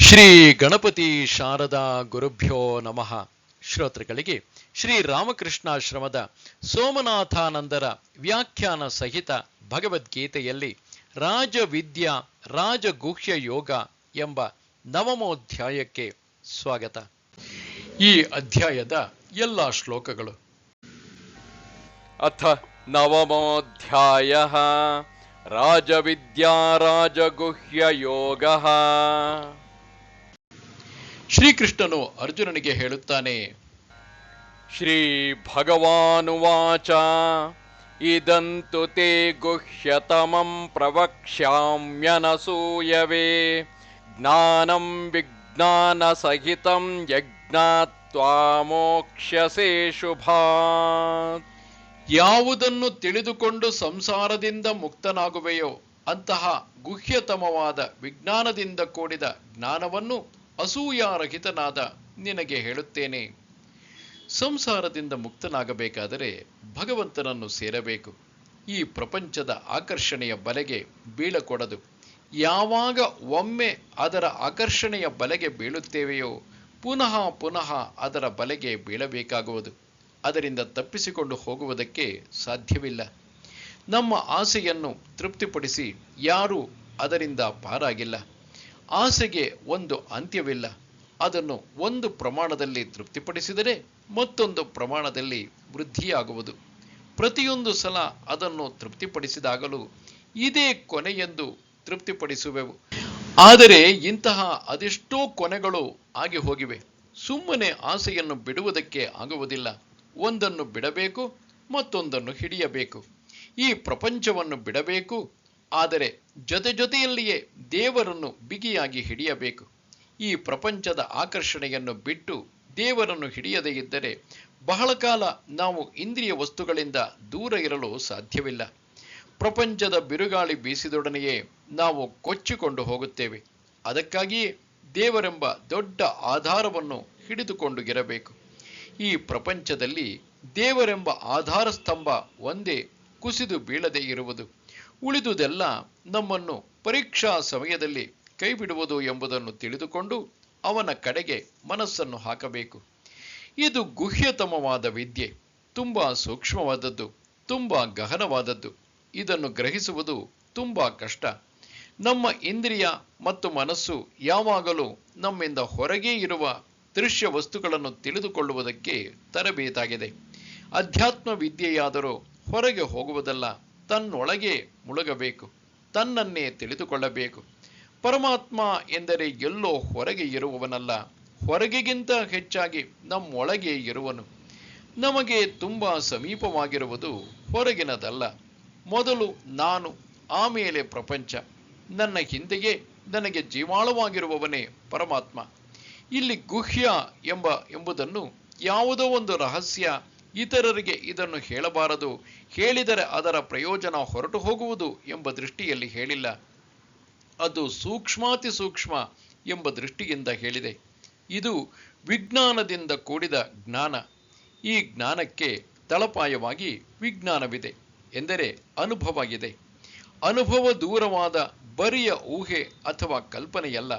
ಶ್ರೀ ಗಣಪತಿ ಶಾರದಾ ಗುರುಭ್ಯೋ ನಮಃ. ಶ್ರೋತೃಗಳಿಗೆ ಶ್ರೀ ರಾಮಕೃಷ್ಣಾಶ್ರಮದ ಸೋಮನಾಥಾನಂದರ ವ್ಯಾಖ್ಯಾನ ಸಹಿತ ಭಗವದ್ಗೀತೆಯಲ್ಲಿ ರಾಜವಿದ್ಯಾ ರಾಜಗುಹ್ಯ ಯೋಗ ಎಂಬ ನವಮೋಧ್ಯಾಯಕ್ಕೆ ಸ್ವಾಗತ. ಈ ಅಧ್ಯಾಯದ ಎಲ್ಲ ಶ್ಲೋಕಗಳು. ಅಥ ನವಮೋಧ್ಯಾಯಃ ರಾಜವಿದ್ಯಾ ರಾಜಗುಹ್ಯ ಯೋಗಃ. ಶ್ರೀಕೃಷ್ಣನು ಅರ್ಜುನನಿಗೆ ಹೇಳುತ್ತಾನೆ, ಶ್ರೀ ಭಗವಾನುವಾಚ ಇದಂತು ತೇ ಗುಹ್ಯತಮಂ ಪ್ರವಕ್ಷ್ಯಾಮ್ಯನಸೂಯವೇ ಜ್ಞಾನಂ ವಿಜ್ಞಾನ ಸಹಿತಂ ಯಜ್ಞಾತ್ವಾ ಮೋಕ್ಷ್ಯಸೇ ಶುಭಾತ್. ಯಾವುದನ್ನು ತಿಳಿದುಕೊಂಡು ಸಂಸಾರದಿಂದ ಮುಕ್ತನಾಗುವೆಯೋ ಅಂತಹ ಗುಹ್ಯತಮವಾದ ವಿಜ್ಞಾನದಿಂದ ಕೂಡಿದ ಜ್ಞಾನವನ್ನು ಅಸೂಯಾರಹಿತನಾದ ನಿನಗೆ ಹೇಳುತ್ತೇನೆ. ಸಂಸಾರದಿಂದ ಮುಕ್ತನಾಗಬೇಕಾದರೆ ಭಗವಂತನನ್ನು ಸೇರಬೇಕು. ಈ ಪ್ರಪಂಚದ ಆಕರ್ಷಣೆಯ ಬಲೆಗೆ ಬೀಳಕೊಡದು. ಯಾವಾಗ ಒಮ್ಮೆ ಅದರ ಆಕರ್ಷಣೆಯ ಬಲೆಗೆ ಬೀಳುತ್ತೇವೆಯೋ ಪುನಃ ಪುನಃ ಅದರ ಬಲೆಗೆ ಬೀಳಬೇಕಾಗುವುದು. ಅದರಿಂದ ತಪ್ಪಿಸಿಕೊಂಡು ಹೋಗುವುದಕ್ಕೆ ಸಾಧ್ಯವಿಲ್ಲ. ನಮ್ಮ ಆಸೆಯನ್ನು ತೃಪ್ತಿಪಡಿಸಿ ಯಾರೂ ಅದರಿಂದ ಪಾರಾಗಿಲ್ಲ. ಆಸೆಗೆ ಒಂದು ಅಂತ್ಯವಿಲ್ಲ. ಅದನ್ನು ಒಂದು ಪ್ರಮಾಣದಲ್ಲಿ ತೃಪ್ತಿಪಡಿಸಿದರೆ ಮತ್ತೊಂದು ಪ್ರಮಾಣದಲ್ಲಿ ವೃದ್ಧಿಯಾಗುವುದು. ಪ್ರತಿಯೊಂದು ಸಲ ಅದನ್ನು ತೃಪ್ತಿಪಡಿಸಿದಾಗಲೂ ಇದೇ ಕೊನೆಯೆಂದು ತೃಪ್ತಿಪಡಿಸುವೆವು. ಆದರೆ ಇಂತಹ ಅದೆಷ್ಟೋ ಕೊನೆಗಳು ಆಗಿ ಹೋಗಿವೆ. ಸುಮ್ಮನೆ ಆಸೆಯನ್ನು ಬಿಡುವುದಕ್ಕೆ ಆಗುವುದಿಲ್ಲ. ಒಂದನ್ನು ಬಿಡಬೇಕು, ಮತ್ತೊಂದನ್ನು ಹಿಡಿಯಬೇಕು. ಈ ಪ್ರಪಂಚವನ್ನು ಬಿಡಬೇಕು, ಆದರೆ ಜೊತೆಯಲ್ಲಿಯೇ ದೇವರನ್ನು ಬಿಗಿಯಾಗಿ ಹಿಡಿಯಬೇಕು. ಈ ಪ್ರಪಂಚದ ಆಕರ್ಷಣೆಯನ್ನು ಬಿಟ್ಟು ದೇವರನ್ನು ಹಿಡಿಯದೇ ಇದ್ದರೆ ಬಹಳ ಕಾಲ ನಾವು ಇಂದ್ರಿಯ ವಸ್ತುಗಳಿಂದ ದೂರ ಇರಲು ಸಾಧ್ಯವಿಲ್ಲ. ಪ್ರಪಂಚದ ಬಿರುಗಾಳಿ ಬೀಸಿದೊಡನೆಯೇ ನಾವು ಕೊಚ್ಚಿಕೊಂಡು ಹೋಗುತ್ತೇವೆ. ಅದಕ್ಕಾಗಿಯೇ ದೇವರೆಂಬ ದೊಡ್ಡ ಆಧಾರವನ್ನು ಹಿಡಿದುಕೊಂಡು ಇರಬೇಕು. ಈ ಪ್ರಪಂಚದಲ್ಲಿ ದೇವರೆಂಬ ಆಧಾರ ಸ್ತಂಭ ಒಂದೇ ಕುಸಿದು ಬೀಳದೇ ಇರುವುದು. ಉಳಿದುದೆಲ್ಲ ನಮ್ಮನ್ನು ಪರೀಕ್ಷಾ ಸಮಯದಲ್ಲಿ ಕೈಬಿಡುವುದು ಎಂಬುದನ್ನು ತಿಳಿದುಕೊಂಡು ಅವನ ಕಡೆಗೆ ಮನಸ್ಸನ್ನು ಹಾಕಬೇಕು. ಇದು ಗುಹ್ಯತಮವಾದ ವಿದ್ಯೆ. ತುಂಬ ಸೂಕ್ಷ್ಮವಾದದ್ದು, ತುಂಬ ಗಹನವಾದದ್ದು. ಇದನ್ನು ಗ್ರಹಿಸುವುದು ತುಂಬ ಕಷ್ಟ. ನಮ್ಮ ಇಂದ್ರಿಯ ಮತ್ತು ಮನಸ್ಸು ಯಾವಾಗಲೂ ನಮ್ಮಿಂದ ಹೊರಗೇ ಇರುವ ದೃಶ್ಯ ವಸ್ತುಗಳನ್ನು ತಿಳಿದುಕೊಳ್ಳುವುದಕ್ಕೆ ತರಬೇತಾಗಿದೆ. ಅಧ್ಯಾತ್ಮ ವಿದ್ಯೆಯಾದರೂ ಹೊರಗೆ ಹೋಗುವುದಲ್ಲ, ತನ್ನೊಳಗೆ ಮುಳುಗಬೇಕು, ತನ್ನನ್ನೇ ತಿಳಿದುಕೊಳ್ಳಬೇಕು. ಪರಮಾತ್ಮ ಎಂದರೆ ಎಲ್ಲೋ ಹೊರಗೆ ಇರುವವನಲ್ಲ, ಹೊರಗೆಗಿಂತ ಹೆಚ್ಚಾಗಿ ನಮ್ಮೊಳಗೆ ಇರುವನು. ನಮಗೆ ತುಂಬ ಸಮೀಪವಾಗಿರುವುದು ಹೊರಗಿನದಲ್ಲ. ಮೊದಲು ನಾನು, ಆಮೇಲೆ ಪ್ರಪಂಚ. ನನ್ನ ಹಿಂದೆಯೇ ನನಗೆ ಜೀವಾಳವಾಗಿರುವವನೇ ಪರಮಾತ್ಮ. ಇಲ್ಲಿ ಗುಹ್ಯ ಎಂಬುದನ್ನು ಯಾವುದೋ ಒಂದು ರಹಸ್ಯ, ಇತರರಿಗೆ ಇದನ್ನು ಹೇಳಬಾರದು, ಹೇಳಿದರೆ ಅದರ ಪ್ರಯೋಜನ ಹೊರಟು ಹೋಗುವುದು ಎಂಬ ದೃಷ್ಟಿಯಲ್ಲಿ ಹೇಳಿಲ್ಲ. ಅದು ಸೂಕ್ಷ್ಮಾತಿ ಸೂಕ್ಷ್ಮ ಎಂಬ ದೃಷ್ಟಿಯಿಂದ ಹೇಳಿದೆ. ಇದು ವಿಜ್ಞಾನದಿಂದ ಕೂಡಿದ ಜ್ಞಾನ. ಈ ಜ್ಞಾನಕ್ಕೆ ತಳಪಾಯವಾಗಿ ವಿಜ್ಞಾನವಿದೆ, ಎಂದರೆ ಅನುಭವ ಇದೆ. ಅನುಭವ ದೂರವಾದ ಬರಿಯ ಊಹೆ ಅಥವಾ ಕಲ್ಪನೆಯಲ್ಲ.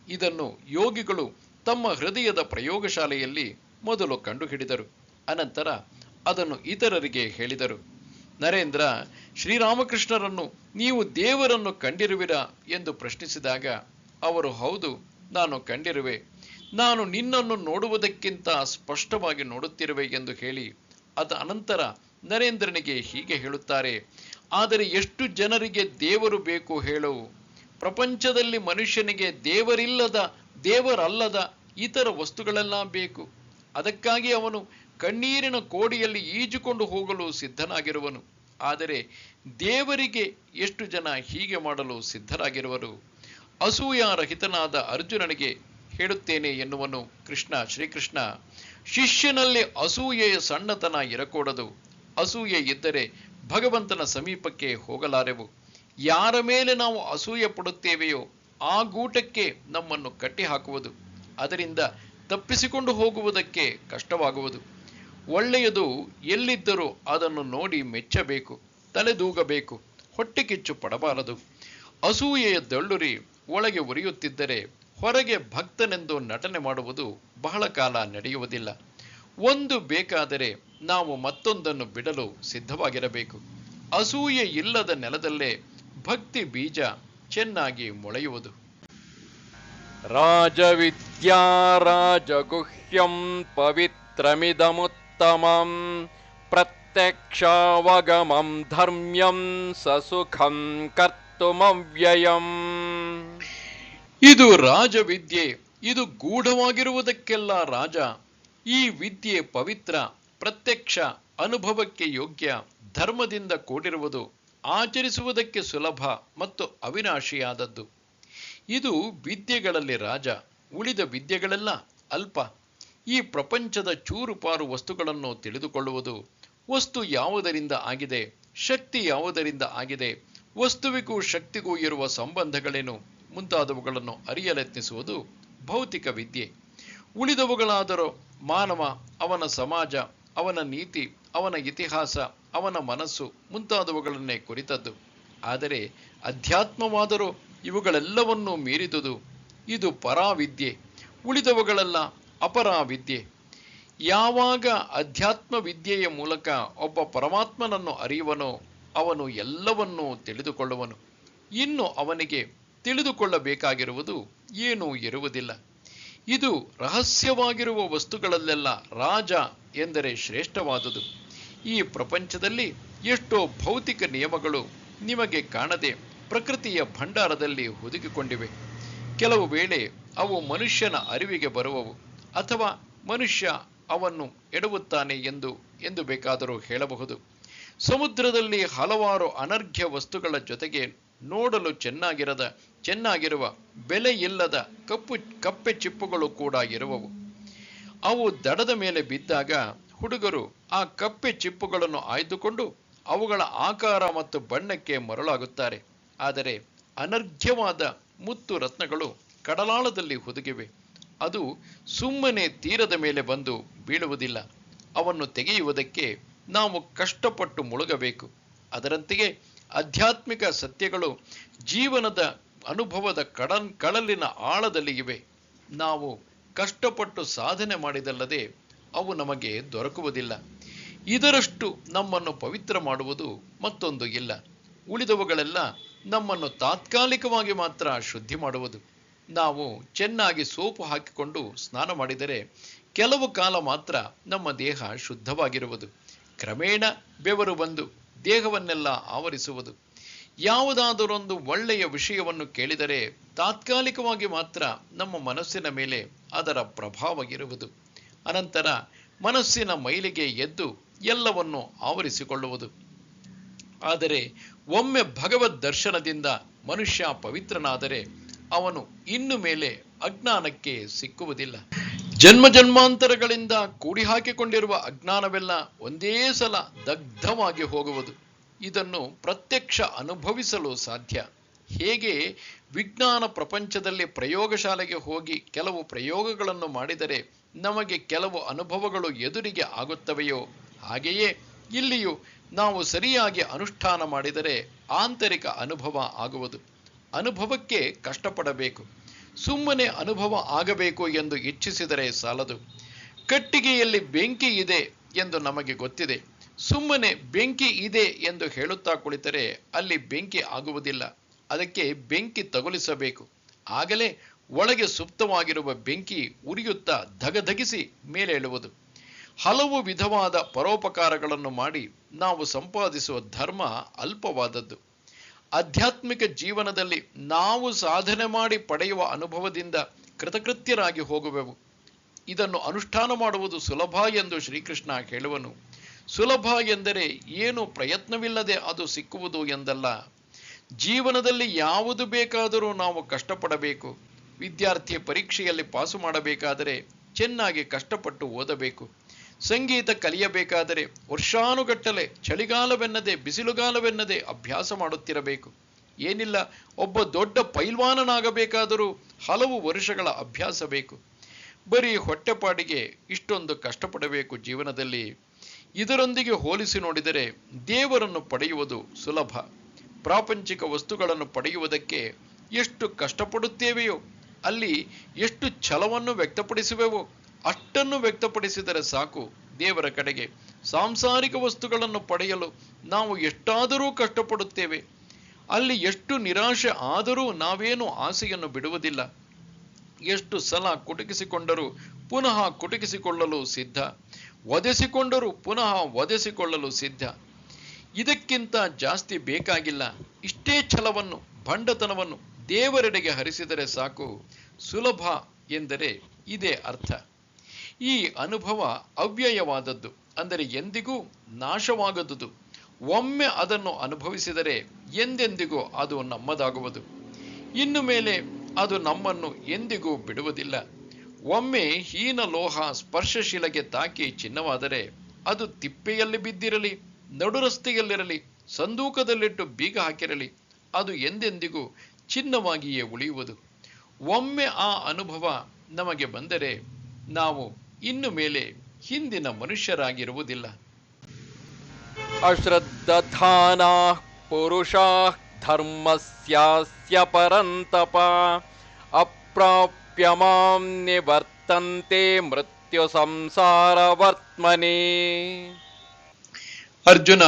ಇದನ್ನು ಯೋಗಿಗಳು ತಮ್ಮ ಹೃದಯದ ಪ್ರಯೋಗಶಾಲೆಯಲ್ಲಿ ಮೊದಲು ಕಂಡುಹಿಡಿದರು. ಅನಂತರ ಅದನ್ನು ಇತರರಿಗೆ ಹೇಳಿದರು. ನರೇಂದ್ರ ಶ್ರೀರಾಮಕೃಷ್ಣರನ್ನು ನೀವು ದೇವರನ್ನು ಕಂಡಿರುವಿರಾ ಎಂದು ಪ್ರಶ್ನಿಸಿದಾಗ ಅವರು, ಹೌದು, ನಾನು ಕಂಡಿರುವೆ. ನಾನು ನಿನ್ನನ್ನು ನೋಡುವುದಕ್ಕಿಂತ ಸ್ಪಷ್ಟವಾಗಿ ನೋಡುತ್ತಿರುವೆ ಎಂದು ಹೇಳಿ ಅನಂತರ ನರೇಂದ್ರನಿಗೆ ಹೀಗೆ ಹೇಳುತ್ತಾರೆ, ಆದರೆ ಎಷ್ಟು ಜನರಿಗೆ ದೇವರು ಬೇಕು ಹೇಳು? ಪ್ರಪಂಚದಲ್ಲಿ ಮನುಷ್ಯನಿಗೆ ದೇವರಲ್ಲದ ಇತರ ವಸ್ತುಗಳೆಲ್ಲ ಬೇಕು. ಅದಕ್ಕಾಗಿ ಅವನು ಕಣ್ಣೀರಿನ ಕೋಡಿಯಲ್ಲಿ ಈಜುಕೊಂಡು ಹೋಗಲು ಸಿದ್ಧನಾಗಿರುವನು. ಆದರೆ ದೇವರಿಗೆ ಎಷ್ಟು ಜನ ಹೀಗೆ ಮಾಡಲು ಸಿದ್ಧರಾಗಿರುವರು? ಅಸೂಯಾರಹಿತನಾದ ಅರ್ಜುನನಿಗೆ ಹೇಳುತ್ತೇನೆ ಎನ್ನುವನು ಶ್ರೀಕೃಷ್ಣ. ಶಿಷ್ಯನಲ್ಲಿ ಅಸೂಯೆಯ ಸಣ್ಣತನ ಇರಕೂಡದು. ಅಸೂಯೆ ಇದ್ದರೆ ಭಗವಂತನ ಸಮೀಪಕ್ಕೆ ಹೋಗಲಾರೆವು. ಯಾರ ಮೇಲೆ ನಾವು ಅಸೂಯೆ ಪಡುತ್ತೇವೆಯೋ ಆ ಗೂಟಕ್ಕೆ ನಮ್ಮನ್ನು ಕಟ್ಟಿ ಹಾಕುವುದು. ಅದರಿಂದ ತಪ್ಪಿಸಿಕೊಂಡು ಹೋಗುವುದಕ್ಕೆ ಕಷ್ಟವಾಗುವುದು. ಒಳ್ಳೆಯದು ಎಲ್ಲಿದ್ದರೂ ಅದನ್ನು ನೋಡಿ ಮೆಚ್ಚಬೇಕು, ತಲೆದೂಗಬೇಕು, ಹೊಟ್ಟೆ ಕಿಚ್ಚು ಪಡಬಾರದು. ಅಸೂಯೆಯ ದಳ್ಳುರಿ ಒಳಗೆ ಉರಿಯುತ್ತಿದ್ದರೆ ಹೊರಗೆ ಭಕ್ತನೆಂದು ನಟನೆ ಮಾಡುವುದು ಬಹಳ ಕಾಲ ನಡೆಯುವುದಿಲ್ಲ. ಒಂದು ಬೇಕಾದರೆ ನಾವು ಮತ್ತೊಂದನ್ನು ಬಿಡಲು ಸಿದ್ಧವಾಗಿರಬೇಕು. ಅಸೂಯೆ ಇಲ್ಲದ ನೆಲದಲ್ಲೇ ಭಕ್ತಿ ಬೀಜ ಚೆನ್ನಾಗಿ ಮೊಳೆಯುವುದು. ರಾಜವಿದ್ಯಾ ರಾಜಗುಹ್ಯಂ ಪವಿತ್ರಮಿದಮುತ್ತಮಂ ಪ್ರತ್ಯಕ್ಷಾವಗಮಂ ಧರ್ಮ್ಯಂ ಸಸುಖಂ ಕರ್ತುಮವ್ಯಯಂ. ಇದು ರಾಜವಿದ್ಯೆ, ಇದು ಗೂಢವಾಗಿರುವುದಕ್ಕೆಲ್ಲ ರಾಜ. ಈ ವಿದ್ಯೆ ಪವಿತ್ರ, ಪ್ರತ್ಯಕ್ಷ, ಅನುಭವಕ್ಕೆ ಯೋಗ್ಯ, ಧರ್ಮದಿಂದ ಕೂಡಿರುವುದು, ಆಚರಿಸುವುದಕ್ಕೆ ಸುಲಭ ಮತ್ತು ಅವಿನಾಶಿಯಾದದ್ದು. ಇದು ವಿದ್ಯೆಗಳಲ್ಲಿ ರಾಜ. ಉಳಿದ ವಿದ್ಯೆಗಳೆಲ್ಲ ಅಲ್ಪ. ಈ ಪ್ರಪಂಚದ ಚೂರುಪಾರು ವಸ್ತುಗಳನ್ನು ತಿಳಿದುಕೊಳ್ಳುವುದು, ವಸ್ತು ಯಾವುದರಿಂದ ಆಗಿದೆ, ಶಕ್ತಿ ಯಾವುದರಿಂದ ಆಗಿದೆ, ವಸ್ತುವಿಗೂ ಶಕ್ತಿಗೂ ಇರುವ ಸಂಬಂಧಗಳೇನು ಮುಂತಾದವುಗಳನ್ನು ಅರಿಯಲೆತ್ನಿಸುವುದು ಭೌತಿಕ ವಿದ್ಯೆ. ಉಳಿದವುಗಳಾದರೂ ಮಾನವ, ಅವನ ಸಮಾಜ, ಅವನ ನೀತಿ, ಅವನ ಇತಿಹಾಸ, ಅವನ ಮನಸ್ಸು ಮುಂತಾದವುಗಳನ್ನೇ ಕುರಿತದ್ದು. ಆದರೆ ಅಧ್ಯಾತ್ಮವಾದರೂ ಇವುಗಳೆಲ್ಲವನ್ನೂ ಮೀರಿದುದು. ಇದು ಪರಾವಿದ್ಯೆ, ಉಳಿದವುಗಳೆಲ್ಲ ಅಪರಾವಿದ್ಯೆ. ಯಾವಾಗ ಅಧ್ಯಾತ್ಮ ವಿದ್ಯೆಯ ಮೂಲಕ ಒಬ್ಬ ಪರಮಾತ್ಮನನ್ನು ಅರಿಯುವನೋ ಅವನು ಎಲ್ಲವನ್ನೂ ತಿಳಿದುಕೊಳ್ಳುವನು. ಇನ್ನು ಅವನಿಗೆ ತಿಳಿದುಕೊಳ್ಳಬೇಕಾಗಿರುವುದು ಏನೂ ಇರುವುದಿಲ್ಲ. ಇದು ರಹಸ್ಯವಾಗಿರುವ ವಸ್ತುಗಳಲ್ಲೆಲ್ಲ ರಾಜ ಎಂದರೆ ಶ್ರೇಷ್ಠವಾದುದು. ಈ ಪ್ರಪಂಚದಲ್ಲಿ ಎಷ್ಟೋ ಭೌತಿಕ ನಿಯಮಗಳು ನಿಮಗೆ ಕಾಣದೆ ಪ್ರಕೃತಿಯ ಭಂಡಾರದಲ್ಲಿ ಹುದುಗಿಕೊಂಡಿವೆ. ಕೆಲವು ವೇಳೆ ಅವು ಮನುಷ್ಯನ ಅರಿವಿಗೆ ಬರುವವು, ಅಥವಾ ಮನುಷ್ಯ ಅವನ್ನು ಎಡವುತ್ತಾನೆ ಎಂದು ಬೇಕಾದರೂ ಹೇಳಬಹುದು. ಸಮುದ್ರದಲ್ಲಿ ಹಲವಾರು ಅನರ್ಘ್ಯ ವಸ್ತುಗಳ ಜೊತೆಗೆ ನೋಡಲು ಚೆನ್ನಾಗಿರುವ ಬೆಲೆ ಇಲ್ಲದ ಕಪ್ಪೆ ಚಿಪ್ಪುಗಳು ಕೂಡ ಇರುವವು. ಅವು ದಡದ ಮೇಲೆ ಬಿದ್ದಾಗ ಹುಡುಗರು ಆ ಕಪ್ಪೆ ಚಿಪ್ಪುಗಳನ್ನು ಆಯ್ದುಕೊಂಡು ಅವುಗಳ ಆಕಾರ ಮತ್ತು ಬಣ್ಣಕ್ಕೆ ಮರಳಾಗುತ್ತಾರೆ. ಆದರೆ ಅನರ್ಘ್ಯವಾದ ಮುತ್ತು ರತ್ನಗಳು ಕಡಲಾಳದಲ್ಲಿ ಹುದುಗಿವೆ. ಅದು ಸುಮ್ಮನೆ ತೀರದ ಮೇಲೆ ಬಂದು ಬೀಳುವುದಿಲ್ಲ. ಅವನ್ನು ತೆಗೆಯುವುದಕ್ಕೆ ನಾವು ಕಷ್ಟಪಟ್ಟು ಮುಳುಗಬೇಕು. ಅದರಂತೆಯೇ ಆಧ್ಯಾತ್ಮಿಕ ಸತ್ಯಗಳು ಜೀವನದ ಅನುಭವದ ಕಡಲಿನ ಆಳದಲ್ಲಿ ಇವೆ. ನಾವು ಕಷ್ಟಪಟ್ಟು ಸಾಧನೆ ಮಾಡಿದಲ್ಲದೆ ಅವು ನಮಗೆ ದೊರಕುವುದಿಲ್ಲ. ಇದರಷ್ಟು ನಮ್ಮನ್ನು ಪವಿತ್ರ ಮಾಡುವುದು ಮತ್ತೊಂದು ಇಲ್ಲ. ಉಳಿದವುಗಳೆಲ್ಲ ನಮ್ಮನ್ನು ತಾತ್ಕಾಲಿಕವಾಗಿ ಮಾತ್ರ ಶುದ್ಧಿ ಮಾಡುವುದು. ನಾವು ಚೆನ್ನಾಗಿ ಸೋಪು ಹಾಕಿಕೊಂಡು ಸ್ನಾನ ಮಾಡಿದರೆ ಕೆಲವು ಕಾಲ ಮಾತ್ರ ನಮ್ಮ ದೇಹ ಶುದ್ಧವಾಗಿರುವುದು. ಕ್ರಮೇಣ ಬೆವರು ಬಂದು ದೇಹವನ್ನೆಲ್ಲ ಆವರಿಸುವುದು. ಯಾವುದಾದರೊಂದು ಒಳ್ಳೆಯ ವಿಷಯವನ್ನು ಕೇಳಿದರೆ ತಾತ್ಕಾಲಿಕವಾಗಿ ಮಾತ್ರ ನಮ್ಮ ಮನಸ್ಸಿನ ಮೇಲೆ ಅದರ ಪ್ರಭಾವ ಇರುವುದು. ಅನಂತರ ಮನಸ್ಸಿನ ಮೈಲಿಗೆ ಎದ್ದು ಎಲ್ಲವನ್ನು ಆವರಿಸಿಕೊಳ್ಳುವುದು. ಆದರೆ ಒಮ್ಮೆ ಭಗವದ್ ದರ್ಶನದಿಂದ ಮನುಷ್ಯ ಪವಿತ್ರನಾದರೆ ಅವನು ಇನ್ನು ಮೇಲೆ ಅಜ್ಞಾನಕ್ಕೆ ಸಿಕ್ಕುವುದಿಲ್ಲ. ಜನ್ಮಾಂತರಗಳಿಂದ ಕೂಡಿ ಹಾಕಿಕೊಂಡಿರುವ ಅಜ್ಞಾನವೆಲ್ಲ ಒಂದೇ ಸಲ ದಗ್ಧವಾಗಿ ಹೋಗುವುದು. ಇದನ್ನು ಪ್ರತ್ಯಕ್ಷ ಅನುಭವಿಸಲು ಸಾಧ್ಯ. ಹೇಗೆ ವಿಜ್ಞಾನ ಪ್ರಪಂಚದಲ್ಲಿ ಪ್ರಯೋಗಶಾಲೆಗೆ ಹೋಗಿ ಕೆಲವು ಪ್ರಯೋಗಗಳನ್ನು ಮಾಡಿದರೆ ನಮಗೆ ಕೆಲವು ಅನುಭವಗಳು ಎದುರಿಗೆ ಆಗುತ್ತವೆಯೋ, ಹಾಗೆಯೇ ಇಲ್ಲಿಯೂ ನಾವು ಸರಿಯಾಗಿ ಅನುಷ್ಠಾನ ಮಾಡಿದರೆ ಆಂತರಿಕ ಅನುಭವ ಆಗುವುದು. ಅನುಭವಕ್ಕೆ ಕಷ್ಟಪಡಬೇಕು. ಸುಮ್ಮನೆ ಅನುಭವ ಆಗಬೇಕು ಎಂದು ಇಚ್ಛಿಸಿದರೆ ಸಾಲದು. ಕಟ್ಟಿಗೆಯಲ್ಲಿ ಬೆಂಕಿ ಇದೆ ಎಂದು ನಮಗೆ ಗೊತ್ತಿದೆ. ಸುಮ್ಮನೆ ಬೆಂಕಿ ಇದೆ ಎಂದು ಹೇಳುತ್ತಾ ಕುಳಿತರೆ ಅಲ್ಲಿ ಬೆಂಕಿ ಆಗುವುದಿಲ್ಲ. ಅದಕ್ಕೆ ಬೆಂಕಿ ತಗುಲಿಸಬೇಕು. ಆಗಲೇ ಒಳಗೆ ಸುಪ್ತವಾಗಿರುವ ಬೆಂಕಿ ಉರಿಯುತ್ತಾ ಧಗಧಗಿಸಿ ಮೇಲೇಳುವುದು. ಹಲವು ವಿಧವಾದ ಪರೋಪಕಾರಗಳನ್ನು ಮಾಡಿ ನಾವು ಸಂಪಾದಿಸುವ ಧರ್ಮ ಅಲ್ಪವಾದದ್ದು. ಆಧ್ಯಾತ್ಮಿಕ ಜೀವನದಲ್ಲಿ ನಾವು ಸಾಧನೆ ಮಾಡಿ ಪಡೆಯುವ ಅನುಭವದಿಂದ ಕೃತಕೃತ್ಯರಾಗಿ ಹೋಗುವೆವು. ಇದನ್ನು ಅನುಷ್ಠಾನ ಮಾಡುವುದು ಸುಲಭ ಎಂದು ಶ್ರೀಕೃಷ್ಣ ಹೇಳುವನು. ಸುಲಭ ಎಂದರೆ ಏನು ಪ್ರಯತ್ನವಿಲ್ಲದೆ ಅದು ಸಿಕ್ಕುವುದು ಎಂದಲ್ಲ. ಜೀವನದಲ್ಲಿ ಯಾವುದು ಬೇಕಾದರೂ ನಾವು ಕಷ್ಟಪಡಬೇಕು. ವಿದ್ಯಾರ್ಥಿ ಪರೀಕ್ಷೆಯಲ್ಲಿ ಪಾಸು ಮಾಡಬೇಕಾದರೆ ಚೆನ್ನಾಗಿ ಕಷ್ಟಪಟ್ಟು ಓದಬೇಕು. ಸಂಗೀತ ಕಲಿಯಬೇಕಾದರೆ ವರ್ಷಾನುಗಟ್ಟಲೆ ಚಳಿಗಾಲವೆನ್ನದೆ ಬಿಸಿಲುಗಾಲವೆನ್ನದೆ ಅಭ್ಯಾಸ ಮಾಡುತ್ತಿರಬೇಕು. ಏನಿಲ್ಲ, ಒಬ್ಬ ದೊಡ್ಡ ಪೈಲ್ವಾನನಾಗಬೇಕಾದರೂ ಹಲವು ವರ್ಷಗಳ ಅಭ್ಯಾಸ ಬೇಕು. ಬರೀ ಹೊಟ್ಟೆಪಾಡಿಗೆ ಇಷ್ಟೊಂದು ಕಷ್ಟಪಡಬೇಕು ಜೀವನದಲ್ಲಿ. ಇದರೊಂದಿಗೆ ಹೋಲಿಸಿ ನೋಡಿದರೆ ದೇವರನ್ನು ಪಡೆಯುವುದು ಸುಲಭ. ಪ್ರಾಪಂಚಿಕ ವಸ್ತುಗಳನ್ನು ಪಡೆಯುವುದಕ್ಕೆ ಎಷ್ಟು ಕಷ್ಟಪಡುತ್ತೇವೆಯೋ ಅಲ್ಲಿ ಎಷ್ಟು ಛಲವನ್ನು ವ್ಯಕ್ತಪಡಿಸುವೆವೋ ಅಷ್ಟನ್ನು ವ್ಯಕ್ತಪಡಿಸಿದರೆ ಸಾಕು. ದೇವರ ಕಡೆಗೆ ಸಾಂಸಾರಿಕ ವಸ್ತುಗಳನ್ನು ಪಡೆಯಲು ನಾವು ಎಷ್ಟಾದರೂ ಕಷ್ಟಪಡುತ್ತೇವೆ. ಅಲ್ಲಿ ಎಷ್ಟು ನಿರಾಶೆ ಆದರೂ ನಾವೇನು ಆಸೆಯನ್ನು ಬಿಡುವುದಿಲ್ಲ. ಎಷ್ಟು ಸಲ ಕುಟುಕಿಸಿಕೊಂಡರೂ ಪುನಃ ಕುಟುಕಿಸಿಕೊಳ್ಳಲು ಸಿದ್ಧ, ವಧಿಸಿಕೊಂಡರೂ ಪುನಃ ವಧಿಸಿಕೊಳ್ಳಲು ಸಿದ್ಧ. ಇದಕ್ಕಿಂತ ಜಾಸ್ತಿ ಬೇಕಾಗಿಲ್ಲ. ಇಷ್ಟೇ ಛಲವನ್ನು, ಭಂಡತನವನ್ನು ದೇವರೆಡೆಗೆ ಹರಿಸಿದರೆ ಸಾಕು. ಸುಲಭ ಎಂದರೆ ಇದೇ ಅರ್ಥ. ಈ ಅನುಭವ ಅವ್ಯಯವಾದದ್ದು, ಅಂದರೆ ಎಂದಿಗೂ ನಾಶವಾಗದುದು. ಒಮ್ಮೆ ಅದನ್ನು ಅನುಭವಿಸಿದರೆ ಎಂದೆಂದಿಗೂ ಅದು ನಮ್ಮದಾಗುವುದು. ಇನ್ನು ಮೇಲೆ ಅದು ನಮ್ಮನ್ನು ಎಂದಿಗೂ ಬಿಡುವುದಿಲ್ಲ. ಒಮ್ಮೆ ಹೀನ ಲೋಹ ಸ್ಪರ್ಶಶಿಲೆಗೆ ತಾಕಿ ಚಿನ್ನವಾದರೆ ಅದು ತಿಪ್ಪೆಯಲ್ಲಿ ಬಿದ್ದಿರಲಿ, ನಡುರಸ್ತೆಯಲ್ಲಿರಲಿ, ಸಂದೂಕದಲ್ಲಿಟ್ಟು ಬೀಗ ಹಾಕಿರಲಿ, ಅದು ಎಂದೆಂದಿಗೂ ಚಿನ್ನವಾಗಿಯೇ ಉಳಿಯುವುದು. ಒಮ್ಮೆ ಆ ಅನುಭವ ನಮಗೆ ಬಂದರೆ ನಾವು ಇನ್ನು ಮೇಲೆ ಹಿಂದಿನ ಮನುಷ್ಯರಾಗಿರುವುದಿಲ್ಲ. ಅಶ್ರದ್ಧಾನಾಃ ಪುರುಷಾಃ ಧರ್ಮಸ್ಯಾಸ್ಯ ಪರಂತಪ ಅಪ್ರಾಪ್ಯ ಮಾಂ ನಿವರ್ತಂತೆ ಮೃತ್ಯು ಸಂಸಾರವರ್ತ್ಮನೇ. ಅರ್ಜುನ,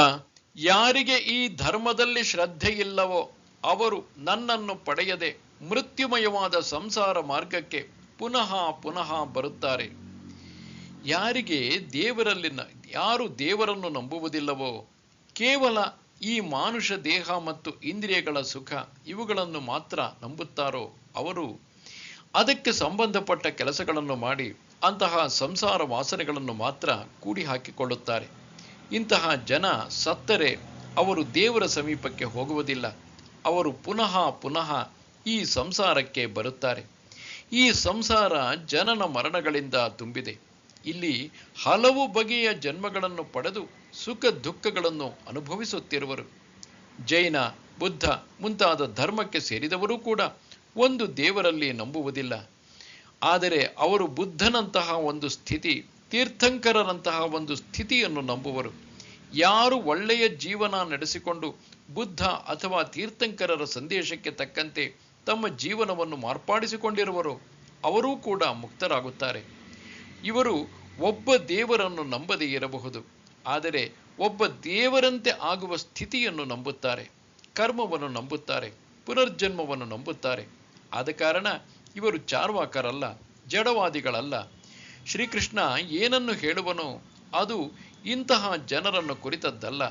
ಯಾರಿಗೆ ಈ ಧರ್ಮದಲ್ಲಿ ಶ್ರದ್ಧೆ ಇಲ್ಲವೋ ಅವರು ನನ್ನನ್ನು ಪಡೆಯದೆ ಮೃತ್ಯುಮಯವಾದ ಸಂಸಾರ ಮಾರ್ಗಕ್ಕೆ ಪುನಃ ಪುನಃ ಬರುತ್ತಾರೆ. ಯಾರು ದೇವರನ್ನು ನಂಬುವುದಿಲ್ಲವೋ, ಕೇವಲ ಈ ಮಾನುಷ ದೇಹ ಮತ್ತು ಇಂದ್ರಿಯಗಳ ಸುಖ ಇವುಗಳನ್ನು ಮಾತ್ರ ನಂಬುತ್ತಾರೋ ಅವರು ಅದಕ್ಕೆ ಸಂಬಂಧಪಟ್ಟ ಕೆಲಸಗಳನ್ನು ಮಾಡಿ ಅಂತಹ ಸಂಸಾರ ವಾಸನೆಗಳನ್ನು ಮಾತ್ರ ಕೂಡಿ ಹಾಕಿಕೊಳ್ಳುತ್ತಾರೆ. ಇಂತಹ ಜನ ಸತ್ತರೆ ಅವರು ದೇವರ ಸಮೀಪಕ್ಕೆ ಹೋಗುವುದಿಲ್ಲ. ಅವರು ಪುನಃ ಪುನಃ ಈ ಸಂಸಾರಕ್ಕೆ ಬರುತ್ತಾರೆ. ಈ ಸಂಸಾರ ಜನನ ಮರಣಗಳಿಂದ ತುಂಬಿದೆ. ಇಲ್ಲಿ ಹಲವು ಬಗೆಯ ಜನ್ಮಗಳನ್ನು ಪಡೆದು ಸುಖ ದುಃಖಗಳನ್ನು ಅನುಭವಿಸುತ್ತಿರುವರು. ಜೈನ, ಬುದ್ಧ ಮುಂತಾದ ಧರ್ಮಕ್ಕೆ ಸೇರಿದವರೂ ಕೂಡ ಒಂದು ದೇವರಲ್ಲಿ ನಂಬುವುದಿಲ್ಲ. ಆದರೆ ಅವರು ಬುದ್ಧನಂತಹ ಒಂದು ಸ್ಥಿತಿ, ತೀರ್ಥಂಕರರಂತಹ ಒಂದು ಸ್ಥಿತಿಯನ್ನು ನಂಬುವರು. ಯಾರು ಒಳ್ಳೆಯ ಜೀವನ ನಡೆಸಿಕೊಂಡು ಬುದ್ಧ ಅಥವಾ ತೀರ್ಥಂಕರರ ಸಂದೇಶಕ್ಕೆ ತಕ್ಕಂತೆ ತಮ್ಮ ಜೀವನವನ್ನು ಮಾರ್ಪಾಡಿಸಿಕೊಂಡಿರುವರೋ ಅವರೂ ಕೂಡ ಮುಕ್ತರಾಗುತ್ತಾರೆ. ಇವರು ಒಬ್ಬ ದೇವರನ್ನು ನಂಬದೇ ಇರಬಹುದು, ಆದರೆ ಒಬ್ಬ ದೇವರಂತೆ ಆಗುವ ಸ್ಥಿತಿಯನ್ನು ನಂಬುತ್ತಾರೆ, ಕರ್ಮವನ್ನು ನಂಬುತ್ತಾರೆ, ಪುನರ್ಜನ್ಮವನ್ನು ನಂಬುತ್ತಾರೆ. ಆದ ಕಾರಣ ಇವರು ಚಾರ್ವಾಕರಲ್ಲ, ಜಡವಾದಿಗಳಲ್ಲ. ಶ್ರೀಕೃಷ್ಣ ಏನನ್ನು ಹೇಳುವನೋ ಅದು ಇಂತಹ ಜನರನ್ನು ಕುರಿತದ್ದಲ್ಲ.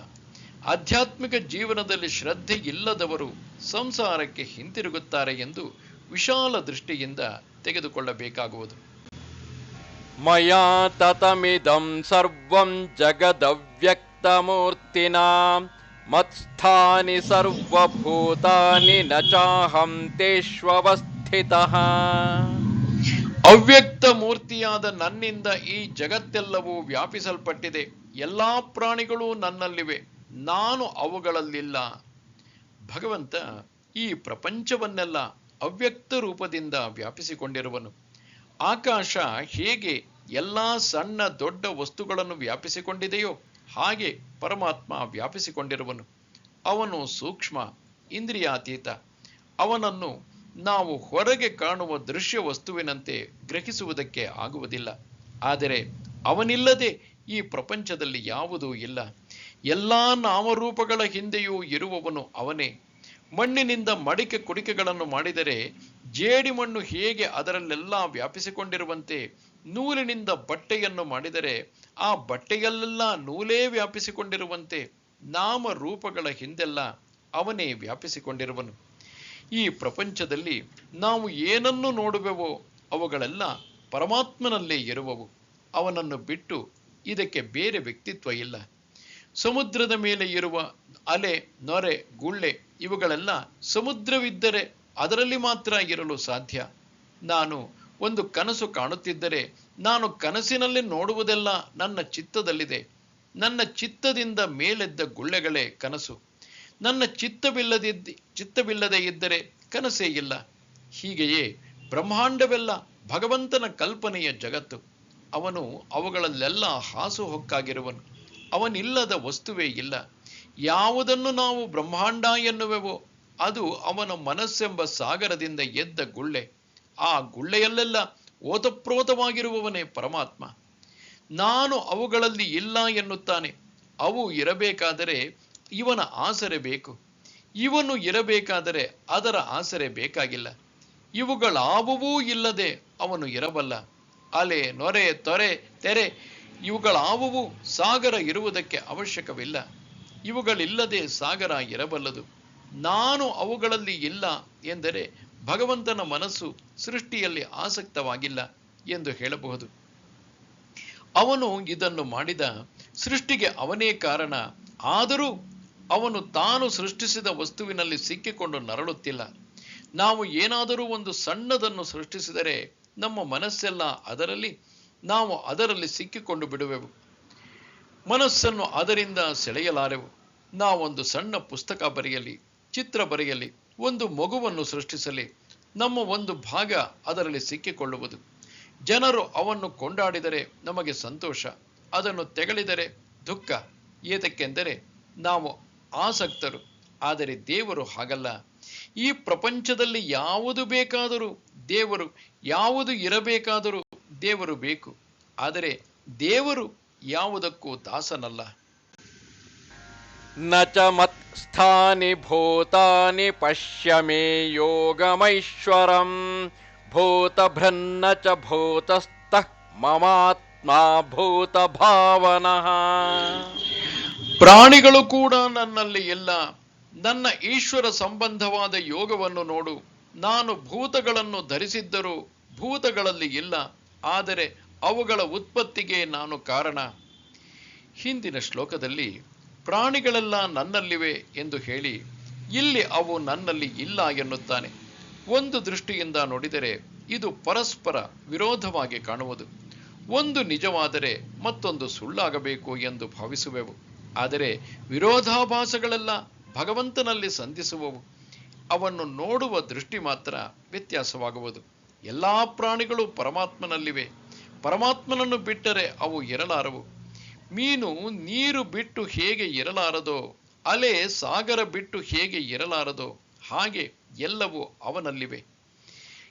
ಆಧ್ಯಾತ್ಮಿಕ ಜೀವನದಲ್ಲಿ ಶ್ರದ್ಧೆ ಇಲ್ಲದವರು ಸಂಸಾರಕ್ಕೆ ಹಿಂತಿರುಗುತ್ತಾರೆ ಎಂದು ವಿಶಾಲ ದೃಷ್ಟಿಯಿಂದ ತೆಗೆದುಕೊಳ್ಳಬೇಕಾಗುವುದು. ಮಯಾ ತತಮಿದಂ ಸರ್ವಂ ಜಗದವ್ಯಕ್ತಮೂರ್ತಿನಾ ಮತ್ಸ್ಥಾನಿ ಸರ್ವಭೂತಾನಿ ನ ಚಾಹಂ ತೇಷ್ವವಸ್ಥಿತಃ. ಅವ್ಯಕ್ತ ಮೂರ್ತಿಯಾದ ನನ್ನಿಂದ ಈ ಜಗತ್ತೆಲ್ಲವೂ ವ್ಯಾಪಿಸಲ್ಪಟ್ಟಿದೆ. ಎಲ್ಲಾ ಪ್ರಾಣಿಗಳೂ ನನ್ನಲ್ಲಿವೆ, ನಾನು ಅವುಗಳಲ್ಲಿಲ್ಲ. ಭಗವಂತ ಈ ಪ್ರಪಂಚವನ್ನೆಲ್ಲ ಅವ್ಯಕ್ತ ರೂಪದಿಂದ ವ್ಯಾಪಿಸಿಕೊಂಡಿರುವನು. ಆಕಾಶ ಹೇಗೆ ಎಲ್ಲ ಸಣ್ಣ ದೊಡ್ಡ ವಸ್ತುಗಳನ್ನು ವ್ಯಾಪಿಸಿಕೊಂಡಿದೆಯೋ ಹಾಗೆ ಪರಮಾತ್ಮ ವ್ಯಾಪಿಸಿಕೊಂಡಿರುವನು. ಅವನು ಸೂಕ್ಷ್ಮ, ಇಂದ್ರಿಯಾತೀತ. ಅವನನ್ನು ನಾವು ಹೊರಗೆ ಕಾಣುವ ದೃಶ್ಯ ವಸ್ತುವಿನಂತೆ ಗ್ರಹಿಸುವುದಕ್ಕೆ ಆಗುವುದಿಲ್ಲ. ಆದರೆ ಅವನಿಲ್ಲದೆ ಈ ಪ್ರಪಂಚದಲ್ಲಿ ಯಾವುದೂ ಇಲ್ಲ. ಎಲ್ಲ ನಾಮರೂಪಗಳ ಹಿಂದೆಯೂ ಇರುವವನು ಅವನೇ. ಮಣ್ಣಿನಿಂದ ಮಡಿಕೆ ಕುಡಿಕೆಗಳನ್ನು ಮಾಡಿದರೆ ಜೇಡಿಮಣ್ಣು ಹೇಗೆ ಅದರಲ್ಲೆಲ್ಲ ವ್ಯಾಪಿಸಿಕೊಂಡಿರುವಂತೆ, ನೂಲಿನಿಂದ ಬಟ್ಟೆಯನ್ನು ಮಾಡಿದರೆ ಆ ಬಟ್ಟೆಯಲ್ಲೆಲ್ಲ ನೂಲೇ ವ್ಯಾಪಿಸಿಕೊಂಡಿರುವಂತೆ ನಾಮರೂಪಗಳ ಹಿಂದೆಲ್ಲ ಅವನೇ ವ್ಯಾಪಿಸಿಕೊಂಡಿರುವನು. ಈ ಪ್ರಪಂಚದಲ್ಲಿ ನಾವು ಏನನ್ನು ನೋಡುವೆವೋ ಅವುಗಳೆಲ್ಲ ಪರಮಾತ್ಮನಲ್ಲೇ ಇರುವವು. ಅವನನ್ನು ಬಿಟ್ಟು ಇದಕ್ಕೆ ಬೇರೆ ವ್ಯಕ್ತಿತ್ವ ಇಲ್ಲ. ಸಮುದ್ರದ ಮೇಲೆ ಇರುವ ಅಲೆ, ನೊರೆ, ಗುಳ್ಳೆ ಇವುಗಳೆಲ್ಲ ಸಮುದ್ರವಿದ್ದರೆ ಅದರಲ್ಲಿ ಮಾತ್ರ ಇರಲು ಸಾಧ್ಯ. ನಾನು ಒಂದು ಕನಸು ಕಾಣುತ್ತಿದ್ದರೆ ನಾನು ಕನಸಿನಲ್ಲಿ ನೋಡುವುದೆಲ್ಲ ನನ್ನ ಚಿತ್ತದಲ್ಲಿದೆ. ನನ್ನ ಚಿತ್ತದಿಂದ ಮೇಲೆದ್ದ ಗುಳ್ಳೆಗಳೇ ಕನಸು. ನನ್ನ ಚಿತ್ತವಿಲ್ಲದೆ ಇದ್ದರೆ ಕನಸೇ ಇಲ್ಲ. ಹೀಗೆಯೇ ಬ್ರಹ್ಮಾಂಡವೆಲ್ಲ ಭಗವಂತನ ಕಲ್ಪನೆಯ ಜಗತ್ತು. ಅವನು ಅವುಗಳಲ್ಲೆಲ್ಲ ಹಾಸುಹೊಕ್ಕಾಗಿರುವನು. ಅವನಿಲ್ಲದ ವಸ್ತುವೇ ಇಲ್ಲ. ಯಾವುದನ್ನು ನಾವು ಬ್ರಹ್ಮಾಂಡ ಎನ್ನುವೆವೋ ಅದು ಅವನ ಮನಸ್ಸೆಂಬ ಸಾಗರದಿಂದ ಎದ್ದ ಗುಳ್ಳೆ. ಆ ಗುಳ್ಳೆಯಲ್ಲೆಲ್ಲ ಓತಪ್ರೋತವಾಗಿರುವವನೇ ಪರಮಾತ್ಮ. ನಾನು ಅವುಗಳಲ್ಲಿ ಇಲ್ಲ ಎನ್ನುತ್ತಾನೆ. ಅವು ಇರಬೇಕಾದರೆ ಇವನ ಆಸರೆ ಬೇಕು, ಇವನು ಇರಬೇಕಾದರೆ ಅದರ ಆಸರೆ ಬೇಕಾಗಿಲ್ಲ. ಇವುಗಳಾವುವೂ ಇಲ್ಲದೆ ಅವನು ಇರಬಲ್ಲ. ಅಲೆ, ನೊರೆ, ತೊರೆ, ತೆರೆ ಇವುಗಳಾವುವು ಸಾಗರ ಇರುವುದಕ್ಕೆ ಅವಶ್ಯಕವಿಲ್ಲ. ಇವುಗಳಿಲ್ಲದೆ ಸಾಗರ ಇರಬಲ್ಲದು. ನಾನು ಅವುಗಳಲ್ಲಿ ಇಲ್ಲ ಎಂದರೆ ಭಗವಂತನ ಮನಸ್ಸು ಸೃಷ್ಟಿಯಲ್ಲಿ ಆಸಕ್ತವಾಗಿಲ್ಲ ಎಂದು ಹೇಳಬಹುದು. ಅವನು ಇದನ್ನು ಮಾಡಿದ, ಸೃಷ್ಟಿಗೆ ಅವನೇ ಕಾರಣ. ಆದರೂ ಅವನು ತಾನು ಸೃಷ್ಟಿಸಿದ ವಸ್ತುವಿನಲ್ಲಿ ಸಿಕ್ಕಿಕೊಂಡು ನರಳುತ್ತಿಲ್ಲ. ನಾವು ಏನಾದರೂ ಒಂದು ಸಣ್ಣದನ್ನು ಸೃಷ್ಟಿಸಿದರೆ ನಮ್ಮ ಮನಸ್ಸೆಲ್ಲ ನಾವು ಅದರಲ್ಲಿ ಸಿಕ್ಕಿಕೊಂಡು ಬಿಡುವೆವು. ಮನಸ್ಸನ್ನು ಅದರಿಂದ ಸೆಳೆಯಲಾರೆವು. ನಾವೊಂದು ಸಣ್ಣ ಪುಸ್ತಕ ಬರೆಯಲಿ, ಚಿತ್ರ ಬರೆಯಲಿ, ಒಂದು ಮಗುವನ್ನು ಸೃಷ್ಟಿಸಲಿ, ನಮ್ಮ ಒಂದು ಭಾಗ ಅದರಲ್ಲಿ ಸಿಕ್ಕಿಕೊಳ್ಳುವುದು. ಜನರು ಅವನ್ನು ಕೊಂಡಾಡಿದರೆ ನಮಗೆ ಸಂತೋಷ, ಅದನ್ನು ತೆಗಳಿದರೆ ದುಃಖ. ಏತಕ್ಕೆಂದರೆ ನಾವು ಆಸಕ್ತರು. ಆದರೆ ದೇವರು ಹಾಗಲ್ಲ. ಈ ಪ್ರಪಂಚದಲ್ಲಿ ಯಾವುದು ಬೇಕಾದರೂ ದೇವರು, ಯಾವುದು ಇರಬೇಕಾದರೂ ದೇವರು ಬೇಕು. ಆದರೆ ದೇವರು ಯಾವುದಕ್ಕೂ ದಾಸನಲ್ಲ. ನ ಚ ಮತ್ಸ್ಥಾನಿ ಭೂತಾನಿ ಪಶ್ಯ ಮೇ ಯೋಗಮೈಶ್ವರಂ ಭೂತಭೃನ್ನ ಚ ಭೂತಸ್ಥಃ ಮಮಾತ್ಮ ಭೂತ ಭಾವನಃ. ಪ್ರಾಣಿಗಳು ಕೂಡ ನನ್ನಲ್ಲಿ ಇಲ್ಲ. ನನ್ನ ಈಶ್ವರ ಸಂಬಂಧವಾದ ಯೋಗವನ್ನು ನೋಡು. ನಾನು ಭೂತಗಳನ್ನು ಧರಿಸಿದ್ದರೂ ಭೂತಗಳಲ್ಲಿ ಇಲ್ಲ, ಆದರೆ ಅವುಗಳ ಉತ್ಪತ್ತಿಗೆ ನಾನು ಕಾರಣ. ಹಿಂದಿನ ಶ್ಲೋಕದಲ್ಲಿ ಪ್ರಾಣಿಗಳೆಲ್ಲ ನನ್ನಲ್ಲಿವೆ ಎಂದು ಹೇಳಿ ಇಲ್ಲಿ ಅವು ನನ್ನಲ್ಲಿ ಇಲ್ಲ ಎನ್ನುತ್ತಾನೆ. ಒಂದು ದೃಷ್ಟಿಯಿಂದ ನೋಡಿದರೆ ಇದು ಪರಸ್ಪರ ವಿರೋಧವಾಗಿ ಕಾಣುವುದು. ಒಂದು ನಿಜವಾದರೆ ಮತ್ತೊಂದು ಸುಳ್ಳಾಗಬೇಕು ಎಂದು ಭಾವಿಸುವೆವು. ಆದರೆ ವಿರೋಧಾಭಾಸಗಳೆಲ್ಲ ಭಗವಂತನಲ್ಲಿ ಸಂಧಿಸುವವು. ಅವನ್ನು ನೋಡುವ ದೃಷ್ಟಿ ಮಾತ್ರ ವ್ಯತ್ಯಾಸವಾಗುವುದು. ಎಲ್ಲ ಪ್ರಾಣಿಗಳು ಪರಮಾತ್ಮನಲ್ಲಿವೆ. ಪರಮಾತ್ಮನನ್ನು ಬಿಟ್ಟರೆ ಅವು ಇರಲಾರವು. ಮೀನು ನೀರು ಬಿಟ್ಟು ಹೇಗೆ ಇರಲಾರದೋ, ಅಲೆ ಸಾಗರ ಬಿಟ್ಟು ಹೇಗೆ ಇರಲಾರದೋ, ಹಾಗೆ ಎಲ್ಲವೂ ಅವನಲ್ಲಿವೆ.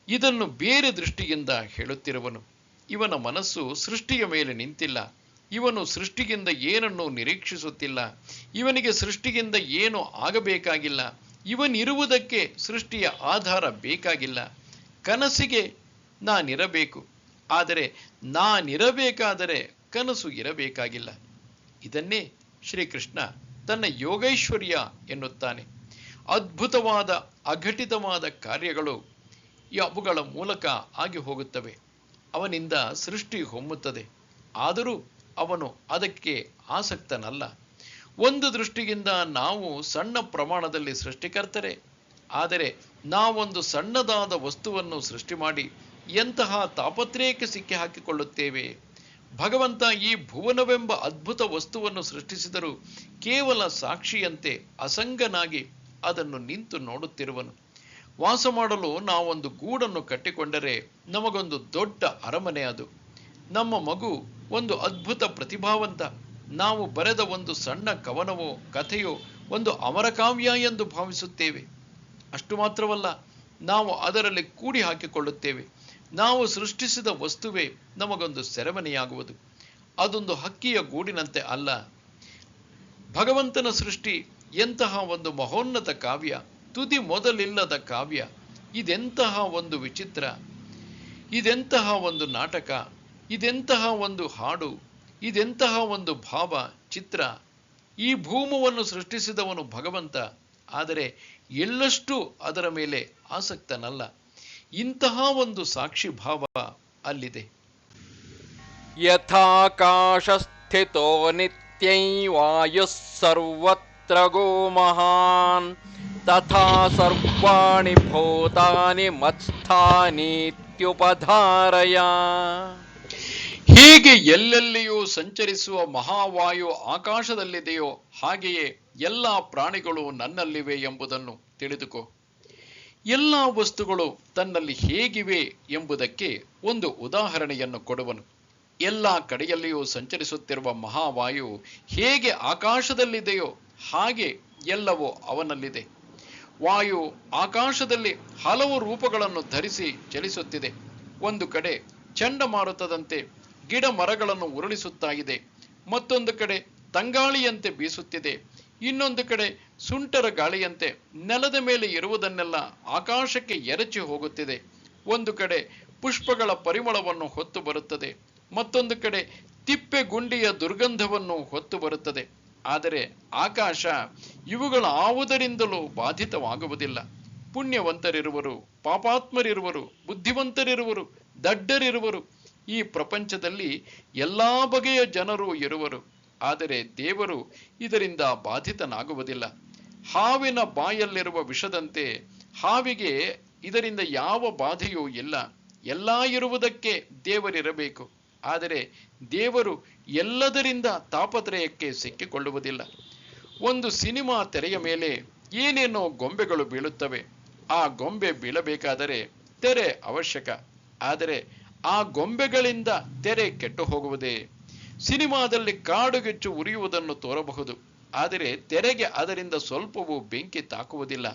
ಇದನ್ನು ಬೇರೆ ದೃಷ್ಟಿಯಿಂದ ಹೇಳುತ್ತಿರುವನು. ಇವನ ಮನಸ್ಸು ಸೃಷ್ಟಿಯ ಮೇಲೆ ನಿಂತಿಲ್ಲ. ಇವನು ಸೃಷ್ಟಿಗಿಂತ ಏನನ್ನೂ ನಿರೀಕ್ಷಿಸುತ್ತಿಲ್ಲ. ಇವನಿಗೆ ಸೃಷ್ಟಿಗಿಂತ ಏನೂ ಆಗಬೇಕಾಗಿಲ್ಲ. ಇವನಿರುವುದಕ್ಕೆ ಸೃಷ್ಟಿಯ ಆಧಾರ ಬೇಕಾಗಿಲ್ಲ. ಕನಸಿಗೆ ನಾನಿರಬೇಕು, ಆದರೆ ನಾನಿರಬೇಕಾದರೆ ಕನಸು ಇರಬೇಕಾಗಿಲ್ಲ. ಇದನ್ನೇ ಶ್ರೀಕೃಷ್ಣ ತನ್ನ ಯೋಗೈಶ್ವರ್ಯ ಎನ್ನುತ್ತಾನೆ. ಅದ್ಭುತವಾದ ಅಘಟಿತವಾದ ಕಾರ್ಯಗಳು ಅವುಗಳ ಮೂಲಕ ಆಗಿ ಹೋಗುತ್ತವೆ. ಅವನಿಂದ ಸೃಷ್ಟಿ ಹೊಮ್ಮುತ್ತದೆ. ಆದರೂ ಅವನು ಅದಕ್ಕೆ ಆಸಕ್ತನಲ್ಲ. ಒಂದು ದೃಷ್ಟಿಯಿಂದ ನಾವು ಸಣ್ಣ ಪ್ರಮಾಣದಲ್ಲಿ ಸೃಷ್ಟಿಕರ್ತರೆ. ಆದರೆ ನಾವೊಂದು ಸಣ್ಣದಾದ ವಸ್ತುವನ್ನು ಸೃಷ್ಟಿ ಮಾಡಿ ಎಂತಹ ತಾಪತ್ರಯಕ್ಕೆ ಸಿಕ್ಕಿ ಹಾಕಿಕೊಳ್ಳುತ್ತೇವೆ. ಭಗವಂತ ಈ ಭುವನವೆಂಬ ಅದ್ಭುತ ವಸ್ತುವನ್ನು ಸೃಷ್ಟಿಸಿದರೂ ಕೇವಲ ಸಾಕ್ಷಿಯಂತೆ ಅಸಂಗನಾಗಿ ಅದನ್ನು ನಿಂತು ನೋಡುತ್ತಿರುವನು. ವಾಸ ಮಾಡಲು ನಾವೊಂದು ಗೂಡನ್ನು ಕಟ್ಟಿಕೊಂಡರೆ ನಮಗೊಂದು ದೊಡ್ಡ ಅರಮನೆ ಅದು. ನಮ್ಮ ಮಗು ಒಂದು ಅದ್ಭುತ ಪ್ರತಿಭಾವಂತ. ನಾವು ಬರೆದ ಒಂದು ಸಣ್ಣ ಕವನವೋ ಕಥೆಯೋ ಒಂದು ಅಮರಕಾವ್ಯ ಎಂದು ಭಾವಿಸುತ್ತೇವೆ. ಅಷ್ಟು ಮಾತ್ರವಲ್ಲ, ನಾವು ಅದರಲ್ಲಿ ಕೂಡಿ ಹಾಕಿಕೊಳ್ಳುತ್ತೇವೆ. ನಾವು ಸೃಷ್ಟಿಸಿದ ವಸ್ತುವೇ ನಮಗೊಂದು ಸೆರೆಮನೆಯಾಗುವುದು. ಅದೊಂದು ಹಕ್ಕಿಯ ಗೂಡಿನಂತೆ ಅಲ್ಲ. ಭಗವಂತನ ಸೃಷ್ಟಿ ಎಂತಹ ಒಂದು ಮಹೋನ್ನತ ಕಾವ್ಯ, ತುದಿ ಮೊದಲಿಲ್ಲದ ಕಾವ್ಯ. ಇದೆಂತಹ ಒಂದು ವಿಚಿತ್ರ, ಇದೆಂತಹ ಒಂದು ನಾಟಕ, ಇದೆಂತಹ ಒಂದು ಹಾಡು, ಇದೆಂತಹ ಒಂದು ಭಾವ ಚಿತ್ರ. ಈ ಭೂಮವನ್ನು ಸೃಷ್ಟಿಸಿದವನು ಭಗವಂತ, ಆದರೆ ಎಳ್ಳಷ್ಟು ಅದರ ಮೇಲೆ ಆಸಕ್ತನಲ್ಲ. ಇಂತಹ ಒಂದು ಸಾಕ್ಷಿ ಭಾವ ಅಲ್ಲಿದೆ. ಯಥಾಕಾಶಸ್ಥಿತೋ ನಿತ್ಯೈ ವಾಯುಃ ಸರ್ವತ್ರ ಗೋ ಮಹಾನ್ ತಥಾ ಸರ್ವಾಣಿ ಭೂತಾನಿ ಮತ್ಸ್ಥಾನೀತ್ಯುಪಧಾರಯ. ಹೀಗೆ ಎಲ್ಲೆಲ್ಲಿಯೂ ಸಂಚರಿಸುವ ಮಹಾವಾಯು ಆಕಾಶದಲ್ಲಿದೆಯೋ ಹಾಗೆಯೇ ಎಲ್ಲ ಪ್ರಾಣಿಗಳು ನನ್ನಲ್ಲಿವೆ ಎಂಬುದನ್ನು ತಿಳಿದುಕೋ. ಎಲ್ಲ ವಸ್ತುಗಳು ತನ್ನಲ್ಲಿ ಹೇಗಿವೆ ಎಂಬುದಕ್ಕೆ ಒಂದು ಉದಾಹರಣೆಯನ್ನು ಕೊಡುವನು. ಎಲ್ಲ ಕಡೆಯಲ್ಲಿಯೂ ಸಂಚರಿಸುತ್ತಿರುವ ಮಹಾವಾಯು ಹೇಗೆ ಆಕಾಶದಲ್ಲಿದೆಯೋ ಹಾಗೆ ಎಲ್ಲವೂ ಅವನಲ್ಲಿದೆ. ವಾಯು ಆಕಾಶದಲ್ಲಿ ಹಲವು ರೂಪಗಳನ್ನು ಧರಿಸಿ ಚಲಿಸುತ್ತಿದೆ. ಒಂದು ಕಡೆ ಚಂಡಮಾರುತದಂತೆ ಗಿಡ ಮರಗಳನ್ನು ಉರುಳಿಸುತ್ತಾ ಇದೆ, ಮತ್ತೊಂದು ಕಡೆ ತಂಗಾಳಿಯಂತೆ ಬೀಸುತ್ತಿದೆ, ಇನ್ನೊಂದು ಕಡೆ ಸುಂಟರ ಗಾಳಿಯಂತೆ ನೆಲದ ಮೇಲೆ ಇರುವುದನ್ನೆಲ್ಲ ಆಕಾಶಕ್ಕೆ ಎರಚಿ ಹೋಗುತ್ತಿದೆ. ಒಂದು ಕಡೆ ಪುಷ್ಪಗಳ ಪರಿಮಳವನ್ನು ಹೊತ್ತು ಬರುತ್ತದೆ, ಮತ್ತೊಂದು ಕಡೆ ತಿಪ್ಪೆ ಗುಂಡಿಯ ದುರ್ಗಂಧವನ್ನು ಹೊತ್ತು ಬರುತ್ತದೆ. ಆದರೆ ಆಕಾಶ ಇವುಗಳ ಯಾವುದರಿಂದಲೂ ಬಾಧಿತವಾಗುವುದಿಲ್ಲ. ಪುಣ್ಯವಂತರಿರುವರು, ಪಾಪಾತ್ಮರಿರುವರು, ಬುದ್ಧಿವಂತರಿರುವರು, ದಡ್ಡರಿರುವರು. ಈ ಪ್ರಪಂಚದಲ್ಲಿ ಎಲ್ಲಾ ಬಗೆಯ ಜನರು ಇರುವರು. ಆದರೆ ದೇವರು ಇದರಿಂದ ಬಾಧಿತನಾಗುವುದಿಲ್ಲ. ಹಾವಿನ ಬಾಯಲ್ಲಿರುವ ವಿಷದಂತೆ ಹಾವಿಗೆ ಇದರಿಂದ ಯಾವ ಬಾಧೆಯೂ ಇಲ್ಲ. ಎಲ್ಲ ಇರುವುದಕ್ಕೆ ದೇವರಿರಬೇಕು. ಆದರೆ ದೇವರು ಎಲ್ಲದರಿಂದ ತಾಪತ್ರಯಕ್ಕೆ ಸಿಕ್ಕಿಕೊಳ್ಳುವುದಿಲ್ಲ. ಒಂದು ಸಿನಿಮಾ ತೆರೆಯ ಮೇಲೆ ಏನೇನೋ ಗೊಂಬೆಗಳು ಬೀಳುತ್ತವೆ. ಆ ಗೊಂಬೆ ಬೀಳಬೇಕಾದರೆ ತೆರೆ ಅವಶ್ಯಕ. ಆದರೆ ಆ ಗೊಂಬೆಗಳಿಂದ ತೆರೆ ಕೆಟ್ಟು ಹೋಗುವುದೇ? ಸಿನಿಮಾದಲ್ಲಿ ಕಾಡುಗೆಚ್ಚು ಉರಿಯುವುದನ್ನು ತೋರಬಹುದು, ಆದರೆ ತೆರೆಗೆ ಅದರಿಂದ ಸ್ವಲ್ಪವೂ ಬೆಂಕಿ ತಾಕುವುದಿಲ್ಲ.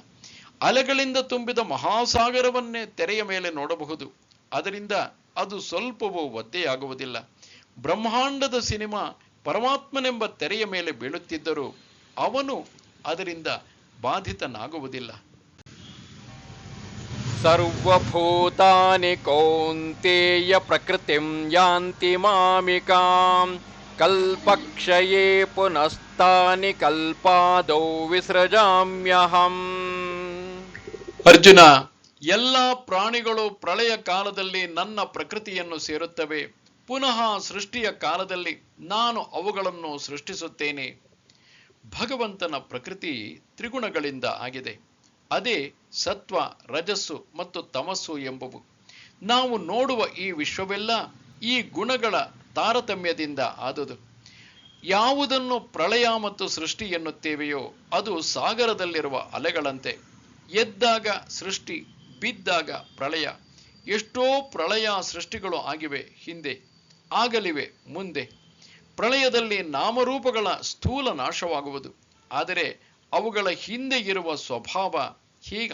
ಅಲೆಗಳಿಂದ ತುಂಬಿದ ಮಹಾಸಾಗರವನ್ನೇ ತೆರೆಯ ಮೇಲೆ ನೋಡಬಹುದು, ಅದರಿಂದ ಅದು ಸ್ವಲ್ಪವೂ ಒದ್ದೆಯಾಗುವುದಿಲ್ಲ. ಬ್ರಹ್ಮಾಂಡದ ಸಿನಿಮಾ ಪರಮಾತ್ಮನೆಂಬ ತೆರೆಯ ಮೇಲೆ ಬೀಳುತ್ತಿದ್ದರೂ ಅವನು ಅದರಿಂದ ಬಾಧಿತನಾಗುವುದಿಲ್ಲ. ಸರ್ವಭೂತಾನಿ ಕೌಂತೇಯ ಪ್ರಕೃತಿಂ ಯಾಂತಿ ಮಾಮಿಕಾಂ ಕಲ್ಪಕ್ಷಯೇ ಪುನಸ್ತಾನಿ ಕಲ್ಪಾದೌ ವಿಸೃಜಾಮ್ಯಹಂ. ಅರ್ಜುನ, ಎಲ್ಲ ಪ್ರಾಣಿಗಳು ಪ್ರಳಯ ಕಾಲದಲ್ಲಿ ನನ್ನ ಪ್ರಕೃತಿಯನ್ನು ಸೇರುತ್ತವೆ. ಪುನಃ ಸೃಷ್ಟಿಯ ಕಾಲದಲ್ಲಿ ನಾನು ಅವುಗಳನ್ನು ಸೃಷ್ಟಿಸುತ್ತೇನೆ. ಭಗವಂತನ ಪ್ರಕೃತಿ ತ್ರಿಗುಣಗಳಿಂದ ಆಗಿದೆ. ಅದೇ ಸತ್ವ, ರಜಸ್ಸು ಮತ್ತು ತಮಸ್ಸು ಎಂಬುವು. ನಾವು ನೋಡುವ ಈ ವಿಶ್ವವೆಲ್ಲ ಈ ಗುಣಗಳ ತಾರತಮ್ಯದಿಂದ ಆದುದು. ಯಾವುದನ್ನು ಪ್ರಳಯ ಮತ್ತು ಸೃಷ್ಟಿ ಎನ್ನುತ್ತೇವೆಯೋ ಅದು ಸಾಗರದಲ್ಲಿರುವ ಅಲೆಗಳಂತೆ. ಎದ್ದಾಗ ಸೃಷ್ಟಿ, ಬಿದ್ದಾಗ ಪ್ರಳಯ. ಎಷ್ಟೋ ಪ್ರಳಯ ಸೃಷ್ಟಿಗಳು ಆಗಿವೆ ಹಿಂದೆ, ಆಗಲಿವೆ ಮುಂದೆ. ಪ್ರಳಯದಲ್ಲಿ ನಾಮರೂಪಗಳ ಸ್ಥೂಲ ನಾಶವಾಗುವುದು, ಆದರೆ ಅವುಗಳ ಹಿಂದೆ ಇರುವ ಸ್ವಭಾವ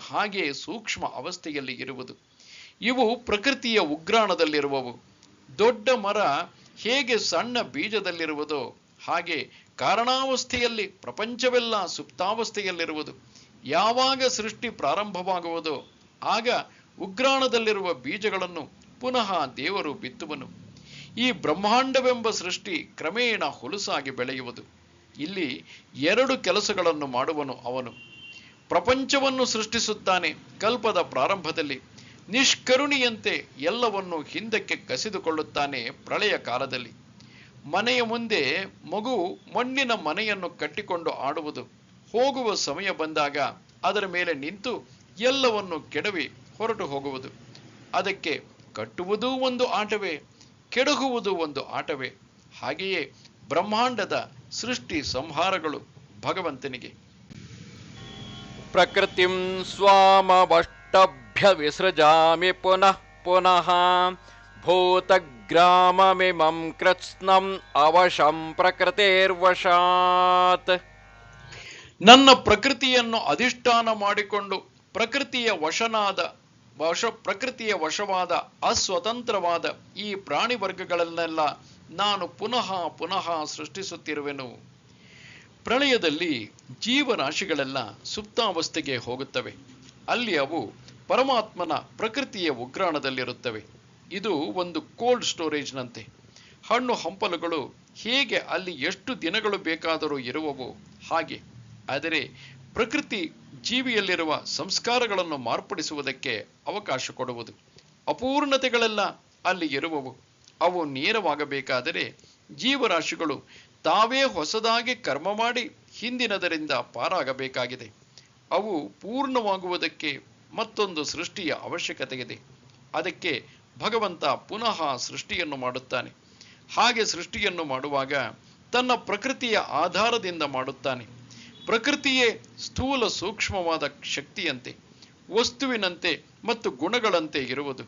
ಹಾಗೆ ಸೂಕ್ಷ್ಮ ಅವಸ್ಥೆಯಲ್ಲಿ ಇರುವುದು. ಇವು ಪ್ರಕೃತಿಯ ಉಗ್ರಾಣದಲ್ಲಿರುವವು. ದೊಡ್ಡ ಮರ ಹೇಗೆ ಸಣ್ಣ ಬೀಜದಲ್ಲಿರುವುದೋ ಹಾಗೆ ಕಾರಣಾವಸ್ಥೆಯಲ್ಲಿ ಪ್ರಪಂಚವೆಲ್ಲ ಸುಪ್ತಾವಸ್ಥೆಯಲ್ಲಿರುವುದು. ಯಾವಾಗ ಸೃಷ್ಟಿ ಪ್ರಾರಂಭವಾಗುವುದೋ ಆಗ ಉಗ್ರಾಣದಲ್ಲಿರುವ ಬೀಜಗಳನ್ನು ಪುನಃ ದೇವರು ಬಿತ್ತುವನು. ಈ ಬ್ರಹ್ಮಾಂಡವೆಂಬ ಸೃಷ್ಟಿ ಕ್ರಮೇಣ ಹುಲುಸಾಗಿ ಬೆಳೆಯುವುದು. ಇಲ್ಲಿ 2 ಕೆಲಸಗಳನ್ನು ಮಾಡುವನು ಅವನು. ಪ್ರಪಂಚವನ್ನು ಸೃಷ್ಟಿಸುತ್ತಾನೆ ಕಲ್ಪದ ಪ್ರಾರಂಭದಲ್ಲಿ. ನಿಷ್ಕರುಣಿಯಂತೆ ಎಲ್ಲವನ್ನು ಹಿಂದಕ್ಕೆ ಕಸಿದುಕೊಳ್ಳುತ್ತಾನೆ ಪ್ರಳಯ ಕಾಲದಲ್ಲಿ. ಮನೆಯ ಮುಂದೆ ಮಗು ಮಣ್ಣಿನ ಮನೆಯನ್ನು ಕಟ್ಟಿಕೊಂಡು ಆಡುವುದು. ಹೋಗುವ ಸಮಯ ಬಂದಾಗ ಅದರ ಮೇಲೆ ನಿಂತು ಎಲ್ಲವನ್ನು ಕೆಡವಿ ಹೊರಟು ಹೋಗುವುದು. ಅದಕ್ಕೆ ಕಟ್ಟುವುದೂ ಒಂದು ಆಟವೇ, ಕೆಡಹುವುದು ಒಂದು ಆಟವೇ. ಹಾಗೆಯೇ ಬ್ರಹ್ಮಾಂಡದ ಸೃಷ್ಟಿ ಸಂಹಾರಗಳು ಭಗವಂತನಿಗೆ. ಪ್ರಕೃತಿಂ ಸ್ವಾಮವಷ್ಟಭ್ಯ ವಿಸೃಜಾಮಿ ಪುನಃ ಪುನಃ ಭೂತಗ್ರಾಮಮಿಮಂ ಕೃತ್ಸ್ನಂ ಅವಶಂ ಪ್ರಕೃತಿರ್ವಶಾತ್. ನನ್ನ ಪ್ರಕೃತಿಯನ್ನು ಅಧಿಷ್ಠಾನ ಮಾಡಿಕೊಂಡು ಪ್ರಕೃತಿಯ ವಶವಾದ ಅಸ್ವತಂತ್ರವಾದ ಈ ಪ್ರಾಣಿ ವರ್ಗಗಳನ್ನೆಲ್ಲ ನಾನು ಪುನಃ ಪುನಃ ಸೃಷ್ಟಿಸುತ್ತಿರುವೆನು. ಪ್ರಳಯದಲ್ಲಿ ಜೀವರಾಶಿಗಳೆಲ್ಲ ಸುಪ್ತಾವಸ್ಥೆಗೆ ಹೋಗುತ್ತವೆ. ಅಲ್ಲಿ ಅವು ಪರಮಾತ್ಮನ ಪ್ರಕೃತಿಯ ಉಗ್ರಾಣದಲ್ಲಿರುತ್ತವೆ. ಇದು ಒಂದು ಕೋಲ್ಡ್ ಸ್ಟೋರೇಜ್ನಂತೆ. ಹಣ್ಣು ಹಂಪಲುಗಳು ಹೇಗೆ ಅಲ್ಲಿ ಎಷ್ಟು ದಿನಗಳು ಬೇಕಾದರೂ ಇರುವವೋ ಹಾಗೆ. ಆದರೆ ಪ್ರಕೃತಿ ಜೀವಿಯಲ್ಲಿರುವ ಸಂಸ್ಕಾರಗಳನ್ನು ಮಾರ್ಪಡಿಸುವುದಕ್ಕೆ ಅವಕಾಶ ಕೊಡುವುದು. ಅಪೂರ್ಣತೆಗಳೆಲ್ಲ ಅಲ್ಲಿ ಇರುವವು. ಅವು ನೇರವಾಗಬೇಕಾದರೆ ಜೀವರಾಶಿಗಳು ತಾವೇ ಹೊಸದಾಗಿ ಕರ್ಮ ಮಾಡಿ ಹಿಂದಿನದರಿಂದ ಪಾರಾಗಬೇಕಾಗಿದೆ. ಅವು ಪೂರ್ಣವಾಗುವುದಕ್ಕೆ ಮತ್ತೊಂದು ಸೃಷ್ಟಿಯ ಅವಶ್ಯಕತೆ ಇದೆ. ಅದಕ್ಕೆ ಭಗವಂತ ಪುನಃ ಸೃಷ್ಟಿಯನ್ನು ಮಾಡುತ್ತಾನೆ. ಹಾಗೆ ಸೃಷ್ಟಿಯನ್ನು ಮಾಡುವಾಗ ತನ್ನ ಪ್ರಕೃತಿಯ ಆಧಾರದಿಂದ ಮಾಡುತ್ತಾನೆ. ಪ್ರಕೃತಿಯೇ ಸ್ಥೂಲ ಸೂಕ್ಷ್ಮವಾದ ಶಕ್ತಿಯಂತೆ, ವಸ್ತುವಿನಂತೆ ಮತ್ತು ಗುಣಗಳಂತೆ ಇರುವುದು.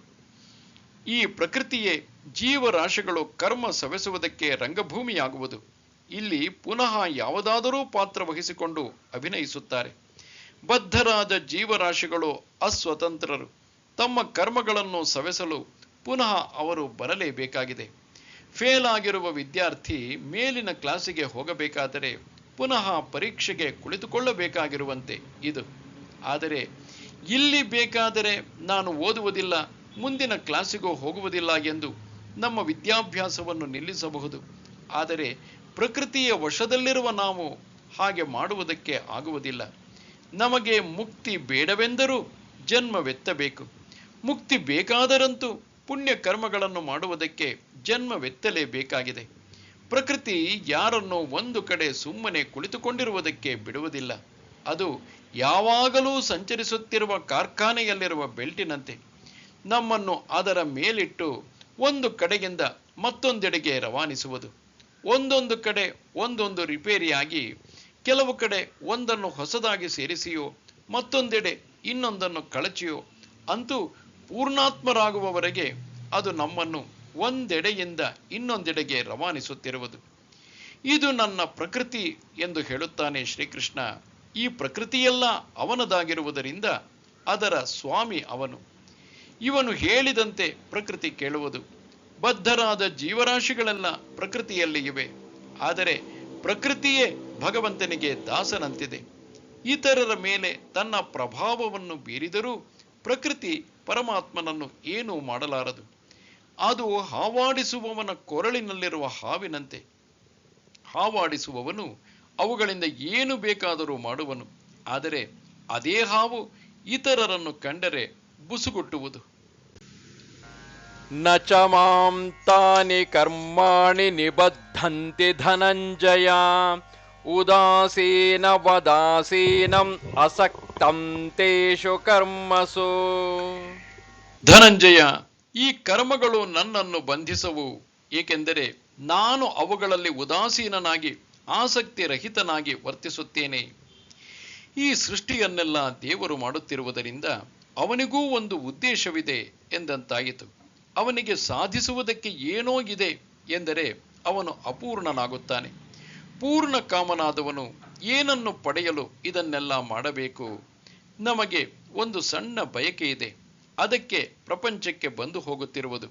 ಈ ಪ್ರಕೃತಿಯೇ ಜೀವರಾಶಿಗಳು ಕರ್ಮ ಸವೆಸುವುದಕ್ಕೆ ರಂಗಭೂಮಿಯಾಗುವುದು. ಇಲ್ಲಿ ಪುನಃ ಯಾವುದಾದರೂ ಪಾತ್ರ ವಹಿಸಿಕೊಂಡು ಅಭಿನಯಿಸುತ್ತಾರೆ. ಬದ್ಧರಾದ ಜೀವರಾಶಿಗಳು ಅಸ್ವತಂತ್ರರು. ತಮ್ಮ ಕರ್ಮಗಳನ್ನು ಸವೆಸಲು ಪುನಃ ಅವರು ಬರಲೇಬೇಕಾಗಿದೆ. ಫೇಲ್ ಆಗಿರುವ ವಿದ್ಯಾರ್ಥಿ ಮೇಲಿನ ಕ್ಲಾಸಿಗೆ ಹೋಗಬೇಕಾದರೆ ಪುನಃ ಪರೀಕ್ಷೆಗೆ ಕುಳಿತುಕೊಳ್ಳಬೇಕಾಗಿರುವಂತೆ ಇದು. ಆದರೆ ಇಲ್ಲಿ ಬೇಕಾದರೆ ನಾನು ಓದುವುದಿಲ್ಲ, ಮುಂದಿನ ಕ್ಲಾಸಿಗೂ ಹೋಗುವುದಿಲ್ಲ ಎಂದು ನಮ್ಮ ವಿದ್ಯಾಭ್ಯಾಸವನ್ನು ನಿಲ್ಲಿಸಬಹುದು. ಆದರೆ ಪ್ರಕೃತಿಯ ವಶದಲ್ಲಿರುವ ನಾವು ಹಾಗೆ ಮಾಡುವುದಕ್ಕೆ ಆಗುವುದಿಲ್ಲ. ನಮಗೆ ಮುಕ್ತಿ ಬೇಡವೆಂದರೂ ಜನ್ಮವೆತ್ತಬೇಕು. ಮುಕ್ತಿ ಬೇಕಾದರಂತೂ ಪುಣ್ಯ ಕರ್ಮಗಳನ್ನು ಮಾಡುವುದಕ್ಕೆ ಜನ್ಮವೆತ್ತಲೇಬೇಕಾಗಿದೆ. ಪ್ರಕೃತಿ ಯಾರನ್ನು ಒಂದು ಕಡೆ ಸುಮ್ಮನೆ ಕುಳಿತುಕೊಂಡಿರುವುದಕ್ಕೆ ಬಿಡುವುದಿಲ್ಲ. ಅದು ಯಾವಾಗಲೂ ಸಂಚರಿಸುತ್ತಿರುವ ಕಾರ್ಖಾನೆಯಲ್ಲಿರುವ ಬೆಲ್ಟಿನಂತೆ ನಮ್ಮನ್ನು ಅದರ ಮೇಲಿಟ್ಟು ಒಂದು ಕಡೆಯಿಂದ ಮತ್ತೊಂದೆಡೆಗೆ ರವಾನಿಸುವುದು. ಒಂದೊಂದು ಕಡೆ ಒಂದೊಂದು ರಿಪೇರಿಯಾಗಿ, ಕೆಲವು ಕಡೆ ಒಂದನ್ನು ಹೊಸದಾಗಿ ಸೇರಿಸಿಯೋ, ಮತ್ತೊಂದೆಡೆ ಇನ್ನೊಂದನ್ನು ಕಳಚಿಯೋ, ಅಂತೂ ಪೂರ್ಣಾತ್ಮರಾಗುವವರೆಗೆ ಅದು ನಮ್ಮನ್ನು ಒಂದೆಡೆಯಿಂದ ಇನ್ನೊಂದೆಡೆಗೆ ರವಾನಿಸುತ್ತಿರುವುದು. ಇದು ನನ್ನ ಪ್ರಕೃತಿ ಎಂದು ಹೇಳುತ್ತಾನೆ ಶ್ರೀಕೃಷ್ಣ. ಈ ಪ್ರಕೃತಿಯೆಲ್ಲ ಅವನದಾಗಿರುವುದರಿಂದ ಅದರ ಸ್ವಾಮಿ ಅವನು. ಇವನು ಹೇಳಿದಂತೆ ಪ್ರಕೃತಿ ಕೇಳುವುದು. ಬದ್ಧರಾದ ಜೀವರಾಶಿಗಳೆಲ್ಲ ಪ್ರಕೃತಿಯಲ್ಲಿ ಇವೆ. ಆದರೆ ಪ್ರಕೃತಿಯೇ ಭಗವಂತನಿಗೆ ದಾಸನಂತಿದೆ. ಇತರರ ಮೇಲೆ ತನ್ನ ಪ್ರಭಾವವನ್ನು ಬೀರಿದರೂ ಪ್ರಕೃತಿ ಪರಮಾತ್ಮನನ್ನು ಏನೂ ಮಾಡಲಾರದು. ಅದು ಹಾವಾಡಿಸುವವನ ಕೊರಳಿನಲ್ಲಿರುವ ಹಾವಿನಂತೆ. ಹಾವಾಡಿಸುವವನು ಅವುಗಳಿಂದ ಏನು ಬೇಕಾದರೂ ಮಾಡುವನು. ಆದರೆ ಅದೇ ಹಾವು ಇತರರನ್ನು ಕಂಡರೆ ಬುಸುಗುಟ್ಟುವುದು. ನ ಚ ಮಾಂ ತಾನಿ ಕರ್ಮಾಣಿ ನಿಬದ್ಧಂತಿ ಧನಂಜಯ ಉದಾಸೀನ ವದಾಸೀನಂ ಅಸಕ್ತಂ ತೇಷು ಕರ್ಮಸು. ಧನಂಜಯ, ಈ ಕರ್ಮಗಳು ನನ್ನನ್ನು ಬಂಧಿಸವು, ಏಕೆಂದರೆ ನಾನು ಅವುಗಳಲ್ಲಿ ಉದಾಸೀನನಾಗಿ ಆಸಕ್ತಿ ರಹಿತನಾಗಿ ವರ್ತಿಸುತ್ತೇನೆ. ಈ ಸೃಷ್ಟಿಯನ್ನೆಲ್ಲ ದೇವರು ಮಾಡುತ್ತಿರುವುದರಿಂದ ಅವನಿಗೂ ಒಂದು ಉದ್ದೇಶವಿದೆ ಎಂದಂತಾಯಿತು. ಅವನಿಗೆ ಸಾಧಿಸುವುದಕ್ಕೆ ಏನೋ ಇದೆ ಎಂದರೆ ಅವನು ಅಪೂರ್ಣನಾಗುತ್ತಾನೆ. ಪೂರ್ಣ ಕಾಮನಾದವನು ಏನನ್ನು ಪಡೆಯಲು ಇದನ್ನೆಲ್ಲ ಮಾಡಬೇಕು? ನಮಗೆ ಒಂದು ಸಣ್ಣ ಬಯಕೆ ಇದೆ, ಅದಕ್ಕೆ ಪ್ರಪಂಚಕ್ಕೆ ಬಂದು ಹೋಗುತ್ತಿರುವುದು.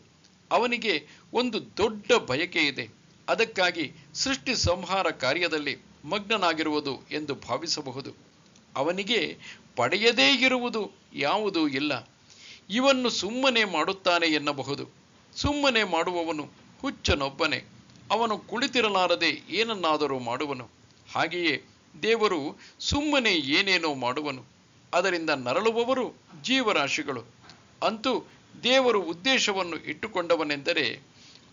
ಅವನಿಗೆ ಒಂದು ದೊಡ್ಡ ಬಯಕೆ ಇದೆ, ಅದಕ್ಕಾಗಿ ಸೃಷ್ಟಿ ಸಂಹಾರ ಕಾರ್ಯದಲ್ಲಿ ಮಗ್ನನಾಗಿರುವುದು ಎಂದು ಭಾವಿಸಬಹುದು. ಅವನಿಗೆ ಪಡೆಯದೇ ಇರುವುದು ಯಾವುದೂ ಇಲ್ಲ. ಇವನ್ನು ಸುಮ್ಮನೆ ಮಾಡುತ್ತಾನೆ ಎನ್ನಬಹುದು. ಸುಮ್ಮನೆ ಮಾಡುವವನು ಹುಚ್ಚನೊಬ್ಬನೇ. ಅವನು ಕುಳಿತಿರಲಾರದೆ ಏನನ್ನಾದರೂ ಮಾಡುವನು. ಹಾಗೆಯೇ ದೇವರು ಸುಮ್ಮನೆ ಏನೇನೋ ಮಾಡುವನು. ಅದರಿಂದ ನರಳುವವರು ಜೀವರಾಶಿಗಳು. ಅಂತೂ ದೇವರು ಉದ್ದೇಶವನ್ನು ಇಟ್ಟುಕೊಂಡವನೆಂದರೆ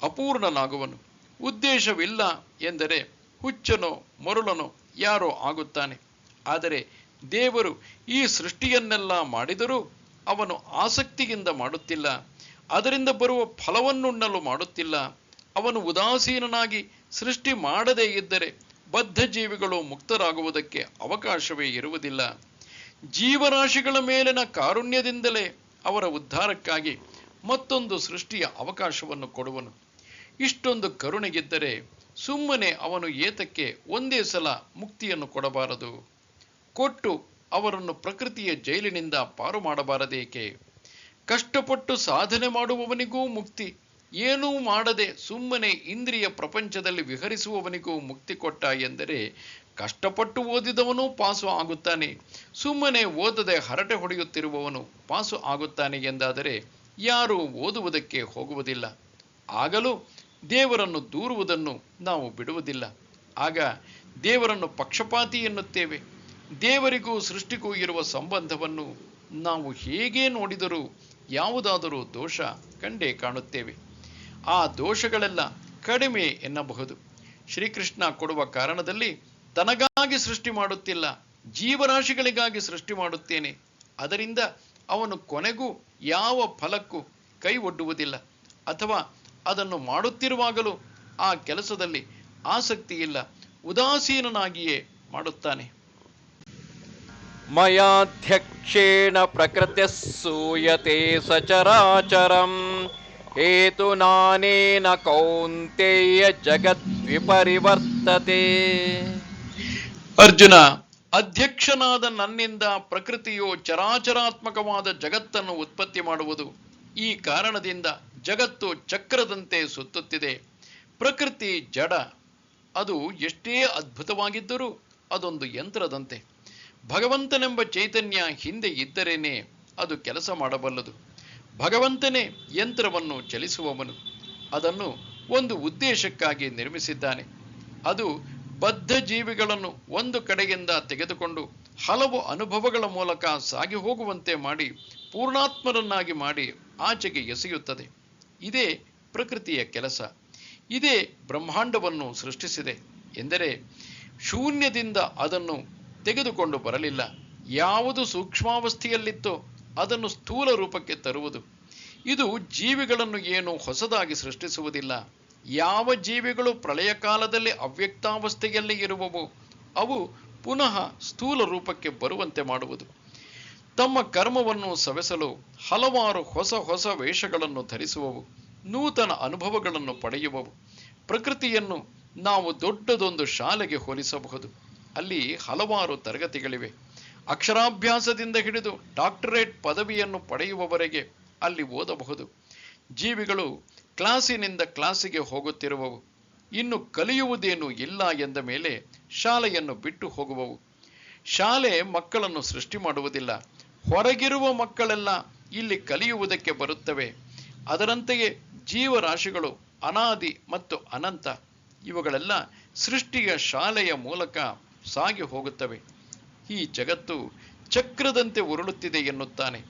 ಅಪೂರ್ಣನಾಗುವನು. ಉದ್ದೇಶವಿಲ್ಲ ಎಂದರೆ ಹುಚ್ಚನೋ ಮರುಳನೋ ಯಾರೋ ಆಗುತ್ತಾನೆ. ಆದರೆ ದೇವರು ಈ ಸೃಷ್ಟಿಯನ್ನೆಲ್ಲ ಮಾಡಿದರೂ ಅವನು ಆಸಕ್ತಿಯಿಂದ ಮಾಡುತ್ತಿಲ್ಲ. ಅದರಿಂದ ಬರುವ ಫಲವನ್ನುಣ್ಣಲು ಮಾಡುತ್ತಿಲ್ಲ. ಅವನು ಉದಾಸೀನನಾಗಿ ಸೃಷ್ಟಿ ಮಾಡದೇ ಇದ್ದರೆ ಬದ್ಧ ಜೀವಿಗಳು ಮುಕ್ತರಾಗುವುದಕ್ಕೆ ಅವಕಾಶವೇ ಇರುವುದಿಲ್ಲ. ಜೀವರಾಶಿಗಳ ಮೇಲಿನ ಕಾರುಣ್ಯದಿಂದಲೇ ಅವರ ಉದ್ಧಾರಕ್ಕಾಗಿ ಮತ್ತೊಂದು ಸೃಷ್ಟಿಯ ಅವಕಾಶವನ್ನು ಕೊಡುವನು. ಇಷ್ಟೊಂದು ಕರುಣೆಗಿದ್ದರೆ ಸುಮ್ಮನೆ ಅವನು ಏತಕ್ಕೆ ಒಂದೇ ಸಲ ಮುಕ್ತಿಯನ್ನು ಕೊಡಬಾರದು? ಕೊಟ್ಟು ಅವರನ್ನು ಪ್ರಕೃತಿಯ ಜೈಲಿನಿಂದ ಪಾರು ಮಾಡಬಾರದೇಕೆ? ಕಷ್ಟಪಟ್ಟು ಸಾಧನೆ ಮಾಡುವವನಿಗೂ ಮುಕ್ತಿ, ಏನೂ ಮಾಡದೆ ಸುಮ್ಮನೆ ಇಂದ್ರಿಯ ಪ್ರಪಂಚದಲ್ಲಿ ವಿಹರಿಸುವವನಿಗೂ ಮುಕ್ತಿ ಕೊಟ್ಟ ಎಂದರೆ ಕಷ್ಟಪಟ್ಟು ಓದಿದವನು ಪಾಸು ಆಗುತ್ತಾನೆ, ಸುಮ್ಮನೆ ಓದದೆ ಹರಟೆ ಹೊಡೆಯುತ್ತಿರುವವನು ಪಾಸು ಆಗುತ್ತಾನೆ ಎಂದಾದರೆ ಯಾರೂ ಓದುವುದಕ್ಕೆ ಹೋಗುವುದಿಲ್ಲ. ಆಗಲೂ ದೇವರನ್ನು ದೂರುವುದನ್ನು ನಾವು ಬಿಡುವುದಿಲ್ಲ. ಆಗ ದೇವರನ್ನು ಪಕ್ಷಪಾತಿ ಎನ್ನುತ್ತೇವೆ. ದೇವರಿಗೂ ಸೃಷ್ಟಿಗೂ ಇರುವ ಸಂಬಂಧವನ್ನು ನಾವು ಹೇಗೆ ನೋಡಿದರೂ ಯಾವುದಾದರೂ ದೋಷ ಕಂಡೇ ಕಾಣುತ್ತೇವೆ. ಆ ದೋಷಗಳೆಲ್ಲ ಕಡಿಮೆ ಎನ್ನಬಹುದು. ಶ್ರೀಕೃಷ್ಣ ಕೊಡುವ ಕಾರಣದಲ್ಲಿ ತನಗಾಗಿ ಸೃಷ್ಟಿ ಮಾಡುತ್ತಿಲ್ಲ, ಜೀವರಾಶಿಗಳಿಗಾಗಿ ಸೃಷ್ಟಿ ಮಾಡುತ್ತೇನೆ. ಅದರಿಂದ ಅವನು ಕೊನೆಗೂ ಯಾವ ಫಲಕ್ಕೂ ಕೈ ಒಡ್ಡುವುದಿಲ್ಲ, ಅಥವಾ ಅದನ್ನು ಮಾಡುತ್ತಿರುವಾಗಲೂ ಆ ಕೆಲಸದಲ್ಲಿ ಆಸಕ್ತಿ ಇಲ್ಲ, ಉದಾಸೀನನಾಗಿಯೇ ಮಾಡುತ್ತಾನೆ. ಮಯಾಧ್ಯಕ್ಷೇಣ ಪ್ರಕೃತಿಃ ಸೂಯತೆ ಸಚರಾಚರಂ ಹೇತುನಾನೇನ ಕೌಂತೆಯ ಜಗದ್ವಿಪರಿವರ್ತತೆ. ಅರ್ಜುನ, ಅಧ್ಯಕ್ಷನಾದ ನನ್ನಿಂದ ಪ್ರಕೃತಿಯು ಚರಾಚರಾತ್ಮಕವಾದ ಜಗತ್ತನ್ನು ಉತ್ಪತ್ತಿ ಮಾಡುವುದು. ಈ ಕಾರಣದಿಂದ ಜಗತ್ತು ಚಕ್ರದಂತೆ ಸುತ್ತುತ್ತಿದೆ. ಪ್ರಕೃತಿ ಜಡ. ಅದು ಎಷ್ಟೇ ಅದ್ಭುತವಾಗಿದ್ದರೂ ಅದೊಂದು ಯಂತ್ರದಂತೆ. ಭಗವಂತನೆಂಬ ಚೈತನ್ಯ ಹಿಂದೆ ಇದ್ದರೇನೆ ಅದು ಕೆಲಸ ಮಾಡಬಲ್ಲದು. ಭಗವಂತನೇ ಯಂತ್ರವನ್ನು ಚಲಿಸುವವನು. ಅದನ್ನು ಒಂದು ಉದ್ದೇಶಕ್ಕಾಗಿ ನಿರ್ಮಿಸಿದ್ದಾನೆ. ಅದು ಬದ್ಧ ಜೀವಿಗಳನ್ನು ಒಂದು ಕಡೆಯಿಂದ ತೆಗೆದುಕೊಂಡು ಹಲವು ಅನುಭವಗಳ ಮೂಲಕ ಸಾಗಿ ಹೋಗುವಂತೆ ಮಾಡಿ ಪೂರ್ಣಾತ್ಮರನ್ನಾಗಿ ಮಾಡಿ ಆಚೆಗೆ ಎಸೆಯುತ್ತದೆ. ಇದೇ ಪ್ರಕೃತಿಯ ಕೆಲಸ. ಇದೇ ಬ್ರಹ್ಮಾಂಡವನ್ನು ಸೃಷ್ಟಿಸಿದೆ ಎಂದರೆ ಶೂನ್ಯದಿಂದ ಅದನ್ನು ತೆಗೆದುಕೊಂಡು ಬರಲಿಲ್ಲ. ಯಾವುದು ಸೂಕ್ಷ್ಮಾವಸ್ಥೆಯಲ್ಲಿತ್ತೋ ಅದನ್ನು ಸ್ಥೂಲ ರೂಪಕ್ಕೆ ತರುವುದು. ಇದು ಜೀವಿಗಳನ್ನು ಏನು ಹೊಸದಾಗಿ ಸೃಷ್ಟಿಸುವುದಿಲ್ಲ. ಯಾವ ಜೀವಿಗಳು ಪ್ರಳಯ ಕಾಲದಲ್ಲಿ ಅವ್ಯಕ್ತಾವಸ್ಥೆಯಲ್ಲಿ ಇರುವವು ಅವು ಪುನಃ ಸ್ಥೂಲ ರೂಪಕ್ಕೆ ಬರುವಂತೆ ಮಾಡುವುದು. ತಮ್ಮ ಕರ್ಮವನ್ನು ಸವೆಸಲು ಹಲವಾರು ಹೊಸ ಹೊಸ ವೇಷಗಳನ್ನು ಧರಿಸುವವು, ನೂತನ ಅನುಭವಗಳನ್ನು ಪಡೆಯುವವು. ಪ್ರಕೃತಿಯನ್ನು ನಾವು ದೊಡ್ಡದೊಂದು ಶಾಲೆಗೆ ಹೋಲಿಸಬಹುದು. ಅಲ್ಲಿ ಹಲವಾರು ತರಗತಿಗಳಿವೆ. ಅಕ್ಷರಾಭ್ಯಾಸದಿಂದ ಹಿಡಿದು ಡಾಕ್ಟರೇಟ್ ಪದವಿಯನ್ನು ಪಡೆಯುವವರೆಗೆ ಅಲ್ಲಿ ಓದಬಹುದು. ಜೀವಿಗಳು ಕ್ಲಾಸಿನಿಂದ ಕ್ಲಾಸಿಗೆ ಹೋಗುತ್ತಿರುವವು. ಇನ್ನು ಕಲಿಯುವುದೇನೂ ಇಲ್ಲ ಎಂದ ಮೇಲೆ ಶಾಲೆಯನ್ನು ಬಿಟ್ಟು ಹೋಗುವವು. ಶಾಲೆ ಮಕ್ಕಳನ್ನು ಸೃಷ್ಟಿ ಮಾಡುವುದಿಲ್ಲ. ಹೊರಗಿರುವ ಮಕ್ಕಳೆಲ್ಲ ಇಲ್ಲಿ ಕಲಿಯುವುದಕ್ಕೆ ಬರುತ್ತವೆ. ಅದರಂತೆಯೇ ಜೀವರಾಶಿಗಳು ಅನಾದಿ ಮತ್ತು ಅನಂತ. ಇವುಗಳೆಲ್ಲ ಸೃಷ್ಟಿಯ ಶಾಲೆಯ ಮೂಲಕ ಸಾಗಿ ಹೋಗುತ್ತವೆ. ಈ ಜಗತ್ತು ಚಕ್ರದಂತೆ ಉರುಳುತ್ತಿದೆ ಎನ್ನುತ್ತಾನೆ.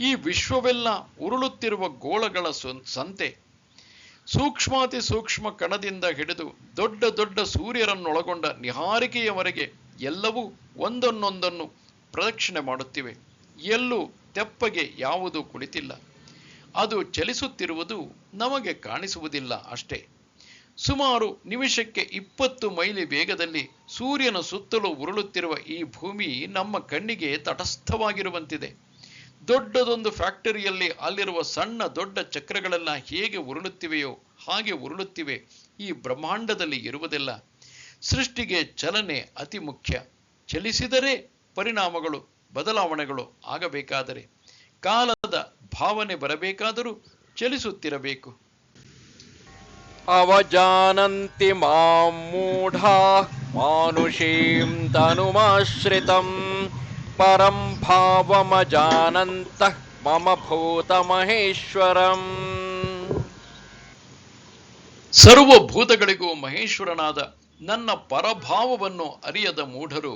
ಈ ವಿಶ್ವವೆಲ್ಲ ಉರುಳುತ್ತಿರುವ ಗೋಳಗಳ ಸಂತೆ. ಸೂಕ್ಷ್ಮಾತಿ ಸೂಕ್ಷ್ಮ ಕಣದಿಂದ ಹಿಡಿದು ದೊಡ್ಡ ದೊಡ್ಡ ಸೂರ್ಯರನ್ನೊಳಗೊಂಡ ನಿಹಾರಿಕೆಯವರೆಗೆ ಎಲ್ಲವೂ ಒಂದನ್ನೊಂದನ್ನು ಪ್ರದಕ್ಷಿಣೆ ಮಾಡುತ್ತಿವೆ. ಎಲ್ಲೂ ತೆಪ್ಪಗೆ ಯಾವುದೂ ಕುಳಿತಿಲ್ಲ. ಅದು ಚಲಿಸುತ್ತಿರುವುದು ನಮಗೆ ಕಾಣಿಸುವುದಿಲ್ಲ ಅಷ್ಟೇ. ಸುಮಾರು ನಿಮಿಷಕ್ಕೆ 20 ಮೈಲಿ ವೇಗದಲ್ಲಿ ಸೂರ್ಯನ ಸುತ್ತಲೂ ಉರುಳುತ್ತಿರುವ ಈ ಭೂಮಿ ನಮ್ಮ ಕಣ್ಣಿಗೆ ತಟಸ್ಥವಾಗಿರುವಂತಿದೆ. ದೊಡ್ಡದೊಂದು ಫ್ಯಾಕ್ಟರಿಯಲ್ಲಿ ಅಲ್ಲಿರುವ ಸಣ್ಣ ದೊಡ್ಡ ಚಕ್ರಗಳೆಲ್ಲ ಹೇಗೆ ಉರುಳುತ್ತಿವೆಯೋ ಹಾಗೆ ಉರುಳುತ್ತಿವೆ ಈ ಬ್ರಹ್ಮಾಂಡದಲ್ಲಿ ಇರುವುದೆಲ್ಲ. ಸೃಷ್ಟಿಗೆ ಚಲನೆ ಅತಿ ಮುಖ್ಯ. ಚಲಿಸಿದರೆ ಪರಿಣಾಮಗಳು ಬದಲಾವಣೆಗಳು ಆಗಬೇಕಾದರೆ, ಕಾಲದ ಭಾವನೆ ಬರಬೇಕಾದರೂ ಚಲಿಸುತ್ತಿರಬೇಕು. ಅವಜಾನಂತಿ ಮಾಂ ಮೂಢಾಃ ಮಾನುಷೀಂ ತನುಮಾಶ್ರಿತಂ ಪರಂ ಭಾವಮಜಾನಂತಃ ಮಮ ಭೂತಮಹೇಶ್ವರಂ. ಸರ್ವಭೂತಗಳಿಗೂ ಮಹೇಶ್ವರನಾದ ನನ್ನ ಪರಭಾವವನ್ನು ಅರಿಯದ ಮೂಢರು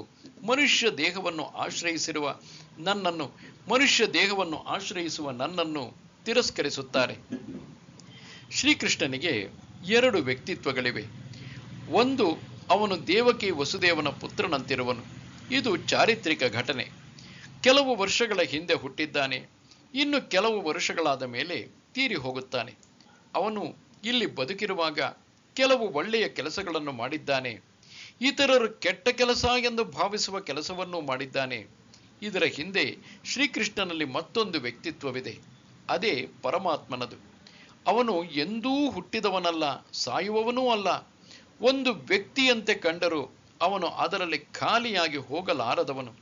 ಮನುಷ್ಯ ದೇಹವನ್ನು ಆಶ್ರಯಿಸಿರುವ ನನ್ನನ್ನು, ಮನುಷ್ಯ ದೇಹವನ್ನು ಆಶ್ರಯಿಸುವ ನನ್ನನ್ನು ತಿರಸ್ಕರಿಸುತ್ತಾರೆ. ಶ್ರೀಕೃಷ್ಣನಿಗೆ 2 ವ್ಯಕ್ತಿತ್ವಗಳಿವೆ. ಒಂದು, ಅವನು ದೇವಕಿ ವಸುದೇವನ ಪುತ್ರನಂತಿರುವನು. ಇದು ಚಾರಿತ್ರಿಕ ಘಟನೆ. ಕೆಲವು ವರ್ಷಗಳ ಹಿಂದೆ ಹುಟ್ಟಿದ್ದಾನೆ. ಇನ್ನು ಕೆಲವು ವರ್ಷಗಳಾದ ಮೇಲೆ ತೀರಿ ಹೋಗುತ್ತಾನೆ. ಅವನು ಇಲ್ಲಿ ಬದುಕಿರುವಾಗ ಕೆಲವು ಒಳ್ಳೆಯ ಕೆಲಸಗಳನ್ನು ಮಾಡಿದ್ದಾನೆ. ಇತರರು ಕೆಟ್ಟ ಕೆಲಸ ಎಂದು ಭಾವಿಸುವ ಕೆಲಸವನ್ನು ಮಾಡಿದ್ದಾನೆ. ಇದರ ಹಿಂದೆ ಶ್ರೀಕೃಷ್ಣನಲ್ಲಿ ಮತ್ತೊಂದು ವ್ಯಕ್ತಿತ್ವವಿದೆ. ಅದೇ ಪರಮಾತ್ಮನದು. ಅವನು ಎಂದೂ ಹುಟ್ಟಿದವನಲ್ಲ, ಸಾಯುವವನೂ ಅಲ್ಲ. ಒಂದು ವ್ಯಕ್ತಿಯಂತೆ ಕಂಡರೂ ಅವನು ಅದರಲ್ಲಿ ಖಾಲಿಯಾಗಿ ಹೋಗಲಾರದವನು.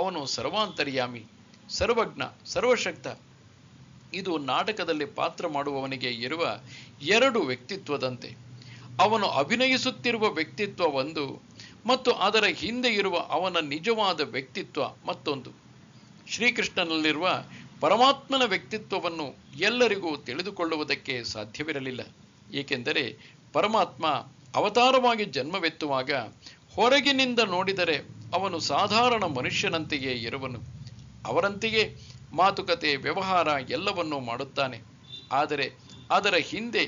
ಅವನು ಸರ್ವಾಂತರ್ಯಾಮಿ, ಸರ್ವಜ್ಞ, ಸರ್ವಶಕ್ತ. ಇದು ನಾಟಕದಲ್ಲಿ ಪಾತ್ರ ಮಾಡುವವನಿಗೆ ಇರುವ 2 ವ್ಯಕ್ತಿತ್ವದಂತೆ. ಅವನು ಅಭಿನಯಿಸುತ್ತಿರುವ ವ್ಯಕ್ತಿತ್ವ ಒಂದು, ಮತ್ತು ಅದರ ಹಿಂದೆ ಇರುವ ಅವನ ನಿಜವಾದ ವ್ಯಕ್ತಿತ್ವ ಮತ್ತೊಂದು. ಶ್ರೀಕೃಷ್ಣನಲ್ಲಿರುವ ಪರಮಾತ್ಮನ ವ್ಯಕ್ತಿತ್ವವನ್ನು ಎಲ್ಲರಿಗೂ ತಿಳಿದುಕೊಳ್ಳುವುದಕ್ಕೆ ಸಾಧ್ಯವಿರಲಿಲ್ಲ. ಏಕೆಂದರೆ ಪರಮಾತ್ಮ ಅವತಾರವಾಗಿ ಜನ್ಮವೆತ್ತುವಾಗ ಹೊರಗಿನಿಂದ ನೋಡಿದರೆ ಅವನು ಸಾಧಾರಣ ಮನುಷ್ಯನಂತೆಯೇ ಇರುವನು. ಅವರಂತೆಯೇ ಮಾತುಕತೆ, ವ್ಯವಹಾರ ಎಲ್ಲವನ್ನೂ ಮಾಡುತ್ತಾನೆ. ಆದರೆ ಅದರ ಹಿಂದೆ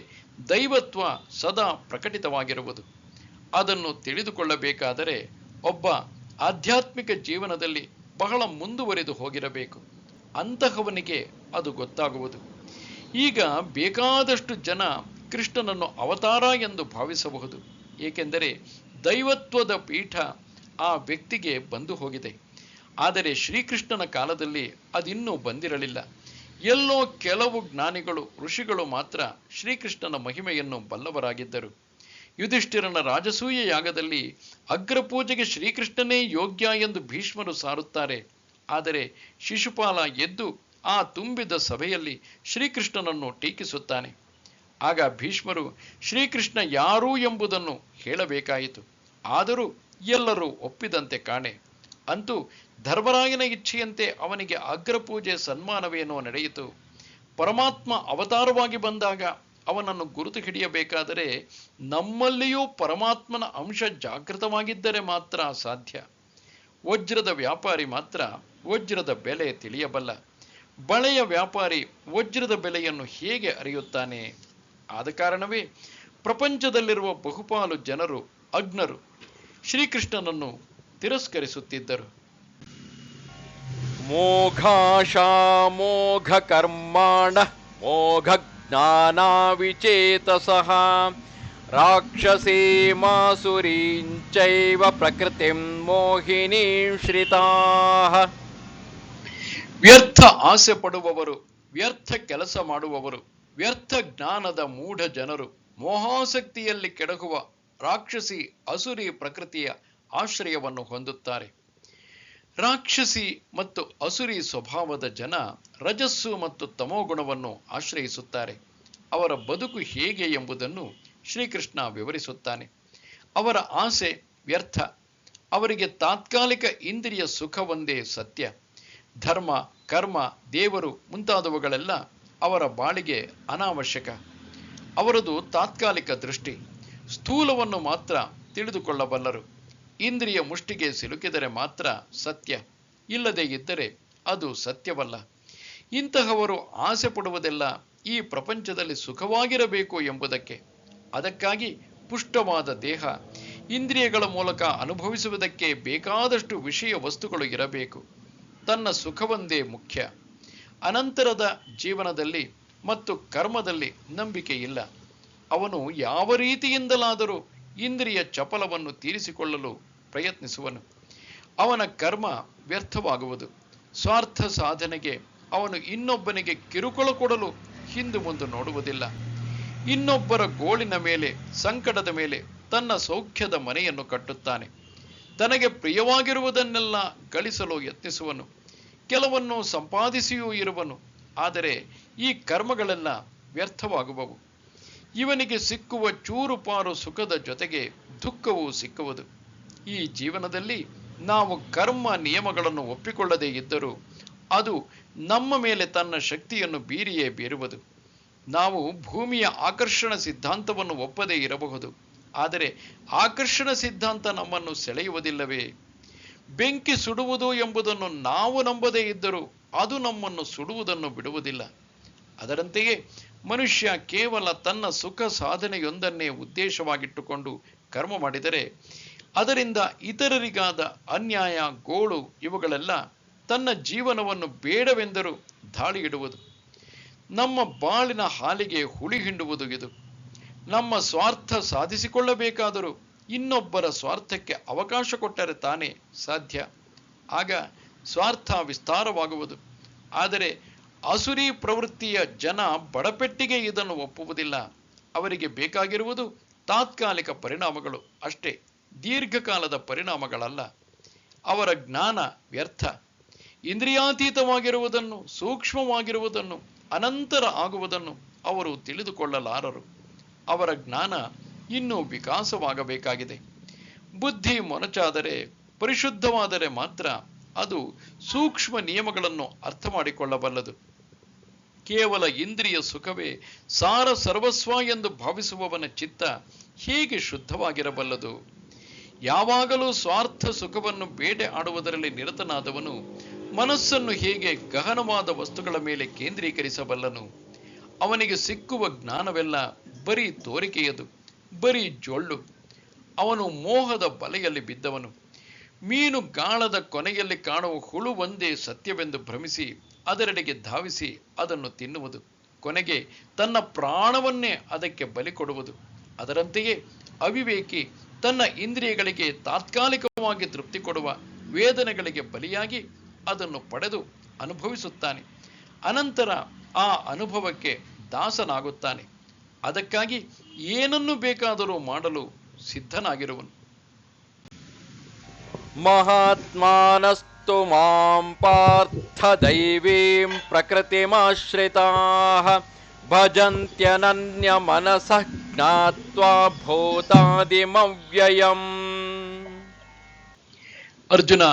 ದೈವತ್ವ ಸದಾ ಪ್ರಕಟಿತವಾಗಿರುವುದು. ಅದನ್ನು ತಿಳಿದುಕೊಳ್ಳಬೇಕಾದರೆ ಒಬ್ಬ ಆಧ್ಯಾತ್ಮಿಕ ಜೀವನದಲ್ಲಿ ಬಹಳ ಮುಂದುವರೆದು ಹೋಗಿರಬೇಕು. ಅಂತಹವನಿಗೆ ಅದು ಗೊತ್ತಾಗುವುದು. ಈಗ ಬೇಕಾದಷ್ಟು ಜನ ಕೃಷ್ಣನನ್ನು ಅವತಾರ ಎಂದು ಭಾವಿಸಬಹುದು. ಏಕೆಂದರೆ ದೈವತ್ವದ ಪೀಠ ಆ ವ್ಯಕ್ತಿಗೆ ಬಂದು ಹೋಗಿದೆ. ಆದರೆ ಶ್ರೀಕೃಷ್ಣನ ಕಾಲದಲ್ಲಿ ಅದಿನ್ನೂ ಬಂದಿರಲಿಲ್ಲ. ಎಲ್ಲೋ ಕೆಲವು ಜ್ಞಾನಿಗಳು, ಋಷಿಗಳು ಮಾತ್ರ ಶ್ರೀಕೃಷ್ಣನ ಮಹಿಮೆಯನ್ನು ಬಲ್ಲವರಾಗಿದ್ದರು. ಯುಧಿಷ್ಠಿರನ ರಾಜಸೂಯ ಯಾಗದಲ್ಲಿ ಅಗ್ರಪೂಜೆಗೆ ಶ್ರೀಕೃಷ್ಣನೇ ಯೋಗ್ಯ ಎಂದು ಭೀಷ್ಮರು ಸಾರುತ್ತಾರೆ. ಆದರೆ ಶಿಶುಪಾಲ ಎದ್ದು ಆ ತುಂಬಿದ ಸಭೆಯಲ್ಲಿ ಶ್ರೀಕೃಷ್ಣನನ್ನು ಟೀಕಿಸುತ್ತಾನೆ. ಆಗ ಭೀಷ್ಮರು ಶ್ರೀಕೃಷ್ಣ ಯಾರು ಎಂಬುದನ್ನು ಹೇಳಬೇಕಾಯಿತು. ಆದರೂ ಎಲ್ಲರೂ ಒಪ್ಪಿದಂತೆ ಕಾಣೆ. ಅಂತೂ ಧರ್ಮರಾಯನ ಇಚ್ಛೆಯಂತೆ ಅವನಿಗೆ ಅಗ್ರಪೂಜೆ ಸನ್ಮಾನವೇನೋ ನಡೆಯಿತು. ಪರಮಾತ್ಮ ಅವತಾರವಾಗಿ ಬಂದಾಗ ಅವನನ್ನು ಗುರುತು ಹಿಡಿಯಬೇಕಾದರೆ ನಮ್ಮಲ್ಲಿಯೂ ಪರಮಾತ್ಮನ ಅಂಶ ಜಾಗೃತವಾಗಿದ್ದರೆ ಮಾತ್ರ ಸಾಧ್ಯ. ವಜ್ರದ ವ್ಯಾಪಾರಿ ಮಾತ್ರ ವಜ್ರದ ಬೆಲೆ ತಿಳಿಯಬಲ್ಲ. ಬಳೆಯ ವ್ಯಾಪಾರಿ ವಜ್ರದ ಬೆಲೆಯನ್ನು ಹೇಗೆ ಅರಿಯುತ್ತಾನೆ? ಆದ ಕಾರಣವೇ ಪ್ರಪಂಚದಲ್ಲಿರುವ ಬಹುಪಾಲು ಜನರು ಅಜ್ಞರು ಶ್ರೀಕೃಷ್ಣನನ್ನು ತಿರಸ್ಕರಿಸುತ್ತಿದ್ದರು. ಮೋಘಾಶಾಮೋಘ ಕರ್ಮಾಣ ಮೋಘ ಜ್ಞಾನಾವಿಚೇತಸಃ ರಾಕ್ಷಸೀಮಾಸುರೀಂಚೈವ ಪ್ರಕೃತಿಂ ಮೋಹಿನೀಂ ಶ್ರಿತಾಃ. ವ್ಯರ್ಥ ಆಸೆ ಪಡುವವರು, ವ್ಯರ್ಥ ಕೆಲಸ ಮಾಡುವವರು, ವ್ಯರ್ಥ ಜ್ಞಾನದ ಮೂಢ ಜನರು, ಮೋಹಾಸಕ್ತಿಯಲ್ಲಿ ಕೆಡಗುವ ರಾಕ್ಷಸಿ ಅಸುರಿ ಪ್ರಕೃತಿಯ ಆಶ್ರಯವನ್ನು ಹೊಂದುತ್ತಾರೆ. ರಾಕ್ಷಸಿ ಮತ್ತು ಅಸುರಿ ಸ್ವಭಾವದ ಜನ ರಜಸ್ಸು ಮತ್ತು ತಮೋಗುಣವನ್ನು ಆಶ್ರಯಿಸುತ್ತಾರೆ. ಅವರ ಬದುಕು ಹೇಗೆ ಎಂಬುದನ್ನು ಶ್ರೀಕೃಷ್ಣ ವಿವರಿಸುತ್ತಾನೆ. ಅವರ ಆಸೆ ವ್ಯರ್ಥ. ಅವರಿಗೆ ತಾತ್ಕಾಲಿಕ ಇಂದ್ರಿಯ ಸುಖವೊಂದೇ ಸತ್ಯ. ಧರ್ಮ, ಕರ್ಮ, ದೇವರು ಮುಂತಾದವುಗಳೆಲ್ಲ ಅವರ ಬಾಳಿಗೆ ಅನಾವಶ್ಯಕ. ಅವರದು ತಾತ್ಕಾಲಿಕ ದೃಷ್ಟಿ. ಸ್ಥೂಲವನ್ನು ಮಾತ್ರ ತಿಳಿದುಕೊಳ್ಳಬಲ್ಲರು. ಇಂದ್ರಿಯ ಮುಷ್ಟಿಗೆ ಸಿಲುಕಿದರೆ ಮಾತ್ರ ಸತ್ಯ, ಇಲ್ಲದೇ ಇದ್ದರೆ ಅದು ಸತ್ಯವಲ್ಲ. ಇಂತಹವರು ಆಸೆ ಪಡುವುದೆಲ್ಲ ಈ ಪ್ರಪಂಚದಲ್ಲಿ ಸುಖವಾಗಿರಬೇಕು ಎಂಬುದಕ್ಕೆ. ಅದಕ್ಕಾಗಿ ಪುಷ್ಟವಾದ ದೇಹ, ಇಂದ್ರಿಯಗಳ ಮೂಲಕ ಅನುಭವಿಸುವುದಕ್ಕೆ ಬೇಕಾದಷ್ಟು ವಿಷಯ ವಸ್ತುಗಳು ಇರಬೇಕು. ತನ್ನ ಸುಖವೊಂದೇ ಮುಖ್ಯ. ಅನಂತರದ ಜೀವನದಲ್ಲಿ ಮತ್ತು ಕರ್ಮದಲ್ಲಿ ನಂಬಿಕೆ ಇಲ್ಲ. ಅವನು ಯಾವ ರೀತಿಯಿಂದಲಾದರೂ ಇಂದ್ರಿಯ ಚಪಲವನ್ನು ತೀರಿಸಿಕೊಳ್ಳಲು ಪ್ರಯತ್ನಿಸುವನು. ಅವನ ಕರ್ಮ ವ್ಯರ್ಥವಾಗುವುದು. ಸ್ವಾರ್ಥ ಸಾಧನೆಗೆ ಅವನು ಇನ್ನೊಬ್ಬನಿಗೆ ಕಿರುಕುಳ ಕೊಡಲು ಹಿಂದು ಮುಂದೆ ನೋಡುವುದಿಲ್ಲ. ಇನ್ನೊಬ್ಬರ ಗೋಳಿನ ಮೇಲೆ, ಸಂಕಟದ ಮೇಲೆ ತನ್ನ ಸೌಖ್ಯದ ಮನೆಯನ್ನು ಕಟ್ಟುತ್ತಾನೆ. ತನಗೆ ಪ್ರಿಯವಾಗಿರುವುದನ್ನೆಲ್ಲ ಗಳಿಸಲು ಯತ್ನಿಸುವನು. ಕೆಲವನ್ನು ಸಂಪಾದಿಸಿಯೂ ಇರುವನು. ಆದರೆ ಈ ಕರ್ಮಗಳೆಲ್ಲ ವ್ಯರ್ಥವಾಗುವವು. ಇವನಿಗೆ ಸಿಕ್ಕುವ ಚೂರುಪಾರು ಸುಖದ ಜೊತೆಗೆ ದುಃಖವೂ ಸಿಕ್ಕುವುದು. ಈ ಜೀವನದಲ್ಲಿ ನಾವು ಕರ್ಮ ನಿಯಮಗಳನ್ನು ಒಪ್ಪಿಕೊಳ್ಳದೇ ಇದ್ದರೂ ಅದು ನಮ್ಮ ಮೇಲೆ ತನ್ನ ಶಕ್ತಿಯನ್ನು ಬೀರಿಯೇ ಬೀರುವುದು. ನಾವು ಭೂಮಿಯ ಆಕರ್ಷಣ ಸಿದ್ಧಾಂತವನ್ನು ಒಪ್ಪದೇ ಇರಬಹುದು. ಆದರೆ ಆಕರ್ಷಣ ಸಿದ್ಧಾಂತ ನಮ್ಮನ್ನು ಸೆಳೆಯುವುದಿಲ್ಲವೇ? ಬೆಂಕಿ ಸುಡುವುದು ಎಂಬುದನ್ನು ನಾವು ನಂಬದೇ ಇದ್ದರೂ ಅದು ನಮ್ಮನ್ನು ಸುಡುವುದನ್ನು ಬಿಡುವುದಿಲ್ಲ. ಅದರಂತೆಯೇ ಮನುಷ್ಯ ಕೇವಲ ತನ್ನ ಸುಖ ಸಾಧನೆಯೊಂದನ್ನೇ ಉದ್ದೇಶವಾಗಿಟ್ಟುಕೊಂಡು ಕರ್ಮ ಮಾಡಿದರೆ ಅದರಿಂದ ಇತರರಿಗಾದ ಅನ್ಯಾಯ, ಗೋಳು ಇವುಗಳೆಲ್ಲ ತನ್ನ ಜೀವನವನ್ನು ಬೇಡವೆಂದರೂ ದಾಳಿ ಇಡುವುದು. ನಮ್ಮ ಬಾಳಿನ ಹಾಲಿಗೆ ಹುಳಿ ಹಿಂಡುವುದು ಇದು. ನಮ್ಮ ಸ್ವಾರ್ಥ ಸಾಧಿಸಿಕೊಳ್ಳಬೇಕಾದರೂ ಇನ್ನೊಬ್ಬರ ಸ್ವಾರ್ಥಕ್ಕೆ ಅವಕಾಶ ಕೊಟ್ಟರೆ ತಾನೇ ಸಾಧ್ಯ. ಆಗ ಸ್ವಾರ್ಥ ವಿಸ್ತಾರವಾಗುವುದು. ಆದರೆ ಅಸುರಿ ಪ್ರವೃತ್ತಿಯ ಜನ ಬಡಪೆಟ್ಟಿಗೆ ಇದನ್ನು ಒಪ್ಪುವುದಿಲ್ಲ. ಅವರಿಗೆ ಬೇಕಾಗಿರುವುದು ತಾತ್ಕಾಲಿಕ ಪರಿಣಾಮಗಳು ಅಷ್ಟೇ, ದೀರ್ಘಕಾಲದ ಪರಿಣಾಮಗಳಲ್ಲ. ಅವರ ಜ್ಞಾನ ವ್ಯರ್ಥ. ಇಂದ್ರಿಯಾತೀತವಾಗಿರುವುದನ್ನು, ಸೂಕ್ಷ್ಮವಾಗಿರುವುದನ್ನು, ಅನಂತರ ಆಗುವುದನ್ನು ಅವರು ತಿಳಿದುಕೊಳ್ಳಲಾರರು. ಅವರ ಜ್ಞಾನ ಇನ್ನೂ ವಿಕಾಸವಾಗಬೇಕಾಗಿದೆ. ಬುದ್ಧಿ ಮೊನಚಾದರೆ, ಪರಿಶುದ್ಧವಾದರೆ ಮಾತ್ರ ಅದು ಸೂಕ್ಷ್ಮ ನಿಯಮಗಳನ್ನು ಅರ್ಥ ಮಾಡಿಕೊಳ್ಳಬಲ್ಲದು. ಕೇವಲ ಇಂದ್ರಿಯ ಸುಖವೇ ಸಾರ ಸರ್ವಸ್ವ ಎಂದು ಭಾವಿಸುವವನ ಚಿತ್ತ ಹೇಗೆ ಶುದ್ಧವಾಗಿರಬಲ್ಲದು? ಯಾವಾಗಲೂ ಸ್ವಾರ್ಥ ಸುಖವನ್ನು ಬೇಟೆ ಆಡುವುದರಲ್ಲಿ ನಿರತನಾದವನು ಮನಸ್ಸನ್ನು ಹೇಗೆ ಗಹನವಾದ ವಸ್ತುಗಳ ಮೇಲೆ ಕೇಂದ್ರೀಕರಿಸಬಲ್ಲನು? ಅವನಿಗೆ ಸಿಕ್ಕುವ ಜ್ಞಾನವೆಲ್ಲ ಬರೀ ತೋರಿಕೆಯದು, ಬರೀ ಜೊಳ್ಳು. ಅವನು ಮೋಹದ ಬಲೆಯಲ್ಲಿ ಬಿದ್ದವನು. ಮೀನು ಗಾಳದ ಕೊನೆಯಲ್ಲಿ ಕಾಣುವ ಹುಳು ಒಂದೇ ಸತ್ಯವೆಂದು ಭ್ರಮಿಸಿ ಅದರೆಡೆಗೆ ಧಾವಿಸಿ ಅದನ್ನು ತಿನ್ನುವುದು. ಕೊನೆಗೆ ತನ್ನ ಪ್ರಾಣವನ್ನೇ ಅದಕ್ಕೆ ಬಲಿ ಕೊಡುವುದು. ಅದರಂತೆಯೇ ಅವಿವೇಕಿ ತನ್ನ ಇಂದ್ರಿಯಗಳಿಗೆ ತಾತ್ಕಾಲಿಕವಾಗಿ ತೃಪ್ತಿ ಕೊಡುವ ವೇದನೆಗಳಿಗೆ ಬಲಿಯಾಗಿ ಅದನ್ನು ಪಡೆದು ಅನುಭವಿಸುತ್ತಾನೆ. ಅನಂತರ ಆ ಅನುಭವಕ್ಕೆ ದಾಸನಾಗುತ್ತಾನೆ. ಅದಕ್ಕಾಗಿ ಏನನ್ನು ಬೇಕಾದರೂ ಮಾಡಲು ಸಿದ್ಧನಾಗಿರುವನು. ಮಹಾತ್ಮಾನಸ್ತು ಮಾಂ ಪಾರ್ಥ ದೈವೀಂ ಪ್ರಕೃತಿಮಾಶ್ರಿತಾಃ ಭಜಂತ್ಯನನ್ಯ ಮನಸಃ ಜ್ಞಾತ್ವಾ ಭೂತಾದಿಮವ್ಯಯಂ. ಅರ್ಜುನ,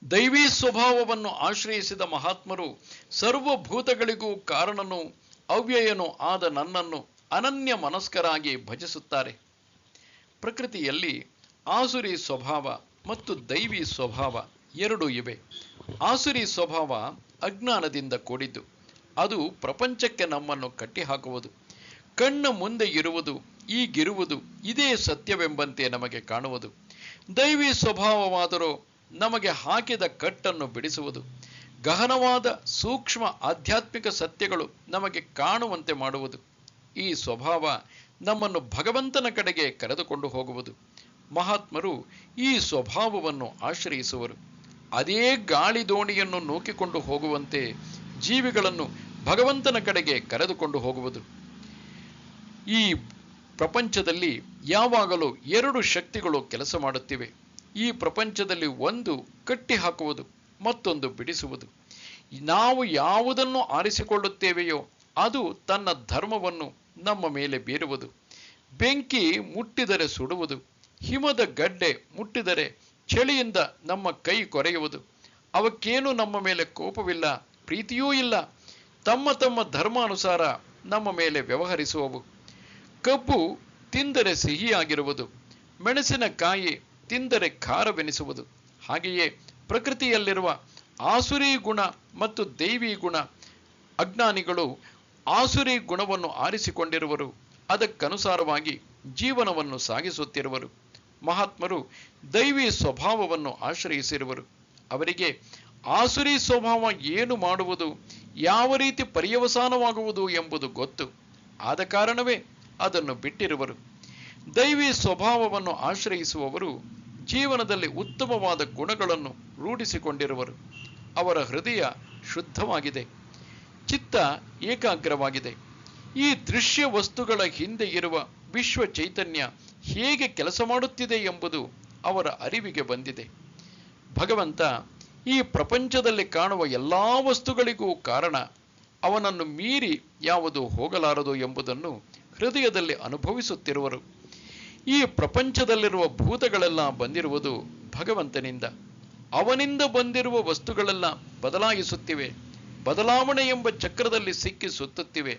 ದೈವಿ ಸ್ವಭಾವವನ್ನು ಆಶ್ರಯಿಸಿದ ಮಹಾತ್ಮರು ಸರ್ವಭೂತಗಳಿಗೂ ಕಾರಣನೂ ಅವ್ಯಯನೂ ಆದ ನನ್ನನ್ನು ಅನನ್ಯ ಮನಸ್ಕರಾಗಿ ಭಜಿಸುತ್ತಾರೆ. ಪ್ರಕೃತಿಯಲ್ಲಿ ಆಸುರಿ ಸ್ವಭಾವ ಮತ್ತು ದೈವಿ ಸ್ವಭಾವ ಎರಡೂ ಇವೆ. ಆಸುರಿ ಸ್ವಭಾವ ಅಜ್ಞಾನದಿಂದ ಕೂಡಿದ್ದು. ಅದು ಪ್ರಪಂಚಕ್ಕೆ ನಮ್ಮನ್ನು ಕಟ್ಟಿಹಾಕುವುದು. ಕಣ್ಣ ಮುಂದೆ ಇರುವುದು, ಈಗಿರುವುದು ಇದೇ ಸತ್ಯವೆಂಬಂತೆ ನಮಗೆ ಕಾಣುವುದು. ದೈವಿ ಸ್ವಭಾವವಾದರೂ ನಮಗೆ ಹಾಕಿದ ಕಟ್ಟನ್ನು ಬಿಡಿಸುವುದು. ಗಹನವಾದ ಸೂಕ್ಷ್ಮ ಆಧ್ಯಾತ್ಮಿಕ ಸತ್ಯಗಳು ನಮಗೆ ಕಾಣುವಂತೆ ಮಾಡುವುದು. ಈ ಸ್ವಭಾವ ನಮ್ಮನ್ನು ಭಗವಂತನ ಕಡೆಗೆ ಕರೆದುಕೊಂಡು ಹೋಗುವುದು. ಮಹಾತ್ಮರು ಈ ಸ್ವಭಾವವನ್ನು ಆಶ್ರಯಿಸುವರು. ಅದೇ ಗಾಳಿ ದೋಣಿಯನ್ನು ನೂಕಿಕೊಂಡು ಹೋಗುವಂತೆ ಜೀವಿಗಳನ್ನು ಭಗವಂತನ ಕಡೆಗೆ ಕರೆದುಕೊಂಡು ಹೋಗುವುದು. ಈ ಪ್ರಪಂಚದಲ್ಲಿ ಯಾವಾಗಲೂ ಎರಡು ಶಕ್ತಿಗಳು ಕೆಲಸ ಮಾಡುತ್ತಿವೆ. ಈ ಪ್ರಪಂಚದಲ್ಲಿ ಒಂದು ಕಟ್ಟಿ ಹಾಕುವುದು, ಮತ್ತೊಂದು ಬಿಡಿಸುವುದು. ನಾವು ಯಾವುದನ್ನು ಆರಿಸಿಕೊಳ್ಳುತ್ತೇವೆಯೋ ಅದು ತನ್ನ ಧರ್ಮವನ್ನು ನಮ್ಮ ಮೇಲೆ ಬೀರುವುದು. ಬೆಂಕಿ ಮುಟ್ಟಿದರೆ ಸುಡುವುದು, ಹಿಮದ ಗಡ್ಡೆ ಮುಟ್ಟಿದರೆ ಚಳಿಯಿಂದ ನಮ್ಮ ಕೈ ಕೊರೆಯುವುದು. ಅವಕ್ಕೇನು ನಮ್ಮ ಮೇಲೆ ಕೋಪವಿಲ್ಲ, ಪ್ರೀತಿಯೂ ಇಲ್ಲ. ತಮ್ಮ ತಮ್ಮ ಧರ್ಮಾನುಸಾರ ನಮ್ಮ ಮೇಲೆ ವ್ಯವಹರಿಸುವವು. ಕಬ್ಬು ತಿಂದರೆ ಸಿಹಿಯಾಗಿರುವುದು, ಮೆಣಸಿನಕಾಯಿ ತಿಂದರೆ ಖಾರವೆನಿಸುವುದು. ಹಾಗೆಯೇ ಪ್ರಕೃತಿಯಲ್ಲಿರುವ ಆಸುರಿ ಗುಣ ಮತ್ತು ದೈವಿ ಗುಣ. ಅಜ್ಞಾನಿಗಳು ಆಸುರಿ ಗುಣವನ್ನು ಆರಿಸಿಕೊಂಡಿರುವರು, ಅದಕ್ಕನುಸಾರವಾಗಿ ಜೀವನವನ್ನು ಸಾಗಿಸುತ್ತಿರುವರು. ಮಹಾತ್ಮರು ದೈವಿ ಸ್ವಭಾವವನ್ನು ಆಶ್ರಯಿಸಿರುವರು. ಅವರಿಗೆ ಆಸುರಿ ಸ್ವಭಾವ ಏನು ಮಾಡುವುದು, ಯಾವ ರೀತಿ ಪರ್ಯವಸಾನವಾಗುವುದು ಎಂಬುದು ಗೊತ್ತು. ಆದ ಕಾರಣವೇ ಅದನ್ನು ಬಿಟ್ಟಿರುವರು. ದೈವಿ ಸ್ವಭಾವವನ್ನು ಆಶ್ರಯಿಸುವವರು ಜೀವನದಲ್ಲಿ ಉತ್ತಮವಾದ ಗುಣಗಳನ್ನು ರೂಢಿಸಿಕೊಂಡಿರುವರು. ಅವರ ಹೃದಯ ಶುದ್ಧವಾಗಿದೆ, ಚಿತ್ತ ಏಕಾಗ್ರವಾಗಿದೆ. ಈ ದೃಶ್ಯ ವಸ್ತುಗಳ ಹಿಂದೆ ಇರುವ ವಿಶ್ವ ಚೈತನ್ಯ ಹೇಗೆ ಕೆಲಸ ಮಾಡುತ್ತಿದೆ ಎಂಬುದು ಅವರ ಅರಿವಿಗೆ ಬಂದಿದೆ. ಭಗವಂತ ಈ ಪ್ರಪಂಚದಲ್ಲಿ ಕಾಣುವ ಎಲ್ಲ ವಸ್ತುಗಳಿಗೂ ಕಾರಣ. ಅವನನ್ನು ಮೀರಿ ಯಾವುದು ಹೋಗಲಾರದು ಎಂಬುದನ್ನು ಹೃದಯದಲ್ಲಿ ಅನುಭವಿಸುತ್ತಿರುವರು. ಈ ಪ್ರಪಂಚದಲ್ಲಿರುವ ಭೂತಗಳೆಲ್ಲ ಬಂದಿರುವುದು ಭಗವಂತನಿಂದ. ಅವನಿಂದ ಬಂದಿರುವ ವಸ್ತುಗಳೆಲ್ಲ ಬದಲಾಯಿಸುತ್ತಿವೆ. ಬದಲಾವಣೆ ಎಂಬ ಚಕ್ರದಲ್ಲಿ ಸಿಕ್ಕಿ ಸುತ್ತುತ್ತಿವೆ.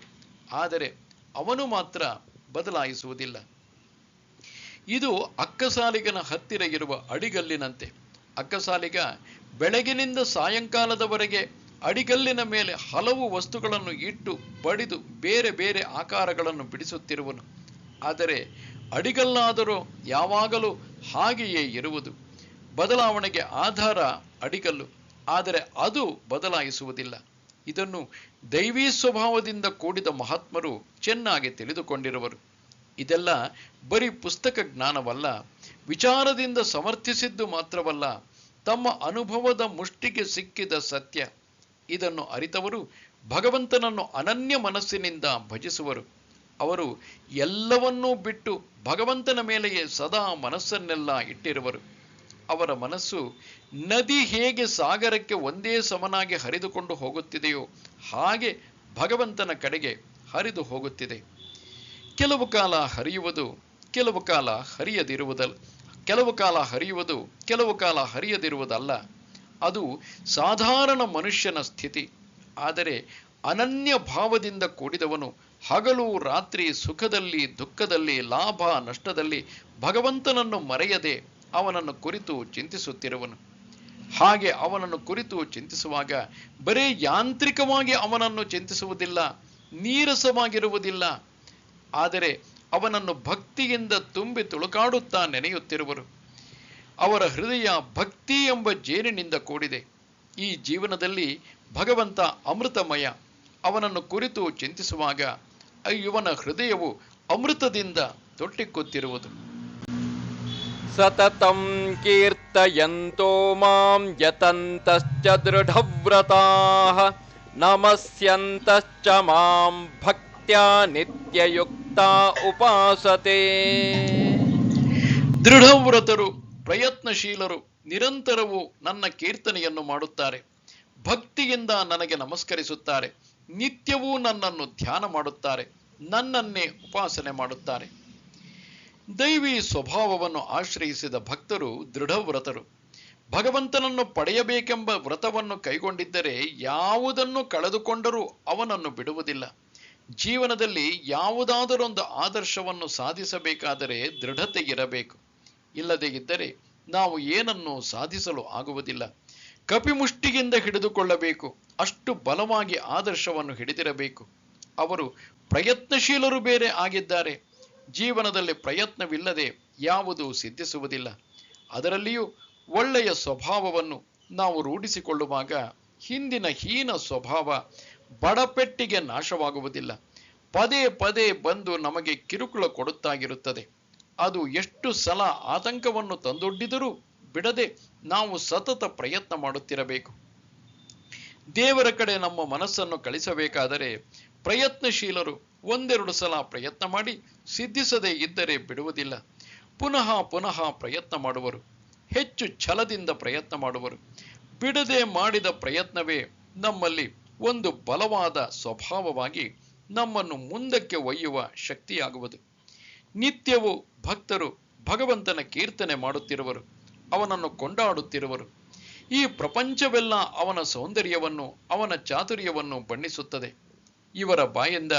ಆದರೆ ಅವನು ಮಾತ್ರ ಬದಲಾಯಿಸುವುದಿಲ್ಲ. ಇದು ಅಕ್ಕಸಾಲಿಗನ ಹತ್ತಿರ ಇರುವ ಅಡಿಗಲ್ಲಿನಂತೆ. ಅಕ್ಕಸಾಲಿಗ ಬೆಳಗಿನಿಂದ ಸಾಯಂಕಾಲದವರೆಗೆ ಅಡಿಗಲ್ಲಿನ ಮೇಲೆ ಹಲವು ವಸ್ತುಗಳನ್ನು ಇಟ್ಟು ಬಡಿದು ಬೇರೆ ಬೇರೆ ಆಕಾರಗಳನ್ನು ಬಿಡಿಸುತ್ತಿರುವನು. ಆದರೆ ಅಡಿಗಲ್ಲಾದರೂ ಯಾವಾಗಲೂ ಹಾಗೆಯೇ ಇರುವುದು. ಬದಲಾವಣೆಗೆ ಆಧಾರ ಅಡಿಗಲ್ಲು, ಆದರೆ ಅದು ಬದಲಾಯಿಸುವುದಿಲ್ಲ. ಇದನ್ನು ದೈವೀ ಸ್ವಭಾವದಿಂದ ಕೂಡಿದ ಮಹಾತ್ಮರು ಚೆನ್ನಾಗಿ ತಿಳಿದುಕೊಂಡಿರುವರು. ಇದೆಲ್ಲ ಬರೀ ಪುಸ್ತಕ ಜ್ಞಾನವಲ್ಲ, ವಿಚಾರದಿಂದ ಸಮರ್ಥಿಸಿದ್ದು ಮಾತ್ರವಲ್ಲ, ತಮ್ಮ ಅನುಭವದ ಮುಷ್ಟಿಗೆ ಸಿಕ್ಕಿದ ಸತ್ಯ. ಇದನ್ನು ಅರಿತವರು ಭಗವಂತನನ್ನು ಅನನ್ಯ ಮನಸ್ಸಿನಿಂದ ಭಜಿಸುವರು. ಅವರು ಎಲ್ಲವನ್ನೂ ಬಿಟ್ಟು ಭಗವಂತನ ಮೇಲೆಯೇ ಸದಾ ಮನಸ್ಸನ್ನೆಲ್ಲ ಇಟ್ಟಿರುವರು. ಅವರ ಮನಸ್ಸು ನದಿ ಹೇಗೆ ಸಾಗರಕ್ಕೆ ಒಂದೇ ಸಮನಾಗಿ ಹರಿದುಕೊಂಡು ಹೋಗುತ್ತಿದೆಯೋ ಹಾಗೆ ಭಗವಂತನ ಕಡೆಗೆ ಹರಿದು ಹೋಗುತ್ತಿದೆ. ಕೆಲವು ಕಾಲ ಹರಿಯುವುದು, ಕೆಲವು ಕಾಲ ಹರಿಯದಿರುವುದಲ್ಲ. ಕೆಲವು ಕಾಲ ಹರಿಯದಿರುವುದಲ್ಲ. ಅದು ಸಾಧಾರಣ ಮನುಷ್ಯನ ಸ್ಥಿತಿ. ಆದರೆ ಅನನ್ಯ ಭಾವದಿಂದ ಕೂಡಿದವನು ಹಗಲು ರಾತ್ರಿ ಸುಖದಲ್ಲಿ ದುಃಖದಲ್ಲಿ ಲಾಭ ನಷ್ಟದಲ್ಲಿ ಭಗವಂತನನ್ನು ಮರೆಯದೆ ಅವನನ್ನು ಕುರಿತು ಚಿಂತಿಸುತ್ತಿರುವನು. ಹಾಗೆ ಅವನನ್ನು ಕುರಿತು ಚಿಂತಿಸುವಾಗ ಬರೇ ಯಾಂತ್ರಿಕವಾಗಿ ಅವನನ್ನು ಚಿಂತಿಸುವುದಿಲ್ಲ, ನೀರಸವಾಗಿರುವುದಿಲ್ಲ. ಆದರೆ ಅವನನ್ನು ಭಕ್ತಿಯಿಂದ ತುಂಬಿ ತುಳುಕಾಡುತ್ತಾ ನೆನೆಯುತ್ತಿರುವರು. ಅವರ ಹೃದಯ ಭಕ್ತಿ ಎಂಬ ಜೇನಿನಿಂದ ಕೂಡಿದೆ. ಈ ಜೀವನದಲ್ಲಿ ಭಗವಂತ ಅಮೃತಮಯ. ಅವನನ್ನು ಕುರಿತು ಚಿಂತಿಸುವಾಗ ಇವನ ಹೃದಯವು ಅಮೃತದಿಂದ ತೊಟ್ಟಿಕ್ಕುತ್ತಿರುವುದು. ಸತತಂ ಕೀರ್ತಯಂತೋ ಮಾಂ ಯತಂತಶ್ಚ ದೃಢವ್ರತಾಃ ನಮಸ್ಯಂತಶ್ಚ ಮಾಂ ಭಕ್ತ್ಯಾ ನಿತ್ಯಯುಕ್ತಾಃ ಭಕ್ತಾ ಉಪಾಸತೆ. ದೃಢವ್ರತರು, ಪ್ರಯತ್ನಶೀಲರು ನಿರಂತರವೂ ನನ್ನ ಕೀರ್ತನೆಯನ್ನು ಮಾಡುತ್ತಾರೆ. ಭಕ್ತಿಯಿಂದ ನನಗೆ ನಮಸ್ಕರಿಸುತ್ತಾರೆ. ನಿತ್ಯವೂ ನನ್ನನ್ನು ಧ್ಯಾನ ಮಾಡುತ್ತಾರೆ. ನನ್ನನ್ನೇ ಉಪಾಸನೆ ಮಾಡುತ್ತಾರೆ. ದೈವಿ ಸ್ವಭಾವವನ್ನು ಆಶ್ರಯಿಸಿದ ಭಕ್ತರು ದೃಢವ್ರತರು. ಭಗವಂತನನ್ನು ಪಡೆಯಬೇಕೆಂಬ ವ್ರತವನ್ನು ಕೈಗೊಂಡಿದ್ದರೆ ಯಾವುದನ್ನು ಕಳೆದುಕೊಂಡರೂ ಅವನನ್ನು ಬಿಡುವುದಿಲ್ಲ. ಜೀವನದಲ್ಲಿ ಯಾವುದಾದರೊಂದು ಆದರ್ಶವನ್ನು ಸಾಧಿಸಬೇಕಾದರೆ ದೃಢತೆ ಇರಬೇಕು. ಇಲ್ಲದೇ ಇದ್ದರೆ ನಾವು ಏನನ್ನು ಸಾಧಿಸಲು ಆಗುವುದಿಲ್ಲ. ಕಪಿಮುಷ್ಟಿಯಿಂದ ಹಿಡಿದುಕೊಳ್ಳಬೇಕು, ಅಷ್ಟು ಬಲವಾಗಿ ಆದರ್ಶವನ್ನು ಹಿಡಿದಿರಬೇಕು. ಅವರು ಪ್ರಯತ್ನಶೀಲರು ಬೇರೆ ಆಗಿದ್ದಾರೆ. ಜೀವನದಲ್ಲಿ ಪ್ರಯತ್ನವಿಲ್ಲದೆ ಯಾವುದೂ ಸಿದ್ಧಿಸುವುದಿಲ್ಲ. ಅದರಲ್ಲಿಯೂ ಒಳ್ಳೆಯ ಸ್ವಭಾವವನ್ನು ನಾವು ರೂಢಿಸಿಕೊಳ್ಳುವಾಗ ಹಿಂದಿನ ಹೀನ ಸ್ವಭಾವ ಬಡಪೆಟ್ಟಿಗೆ ನಾಶವಾಗುವುದಿಲ್ಲ. ಪದೇ ಪದೇ ಬಂದು ನಮಗೆ ಕಿರುಕುಳ ಕೊಡುತ್ತಾಗಿರುತ್ತದೆ. ಅದು ಎಷ್ಟು ಸಲ ಆತಂಕವನ್ನು ತಂದೊಡ್ಡಿದರೂ ಬಿಡದೆ ನಾವು ಸತತ ಪ್ರಯತ್ನ ಮಾಡುತ್ತಿರಬೇಕು. ದೇವರ ಕಡೆ ನಮ್ಮ ಮನಸ್ಸನ್ನು ಕಳಿಸಬೇಕಾದರೆ ಪ್ರಯತ್ನಶೀಲರು ಒಂದೆರಡು ಸಲ ಪ್ರಯತ್ನ ಮಾಡಿ ಸಿದ್ಧಿಸದೇ ಇದ್ದರೆ ಬಿಡುವುದಿಲ್ಲ. ಪುನಃ ಪುನಃ ಪ್ರಯತ್ನ ಮಾಡುವರು. ಹೆಚ್ಚು ಛಲದಿಂದ ಪ್ರಯತ್ನ ಮಾಡುವರು. ಬಿಡದೆ ಮಾಡಿದ ಪ್ರಯತ್ನವೇ ನಮ್ಮಲ್ಲಿ ಒಂದು ಬಲವಾದ ಸ್ವಭಾವವಾಗಿ ನಮ್ಮನ್ನು ಮುಂದಕ್ಕೆ ಒಯ್ಯುವ ಶಕ್ತಿಯಾಗುವುದು. ನಿತ್ಯವೂ ಭಕ್ತರು ಭಗವಂತನ ಕೀರ್ತನೆ ಮಾಡುತ್ತಿರುವರು, ಅವನನ್ನು ಕೊಂಡಾಡುತ್ತಿರುವರು. ಈ ಪ್ರಪಂಚವೆಲ್ಲ ಅವನ ಸೌಂದರ್ಯವನ್ನು, ಅವನ ಚಾತುರ್ಯವನ್ನು ಬಣ್ಣಿಸುತ್ತದೆ. ಇವರ ಬಾಯಿಂದ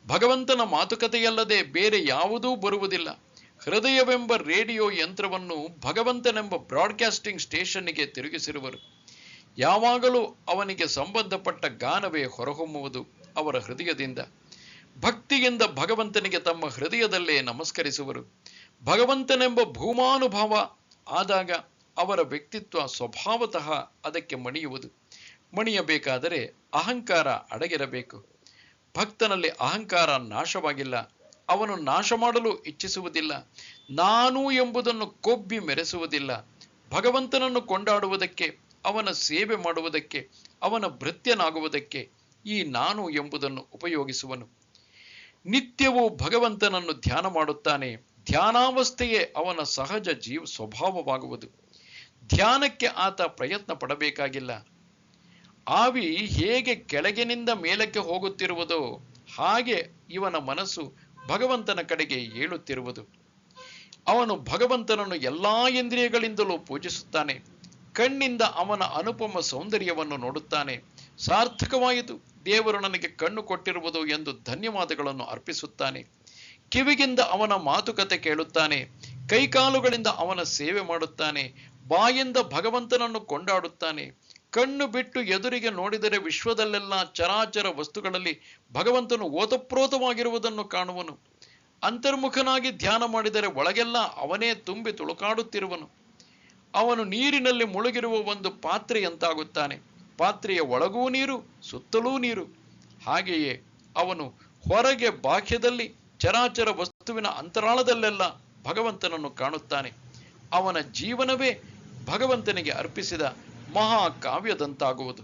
ಭಗವಂತನ ಮಾತುಕತೆಯಲ್ಲದೆ ಬೇರೆ ಯಾವುದೂ ಬರುವುದಿಲ್ಲ. ಹೃದಯವೆಂಬ ರೇಡಿಯೋ ಯಂತ್ರವನ್ನು ಭಗವಂತನೆಂಬ ಬ್ರಾಡ್ಕಾಸ್ಟಿಂಗ್ ಸ್ಟೇಷನ್ನಿಗೆ ತಿರುಗಿಸಿರುವರು. ಯಾವಾಗಲೂ ಅವನಿಗೆ ಸಂಬಂಧಪಟ್ಟ ಗಾನವೇ ಹೊರಹೊಮ್ಮುವುದು ಅವರ ಹೃದಯದಿಂದ. ಭಕ್ತಿಯಿಂದ ಭಗವಂತನಿಗೆ ತಮ್ಮ ಹೃದಯದಲ್ಲೇ ನಮಸ್ಕರಿಸುವರು. ಭಗವಂತನೆಂಬ ಭೂಮಾನುಭವ ಆದಾಗ ಅವರ ವ್ಯಕ್ತಿತ್ವ ಸ್ವಭಾವತಃ ಅದಕ್ಕೆ ಮಣಿಯುವುದು. ಮಣಿಯಬೇಕಾದರೆ ಅಹಂಕಾರ ಅಡಗಿರಬೇಕು. ಭಕ್ತನಲ್ಲಿ ಅಹಂಕಾರ ನಾಶವಾಗಿಲ್ಲ. ಅವನು ನಾಶ ಮಾಡಲು ಇಚ್ಛಿಸುವುದಿಲ್ಲ. ನಾನು ಎಂಬುದನ್ನು ಕೊಬ್ಬಿ ಮೆರೆಸುವುದಿಲ್ಲ. ಭಗವಂತನನ್ನು ಕೊಂಡಾಡುವುದಕ್ಕೆ, ಅವನ ಸೇವೆ ಮಾಡುವುದಕ್ಕೆ, ಅವನ ಭೃತ್ಯನಾಗುವುದಕ್ಕೆ ಈ ನಾನು ಎಂಬುದನ್ನು ಉಪಯೋಗಿಸುವನು. ನಿತ್ಯವೂ ಭಗವಂತನನ್ನು ಧ್ಯಾನ ಮಾಡುತ್ತಾನೆ. ಧ್ಯಾನಾವಸ್ಥೆಯೇ ಅವನ ಸಹಜ ಸ್ವಭಾವವಾಗುವುದು. ಧ್ಯಾನಕ್ಕೆ ಆತ ಪ್ರಯತ್ನ ಪಡಬೇಕಾಗಿಲ್ಲ. ಆವಿ ಹೇಗೆ ಕೆಳಗಿನಿಂದ ಮೇಲಕ್ಕೆ ಹೋಗುತ್ತಿರುವುದೋ ಹಾಗೆ ಇವನ ಮನಸ್ಸು ಭಗವಂತನ ಕಡೆಗೆ ಏಳುತ್ತಿರುವುದು. ಅವನು ಭಗವಂತನನ್ನು ಎಲ್ಲಾ ಇಂದ್ರಿಯಗಳಿಂದಲೂ ಪೂಜಿಸುತ್ತಾನೆ. ಕಣ್ಣಿಂದ ಅವನ ಅನುಪಮ ಸೌಂದರ್ಯವನ್ನು ನೋಡುತ್ತಾನೆ. ಸಾರ್ಥಕವಾಯಿತು, ದೇವರು ನನಗೆ ಕಣ್ಣು ಕೊಟ್ಟಿರುವುದು ಎಂದು ಧನ್ಯವಾದಗಳನ್ನು ಅರ್ಪಿಸುತ್ತಾನೆ. ಕಿವಿಗಿಂದ ಅವನ ಮಾತುಕತೆ ಕೇಳುತ್ತಾನೆ. ಕೈಕಾಲುಗಳಿಂದ ಅವನ ಸೇವೆ ಮಾಡುತ್ತಾನೆ. ಬಾಯಿಂದ ಭಗವಂತನನ್ನು ಕೊಂಡಾಡುತ್ತಾನೆ. ಕಣ್ಣು ಬಿಟ್ಟು ಎದುರಿಗೆ ನೋಡಿದರೆ ವಿಶ್ವದಲ್ಲೆಲ್ಲ ಚರಾಚರ ವಸ್ತುಗಳಲ್ಲಿ ಭಗವಂತನು ಓತಪ್ರೋತವಾಗಿರುವುದನ್ನು ಕಾಣುವನು. ಅಂತರ್ಮುಖನಾಗಿ ಧ್ಯಾನ ಮಾಡಿದರೆ ಒಳಗೆಲ್ಲ ಅವನೇ ತುಂಬಿ ತುಳುಕಾಡುತ್ತಿರುವನು. ಅವನು ನೀರಿನಲ್ಲಿ ಮುಳುಗಿರುವ ಒಂದು ಪಾತ್ರೆಯಂತಾಗುತ್ತಾನೆ. ಪಾತ್ರೆಯ ಒಳಗೂ ನೀರು, ಸುತ್ತಲೂ ನೀರು. ಹಾಗೆಯೇ ಅವನು ಹೊರಗೆ ಬಾಹ್ಯದಲ್ಲಿ ಚರಾಚರ ವಸ್ತುವಿನ ಅಂತರಾಳದಲ್ಲೆಲ್ಲ ಭಗವಂತನನ್ನು ಕಾಣುತ್ತಾನೆ. ಅವನ ಜೀವನವೇ ಭಗವಂತನಿಗೆ ಅರ್ಪಿಸಿದ ಮಹಾಕಾವ್ಯದಂತಾಗುವುದು.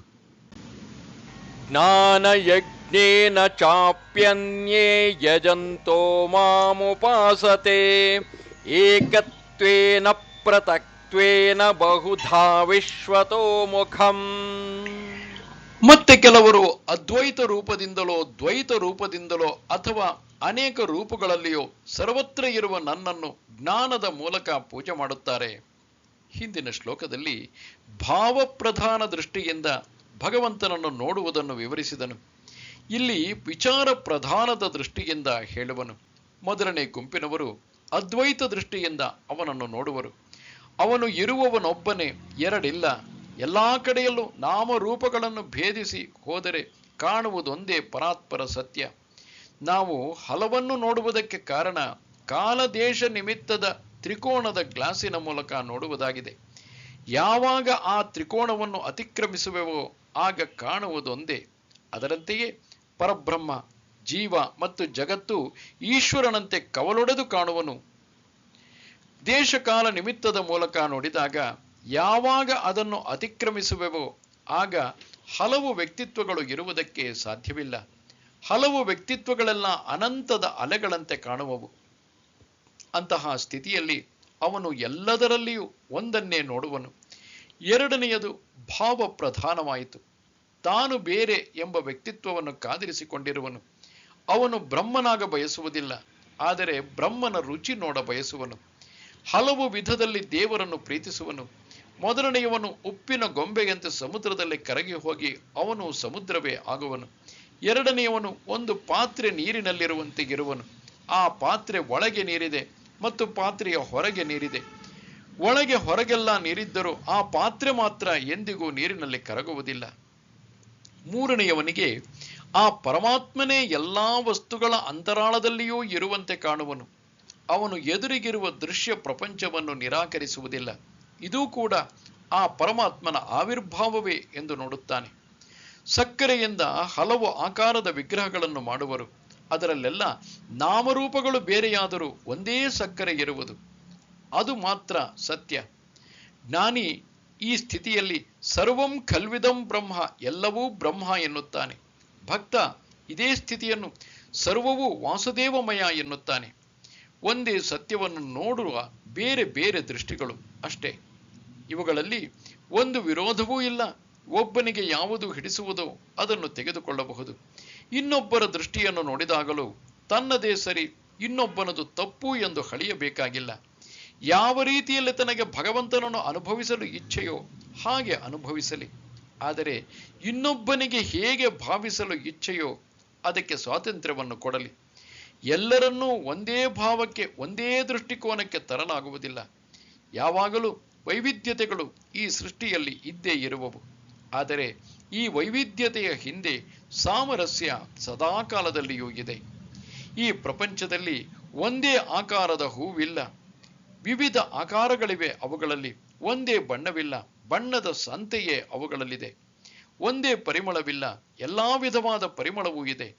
ಜ್ಞಾನಯಜ್ಞೇನ ಚಾಪ್ಯನ್ಯೇ ಯಜಂತೋ ಮಾಮುಪಾಸತೆ ಏಕತ್ವೇನ ಪೃಥಕ್ತ್ವೇನ ಬಹುಧಾ ವಿಶ್ವತೋ ಮುಖಂ. ಮತ್ತೆ ಕೆಲವರು ಅದ್ವೈತ ರೂಪದಿಂದಲೋ ದ್ವೈತ ರೂಪದಿಂದಲೋ ಅಥವಾ ಅನೇಕ ರೂಪಗಳಲ್ಲಿಯೋ ಸರ್ವತ್ರ ಇರುವ ನನ್ನನ್ನು ಜ್ಞಾನದ ಮೂಲಕ ಪೂಜೆ ಮಾಡುತ್ತಾರೆ. ಹಿಂದಿನ ಶ್ಲೋಕದಲ್ಲಿ ಭಾವಪ್ರಧಾನ ದೃಷ್ಟಿಯಿಂದ ಭಗವಂತನನ್ನು ನೋಡುವುದನ್ನು ವಿವರಿಸಿದನು. ಇಲ್ಲಿ ವಿಚಾರ ಪ್ರಧಾನದ ದೃಷ್ಟಿಯಿಂದ ಹೇಳುವನು. ಮೊದಲನೇ ಗುಂಪಿನವರು ಅದ್ವೈತ ದೃಷ್ಟಿಯಿಂದ ಅವನನ್ನು ನೋಡುವರು. ಅವನು ಇರುವವನೊಬ್ಬನೇ, ಎರಡಿಲ್ಲ. ಎಲ್ಲಾ ಕಡೆಯಲ್ಲೂ ನಾಮರೂಪಗಳನ್ನು ಭೇದಿಸಿ ಹೋದರೆ ಕಾಣುವುದೊಂದೇ ಪರಾತ್ಪರ ಸತ್ಯ. ನಾವು ಹಲವನ್ನು ನೋಡುವುದಕ್ಕೆ ಕಾರಣ ಕಾಲದೇಶ ನಿಮಿತ್ತದ ತ್ರಿಕೋಣದ ಗ್ಲಾಸಿನ ಮೂಲಕ ನೋಡುವುದಾಗಿದೆ. ಯಾವಾಗ ಆ ತ್ರಿಕೋಣವನ್ನು ಅತಿಕ್ರಮಿಸುವೆವೋ ಆಗ ಕಾಣುವುದೊಂದೇ. ಅದರಂತೆಯೇ ಪರಬ್ರಹ್ಮ, ಜೀವ ಮತ್ತು ಜಗತ್ತು ಈಶ್ವರನಂತೆ ಕವಲೊಡೆದು ಕಾಣುವನು. ದೇಶಕಾಲ ನಿಮಿತ್ತದ ಮೂಲಕ ನೋಡಿದಾಗ ಯಾವಾಗ ಅದನ್ನು ಅತಿಕ್ರಮಿಸುವೆವೋ ಆಗ ಹಲವು ವ್ಯಕ್ತಿತ್ವಗಳು ಇರುವುದಕ್ಕೆ ಸಾಧ್ಯವಿಲ್ಲ. ಹಲವು ವ್ಯಕ್ತಿತ್ವಗಳೆಲ್ಲ ಅನಂತದ ಅಲೆಗಳಂತೆ ಕಾಣುವವು. ಅಂತಹ ಸ್ಥಿತಿಯಲ್ಲಿ ಅವನು ಎಲ್ಲದರಲ್ಲಿಯೂ ಒಂದನ್ನೇ ನೋಡುವನು. ಎರಡನೆಯದು ಭಾವ ಪ್ರಧಾನವಾಯಿತು. ತಾನು ಬೇರೆ ಎಂಬ ವ್ಯಕ್ತಿತ್ವವನ್ನು ಕಾದಿರಿಸಿಕೊಂಡಿರುವನು. ಅವನು ಬ್ರಹ್ಮನಾಗ ಬಯಸುವುದಿಲ್ಲ, ಆದರೆ ಬ್ರಹ್ಮನ ರುಚಿ ನೋಡ ಬಯಸುವನು. ಹಲವು ವಿಧದಲ್ಲಿ ದೇವರನ್ನು ಪ್ರೀತಿಸುವನು. ಮೊದಲನೆಯವನು ಉಪ್ಪಿನ ಗೊಂಬೆಯಂತೆ ಸಮುದ್ರದಲ್ಲಿ ಕರಗಿ ಹೋಗಿ ಅವನು ಸಮುದ್ರವೇ ಆಗುವನು. ಎರಡನೆಯವನು ಒಂದು ಪಾತ್ರೆ ನೀರಿನಲ್ಲಿರುವಂತೆ ಇರುವನು. ಆ ಪಾತ್ರೆ ಒಳಗೆ ನೀರಿದೆ ಮತ್ತು ಪಾತ್ರೆಯ ಹೊರಗೆ ನೀರಿದೆ. ಒಳಗೆ ಹೊರಗೆಲ್ಲ ನೀರಿದ್ದರೂ ಆ ಪಾತ್ರೆ ಮಾತ್ರ ಎಂದಿಗೂ ನೀರಿನಲ್ಲಿ ಕರಗುವುದಿಲ್ಲ. ಮೂರನೆಯವನಿಗೆ ಆ ಪರಮಾತ್ಮನೇ ಎಲ್ಲಾ ವಸ್ತುಗಳ ಅಂತರಾಳದಲ್ಲಿಯೂ ಇರುವಂತೆ ಕಾಣುವನು. ಅವನು ಎದುರಿಗಿರುವ ದೃಶ್ಯ ಪ್ರಪಂಚವನ್ನು ನಿರಾಕರಿಸುವುದಿಲ್ಲ. ಇದೂ ಕೂಡ ಆ ಪರಮಾತ್ಮನ ಆವಿರ್ಭಾವವೇ ಎಂದು ನೋಡುತ್ತಾನೆ. ಸಕ್ಕರೆಯಿಂದ ಹಲವು ಆಕಾರದ ವಿಗ್ರಹಗಳನ್ನು ಮಾಡುವರು. ಅದರಲ್ಲೆಲ್ಲ ನಾಮರೂಪಗಳು ಬೇರೆಯಾದರೂ ಒಂದೇ ಸಕ್ಕರೆ ಇರುವುದು. ಅದು ಮಾತ್ರ ಸತ್ಯ. ಜ್ಞಾನಿ ಈ ಸ್ಥಿತಿಯಲ್ಲಿ ಸರ್ವಂ ಕಲ್ವಿದಂ ಬ್ರಹ್ಮ, ಎಲ್ಲವೂ ಬ್ರಹ್ಮ ಎನ್ನುತ್ತಾನೆ. ಭಕ್ತ ಇದೇ ಸ್ಥಿತಿಯನ್ನು ಸರ್ವವೂ ವಾಸುದೇವಮಯ ಎನ್ನುತ್ತಾನೆ. ಒಂದೇ ಸತ್ಯವನ್ನು ನೋಡುವ ಬೇರೆ ಬೇರೆ ದೃಷ್ಟಿಗಳು ಅಷ್ಟೇ. ಇವುಗಳಲ್ಲಿ ಒಂದು ವಿರೋಧವೂ ಇಲ್ಲ. ಒಬ್ಬನಿಗೆ ಯಾವುದು ಹಿಡಿಸುವುದೋ ಅದನ್ನು ತೆಗೆದುಕೊಳ್ಳಬಹುದು. ಇನ್ನೊಬ್ಬರ ದೃಷ್ಟಿಯನ್ನು ನೋಡಿದಾಗಲೂ ತನ್ನದೇ ಸರಿ, ಇನ್ನೊಬ್ಬನದು ತಪ್ಪು ಎಂದು ಹಳಿಯಬೇಕಾಗಿಲ್ಲ. ಯಾವ ರೀತಿಯಲ್ಲಿ ತನಗೆ ಭಗವಂತನನ್ನು ಅನುಭವಿಸಲು ಇಚ್ಛೆಯೋ ಹಾಗೆ ಅನುಭವಿಸಲಿ. ಆದರೆ ಇನ್ನೊಬ್ಬನಿಗೆ ಹೇಗೆ ಭಾವಿಸಲು ಇಚ್ಛೆಯೋ ಅದಕ್ಕೆ ಸ್ವಾತಂತ್ರ್ಯವನ್ನು ಕೊಡಲಿ. ಎಲ್ಲರನ್ನೂ ಒಂದೇ ಭಾವಕ್ಕೆ, ಒಂದೇ ದೃಷ್ಟಿಕೋನಕ್ಕೆ ತರಲಾಗುವುದಿಲ್ಲ. ಯಾವಾಗಲೂ ವೈವಿಧ್ಯತೆಗಳು ಈ ಸೃಷ್ಟಿಯಲ್ಲಿ ಇದ್ದೇ ಇರುವವು. ಆದರೆ ಈ ವೈವಿಧ್ಯತೆಯ ಹಿಂದೆ ಸಾಮರಸ್ಯ ಸದಾಕಾಲದಲ್ಲಿಯೂ ಇದೆ. ಈ ಪ್ರಪಂಚದಲ್ಲಿ ಒಂದೇ ಆಕಾರದ ಹೂವಿಲ್ಲ, ವಿವಿಧ ಆಕಾರಗಳಿವೆ. ಅವುಗಳಲ್ಲಿ ಒಂದೇ ಬಣ್ಣವಿಲ್ಲ, ಬಣ್ಣದ ಸಂತೆಯೇ ಅವುಗಳಲ್ಲಿದೆ. ಒಂದೇ ಪರಿಮಳವಿಲ್ಲ, ಎಲ್ಲಾ ವಿಧವಾದ ಪರಿಮಳವೂ ಇದೆ.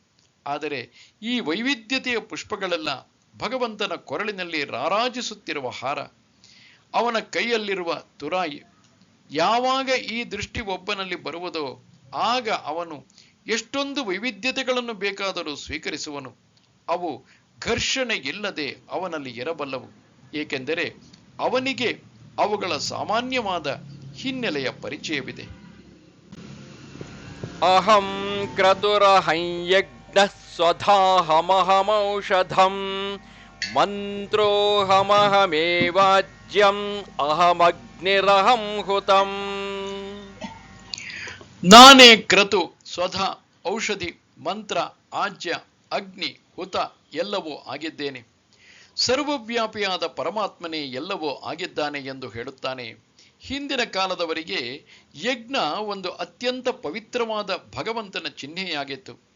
ಆದರೆ ಈ ವೈವಿಧ್ಯತೆಯ ಪುಷ್ಪಗಳೆಲ್ಲ ಭಗವಂತನ ಕೊರಳಿನಲ್ಲಿ ರಾರಾಜಿಸುತ್ತಿರುವ ಹಾರ, ಅವನ ಕೈಯಲ್ಲಿರುವ ತುರಾಯಿ. ಯಾವಾಗ ಈ ದೃಷ್ಟಿ ಒಬ್ಬನಲ್ಲಿ ಬರುವುದೋ ಆಗ ಅವನು ಎಷ್ಟೊಂದು ವೈವಿಧ್ಯತೆಗಳನ್ನು ಬೇಕಾದರೂ ಸ್ವೀಕರಿಸುವನು. ಅವು ಘರ್ಷಣೆ ಇಲ್ಲದೆ ಅವನಲ್ಲಿ ಇರಬಲ್ಲವು. ಏಕೆಂದರೆ ಅವನಿಗೆ ಅವುಗಳ ಸಾಮಾನ್ಯವಾದ ಹಿನ್ನೆಲೆಯ ಪರಿಚಯವಿದೆ. ಅಹಂ ಕ್ರತುರಹಂಯಜ್ಞ ಸ್ವಧಾಹಮಹಮೌಷಧಂ ಮಂತ್ರೋಹಮಹಮೇವಾಜ್ಯಂ ಅಹಮಗ್ನಿರಹಂ ಹುತಂ. ನಾನೇ ಕ್ರತು, ಸ್ವಧ ಔಷಧಿ, ಮಂತ್ರ, ಆಜ್ಯ, ಅಗ್ನಿ, ಹುತ ಎಲ್ಲವೂ ಆಗಿದ್ದೇನೆ. ಸರ್ವವ್ಯಾಪಿಯಾದ ಪರಮಾತ್ಮನೇ ಎಲ್ಲವೂ ಆಗಿದ್ದಾನೆ ಎಂದು ಹೇಳುತ್ತಾನೆ. ಹಿಂದಿನ ಕಾಲದವರಿಗೆ ಯಜ್ಞ ಒಂದು ಅತ್ಯಂತ ಪವಿತ್ರವಾದ ಭಗವಂತನ ಚಿಹ್ನೆಯಾಗಿತ್ತು.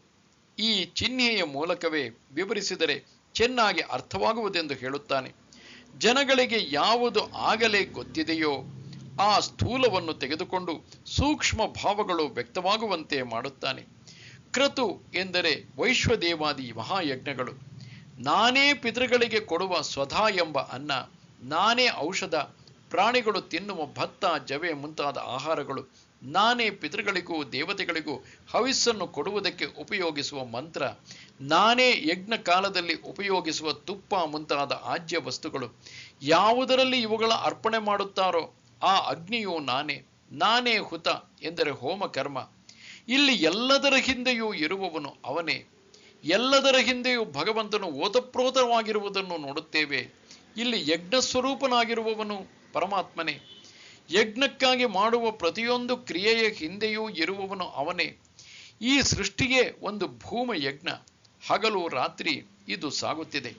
ಈ ಚಿಹ್ನೆಯ ಮೂಲಕವೇ ವಿವರಿಸಿದರೆ ಚೆನ್ನಾಗಿ ಅರ್ಥವಾಗುವುದೆಂದು ಹೇಳುತ್ತಾನೆ. ಜನಗಳಿಗೆ ಯಾವುದು ಆಗಲೇ ಗೊತ್ತಿದೆಯೋ ಆ ಸ್ಥೂಲವನ್ನು ತೆಗೆದುಕೊಂಡು ಸೂಕ್ಷ್ಮ ಭಾವಗಳು ವ್ಯಕ್ತವಾಗುವಂತೆ ಮಾಡುತ್ತಾನೆ. ಕ್ರತು ಎಂದರೆ ವೈಶ್ವದೇವಾದಿ ಮಹಾಯಜ್ಞಗಳು. ನಾನೇ ಪಿತೃಗಳಿಗೆ ಕೊಡುವ ಸ್ವಧಾ ಎಂಬ ಅನ್ನ, ನಾನೇ ಔಷಧ, ಪ್ರಾಣಿಗಳು ತಿನ್ನುವ ಭತ್ತ, ಜವೆ ಮುಂತಾದ ಆಹಾರಗಳು, ನಾನೇ ಪಿತೃಗಳಿಗೂ ದೇವತೆಗಳಿಗೂ ಹವಿಸ್ಸನ್ನು ಕೊಡುವುದಕ್ಕೆ ಉಪಯೋಗಿಸುವ ಮಂತ್ರ, ನಾನೇ ಯಜ್ಞ ಕಾಲದಲ್ಲಿ ಉಪಯೋಗಿಸುವ ತುಪ್ಪ ಮುಂತಾದ ಆಜ್ಯ ವಸ್ತುಗಳು. ಯಾವುದರಲ್ಲಿ ಇವುಗಳ ಅರ್ಪಣೆ ಮಾಡುತ್ತಾರೋ ಆ ಅಗ್ನಿಯು ನಾನೇ. ನಾನೇ ಹುತ ಎಂದರೆ ಹೋಮ ಕರ್ಮ. ಇಲ್ಲಿ ಎಲ್ಲದರ ಹಿಂದೆಯೂ ಇರುವವನು ಅವನೇ. ಎಲ್ಲದರ ಹಿಂದೆಯೂ ಭಗವಂತನು ಓತಪ್ರೋತವಾಗಿರುವುದನ್ನು ನೋಡುತ್ತೇವೆ. ಇಲ್ಲಿ ಯಜ್ಞ ಸ್ವರೂಪನಾಗಿರುವವನು ಪರಮಾತ್ಮನೇ. ಯಜ್ಞಕ್ಕಾಗಿ ಮಾಡುವ ಪ್ರತಿಯೊಂದು ಕ್ರಿಯೆಯ ಹಿಂದೆಯೂ ಇರುವವನು ಅವನೇ. ಈ ಸೃಷ್ಟಿಯೇ ಒಂದು ಭೂಮ ಯಜ್ಞ. ಹಗಲು ರಾತ್ರಿ ಇದು ಸಾಗುತ್ತಿದೆ.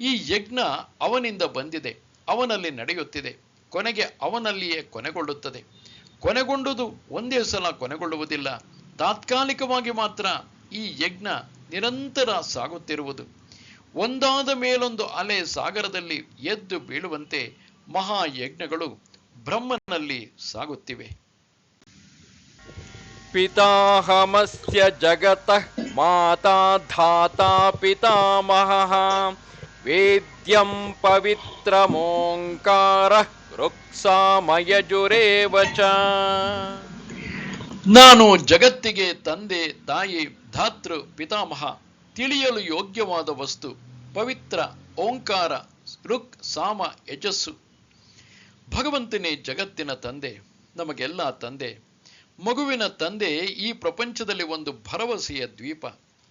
ಈ ಯಜ್ಞ ಅವನಿಂದ ಬಂದಿದೆ, ಅವನಲ್ಲಿ ನಡೆಯುತ್ತಿದೆ, ಕೊನೆಗೆ ಅವನಲ್ಲಿಯೇ ಕೊನೆಗೊಳ್ಳುತ್ತದೆ. ಕೊನೆಗೊಂಡುದು ಒಂದೇ ಸಲ ಕೊನೆಗೊಳ್ಳುವುದಿಲ್ಲ, ತಾತ್ಕಾಲಿಕವಾಗಿ ಮಾತ್ರ ಈ ಯಜ್ಞ ನಿರಂತರ ಸಾಗುತ್ತಿರುವುದು. ಒಂದಾದ ಮೇಲೊಂದು ಅಲೆ ಸಾಗರದಲ್ಲಿ ಎದ್ದು ಬೀಳುವಂತೆ ಮಹಾಯಜ್ಞಗಳು ಬ್ರಹ್ಮನಲ್ಲಿ ಸಾಗುತ್ತಿವೆ. ಪಿತಾಹಮಸ್ಯ ಜಗತಃ ಮಾತಾ ಧಾತಾ ಪಿತಾಮಹಃ ವೇದ್ಯಂ ಪವಿತ್ರಮೋಂಕಾರಃ ರುಕ್ಸಾಮಯಜುರೇವ ಚ. ನಾನು ಜಗತ್ತಿಗೆ ತಂದೆ, ತಾಯಿ, ಧಾತೃ ಪಿತಾಮಹ, ತಿಳಿಯಲು ಯೋಗ್ಯವಾದ ವಸ್ತು, ಪವಿತ್ರ, ಓಂಕಾರ, ಋಕ್ ಸಾಮ ಯಜಸ್ಸು. ಭಗವಂತನೇ ಜಗತ್ತಿನ ತಂದೆ, ನಮಗೆಲ್ಲ ತಂದೆ. ಮಗುವಿನ ತಂದೆ ಈ ಪ್ರಪಂಚದಲ್ಲಿ ಒಂದು ಭರವಸೆಯ ದ್ವೀಪ.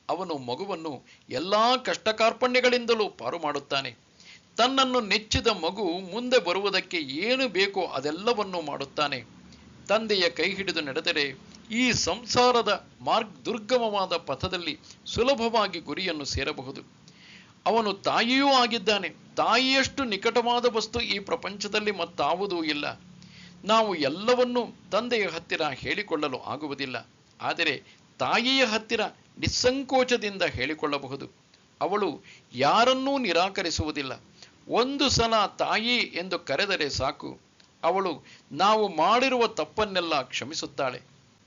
ಅವನು ಮಗುವನ್ನು ಎಲ್ಲಾ ಕಷ್ಟ ಕಾರ್ಪಣ್ಯಗಳಿಂದಲೂ ಪಾರು ಮಾಡುತ್ತಾನೆ. ತನ್ನನ್ನು ನೆಚ್ಚಿದ ಮಗು ಮುಂದೆ ಬರುವುದಕ್ಕೆ ಏನು ಬೇಕೋ ಅದೆಲ್ಲವನ್ನೂ ಮಾಡುತ್ತಾನೆ. ತಂದೆಯ ಕೈ ಹಿಡಿದು ನಡೆದರೆ ಈ ಸಂಸಾರದ ದುರ್ಗಮವಾದ ಪಥದಲ್ಲಿ ಸುಲಭವಾಗಿ ಗುರಿಯನ್ನು ಸೇರಬಹುದು. ಅವನು ತಾಯಿಯೂ ಆಗಿದ್ದಾನೆ. ತಾಯಿಯಷ್ಟು ನಿಕಟವಾದ ವಸ್ತು ಈ ಪ್ರಪಂಚದಲ್ಲಿ ಮತ್ತಾವುದೂ ಇಲ್ಲ. ನಾವು ಎಲ್ಲವನ್ನೂ ತಂದೆಯ ಹತ್ತಿರ ಹೇಳಿಕೊಳ್ಳಲು ಆಗುವುದಿಲ್ಲ, ಆದರೆ ತಾಯಿಯ ಹತ್ತಿರ ನಿಸ್ಸಂಕೋಚದಿಂದ ಹೇಳಿಕೊಳ್ಳಬಹುದು. ಅವಳು ಯಾರನ್ನೂ ನಿರಾಕರಿಸುವುದಿಲ್ಲ. ಒಂದು ಸಲ ತಾಯಿ ಎಂದು ಕರೆದರೆ ಸಾಕು, ಅವಳು ನಾವು ಮಾಡಿರುವ ತಪ್ಪನ್ನೆಲ್ಲ ಕ್ಷಮಿಸುತ್ತಾಳೆ.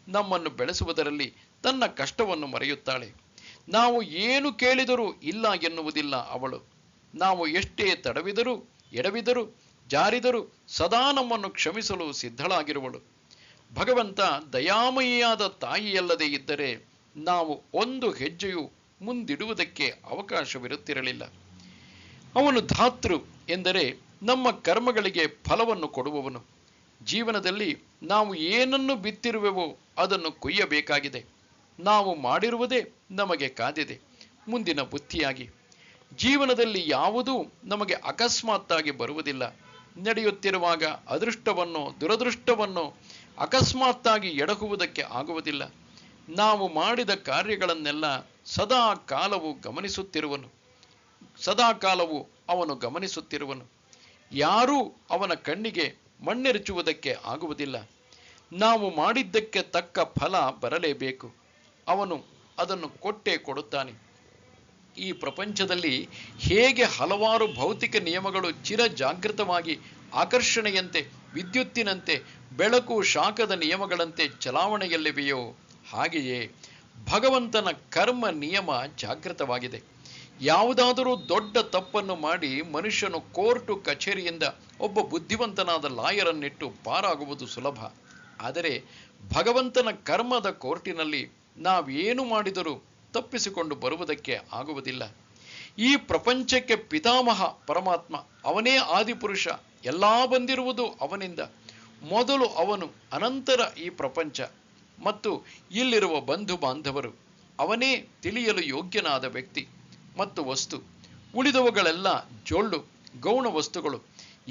ನಮ್ಮನ್ನು ಬೆಳೆಸುವುದರಲ್ಲಿ ತನ್ನ ಕಷ್ಟವನ್ನು ಮರೆಯುತ್ತಾಳೆ. ನಾವು ಏನು ಕೇಳಿದರೂ ಇಲ್ಲ ಎನ್ನುವುದಿಲ್ಲ ಅವಳು. ನಾವು ಎಷ್ಟೇ ತಡವಿದರೂ ಎಡವಿದರೂ ಜಾರಿದರೂ ಸದಾ ನಮ್ಮನ್ನು ಕ್ಷಮಿಸಲು ಸಿದ್ಧಳಾಗಿರುವಳು. ಭಗವಂತ ದಯಾಮಯಿಯಾದ ತಾಯಿಯಲ್ಲದೆ ಇದ್ದರೆ ನಾವು ಒಂದು ಹೆಜ್ಜೆಯು ಮುಂದಿಡುವುದಕ್ಕೆ ಅವಕಾಶವಿರುತ್ತಿರಲಿಲ್ಲ. ಅವನು ಧಾತೃ ಎಂದರೆ ನಮ್ಮ ಕರ್ಮಗಳಿಗೆ ಫಲವನ್ನು ಕೊಡುವವನು. ಜೀವನದಲ್ಲಿ ನಾವು ಏನನ್ನು ಬಿತ್ತಿರುವೆವೋ ಅದನ್ನು ಕೊಯ್ಯಬೇಕಾಗಿದೆ. ನಾವು ಮಾಡಿರುವುದೇ ನಮಗೆ ಕಾದಿದೆ ಮುಂದಿನ ಬುತ್ತಿಯಾಗಿ. ಜೀವನದಲ್ಲಿ ಯಾವುದೂ ನಮಗೆ ಅಕಸ್ಮಾತ್ತಾಗಿ ಬರುವುದಿಲ್ಲ. ನಡೆಯುತ್ತಿರುವಾಗ ಅದೃಷ್ಟವನ್ನು ದುರದೃಷ್ಟವನ್ನು ಅಕಸ್ಮಾತ್ತಾಗಿ ಎಡಹುವುದಕ್ಕೆ ಆಗುವುದಿಲ್ಲ. ನಾವು ಮಾಡಿದ ಕಾರ್ಯಗಳನ್ನೆಲ್ಲ ಸದಾ ಕಾಲವು ಅವನು ಗಮನಿಸುತ್ತಿರುವನು. ಯಾರೂ ಅವನ ಕಣ್ಣಿಗೆ ಮಣ್ಣೆರಚುವುದಕ್ಕೆ ಆಗುವುದಿಲ್ಲ. ನಾವು ಮಾಡಿದ್ದಕ್ಕೆ ತಕ್ಕ ಫಲ ಬರಲೇಬೇಕು. ಅವನು ಅದನ್ನು ಕೊಟ್ಟೇ ಕೊಡುತ್ತಾನೆ. ಈ ಪ್ರಪಂಚದಲ್ಲಿ ಹೇಗೆ ಹಲವಾರು ಭೌತಿಕ ನಿಯಮಗಳು ಚಿರ ಜಾಗೃತವಾಗಿ ಆಕರ್ಷಣೆಯಂತೆ, ವಿದ್ಯುತ್ತಿನಂತೆ, ಬೆಳಕು ಶಾಖದ ನಿಯಮಗಳಂತೆ ಚಲಾವಣೆಯಲ್ಲಿವೆಯೋ ಹಾಗೆಯೇ ಭಗವಂತನ ಕರ್ಮ ನಿಯಮ ಜಾಗೃತವಾಗಿದೆ. ಯಾವುದಾದರೂ ದೊಡ್ಡ ತಪ್ಪನ್ನು ಮಾಡಿ ಮನುಷ್ಯನು ಕೋರ್ಟು ಕಚೇರಿಯಿಂದ ಒಬ್ಬ ಬುದ್ಧಿವಂತನಾದ ಲಾಯರನ್ನಿಟ್ಟು ಪಾರಾಗುವುದು ಸುಲಭ. ಆದರೆ ಭಗವಂತನ ಕರ್ಮದ ಕೋರ್ಟಿನಲ್ಲಿ ನಾವೇನು ಮಾಡಿದರೂ ತಪ್ಪಿಸಿಕೊಂಡು ಬರುವುದಕ್ಕೆ ಆಗುವುದಿಲ್ಲ. ಈ ಪ್ರಪಂಚಕ್ಕೆ ಪಿತಾಮಹ ಪರಮಾತ್ಮ, ಅವನೇ ಆದಿಪುರುಷ. ಎಲ್ಲ ಬಂದಿರುವುದು ಅವನಿಂದ. ಮೊದಲು ಅವನು, ಅನಂತರ ಈ ಪ್ರಪಂಚ ಮತ್ತು ಇಲ್ಲಿರುವ ಬಂಧು ಬಾಂಧವರು. ಅವನೇ ತಿಳಿಯಲು ಯೋಗ್ಯನಾದ ವ್ಯಕ್ತಿ ಮತ್ತು ವಸ್ತು. ಉಳಿದವುಗಳೆಲ್ಲ ಜೊಳ್ಳು ಗೌಣ ವಸ್ತುಗಳು.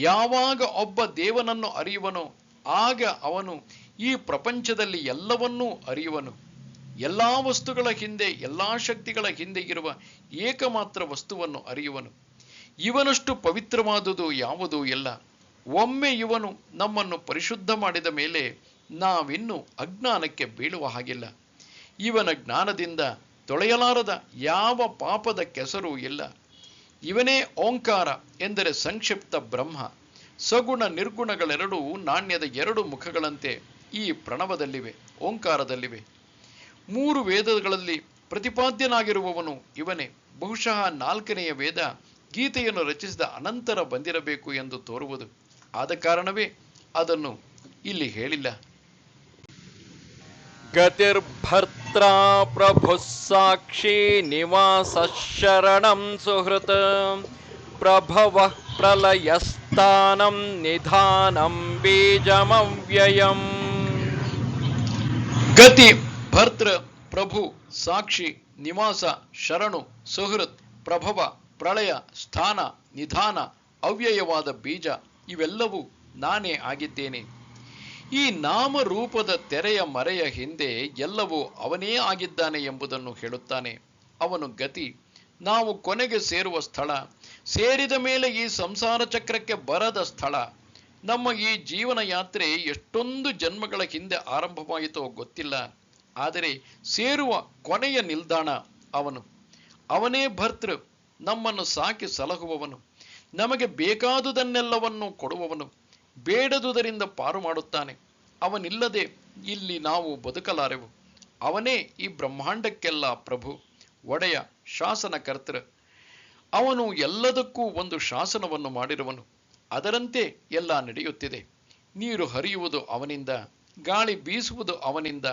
ಯಾವಾಗ ಒಬ್ಬ ದೇವನನ್ನು ಅರಿಯುವನೋ ಆಗ ಅವನು ಈ ಪ್ರಪಂಚದಲ್ಲಿ ಎಲ್ಲವನ್ನೂ ಅರಿಯುವನು. ಎಲ್ಲ ವಸ್ತುಗಳ ಹಿಂದೆ, ಎಲ್ಲ ಶಕ್ತಿಗಳ ಹಿಂದೆ ಇರುವ ಏಕಮಾತ್ರ ವಸ್ತುವನ್ನು ಅರಿಯುವನು. ಇವನಷ್ಟು ಪವಿತ್ರವಾದುದು ಯಾವುದೂ ಇಲ್ಲ. ಒಮ್ಮೆ ಇವನು ನಮ್ಮನ್ನು ಪರಿಶುದ್ಧ ಮಾಡಿದ ಮೇಲೆ ನಾವಿನ್ನೂ ಅಜ್ಞಾನಕ್ಕೆ ಬೀಳುವ ಹಾಗಿಲ್ಲ. ಇವನ ಜ್ಞಾನದಿಂದ ತೊಳೆಯಲಾರದ ಯಾವ ಪಾಪದ ಕೆಸರೂ ಇಲ್ಲ. ಇವನೇ ಓಂಕಾರ ಎಂದರೆ ಸಂಕ್ಷಿಪ್ತ ಬ್ರಹ್ಮ. ಸಗುಣ ನಿರ್ಗುಣಗಳೆರಡೂ ನಾಣ್ಯದ ಎರಡು ಮುಖಗಳಂತೆ ಈ ಪ್ರಣವದಲ್ಲಿವೆ, ಓಂಕಾರದಲ್ಲಿವೆ. 3 ವೇದಗಳಲ್ಲಿ ಪ್ರತಿಪಾದ್ಯನಾಗಿರುವವನು ಇವನೇ. ಬಹುಶಃ 4ನೆಯ ವೇದ ಗೀತೆಯನ್ನು ರಚಿಸಿದ ಅನಂತರ ಬಂದಿರಬೇಕು ಎಂದು ತೋರುವುದು. ಆದ ಕಾರಣವೇ ಅದನ್ನು ಇಲ್ಲಿ ಹೇಳಿಲ್ಲ. ಗತಿರ್ಭರ್ತ್ರಾ ಪ್ರಭು ಸಾಕ್ಷಿ ನಿವಾಸ ಶರಣಂ ಸುಹೃತ್ ಪ್ರಭವ ಪ್ರಲಯಸ್ಥಾನಂ ನಿಧಾನಂ ಬೀಜಮವ್ಯಯಂ. ಗತಿ, ಭರ್ತೃ, ಪ್ರಭು, ಸಾಕ್ಷಿ, ನಿವಾಸ, ಶರಣು, ಸುಹೃತ್, ಪ್ರಭವ, ಪ್ರಳಯ, ಸ್ಥಾನ, ನಿಧಾನ, ಅವ್ಯಯವಾದ ಬೀಜ ಇವೆಲ್ಲವೂ ನಾನೇ ಆಗಿದ್ದೇನೆ. ಈ ನಾಮರೂಪದ ತೆರೆಯ ಮರೆಯ ಹಿಂದೆ ಎಲ್ಲವೂ ಅವನೇ ಆಗಿದ್ದಾನೆ ಎಂಬುದನ್ನು ಹೇಳುತ್ತಾನೆ. ಅವನು ಗತಿ, ನಾವು ಕೊನೆಗೆ ಸೇರುವ ಸ್ಥಳ. ಸೇರಿದ ಮೇಲೆ ಈ ಸಂಸಾರ ಚಕ್ರಕ್ಕೆ ಬರದ ಸ್ಥಳ. ನಮ್ಮ ಈ ಜೀವನ ಯಾತ್ರೆ ಎಷ್ಟೊಂದು ಜನ್ಮಗಳ ಹಿಂದೆ ಆರಂಭವಾಯಿತೋ ಗೊತ್ತಿಲ್ಲ. ಆದರೆ ಸೇರುವ ಕೊನೆಯ ನಿಲ್ದಾಣ ಅವನು. ಅವನೇ ಭರ್ತೃ, ನಮ್ಮನ್ನು ಸಾಕಿ ಸಲಹುವವನು. ನಮಗೆ ಬೇಕಾದುದನ್ನೆಲ್ಲವನ್ನೂ ಕೊಡುವವನು. ಬೇಡದುದರಿಂದ ಪಾರು ಮಾಡುತ್ತಾನೆ. ಅವನಿಲ್ಲದೆ ಇಲ್ಲಿ ನಾವು ಬದುಕಲಾರೆವು. ಅವನೇ ಈ ಬ್ರಹ್ಮಾಂಡಕ್ಕೆಲ್ಲ ಪ್ರಭು, ಒಡೆಯ, ಶಾಸನಕರ್ತೃ. ಅವನು ಎಲ್ಲದಕ್ಕೂ ಒಂದು ಶಾಸನವನ್ನು ಮಾಡಿರುವನು. ಅದರಂತೆ ಎಲ್ಲ ನಡೆಯುತ್ತಿದೆ. ನೀರು ಹರಿಯುವುದು ಅವನಿಂದ, ಗಾಳಿ ಬೀಸುವುದು ಅವನಿಂದ,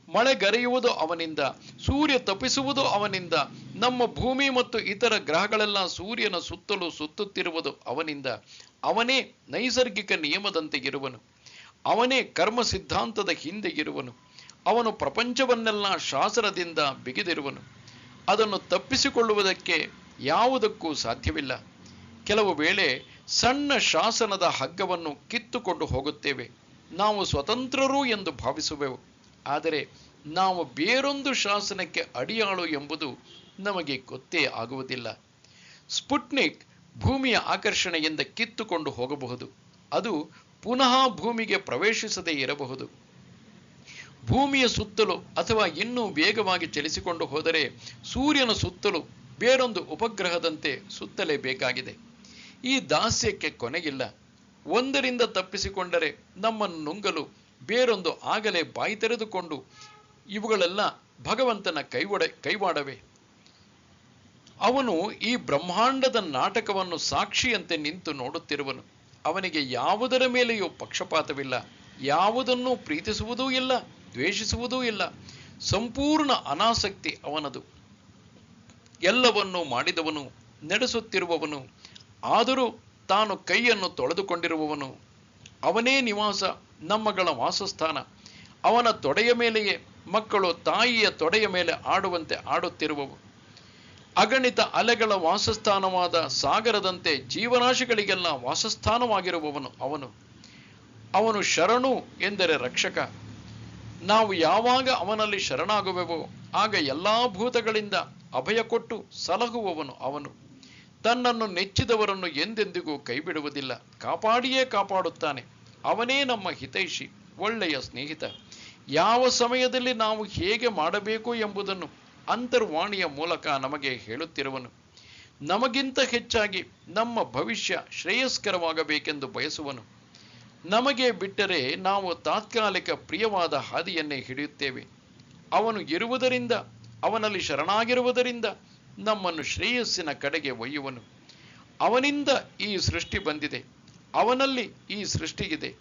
ಮಳೆಗರೆಯುವುದು ಅವನಿಂದ, ಸೂರ್ಯ ತಪಿಸುವುದು ಅವನಿಂದ, ನಮ್ಮ ಭೂಮಿ ಮತ್ತು ಇತರ ಗ್ರಹಗಳೆಲ್ಲ ಸೂರ್ಯನ ಸುತ್ತಲೂ ಸುತ್ತುತ್ತಿರುವುದು ಅವನಿಂದ. ಅವನೇ ನೈಸರ್ಗಿಕ ನಿಯಮದಂತೆ ಇರುವನು, ಅವನೇ ಕರ್ಮ ಸಿದ್ಧಾಂತದ ಹಿಂದೆ ಇರುವನು. ಅವನು ಪ್ರಪಂಚವನ್ನೆಲ್ಲ ಶಾಸನದಿಂದ ಬಿಗಿದಿರುವನು, ಅದನ್ನು ತಪ್ಪಿಸಿಕೊಳ್ಳುವುದಕ್ಕೆ ಯಾವುದಕ್ಕೂ ಸಾಧ್ಯವಿಲ್ಲ. ಕೆಲವು ವೇಳೆ ಸಣ್ಣ ಶಾಸನದ ಹಗ್ಗವನ್ನು ಕಿತ್ತುಕೊಂಡು ಹೋಗುತ್ತೇವೆ, ನಾವು ಸ್ವತಂತ್ರರು ಎಂದು ಭಾವಿಸುವೆವು. ಆದರೆ ನಾವು ಬೇರೊಂದು ಶಾಸನಕ್ಕೆ ಅಡಿಯಾಳು ಎಂಬುದು ನಮಗೆ ಗೊತ್ತೇ ಆಗುವುದಿಲ್ಲ. ಸ್ಪುಟ್ನಿಕ್ ಭೂಮಿಯ ಆಕರ್ಷಣೆಯಿಂದ ಕಿತ್ತುಕೊಂಡು ಹೋಗಬಹುದು, ಅದು ಪುನಃ ಭೂಮಿಗೆ ಪ್ರವೇಶಿಸದೇ ಇರಬಹುದು. ಭೂಮಿಯ ಸುತ್ತಲೂ ಅಥವಾ ಇನ್ನೂ ವೇಗವಾಗಿ ಚಲಿಸಿಕೊಂಡು ಹೋದರೆ ಸೂರ್ಯನ ಸುತ್ತಲೂ ಬೇರೊಂದು ಉಪಗ್ರಹದಂತೆ ಸುತ್ತಲೇಬೇಕಾಗಿದೆ. ಈ ದಾಸ್ಯಕ್ಕೆ ಕೊನೆಗಿಲ್ಲ. ಒಂದರಿಂದ ತಪ್ಪಿಸಿಕೊಂಡರೆ ನಮ್ಮನ್ನು ನುಂಗಲು ಬೇರೊಂದು ಆಗಲೇ ಬಾಯಿ ತೆರೆದುಕೊಂಡು, ಇವುಗಳೆಲ್ಲ ಭಗವಂತನ ಕೈವಾಡವೇ. ಅವನು ಈ ಬ್ರಹ್ಮಾಂಡದ ನಾಟಕವನ್ನು ಸಾಕ್ಷಿಯಂತೆ ನಿಂತು ನೋಡುತ್ತಿರುವನು. ಅವನಿಗೆ ಯಾವುದರ ಮೇಲೆಯೂ ಪಕ್ಷಪಾತವಿಲ್ಲ, ಯಾವುದನ್ನೂ ಪ್ರೀತಿಸುವುದೂ ಇಲ್ಲ, ದ್ವೇಷಿಸುವುದೂ ಇಲ್ಲ. ಸಂಪೂರ್ಣ ಅನಾಸಕ್ತಿ ಅವನದು. ಎಲ್ಲವನ್ನೂ ಮಾಡಿದವನು, ನಡೆಸುತ್ತಿರುವವನು, ಆದರೂ ತಾನು ಕೈಯನ್ನು ತೊಳೆದುಕೊಂಡಿರುವವನು. ಅವನೇ ನಿವಾಸ, ನಮ್ಮಗಳ ವಾಸಸ್ಥಾನ. ಅವನ ತೊಡೆಯ ಮೇಲೆಯೇ ಮಕ್ಕಳು ತಾಯಿಯ ತೊಡೆಯ ಮೇಲೆ ಆಡುವಂತೆ ಆಡುತ್ತಿರುವವು. ಅಗಣಿತ ಅಲೆಗಳ ವಾಸಸ್ಥಾನವಾದ ಸಾಗರದಂತೆ ಜೀವರಾಶಿಗಳಿಗೆಲ್ಲ ವಾಸಸ್ಥಾನವಾಗಿರುವವನು ಅವನು. ಅವನು ಶರಣು ಎಂದರೆ ರಕ್ಷಕ. ನಾವು ಯಾವಾಗ ಅವನಲ್ಲಿ ಶರಣಾಗುವೆವೋ ಆಗ ಎಲ್ಲಾ ಭೂತಗಳಿಂದ ಅಭಯ ಕೊಟ್ಟು ಸಲಹುವವನು ಅವನು. ತನ್ನನ್ನು ನೆಚ್ಚಿದವರನ್ನು ಎಂದೆಂದಿಗೂ ಕೈಬಿಡುವುದಿಲ್ಲ, ಕಾಪಾಡಿಯೇ ಕಾಪಾಡುತ್ತಾನೆ. ಅವನೇ ನಮ್ಮ ಹಿತೈಷಿ, ಒಳ್ಳೆಯ ಸ್ನೇಹಿತ. ಯಾವ ಸಮಯದಲ್ಲಿ ನಾವು ಹೇಗೆ ಮಾಡಬೇಕು ಎಂಬುದನ್ನು ಅಂತರ್ವಾಣಿಯ ಮೂಲಕ ನಮಗೆ ಹೇಳುತ್ತಿರುವನು. ನಮಗಿಂತ ಹೆಚ್ಚಾಗಿ ನಮ್ಮ ಭವಿಷ್ಯ ಶ್ರೇಯಸ್ಕರವಾಗಬೇಕೆಂದು ಬಯಸುವನು. ನಮಗೆ ಬಿಟ್ಟರೆ ನಾವು ತಾತ್ಕಾಲಿಕ ಪ್ರಿಯವಾದ ಹಾದಿಯನ್ನೇ ಹಿಡಿಯುತ್ತೇವೆ. ಅವನು ಇರುವುದರಿಂದ, ಅವನಲ್ಲಿ ಶರಣಾಗಿರುವುದರಿಂದ ನಮ್ಮನ್ನು ಶ್ರೇಯಸ್ಸಿನ ಕಡೆಗೆ ಒಯ್ಯುವನು. ಅವನಿಂದ ಈ ಸೃಷ್ಟಿ ಬಂದಿದೆ, ಅವನಲ್ಲಿ ಈ ಸೃಷ್ಟಿಗಿದೆ.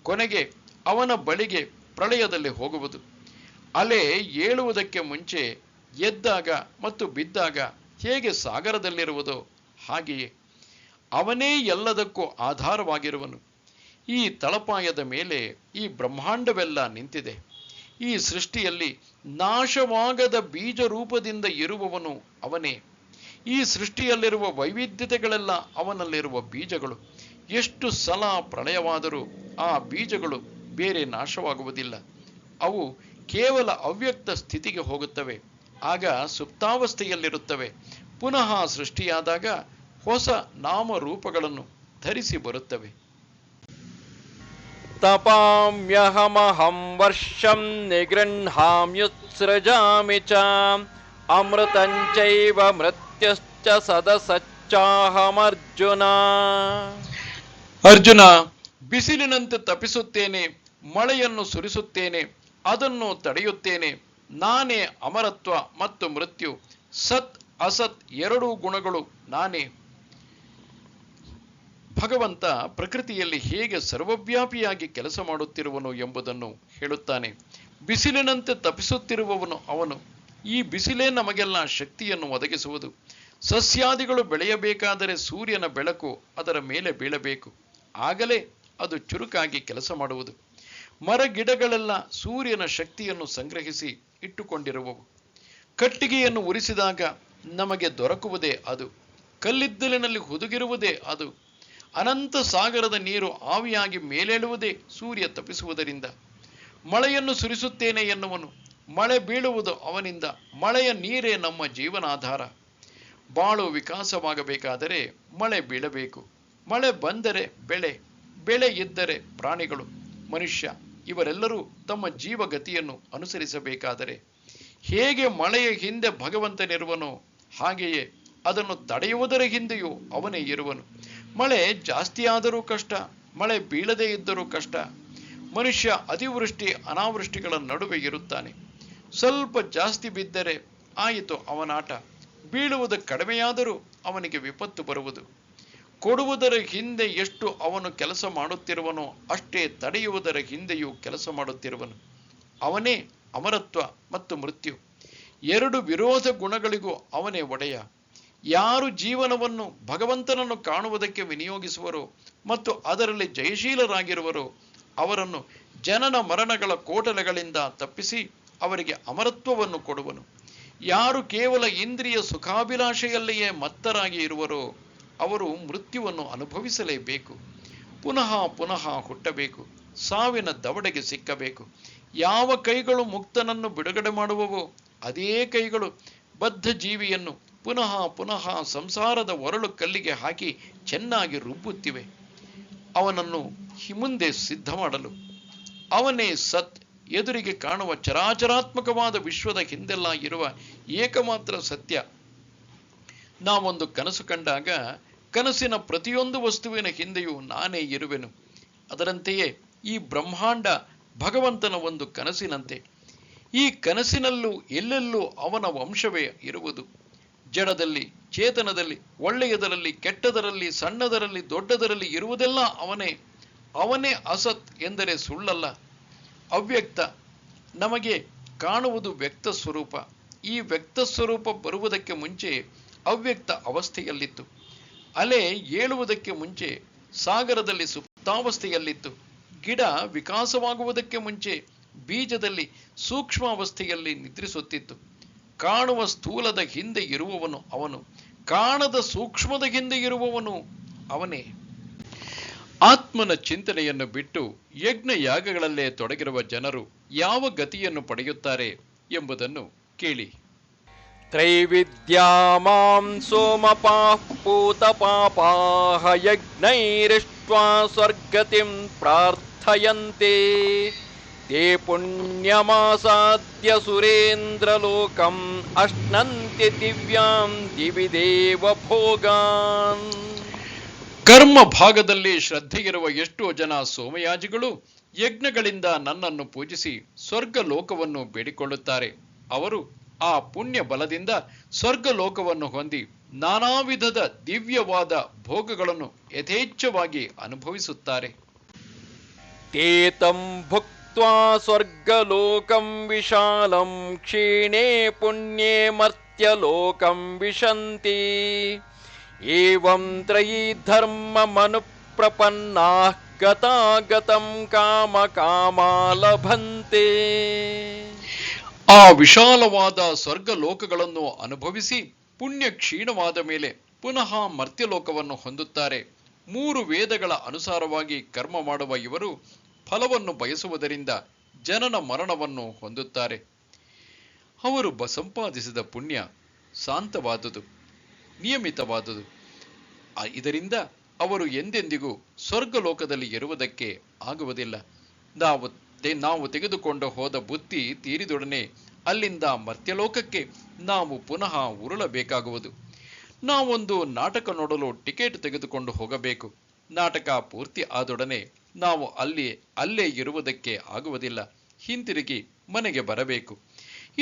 ಕೊನೆಗೆ ಅವನ ಬಳಿಗೆ ಪ್ರಳಯದಲ್ಲಿ ಹೋಗುವುದು. ಅಲೆ ಏಳುವುದಕ್ಕೆ ಮುಂಚೆ ಎದ್ದಾಗ ಮತ್ತು ಬಿದ್ದಾಗ ಹೇಗೆ ಸಾಗರದಲ್ಲಿರುವುದೋ ಹಾಗೆಯೇ ಅವನೇ ಎಲ್ಲದಕ್ಕೂ ಆಧಾರವಾಗಿರುವನು. ಈ ತಳಪಾಯದ ಮೇಲೆ ಈ ಬ್ರಹ್ಮಾಂಡವೆಲ್ಲ ನಿಂತಿದೆ. ಈ ಸೃಷ್ಟಿಯಲ್ಲಿ ನಾಶವಾಗದ ಬೀಜ ರೂಪದಿಂದ ಇರುವವನು ಅವನೇ. ಈ ಸೃಷ್ಟಿಯಲ್ಲಿರುವ ವೈವಿಧ್ಯತೆಗಳೆಲ್ಲ ಅವನಲ್ಲಿರುವ ಬೀಜಗಳು. ಎಷ್ಟು ಸಲ ಪ್ರಳಯವಾದರೂ ಆ ಬೀಜಗಳು ಬೇರೆ ನಾಶವಾಗುವುದಿಲ್ಲ. ಅವು ಕೇವಲ ಅವ್ಯಕ್ತ ಸ್ಥಿತಿಗೆ ಹೋಗುತ್ತವೆ, ಆಗ ಸುಪ್ತಾವಸ್ಥೆಯಲ್ಲಿರುತ್ತವೆ. ಪುನಃ ಸೃಷ್ಟಿಯಾದಾಗ ಹೊಸ ನಾಮರೂಪಗಳನ್ನು ಧರಿಸಿ ಬರುತ್ತವೆ. ತಪಾಮ್ಯಹಮಹಂ ವರ್ಷಂ ನಿಗೃಹಾಮ್ಯುತ್ಸೃಜಾಮಿ ಚ ಅಮೃತಂಚೈವ ಮೃತ್ಯುಶ್ಚ ಸದಸಚ್ಚಾಹಮರ್ಜುನ. ಅರ್ಜುನ, ಬಿಸಿಲಿನಂತೆ ತಪಿಸುತ್ತೇನೆ, ಮಳೆಯನ್ನು ಸುರಿಸುತ್ತೇನೆ, ಅದನ್ನು ತಡೆಯುತ್ತೇನೆ. ನಾನೇ ಅಮರತ್ವ ಮತ್ತು ಮೃತ್ಯು, ಸತ್ ಅಸತ್ ಎರಡೂ ಗುಣಗಳು ನಾನೇ. ಭಗವಂತ ಪ್ರಕೃತಿಯಲ್ಲಿ ಹೇಗೆ ಸರ್ವವ್ಯಾಪಿಯಾಗಿ ಕೆಲಸ ಮಾಡುತ್ತಿರುವನು ಎಂಬುದನ್ನು ಹೇಳುತ್ತಾನೆ. ಬಿಸಿಲಿನಂತೆ ತಪಿಸುತ್ತಿರುವವನು ಅವನು. ಈ ಬಿಸಿಲೇ ನಮಗೆಲ್ಲ ಶಕ್ತಿಯನ್ನು ಒದಗಿಸುವುದು. ಸಸ್ಯಾದಿಗಳು ಬೆಳೆಯಬೇಕಾದರೆ ಸೂರ್ಯನ ಬೆಳಕು ಅದರ ಮೇಲೆ ಬೀಳಬೇಕು, ಆಗಲೇ ಅದು ಚುರುಕಾಗಿ ಕೆಲಸ ಮಾಡುವುದು. ಮರ ಗಿಡಗಳೆಲ್ಲ ಸೂರ್ಯನ ಶಕ್ತಿಯನ್ನು ಸಂಗ್ರಹಿಸಿ ಇಟ್ಟುಕೊಂಡಿರುವವು. ಕಟ್ಟಿಗೆಯನ್ನು ಉರಿಸಿದಾಗ ನಮಗೆ ದೊರಕುವುದೇ ಅದು, ಕಲ್ಲಿದ್ದಲಿನಲ್ಲಿ ಹುದುಗಿರುವುದೇ ಅದು. ಅನಂತ ಸಾಗರದ ನೀರು ಆವಿಯಾಗಿ ಮೇಲೇಳುವುದೇ ಸೂರ್ಯ ತಪಿಸುವುದರಿಂದ. ಮಳೆಯನ್ನು ಸುರಿಸುತ್ತೇನೆ ಎನ್ನುವನು, ಮಳೆ ಬೀಳುವುದು ಅವನಿಂದ. ಮಳೆಯ ನೀರೇ ನಮ್ಮ ಜೀವನಾಧಾರ. ಬಾಳು ವಿಕಾಸವಾಗಬೇಕಾದರೆ ಮಳೆ ಬೀಳಬೇಕು. ಮಳೆ ಬಂದರೆ ಬೆಳೆ, ಬೆಳೆ ಇದ್ದರೆ ಪ್ರಾಣಿಗಳು, ಮನುಷ್ಯ ಇವರೆಲ್ಲರೂ ತಮ್ಮ ಜೀವಗತಿಯನ್ನು ಅನುಸರಿಸಬೇಕಾದರೆ ಹೇಗೆ ಮಳೆಯ ಹಿಂದೆ ಭಗವಂತನಿರುವನೋ ಹಾಗೆಯೇ ಅದನ್ನು ತಡೆಯುವುದರ ಹಿಂದೆಯೂ ಅವನೇ ಇರುವನು. ಮಳೆ ಜಾಸ್ತಿಯಾದರೂ ಕಷ್ಟ, ಮಳೆ ಬೀಳದೇ ಇದ್ದರೂ ಕಷ್ಟ. ಮನುಷ್ಯ ಅತಿವೃಷ್ಟಿ ಅನಾವೃಷ್ಟಿಗಳ ನಡುವೆ ಇರುತ್ತಾನೆ. ಸ್ವಲ್ಪ ಜಾಸ್ತಿ ಬಿದ್ದರೆ ಆಯಿತು ಅವನಾಟ, ಬೀಳುವುದು ಕಡಿಮೆಯಾದರೂ ಅವನಿಗೆ ವಿಪತ್ತು ಬರುವುದು. ಕೊಡುವುದರ ಹಿಂದೆ ಎಷ್ಟು ಅವನು ಕೆಲಸ ಮಾಡುತ್ತಿರುವನೋ ಅಷ್ಟೇ ತಡೆಯುವುದರ ಹಿಂದೆಯೂ ಕೆಲಸ ಮಾಡುತ್ತಿರುವನು. ಅವನೇ ಅಮರತ್ವ ಮತ್ತು ಮೃತ್ಯು, ಎರಡು ವಿರೋಧ ಗುಣಗಳಿಗೂ ಅವನೇ ಒಡೆಯ. ಯಾರು ಜೀವನವನ್ನು ಭಗವಂತನನ್ನು ಕಾಣುವುದಕ್ಕೆ ವಿನಿಯೋಗಿಸುವರೋ ಮತ್ತು ಅದರಲ್ಲಿ ಜಯಶೀಲರಾಗಿರುವರೋ ಅವರನ್ನು ಜನನ ಮರಣಗಳ ಕೋಟಲೆಗಳಿಂದ ತಪ್ಪಿಸಿ ಅವರಿಗೆ ಅಮರತ್ವವನ್ನು ಕೊಡುವನು. ಯಾರು ಕೇವಲ ಇಂದ್ರಿಯ ಸುಖಾಭಿಲಾಷೆಯಲ್ಲಿಯೇ ಮತ್ತರಾಗಿ ಇರುವರೋ ಅವರು ಮೃತ್ಯುವನ್ನು ಅನುಭವಿಸಲೇಬೇಕು. ಪುನಃ ಪುನಃ ಹುಟ್ಟಬೇಕು, ಸಾವಿನ ದವಡೆಗೆ ಸಿಕ್ಕಬೇಕು. ಯಾವ ಕೈಗಳು ಮುಕ್ತನನ್ನು ಬಿಡುಗಡೆ ಮಾಡುವವೋ ಅದೇ ಕೈಗಳು ಬದ್ಧ ಜೀವಿಯನ್ನು ಪುನಃ ಪುನಃ ಸಂಸಾರದ ಒರಳು ಕಲ್ಲಿಗೆ ಹಾಕಿ ಚೆನ್ನಾಗಿ ರುಬ್ಬುತ್ತಿವೆ, ಅವನನ್ನು ಮುಂದೆ ಸಿದ್ಧ ಮಾಡಲು. ಅವನೇ ಸತ್, ಎದುರಿಗೆ ಕಾಣುವ ಚರಾಚರಾತ್ಮಕವಾದ ವಿಶ್ವದ ಹಿಂದೆಲ್ಲ ಇರುವ ಏಕಮಾತ್ರ ಸತ್ಯ. ನಾವೊಂದು ಕನಸು ಕಂಡಾಗ ಕನಸಿನ ಪ್ರತಿಯೊಂದು ವಸ್ತುವಿನ ಹಿಂದೆಯೂ ನಾನೇ ಇರುವೆನು. ಅದರಂತೆಯೇ ಈ ಬ್ರಹ್ಮಾಂಡ ಭಗವಂತನ ಒಂದು ಕನಸಿನಂತೆ. ಈ ಕನಸಿನಲ್ಲೂ ಎಲ್ಲೆಲ್ಲೂ ಅವನ ವಂಶವೇ ಇರುವುದು. ಜಡದಲ್ಲಿ, ಚೇತನದಲ್ಲಿ, ಒಳ್ಳೆಯದರಲ್ಲಿ, ಕೆಟ್ಟದರಲ್ಲಿ, ಸಣ್ಣದರಲ್ಲಿ, ದೊಡ್ಡದರಲ್ಲಿ ಇರುವುದೆಲ್ಲ ಅವನೇ. ಅವನೇ ಅಸತ್ ಎಂದರೆ ಸುಳ್ಳಲ್ಲ. ಅವ್ಯಕ್ತ ನಮಗೆ ಕಾಣುವುದು ವ್ಯಕ್ತ ಸ್ವರೂಪ. ಈ ವ್ಯಕ್ತ ಸ್ವರೂಪ ಬರುವುದಕ್ಕೆ ಮುಂಚೆ ಅವ್ಯಕ್ತ ಅವಸ್ಥೆಯಲ್ಲಿತ್ತು. ಅಲೆ ಏಳುವುದಕ್ಕೆ ಮುಂಚೆ ಸಾಗರದಲ್ಲಿ ಸುಪ್ತಾವಸ್ಥೆಯಲ್ಲಿತ್ತು. ಗಿಡ ವಿಕಾಸವಾಗುವುದಕ್ಕೆ ಮುಂಚೆ ಬೀಜದಲ್ಲಿ ಸೂಕ್ಷ್ಮ ಅವಸ್ಥೆಯಲ್ಲಿ ನಿದ್ರಿಸುತ್ತಿತ್ತು. ಕಾಣುವ ಸ್ಥೂಲದ ಹಿಂದೆ ಇರುವವನು ಅವನು, ಕಾಣದ ಸೂಕ್ಷ್ಮದ ಹಿಂದೆ ಇರುವವನು ಅವನೇ. ಆತ್ಮನ ಚಿಂತನೆಯನ್ನು ಬಿಟ್ಟು ಯಜ್ಞ ಯಾಗಗಳಲ್ಲೇ ತೊಡಗಿರುವ ಜನರು ಯಾವ ಗತಿಯನ್ನು ಪಡೆಯುತ್ತಾರೆ ಎಂಬುದನ್ನು ಕೇಳಿ. ತ್ರೈವಿದ್ಯಾಮಾಂ ಸೋಮಪಾಃ ಪೂತಪಾಪಾಃ ಯಜ್ಞೈರಿಷ್ಟ್ವಾ ಸ್ವರ್ಗತಿಂ ಪ್ರಾರ್ಥಯಂತೆ ತೇ ಪುಣ್ಯಮಾಸಾದ್ಯ ಸುರೇಂದ್ರಲೋಕಂ ಅಶ್ನಂತಿ ದಿವ್ಯಾಂ ದಿವಿ ದೇವ ಭೋಗಾನ್. ಕರ್ಮ ಭಾಗದಲ್ಲಿ ಶ್ರದ್ಧೆಯಿರುವ ಎಷ್ಟೋ ಜನ ಸೋಮಯಾಜಿಗಳು ಯಜ್ಞಗಳಿಂದ ನನ್ನನ್ನು ಪೂಜಿಸಿ ಸ್ವರ್ಗ ಲೋಕವನ್ನು ಬೇಡಿಕೊಳ್ಳುತ್ತಾರೆ. ಅವರು ಆ ಪುಣ್ಯ ಬಲದಿಂದ ಸ್ವರ್ಗ ಲೋಕವನ್ನು ಹೊಂದಿ ನಾನಾ ವಿಧದ ದಿವ್ಯವಾದ ಭೋಗಗಳನ್ನು ಯಥೇಚ್ಛವಾಗಿ ಅನುಭವಿಸುತ್ತಾರೆ. ತೇತಂ ಭುಕ್ತ್ವಾ ಸ್ವರ್ಗಲೋಕಂ ವಿಶಾಲಂ ಕ್ಷೀಣೇ ಪುಣ್ಯೇ ಮರ್ತ್ಯಲೋಕಂ ವಿಶಂತಿ ಏವಂ ತ್ರಯೀ ಧರ್ಮ ಮನುಪ್ರಪನ್ನಾಃ ಗತಾಗತಂ ಕಾಮ ಕಾಮಾ ಲಭಂತೆ. ಆ ವಿಶಾಲವಾದ ಸ್ವರ್ಗ ಲೋಕಗಳನ್ನು ಅನುಭವಿಸಿ ಪುಣ್ಯ ಕ್ಷೀಣವಾದ ಮೇಲೆ ಪುನಃ ಮರ್ತ್ಯಲೋಕವನ್ನು ಹೊಂದುತ್ತಾರೆ. 3 ವೇದಗಳ ಅನುಸಾರವಾಗಿ ಕರ್ಮ ಮಾಡುವ ಇವರು ಫಲವನ್ನು ಬಯಸುವುದರಿಂದ ಜನನ ಮರಣವನ್ನು ಹೊಂದುತ್ತಾರೆ. ಅವರು ಸಂಪಾದಿಸಿದ ಪುಣ್ಯ ಶಾಂತವಾದುದು, ನಿಯಮಿತವಾದುದು. ಇದರಿಂದ ಅವರು ಎಂದೆಂದಿಗೂ ಸ್ವರ್ಗ ಲೋಕದಲ್ಲಿ ಇರುವುದಕ್ಕೆ ಆಗುವುದಿಲ್ಲ. ನಾವು ತೆಗೆದುಕೊಂಡು ಹೋದ ಬುತ್ತಿ ತೀರಿದೊಡನೆ ಅಲ್ಲಿಂದ ಮರ್ತ್ಯಲೋಕಕ್ಕೆ ನಾವು ಪುನಃ ಉರುಳಬೇಕಾಗುವುದು. ನಾವೊಂದು ನಾಟಕ ನೋಡಲು ಟಿಕೆಟ್ ತೆಗೆದುಕೊಂಡು ಹೋಗಬೇಕು. ನಾಟಕ ಪೂರ್ತಿ ಆದೊಡನೆ ನಾವು ಅಲ್ಲೇ ಇರುವುದಕ್ಕೆ ಆಗುವುದಿಲ್ಲ, ಹಿಂತಿರುಗಿ ಮನೆಗೆ ಬರಬೇಕು.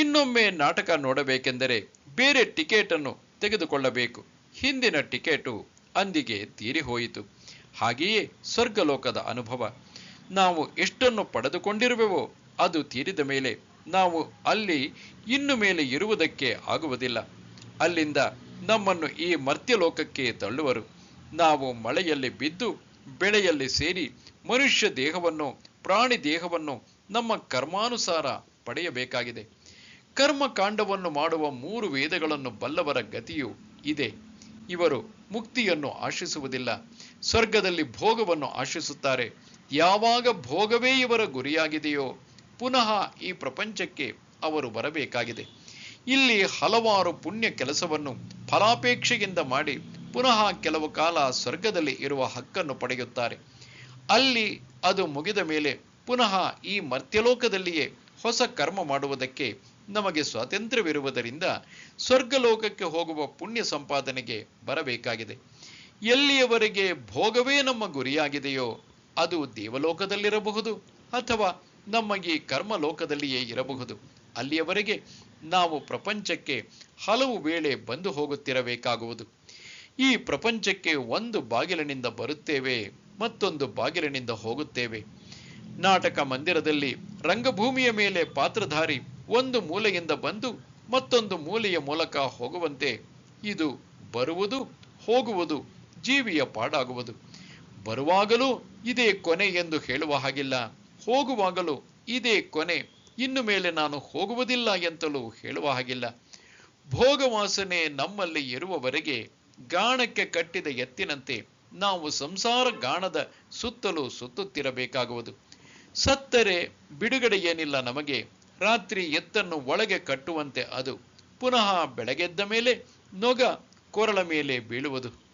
ಇನ್ನೊಮ್ಮೆ ನಾಟಕ ನೋಡಬೇಕೆಂದರೆ ಬೇರೆ ಟಿಕೆಟ್ ಅನ್ನು ತೆಗೆದುಕೊಳ್ಳಬೇಕು. ಹಿಂದಿನ ಟಿಕೆಟು ಅಂದಿಗೆ ತೀರಿ ಹೋಯಿತು. ಹಾಗೆಯೇ ಸ್ವರ್ಗಲೋಕದ ಅನುಭವ. ನಾವು ಎಷ್ಟನ್ನು ಪಡೆದುಕೊಂಡಿರುವೆವೋ ಅದು ತೀರಿದ ಮೇಲೆ ನಾವು ಅಲ್ಲಿ ಇನ್ನು ಮೇಲೆ ಇರುವುದಕ್ಕೆ ಆಗುವುದಿಲ್ಲ. ಅಲ್ಲಿಂದ ನಮ್ಮನ್ನು ಈ ಮರ್ತ್ಯಲೋಕಕ್ಕೆ ತಳ್ಳುವರು. ನಾವು ಮಳೆಯಲ್ಲಿ ಬಿದ್ದು ಬೆಳೆಯಲ್ಲಿ ಸೇರಿ ಮನುಷ್ಯ ದೇಹವನ್ನು, ಪ್ರಾಣಿ ದೇಹವನ್ನು ನಮ್ಮ ಕರ್ಮಾನುಸಾರ ಪಡೆಯಬೇಕಾಗಿದೆ. ಕರ್ಮಕಾಂಡವನ್ನು ಮಾಡುವ 3 ವೇದಗಳನ್ನು ಬಲ್ಲವರ ಗತಿಯು ಇದೆ. ಇವರು ಮುಕ್ತಿಯನ್ನು ಆಶಿಸುವುದಿಲ್ಲ, ಸ್ವರ್ಗದಲ್ಲಿ ಭೋಗವನ್ನು ಆಶಿಸುತ್ತಾರೆ. ಯಾವಾಗ ಭೋಗವೇ ಇವರ ಗುರಿಯಾಗಿದೆಯೋ ಪುನಃ ಈ ಪ್ರಪಂಚಕ್ಕೆ ಅವರು ಬರಬೇಕಾಗಿದೆ. ಇಲ್ಲಿ ಹಲವಾರು ಪುಣ್ಯ ಕೆಲಸವನ್ನು ಫಲಾಪೇಕ್ಷೆಯಿಂದ ಮಾಡಿ ಪುನಃ ಕೆಲವು ಕಾಲ ಸ್ವರ್ಗದಲ್ಲಿ ಇರುವ ಹಕ್ಕನ್ನು ಪಡೆಯುತ್ತಾರೆ. ಅಲ್ಲಿ ಅದು ಮುಗಿದ ಮೇಲೆ ಪುನಃ ಈ ಮರ್ತ್ಯಲೋಕದಲ್ಲಿಯೇ ಹೊಸ ಕರ್ಮ ಮಾಡುವುದಕ್ಕೆ ನಮಗೆ ಸ್ವಾತಂತ್ರ್ಯವಿರುವುದರಿಂದ ಸ್ವರ್ಗಲೋಕಕ್ಕೆ ಹೋಗುವ ಪುಣ್ಯ ಸಂಪಾದನೆಗೆ ಬರಬೇಕಾಗಿದೆ. ಎಲ್ಲಿಯವರೆಗೆ ಭೋಗವೇ ನಮ್ಮ ಗುರಿಯಾಗಿದೆಯೋ ಅದು ದೇವಲೋಕದಲ್ಲಿರಬಹುದು ಅಥವಾ ನಮ್ಮ ಈ ಕರ್ಮಲೋಕದಲ್ಲಿಯೇ ಇರಬಹುದು. ಅಲ್ಲಿಯವರೆಗೆ ನಾವು ಪ್ರಪಂಚಕ್ಕೆ ಹಲವು ವೇಳೆ ಬಂದು ಹೋಗುತ್ತಿರಬೇಕಾಗುವುದು. ಈ ಪ್ರಪಂಚಕ್ಕೆ ಒಂದು ಬಾಗಿಲಿನಿಂದ ಬರುತ್ತೇವೆ, ಮತ್ತೊಂದು ಬಾಗಿಲಿನಿಂದ ಹೋಗುತ್ತೇವೆ. ನಾಟಕ ಮಂದಿರದಲ್ಲಿ ರಂಗಭೂಮಿಯ ಮೇಲೆ ಪಾತ್ರಧಾರಿ ಒಂದು ಮೂಲೆಯಿಂದ ಬಂದು ಮತ್ತೊಂದು ಮೂಲೆಯ ಮೂಲಕ ಹೋಗುವಂತೆ ಇದು ಬರುವುದು ಹೋಗುವುದು ಜೀವಿಯ ಪಾಡಾಗುವುದು. ಬರುವಾಗಲೂ ಇದೇ ಕೊನೆ ಎಂದು ಹೇಳುವ ಹಾಗಿಲ್ಲ, ಹೋಗುವಾಗಲೂ ಇದೇ ಕೊನೆ, ಇನ್ನು ಮೇಲೆ ನಾನು ಹೋಗುವುದಿಲ್ಲ ಎಂತಲೂ ಹೇಳುವ ಹಾಗಿಲ್ಲ. ಭೋಗವಾಸನೆ ನಮ್ಮಲ್ಲಿ ಇರುವವರೆಗೆ ಗಾಣಕ್ಕೆ ಕಟ್ಟಿದ ಎತ್ತಿನಂತೆ ನಾವು ಸಂಸಾರ ಗಾಣದ ಸುತ್ತಲೂ ಸುತ್ತುತ್ತಿರಬೇಕಾಗುವುದು. ಸತ್ತರೆ ಬಿಡುಗಡೆ ಏನಿಲ್ಲ ನಮಗೆ. ರಾತ್ರಿ ಎತ್ತನ್ನು ಒಳಗೆ ಕಟ್ಟುವಂತೆ ಅದು ಪುನಃ ಬೆಳಗೆದ್ದ ಮೇಲೆ ನೊಗ ಕೊರಳ ಮೇಲೆ ಬೀಳುವುದು.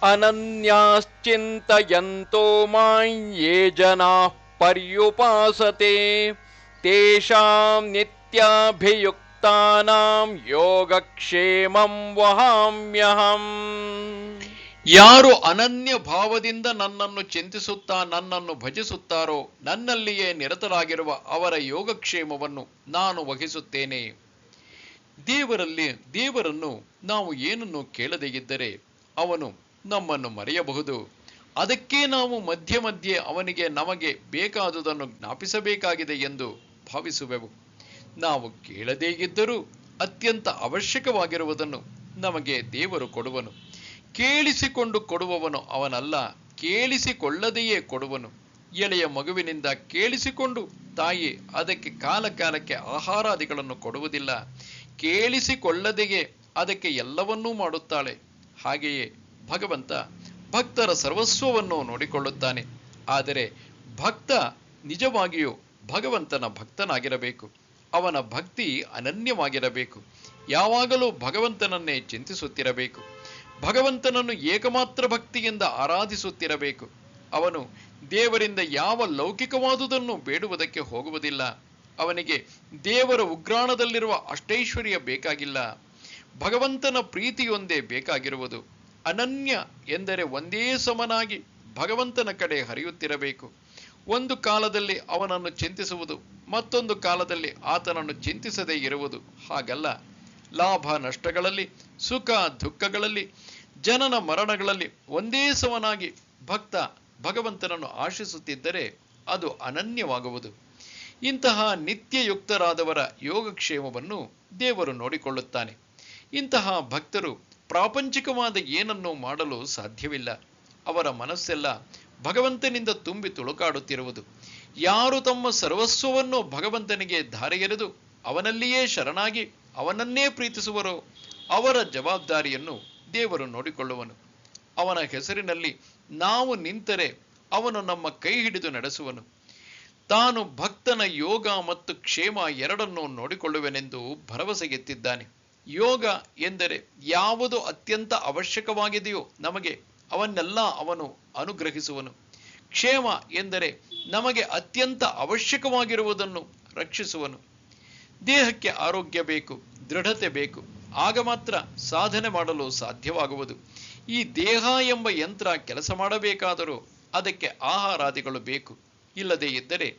ಅನನ್ಯಾಶ್ಚಿಂತಯಂತೋ ಮಾಂ ಯೇ ಜನಾಃ ಪರ್ಯುಪಾಸತೆ ತೇಷಾಂ ನಿತ್ಯಾಭಿಯುಕ್ತಾನಾಂ ಯೋಗಕ್ಷೇಮಂ ವಹಾಮ್ಯಹಂ. ಯಾರು ಅನನ್ಯ ಭಾವದಿಂದ ನನ್ನನ್ನು ಚಿಂತಿಸುತ್ತಾ ನನ್ನನ್ನು ಭಜಿಸುತ್ತಾರೋ, ನನ್ನಲ್ಲಿಯೇ ನಿರತರಾಗಿರುವ ಅವರ ಯೋಗಕ್ಷೇಮವನ್ನು ನಾನು ವಹಿಸುತ್ತೇನೆ. ದೇವರನ್ನು ನಾವು ಏನನ್ನು ಕೇಳದೇ ಇದ್ದರೆ ಅವನು ನಮ್ಮನ್ನು ಮರೆಯಬಹುದು. ಅದಕ್ಕೆ ನಾವು ಮಧ್ಯೆ ಮಧ್ಯೆ ಅವನಿಗೆ ನಮಗೆ ಬೇಕಾದುದನ್ನು ಜ್ಞಾಪಿಸಬೇಕಾಗಿದೆ ಎಂದು ಭಾವಿಸುವೆವು. ನಾವು ಕೇಳದೇ ಇದ್ದರೂ ಅತ್ಯಂತ ಅವಶ್ಯಕವಾಗಿರುವುದನ್ನು ನಮಗೆ ದೇವರು ಕೊಡುವನು. ಕೇಳಿಸಿಕೊಂಡು ಕೊಡುವವನು ಅವನಲ್ಲ, ಕೇಳಿಸಿಕೊಳ್ಳದೆಯೇ ಕೊಡುವನು. ಎಳೆಯ ಮಗುವಿನಿಂದ ಕೇಳಿಸಿಕೊಂಡು ತಾಯಿ ಅದಕ್ಕೆ ಕಾಲಕ್ಕೆ ಆಹಾರಾದಿಗಳನ್ನು ಕೊಡುವುದಿಲ್ಲ. ಕೇಳಿಸಿಕೊಳ್ಳದೆಯೇ ಅದಕ್ಕೆ ಎಲ್ಲವನ್ನೂ ಮಾಡುತ್ತಾಳೆ. ಹಾಗೆಯೇ ಭಗವಂತ ಭಕ್ತರ ಸರ್ವಸ್ವವನ್ನು ನೋಡಿಕೊಳ್ಳುತ್ತಾನೆ. ಆದರೆ ಭಕ್ತ ನಿಜವಾಗಿಯೂ ಭಗವಂತನ ಭಕ್ತನಾಗಿರಬೇಕು. ಅವನ ಭಕ್ತಿ ಅನನ್ಯವಾಗಿರಬೇಕು. ಯಾವಾಗಲೂ ಭಗವಂತನನ್ನೇ ಚಿಂತಿಸುತ್ತಿರಬೇಕು. ಭಗವಂತನನ್ನು ಏಕಮಾತ್ರ ಭಕ್ತಿಯಿಂದ ಆರಾಧಿಸುತ್ತಿರಬೇಕು. ಅವನು ದೇವರಿಂದ ಯಾವ ಲೌಕಿಕವಾದುದನ್ನು ಬೇಡುವುದಕ್ಕೆ ಹೋಗುವುದಿಲ್ಲ. ಅವನಿಗೆ ದೇವರ ಉಗ್ರಾಣದಲ್ಲಿರುವ ಅಷ್ಟೈಶ್ವರ್ಯ ಬೇಕಾಗಿಲ್ಲ. ಭಗವಂತನ ಪ್ರೀತಿಯೊಂದೇ ಬೇಕಾಗಿರುವುದು. ಅನನ್ಯ ಎಂದರೆ ಒಂದೇ ಸಮನಾಗಿ ಭಗವಂತನ ಕಡೆ ಹರಿಯುತ್ತಿರಬೇಕು. ಒಂದು ಕಾಲದಲ್ಲಿ ಅವನನ್ನು ಚಿಂತಿಸುವುದು, ಮತ್ತೊಂದು ಕಾಲದಲ್ಲಿ ಆತನನ್ನು ಚಿಂತಿಸದೇ ಇರುವುದು. ಹಾಗಲ್ಲ. ಲಾಭ ನಷ್ಟಗಳಲ್ಲಿ, ಸುಖ ದುಃಖಗಳಲ್ಲಿ, ಜನನ ಮರಣಗಳಲ್ಲಿ ಒಂದೇ ಸಮನಾಗಿ ಭಕ್ತ ಭಗವಂತನನ್ನು ಆಶಿಸುತ್ತಿದ್ದರೆ ಅದು ಅನನ್ಯವಾಗುವುದು. ಇಂತಹ ನಿತ್ಯಯುಕ್ತರಾದವರ ಯೋಗಕ್ಷೇಮವನ್ನು ದೇವರು ನೋಡಿಕೊಳ್ಳುತ್ತಾನೆ. ಇಂತಹ ಭಕ್ತರು ಪ್ರಾಪಂಚಿಕವಾದ ಏನನ್ನೂ ಮಾಡಲು ಸಾಧ್ಯವಿಲ್ಲ. ಅವರ ಮನಸ್ಸೆಲ್ಲ ಭಗವಂತನಿಂದ ತುಂಬಿ ತುಳುಕಾಡುತ್ತಿರುವುದು. ಯಾರು ತಮ್ಮ ಸರ್ವಸ್ವವನ್ನು ಭಗವಂತನಿಗೆ ಧಾರೆ ಎರೆದು ಅವನಲ್ಲಿಯೇ ಶರಣಾಗಿ ಅವನನ್ನೇ ಪ್ರೀತಿಸುವರೋ ಅವರ ಜವಾಬ್ದಾರಿಯನ್ನು ದೇವರು ನೋಡಿಕೊಳ್ಳುವನು. ಅವನ ಹೆಸರಿನಲ್ಲಿ ನಾವು ನಿಂತರೆ ಅವನು ನಮ್ಮ ಕೈ ಹಿಡಿದು ನಡೆಸುವನು. ತಾನು ಭಕ್ತನ ಯೋಗ ಮತ್ತು ಕ್ಷೇಮ ಎರಡನ್ನೂ ನೋಡಿಕೊಳ್ಳುವೆನೆಂದು ಭರವಸೆಗೆತ್ತಿದ್ದಾನೆ. ಯೋಗ ಎಂದರೆ ಯಾವುದು ಅತ್ಯಂತ ಅವಶ್ಯಕವಾಗಿದೆಯೋ ನಮಗೆ ಅವನ್ನೆಲ್ಲ ಅವನು ಅನುಗ್ರಹಿಸುವನು. ಕ್ಷೇಮ ಎಂದರೆ ನಮಗೆ ಅತ್ಯಂತ ಅವಶ್ಯಕವಾಗಿರುವುದನ್ನು ರಕ್ಷಿಸುವನು. ದೇಹಕ್ಕೆ ಆರೋಗ್ಯ ಬೇಕು, ದೃಢತೆ ಬೇಕು. ಆಗ ಮಾತ್ರ ಸಾಧನೆ ಮಾಡಲು ಸಾಧ್ಯವಾಗುವುದು. ಈ ದೇಹ ಎಂಬ ಯಂತ್ರ ಕೆಲಸ ಮಾಡಬೇಕಾದರೂ ಅದಕ್ಕೆ ಆಹಾರಾದಿಗಳು ಬೇಕು. ಇಲ್ಲದೇ ಇದ್ದರೆ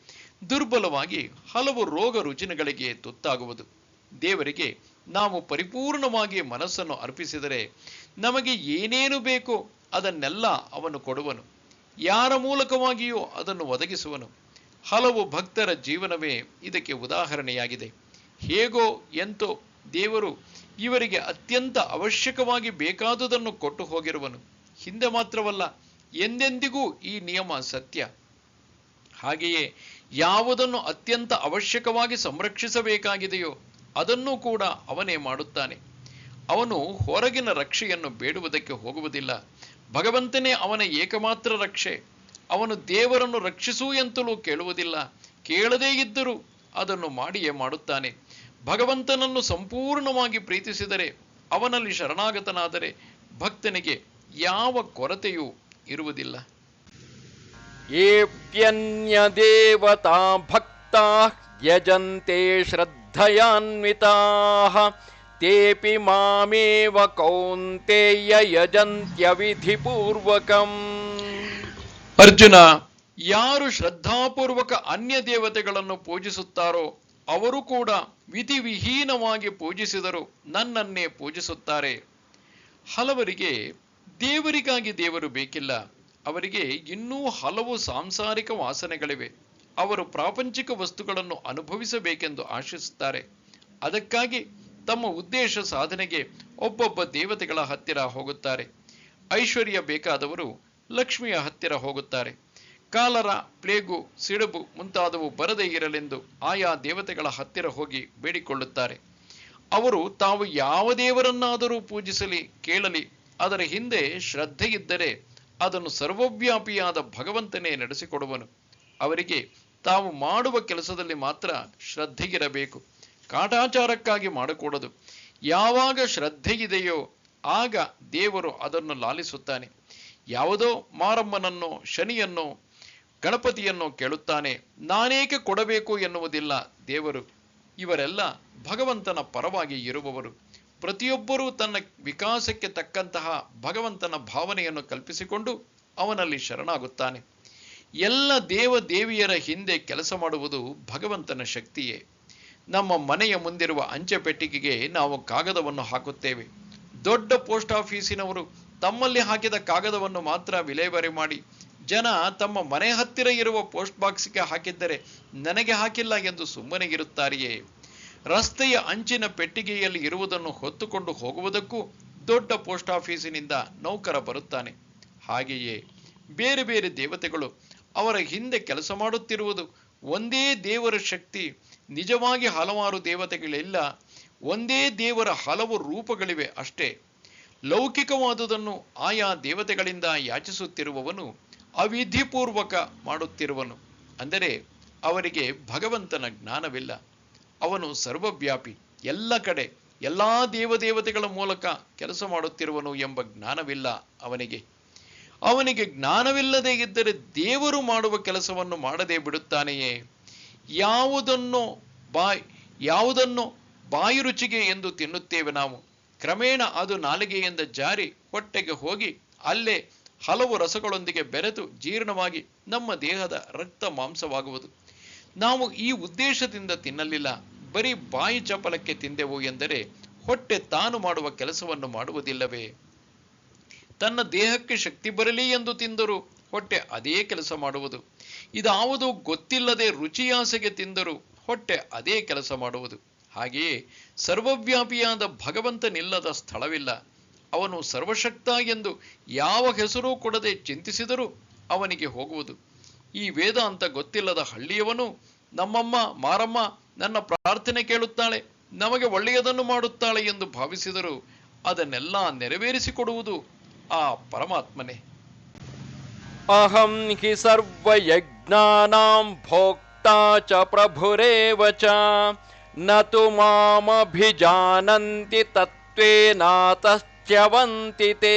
ದುರ್ಬಲವಾಗಿ ಹಲವು ರೋಗ ರುಜಿನಗಳಿಗೆ ತುತ್ತಾಗುವುದು. ದೇವರಿಗೆ ನಾವು ಪರಿಪೂರ್ಣವಾಗಿ ಮನಸ್ಸನ್ನು ಅರ್ಪಿಸಿದರೆ ನಮಗೆ ಏನೇನು ಬೇಕೋ ಅದನ್ನೆಲ್ಲ ಅವನು ಕೊಡುವನು. ಯಾರ ಮೂಲಕವಾಗಿಯೂ ಅದನ್ನು ಒದಗಿಸುವನು. ಹಲವು ಭಕ್ತರ ಜೀವನವೇ ಇದಕ್ಕೆ ಉದಾಹರಣೆಯಾಗಿದೆ. ಹೇಗೋ ಎಂತೋ ದೇವರು ಇವರಿಗೆ ಅತ್ಯಂತ ಅವಶ್ಯಕವಾಗಿ ಬೇಕಾದುದನ್ನು ಕೊಟ್ಟು ಹೋಗಿರುವನು. ಹಿಂದೆ ಮಾತ್ರವಲ್ಲ, ಎಂದೆಂದಿಗೂ ಈ ನಿಯಮ ಸತ್ಯ. ಹಾಗೆಯೇ ಯಾವುದನ್ನು ಅತ್ಯಂತ ಅವಶ್ಯಕವಾಗಿ ಸಂರಕ್ಷಿಸಬೇಕಾಗಿದೆಯೋ ಅದನ್ನೂ ಕೂಡ ಅವನೇ ಮಾಡುತ್ತಾನೆ. ಅವನು ಹೊರಗಿನ ರಕ್ಷೆಯನ್ನು ಬೇಡುವುದಕ್ಕೆ ಹೋಗುವುದಿಲ್ಲ. ಭಗವಂತನೇ ಅವನ ಏಕಮಾತ್ರ ರಕ್ಷೆ. ಅವನು ದೇವರನ್ನು ರಕ್ಷಿಸು ಎಂತಲೂ ಕೇಳುವುದಿಲ್ಲ. ಕೇಳದೇ ಇದ್ದರೂ ಅದನ್ನು ಮಾಡಿಯೇ ಮಾಡುತ್ತಾನೆ. ಭಗವಂತನನ್ನು ಸಂಪೂರ್ಣವಾಗಿ ಪ್ರೀತಿಸಿದರೆ, ಅವನಲ್ಲಿ ಶರಣಾಗತನಾದರೆ ಭಕ್ತನಿಗೆ ಯಾವ ಕೊರತೆಯೂ ಇರುವುದಿಲ್ಲ. ಏಪ್ಯನ್ಯ ದೇವತಾ ಭಕ್ತಾಃ ಯಜಂತೆ ಶ್ರದ್ಧಯಾನ್ವಿತಾಃ ತೇಪಿ ಮಾಮೇವ ಕೌಂತೇಯ ಯಜಂತ್ಯವಿಧಿಪೂರ್ವಕಂ. ಅರ್ಜುನ, ಯಾರು ಶ್ರದ್ಧಾಪೂರ್ವಕ ಅನ್ಯ ದೇವತೆಗಳನ್ನು ಪೂಜಿಸುತ್ತಾರೋ ಅವರು ಕೂಡ ವಿಧಿವಿಹೀನವಾಗಿ ಪೂಜಿಸಿದರು ನನ್ನನ್ನೇ ಪೂಜಿಸುತ್ತಾರೆ. ಹಲವರಿಗೆ ದೇವರಿಗಾಗಿ ದೇವರು ಬೇಕಿಲ್ಲ. ಅವರಿಗೆ ಇನ್ನೂ ಹಲವು ಸಾಂಸಾರಿಕ ವಾಸನೆಗಳಿವೆ. ಅವರು ಪ್ರಾಪಂಚಿಕ ವಸ್ತುಗಳನ್ನು ಅನುಭವಿಸಬೇಕೆಂದು ಆಶಿಸುತ್ತಾರೆ. ಅದಕ್ಕಾಗಿ ತಮ್ಮ ಉದ್ದೇಶ ಸಾಧನೆಗೆ ಒಬ್ಬೊಬ್ಬ ದೇವತೆಗಳ ಹತ್ತಿರ ಹೋಗುತ್ತಾರೆ. ಐಶ್ವರ್ಯ ಬೇಕಾದವರು ಲಕ್ಷ್ಮಿಯ ಹತ್ತಿರ ಹೋಗುತ್ತಾರೆ. ಕಾಲರ, ಪ್ಲೇಗು, ಸಿಡುಬು ಮುಂತಾದವು ಬರದೇ ಇರಲೆಂದು ಆಯಾ ದೇವತೆಗಳ ಹತ್ತಿರ ಹೋಗಿ ಬೇಡಿಕೊಳ್ಳುತ್ತಾರೆ. ಅವರು ತಾವು ಯಾವ ದೇವರನ್ನಾದರೂ ಪೂಜಿಸಲಿ, ಕೇಳಲಿ, ಅದರ ಹಿಂದೆ ಶ್ರದ್ಧೆ ಇದ್ದರೆ ಅದನ್ನು ಸರ್ವವ್ಯಾಪಿಯಾದ ಭಗವಂತನೇ ನಡೆಸಿಕೊಡುವನು. ಅವರಿಗೆ ತಾವು ಮಾಡುವ ಕೆಲಸದಲ್ಲಿ ಮಾತ್ರ ಶ್ರದ್ಧೆಗಿರಬೇಕು, ಕಾಟಾಚಾರಕ್ಕಾಗಿ ಮಾಡಕೂಡದು. ಯಾವಾಗ ಶ್ರದ್ಧೆ ಇದೆಯೋ ಆಗ ದೇವರು ಅದನ್ನು ಲಾಲಿಸುತ್ತಾನೆ. ಯಾವುದೋ ಮಾರಮ್ಮನನ್ನೋ ಶನಿಯನ್ನೋ ಗಣಪತಿಯನ್ನೋ ಕೇಳುತ್ತಾನೆ, ನಾನೇಕೆ ಕೊಡಬೇಕು ಎನ್ನುವುದಿಲ್ಲ ದೇವರು. ಇವರೆಲ್ಲ ಭಗವಂತನ ಪರವಾಗಿ ಇರುವವರು. ಪ್ರತಿಯೊಬ್ಬರೂ ತನ್ನ ವಿಕಾಸಕ್ಕೆ ತಕ್ಕಂತಹ ಭಗವಂತನ ಭಾವನೆಯನ್ನು ಕಲ್ಪಿಸಿಕೊಂಡು ಅವನಲ್ಲಿ ಶರಣಾಗುತ್ತಾನೆ. ಎಲ್ಲ ದೇವ ದೇವಿಯರ ಹಿಂದೆ ಕೆಲಸ ಮಾಡುವುದು ಭಗವಂತನ ಶಕ್ತಿಯೇ. ನಮ್ಮ ಮನೆಯ ಮುಂದಿರುವ ಅಂಚೆ ಪೆಟ್ಟಿಗೆಗೆ ನಾವು ಕಾಗದವನ್ನು ಹಾಕುತ್ತೇವೆ. ದೊಡ್ಡ ಪೋಸ್ಟ್ ಆಫೀಸಿನವರು ತಮ್ಮಲ್ಲಿ ಹಾಕಿದ ಕಾಗದವನ್ನು ಮಾತ್ರ ವಿಲೇವಾರಿ ಮಾಡಿ ಜನ ತಮ್ಮ ಮನೆ ಹತ್ತಿರ ಇರುವ ಪೋಸ್ಟ್ ಬಾಕ್ಸ್ಗೆ ಹಾಕಿದ್ದರೆ ನನಗೆ ಹಾಕಿಲ್ಲ ಎಂದು ಸುಮ್ಮನೆ ಇರುತ್ತಾರೆಯೇ? ರಸ್ತೆಯ ಅಂಚಿನ ಪೆಟ್ಟಿಗೆಯಲ್ಲಿ ಇರುವುದನ್ನು ಹೊತ್ತುಕೊಂಡು ಹೋಗುವುದಕ್ಕೂ ದೊಡ್ಡ ಪೋಸ್ಟ್ ಆಫೀಸಿನಿಂದ ನೌಕರ ಬರುತ್ತಾನೆ. ಹಾಗೆಯೇ ಬೇರೆ ಬೇರೆ ದೇವತೆಗಳು ಅವರ ಹಿಂದೆ ಕೆಲಸ ಮಾಡುತ್ತಿರುವುದು. ಒಂದೇ ದೇವರ ಶಕ್ತಿ. ನಿಜವಾಗಿ ಹಲವಾರು ದೇವತೆಗಳಿಲ್ಲ, ಒಂದೇ ದೇವರ ಹಲವು ರೂಪಗಳಿವೆ ಅಷ್ಟೇ. ಲೌಕಿಕವಾದುದನ್ನು ಆಯಾ ದೇವತೆಗಳಿಂದ ಯಾಚಿಸುತ್ತಿರುವವನು ಅವಿಧಿಪೂರ್ವಕ ಮಾಡುತ್ತಿರುವನು. ಅಂದರೆ ಅವರಿಗೆ ಭಗವಂತನ ಜ್ಞಾನವಿಲ್ಲ. ಅವನು ಸರ್ವವ್ಯಾಪಿ, ಎಲ್ಲ ಕಡೆ ಎಲ್ಲ ದೇವದೇವತೆಗಳ ಮೂಲಕ ಕೆಲಸ ಮಾಡುತ್ತಿರುವನು ಎಂಬ ಜ್ಞಾನವಿಲ್ಲ ಅವನಿಗೆ. ಅವನಿಗೆ ಜ್ಞಾನವಿಲ್ಲದೆ ಇದ್ದರೆ ದೇವರು ಮಾಡುವ ಕೆಲಸವನ್ನು ಮಾಡದೆ ಬಿಡುತ್ತಾನೆಯೇ? ಯಾವುದನ್ನು ಬಾಯಿ ರುಚಿಗೆ ಎಂದು ತಿನ್ನುತ್ತೇವೆ ನಾವು, ಕ್ರಮೇಣ ಅದು ನಾಲಿಗೆಯಿಂದ ಜಾರಿ ಹೊಟ್ಟೆಗೆ ಹೋಗಿ ಅಲ್ಲೇ ಹಲವು ರಸಗಳೊಂದಿಗೆ ಬೆರೆತು ಜೀರ್ಣವಾಗಿ ನಮ್ಮ ದೇಹದ ರಕ್ತ ಮಾಂಸವಾಗುವುದು. ನಾವು ಈ ಉದ್ದೇಶದಿಂದ ತಿನ್ನಲಿಲ್ಲ, ಬರೀ ಬಾಯಿ ಚಪಲಕ್ಕೆ ತಿಂದೆವು ಎಂದರೆ ಹೊಟ್ಟೆ ತಾನು ಮಾಡುವ ಕೆಲಸವನ್ನು ಮಾಡುವುದಿಲ್ಲವೇ? ತನ್ನ ದೇಹಕ್ಕೆ ಶಕ್ತಿ ಬರಲಿ ಎಂದು ತಿಂದರೂ ಹೊಟ್ಟೆ ಅದೇ ಕೆಲಸ ಮಾಡುವುದು. ಇದಾವುದೋ ಗೊತ್ತಿಲ್ಲದೆ ರುಚಿಯಾಸೆಗೆ ತಿಂದರೂ ಹೊಟ್ಟೆ ಅದೇ ಕೆಲಸ ಮಾಡುವುದು. ಹಾಗೆಯೇ ಸರ್ವವ್ಯಾಪಿಯಾದ ಭಗವಂತನಿಲ್ಲದ ಸ್ಥಳವಿಲ್ಲ. ಅವನು ಸರ್ವಶಕ್ತ ಎಂದು ಯಾವ ಹೆಸರೂ ಕೊಡದೆ ಚಿಂತಿಸಿದರೂ ಅವನಿಗೆ ಹೋಗುವುದು. ಈ ವೇದಾಂತ ಗೊತ್ತಿಲ್ಲದ ಹಳ್ಳಿಯವನು ನಮ್ಮಮ್ಮ ಮಾರಮ್ಮ ನನ್ನ ಪ್ರಾರ್ಥನೆ ಕೇಳುತ್ತಾಳೆ, ನಮಗೆ ಒಳ್ಳೆಯದನ್ನು ಮಾಡುತ್ತಾಳೆ ಎಂದು ಭಾವಿಸಿದರೂ ಅದನ್ನೆಲ್ಲ ನೆರವೇರಿಸಿಕೊಡುವುದು ಆ ಪರಮಾತ್ಮನೇ. ಅಹಂ ಹಿ ಸರ್ವಯಜ್ಞಾನಾಂ ಭೋಕ್ತಾ ಚ ಪ್ರಭುರೇವ ಚ ನ ತು ಮಾಮಭಿಜಾನಂತಿ ತತ್ವೇನಾತಶ್ಚ್ಯವಂತಿ ತೇ.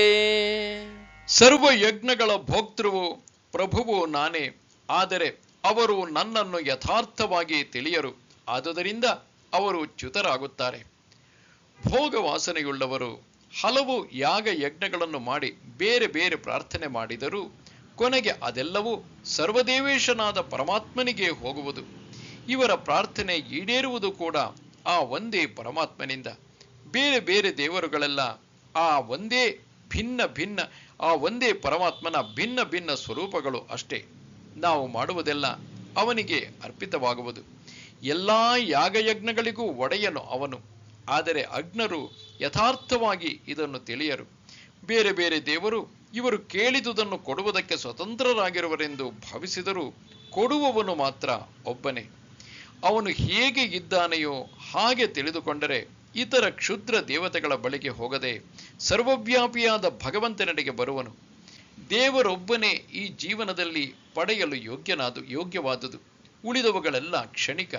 ಸರ್ವ ಯಜ್ಞಗಳ ಭೋಕ್ತೃವು ಪ್ರಭುವು ನಾನೇ, ಆದರೆ ಅವರು ನನ್ನನ್ನು ಯಥಾರ್ಥವಾಗಿ ತಿಳಿಯರು. ಆದುದರಿಂದ ಅವರು ಚ್ಯುತರಾಗುತ್ತಾರೆ. ಭೋಗ ವಾಸನೆಯುಳ್ಳವರು ಹಲವು ಯಾಗ ಯಜ್ಞಗಳನ್ನು ಮಾಡಿ ಬೇರೆ ಬೇರೆ ಪ್ರಾರ್ಥನೆ ಮಾಡಿದರೂ ಕೊನೆಗೆ ಅದೆಲ್ಲವೂ ಸರ್ವದೇವೇಶನಾದ ಪರಮಾತ್ಮನಿಗೆ ಹೋಗುವುದು. ಇವರ ಪ್ರಾರ್ಥನೆ ಈಡೇರುವುದು ಕೂಡ ಆ ಒಂದೇ ಪರಮಾತ್ಮನಿಂದ. ಬೇರೆ ಬೇರೆ ದೇವರುಗಳೆಲ್ಲ ಆ ಒಂದೇ ಪರಮಾತ್ಮನ ಭಿನ್ನ ಭಿನ್ನ ಸ್ವರೂಪಗಳು ಅಷ್ಟೇ. ನಾವು ಮಾಡುವುದೆಲ್ಲ ಅವನಿಗೆ ಅರ್ಪಿತವಾಗುವುದು. ಎಲ್ಲ ಯಾಗಯಜ್ಞಗಳಿಗೂ ಒಡೆಯನು ಅವನು. ಆದರೆ ಅಜ್ಞರು ಯಥಾರ್ಥವಾಗಿ ಇದನ್ನು ತಿಳಿಯರು. ಬೇರೆ ಬೇರೆ ದೇವರು ಇವರು ಕೇಳಿದುದನ್ನು ಕೊಡುವುದಕ್ಕೆ ಸ್ವತಂತ್ರರಾಗಿರುವರೆಂದು ಭಾವಿಸಿದರೂ ಕೊಡುವವನು ಮಾತ್ರ ಒಬ್ಬನೇ. ಅವನು ಹೇಗೆ ಇದ್ದಾನೆಯೋ ಹಾಗೆ ತಿಳಿದುಕೊಂಡರೆ ಇತರ ಕ್ಷುದ್ರ ದೇವತೆಗಳ ಬಳಿಗೆ ಹೋಗದೆ ಸರ್ವವ್ಯಾಪಿಯಾದ ಭಗವಂತನೆಡೆಗೆ ಬರುವನು. ದೇವರೊಬ್ಬನೇ ಈ ಜೀವನದಲ್ಲಿ ಪಡೆಯಲು ಯೋಗ್ಯವಾದುದು. ಉಳಿದವುಗಳೆಲ್ಲ ಕ್ಷಣಿಕ,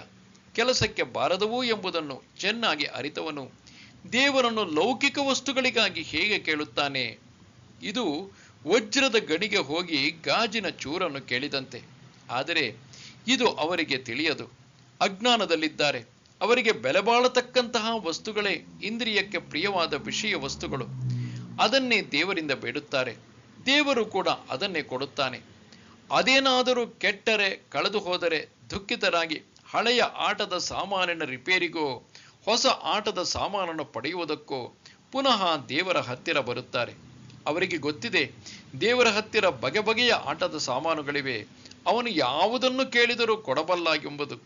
ಕೆಲಸಕ್ಕೆ ಬಾರದವು ಎಂಬುದನ್ನು ಚೆನ್ನಾಗಿ ಅರಿತವನು ದೇವರನ್ನು ಲೌಕಿಕ ವಸ್ತುಗಳಿಗಾಗಿ ಹೇಗೆ ಕೇಳುತ್ತಾನೆ? ಇದು ವಜ್ರದ ಗಣಿಗೆ ಹೋಗಿ ಗಾಜಿನ ಚೂರನ್ನು ಕೇಳಿದಂತೆ. ಆದರೆ ಇದು ಅವರಿಗೆ ತಿಳಿಯದು. ಅಜ್ಞಾನದಲ್ಲಿದ್ದಾರೆ. ಅವರಿಗೆ ಬೆಲೆ ಬಾಳತಕ್ಕಂತಹ ವಸ್ತುಗಳೇ ಇಂದ್ರಿಯಕ್ಕೆ ಪ್ರಿಯವಾದ ವಿಷಯ ವಸ್ತುಗಳು. ಅದನ್ನೇ ದೇವರಿಂದ ಬೇಡುತ್ತಾರೆ. ದೇವರು ಕೂಡ ಅದನ್ನೇ ಕೊಡುತ್ತಾನೆ. ಅದೇನಾದರೂ ಕೆಟ್ಟರೆ, ಕಳೆದು ಹೋದರೆ ದುಃಖಿತರಾಗಿ ಹಳೆಯ ಆಟದ ಸಾಮಾನಿನ ರಿಪೇರಿಗೋ ಹೊಸ ಆಟದ ಸಾಮಾನನ್ನು ಪಡೆಯುವುದಕ್ಕೋ ಪುನಃ ದೇವರ ಹತ್ತಿರ ಬರುತ್ತಾರೆ. ಅವರಿಗೆ ಗೊತ್ತಿದೆ, ದೇವರ ಹತ್ತಿರ ಬಗೆ ಬಗೆಯ ಆಟದ ಸಾಮಾನುಗಳಿವೆ, ಅವನು ಯಾವುದನ್ನು ಕೇಳಿದರೂ ಕೊಡಬಲ್ಲ ಎಂಬುದು.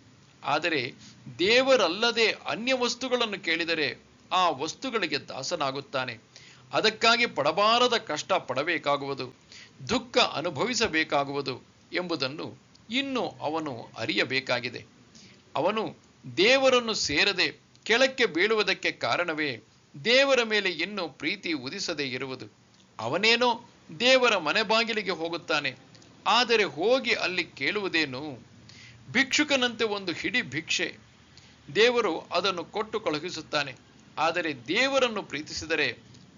ಆದರೆ ದೇವರಲ್ಲದೆ ಅನ್ಯ ವಸ್ತುಗಳನ್ನು ಕೇಳಿದರೆ ಆ ವಸ್ತುಗಳಿಗೆ ದಾಸನಾಗುತ್ತಾನೆ. ಅದಕ್ಕಾಗಿ ಪಡಬಾರದ ಕಷ್ಟ ಪಡಬೇಕಾಗುವುದು, ದುಃಖ ಅನುಭವಿಸಬೇಕಾಗುವುದು ಎಂಬುದನ್ನು ಇನ್ನು ಅವನು ಅರಿಯಬೇಕಾಗಿದೆ. ಅವನು ದೇವರನ್ನು ಸೇರದೆ ಕೆಳಕ್ಕೆ ಬೀಳುವುದಕ್ಕೆ ಕಾರಣವೇ ದೇವರ ಮೇಲೆ ಇನ್ನೂ ಪ್ರೀತಿ ಉದಿಸದೇ ಇರುವುದು. ಅವನೇನೋ ದೇವರ ಮನೆ ಬಾಗಿಲಿಗೆ ಹೋಗುತ್ತಾನೆ, ಆದರೆ ಹೋಗಿ ಅಲ್ಲಿ ಕೇಳುವುದೇನು? ಭಿಕ್ಷುಕನಂತೆ ಒಂದು ಹಿಡಿ ಭಿಕ್ಷೆ, ದೇವರು ಅದನ್ನು ಕೊಟ್ಟು ಕಳುಹಿಸುತ್ತಾನೆ. ಆದರೆ ದೇವರನ್ನು ಪ್ರೀತಿಸಿದರೆ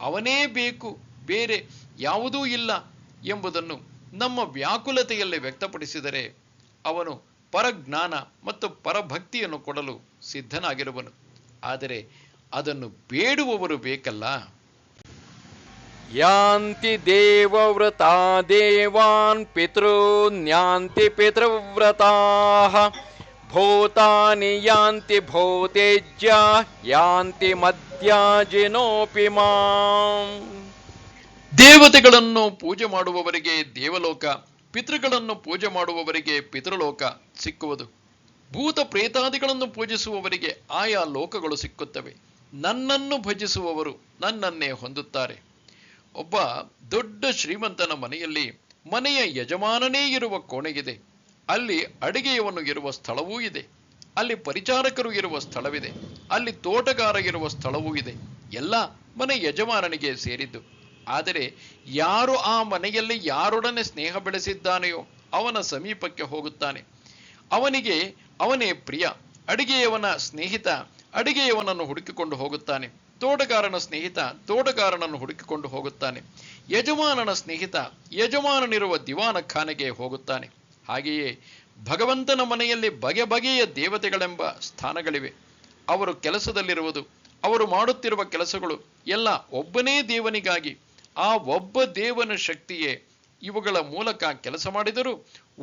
ಅವನೇ ಬೇಕು, ಬೇರೆ ಯಾವುದೂ ಇಲ್ಲ ಎಂಬುದನ್ನು ನಮ್ಮ ವ್ಯಾಕುಲತೆಯಲ್ಲಿ ವ್ಯಕ್ತಪಡಿಸಿದರೆ ಅವನು ಪರಜ್ಞಾನ ಮತ್ತು ಪರಭಕ್ತಿಯನ್ನು ಕೊಡಲು ಸಿದ್ಧನಾಗಿರುವನು. ಆದರೆ ಅದನ್ನು ಬೇಡುವವರು ಬೇಕಲ್ಲ. ಯಾಂತಿ ದೇವವ್ರತಾ ದೇವಾನ್ ಪಿತೃನ್ಯಾಂತಿ ಪಿತೃವ್ರತಾಃ ಭೂತಾನಿ ಯಾಂತಿ ಭೂತೇಜ್ಯ ಯಾಂತಿ ಮದ್ಯಾಜಿನೋಪಿ ಮಾಂ. ದೇವತೆಗಳನ್ನು ಪೂಜೆ ಮಾಡುವವರಿಗೆ ದೇವಲೋಕ, ಪಿತೃಗಳನ್ನು ಪೂಜೆ ಮಾಡುವವರಿಗೆ ಪಿತೃಲೋಕ ಸಿಕ್ಕುವುದು. ಭೂತ ಪ್ರೇತಾದಿಗಳನ್ನು ಪೂಜಿಸುವವರಿಗೆ ಆಯಾ ಲೋಕಗಳು ಸಿಕ್ಕುತ್ತವೆ. ನನ್ನನ್ನು ಭಜಿಸುವವರು ನನ್ನನ್ನೇ ಹೊಂದುತ್ತಾರೆ. ಒಬ್ಬ ದೊಡ್ಡ ಶ್ರೀಮಂತನ ಮನೆಯಲ್ಲಿ ಮನೆಯ ಯಜಮಾನನೇ ಇರುವ ಕೋಣೆಗಿದೆ. ಅಲ್ಲಿ ಅಡಿಗೆಯವನು ಇರುವ ಸ್ಥಳವೂ ಇದೆ, ಅಲ್ಲಿ ಪರಿಚಾರಕರು ಇರುವ ಸ್ಥಳವಿದೆ, ಅಲ್ಲಿ ತೋಟಗಾರ ಇರುವ ಸ್ಥಳವೂ ಇದೆ. ಎಲ್ಲ ಮನೆ ಯಜಮಾನನಿಗೆ ಸೇರಿದ್ದು. ಆದರೆ ಯಾರು ಆ ಮನೆಯಲ್ಲಿ ಯಾರೊಡನೆ ಸ್ನೇಹ ಬೆಳೆಸಿದ್ದಾನೆಯೋ ಅವನ ಸಮೀಪಕ್ಕೆ ಹೋಗುತ್ತಾನೆ. ಅವನಿಗೆ ಅವನೇ ಪ್ರಿಯ. ಅಡಿಗೆಯವನ ಸ್ನೇಹಿತ ಅಡಿಗೆಯವನನ್ನು ಹುಡುಕಿಕೊಂಡು ಹೋಗುತ್ತಾನೆ. ತೋಟಗಾರನ ಸ್ನೇಹಿತ ತೋಟಗಾರನನ್ನು ಹುಡುಕಿಕೊಂಡು ಹೋಗುತ್ತಾನೆ. ಯಜಮಾನನ ಸ್ನೇಹಿತ ಯಜಮಾನನಿರುವ ದಿವಾನ ಖಾನೆಗೆ ಹೋಗುತ್ತಾನೆ. ಹಾಗೆಯೇ ಭಗವಂತನ ಮನೆಯಲ್ಲಿ ಬಗೆ ಬಗೆಯ ದೇವತೆಗಳೆಂಬ ಸ್ಥಾನಗಳಿವೆ. ಅವರು ಕೆಲಸದಲ್ಲಿರುವುದು, ಅವರು ಮಾಡುತ್ತಿರುವ ಕೆಲಸಗಳು ಎಲ್ಲ ಒಬ್ಬನೇ ದೇವನಿಗಾಗಿ. ಆ ಒಬ್ಬ ದೇವನ ಶಕ್ತಿಯೇ ಇವುಗಳ ಮೂಲಕ ಕೆಲಸ ಮಾಡಿದರೂ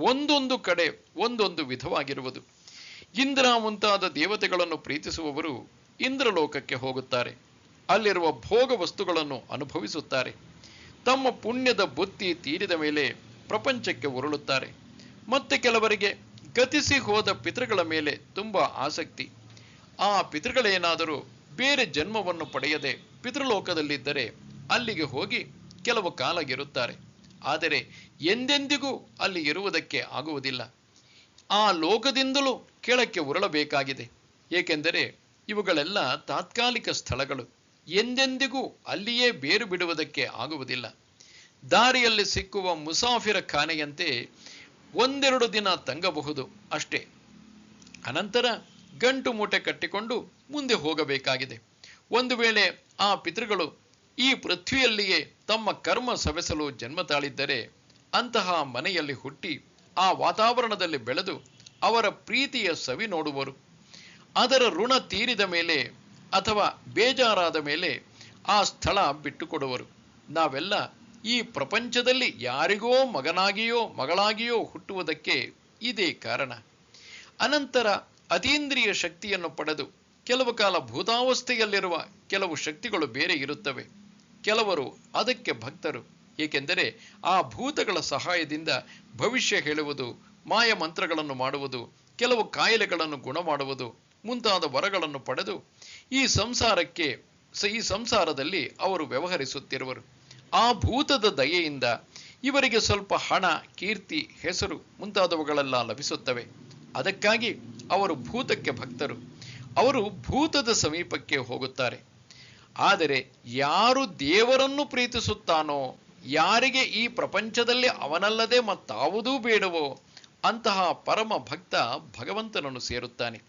ಒಂದೊಂದು ಕಡೆ ಒಂದೊಂದು ವಿಧವಾಗಿರುವುದು. ಇಂದ್ರ ಮುಂತಾದ ದೇವತೆಗಳನ್ನು ಪ್ರೀತಿಸುವವರು ಇಂದ್ರಲೋಕಕ್ಕೆ ಹೋಗುತ್ತಾರೆ. ಅಲ್ಲಿರುವ ಭೋಗ ವಸ್ತುಗಳನ್ನು ಅನುಭವಿಸುತ್ತಾರೆ. ತಮ್ಮ ಪುಣ್ಯದ ಬುತ್ತಿ ತೀರಿದ ಮೇಲೆ ಪ್ರಪಂಚಕ್ಕೆ ಉರುಳುತ್ತಾರೆ. ಮತ್ತೆ ಕೆಲವರಿಗೆ ಗತಿಸಿ ಹೋದ ಪಿತೃಗಳ ಮೇಲೆ ತುಂಬಾ ಆಸಕ್ತಿ. ಆ ಪಿತೃಗಳೇನಾದರೂ ಬೇರೆ ಜನ್ಮವನ್ನು ಪಡೆಯದೆ ಪಿತೃಲೋಕದಲ್ಲಿದ್ದರೆ ಅಲ್ಲಿಗೆ ಹೋಗಿ ಕೆಲವು ಕಾಲ ಇರುತ್ತಾರೆ. ಆದರೆ ಎಂದೆಂದಿಗೂ ಅಲ್ಲಿ ಇರುವುದಕ್ಕೆ ಆಗುವುದಿಲ್ಲ. ಆ ಲೋಕದಿಂದಲೂ ಕೆಳಕ್ಕೆ ಉರುಳಬೇಕಾಗಿದೆ. ಏಕೆಂದರೆ ಇವುಗಳೆಲ್ಲ ತಾತ್ಕಾಲಿಕ ಸ್ಥಳಗಳು. ಎಂದೆಂದಿಗೂ ಅಲ್ಲಿಯೇ ಬೇರು ಬಿಡುವುದಕ್ಕೆ ಆಗುವುದಿಲ್ಲ. ದಾರಿಯಲ್ಲಿ ಸಿಕ್ಕುವ ಮುಸಾಫಿರ ಖಾನೆಯಂತೆ ಒಂದೆರಡು ದಿನ ತಂಗಬಹುದು ಅಷ್ಟೇ. ಅನಂತರ ಗಂಟು ಮೂಟೆ ಕಟ್ಟಿಕೊಂಡು ಮುಂದೆ ಹೋಗಬೇಕಾಗಿದೆ. ಒಂದು ವೇಳೆ ಆ ಪಿತೃಗಳು ಈ ಪೃಥ್ವಿಯಲ್ಲಿಯೇ ತಮ್ಮ ಕರ್ಮ ಸವೆಸಲು ಜನ್ಮ ತಾಳಿದ್ದರೆ ಅಂತಹ ಮನೆಯಲ್ಲಿ ಹುಟ್ಟಿ ಆ ವಾತಾವರಣದಲ್ಲಿ ಬೆಳೆದು ಅವರ ಪ್ರೀತಿಯ ಸವಿ ನೋಡುವರು. ಅದರ ಋಣ ತೀರಿದ ಮೇಲೆ ಅಥವಾ ಬೇಜಾರಾದ ಮೇಲೆ ಆ ಸ್ಥಳ ಬಿಟ್ಟುಕೊಡುವರು. ನಾವೆಲ್ಲ ಈ ಪ್ರಪಂಚದಲ್ಲಿ ಯಾರಿಗೋ ಮಗನಾಗಿಯೋ ಮಗಳಾಗಿಯೋ ಹುಟ್ಟುವುದಕ್ಕೆ ಇದೇ ಕಾರಣ. ಅನಂತರ ಅತೀಂದ್ರಿಯ ಶಕ್ತಿಯನ್ನು ಪಡೆದು ಕೆಲವು ಕಾಲ ಭೂತಾವಸ್ಥೆಯಲ್ಲಿರುವ ಕೆಲವು ಶಕ್ತಿಗಳು ಬೇರೆ ಇರುತ್ತವೆ. ಕೆಲವರು ಅದಕ್ಕೆ ಭಕ್ತರು. ಏಕೆಂದರೆ ಆ ಭೂತಗಳ ಸಹಾಯದಿಂದ ಭವಿಷ್ಯ ಹೇಳುವುದು, ಮಾಯ ಮಂತ್ರಗಳನ್ನು ಮಾಡುವುದು, ಕೆಲವು ಕಾಯಿಲೆಗಳನ್ನು ಗುಣ ಮಾಡುವುದು ಮುಂತಾದ ವರಗಳನ್ನು ಪಡೆದು ಈ ಸಂಸಾರದಲ್ಲಿ ಅವರು ವ್ಯವಹರಿಸುತ್ತಿರುವರು. ಆ ಭೂತದ ದಯೆಯಿಂದ ಇವರಿಗೆ ಸ್ವಲ್ಪ ಹಣ, ಕೀರ್ತಿ, ಹೆಸರು ಮುಂತಾದವುಗಳೆಲ್ಲ ಲಭಿಸುತ್ತವೆ. ಅದಕ್ಕಾಗಿ ಅವರು ಭೂತಕ್ಕೆ ಭಕ್ತರು. ಅವರು ಭೂತದ ಸಮೀಪಕ್ಕೆ ಹೋಗುತ್ತಾರೆ. ಆದರೆ ಯಾರು ದೇವರನ್ನು ಪ್ರೀತಿಸುತ್ತಾನೋ, ಯಾರಿಗೆ ಈ ಪ್ರಪಂಚದಲ್ಲಿ ಅವನಲ್ಲದೆ ಮತ್ತಾವುದೂ ಬೇಡವೋ ಅಂತಹ ಪರಮ ಭಕ್ತ ಭಗವಂತನನ್ನು ಸೇರುತ್ತಾನೆ.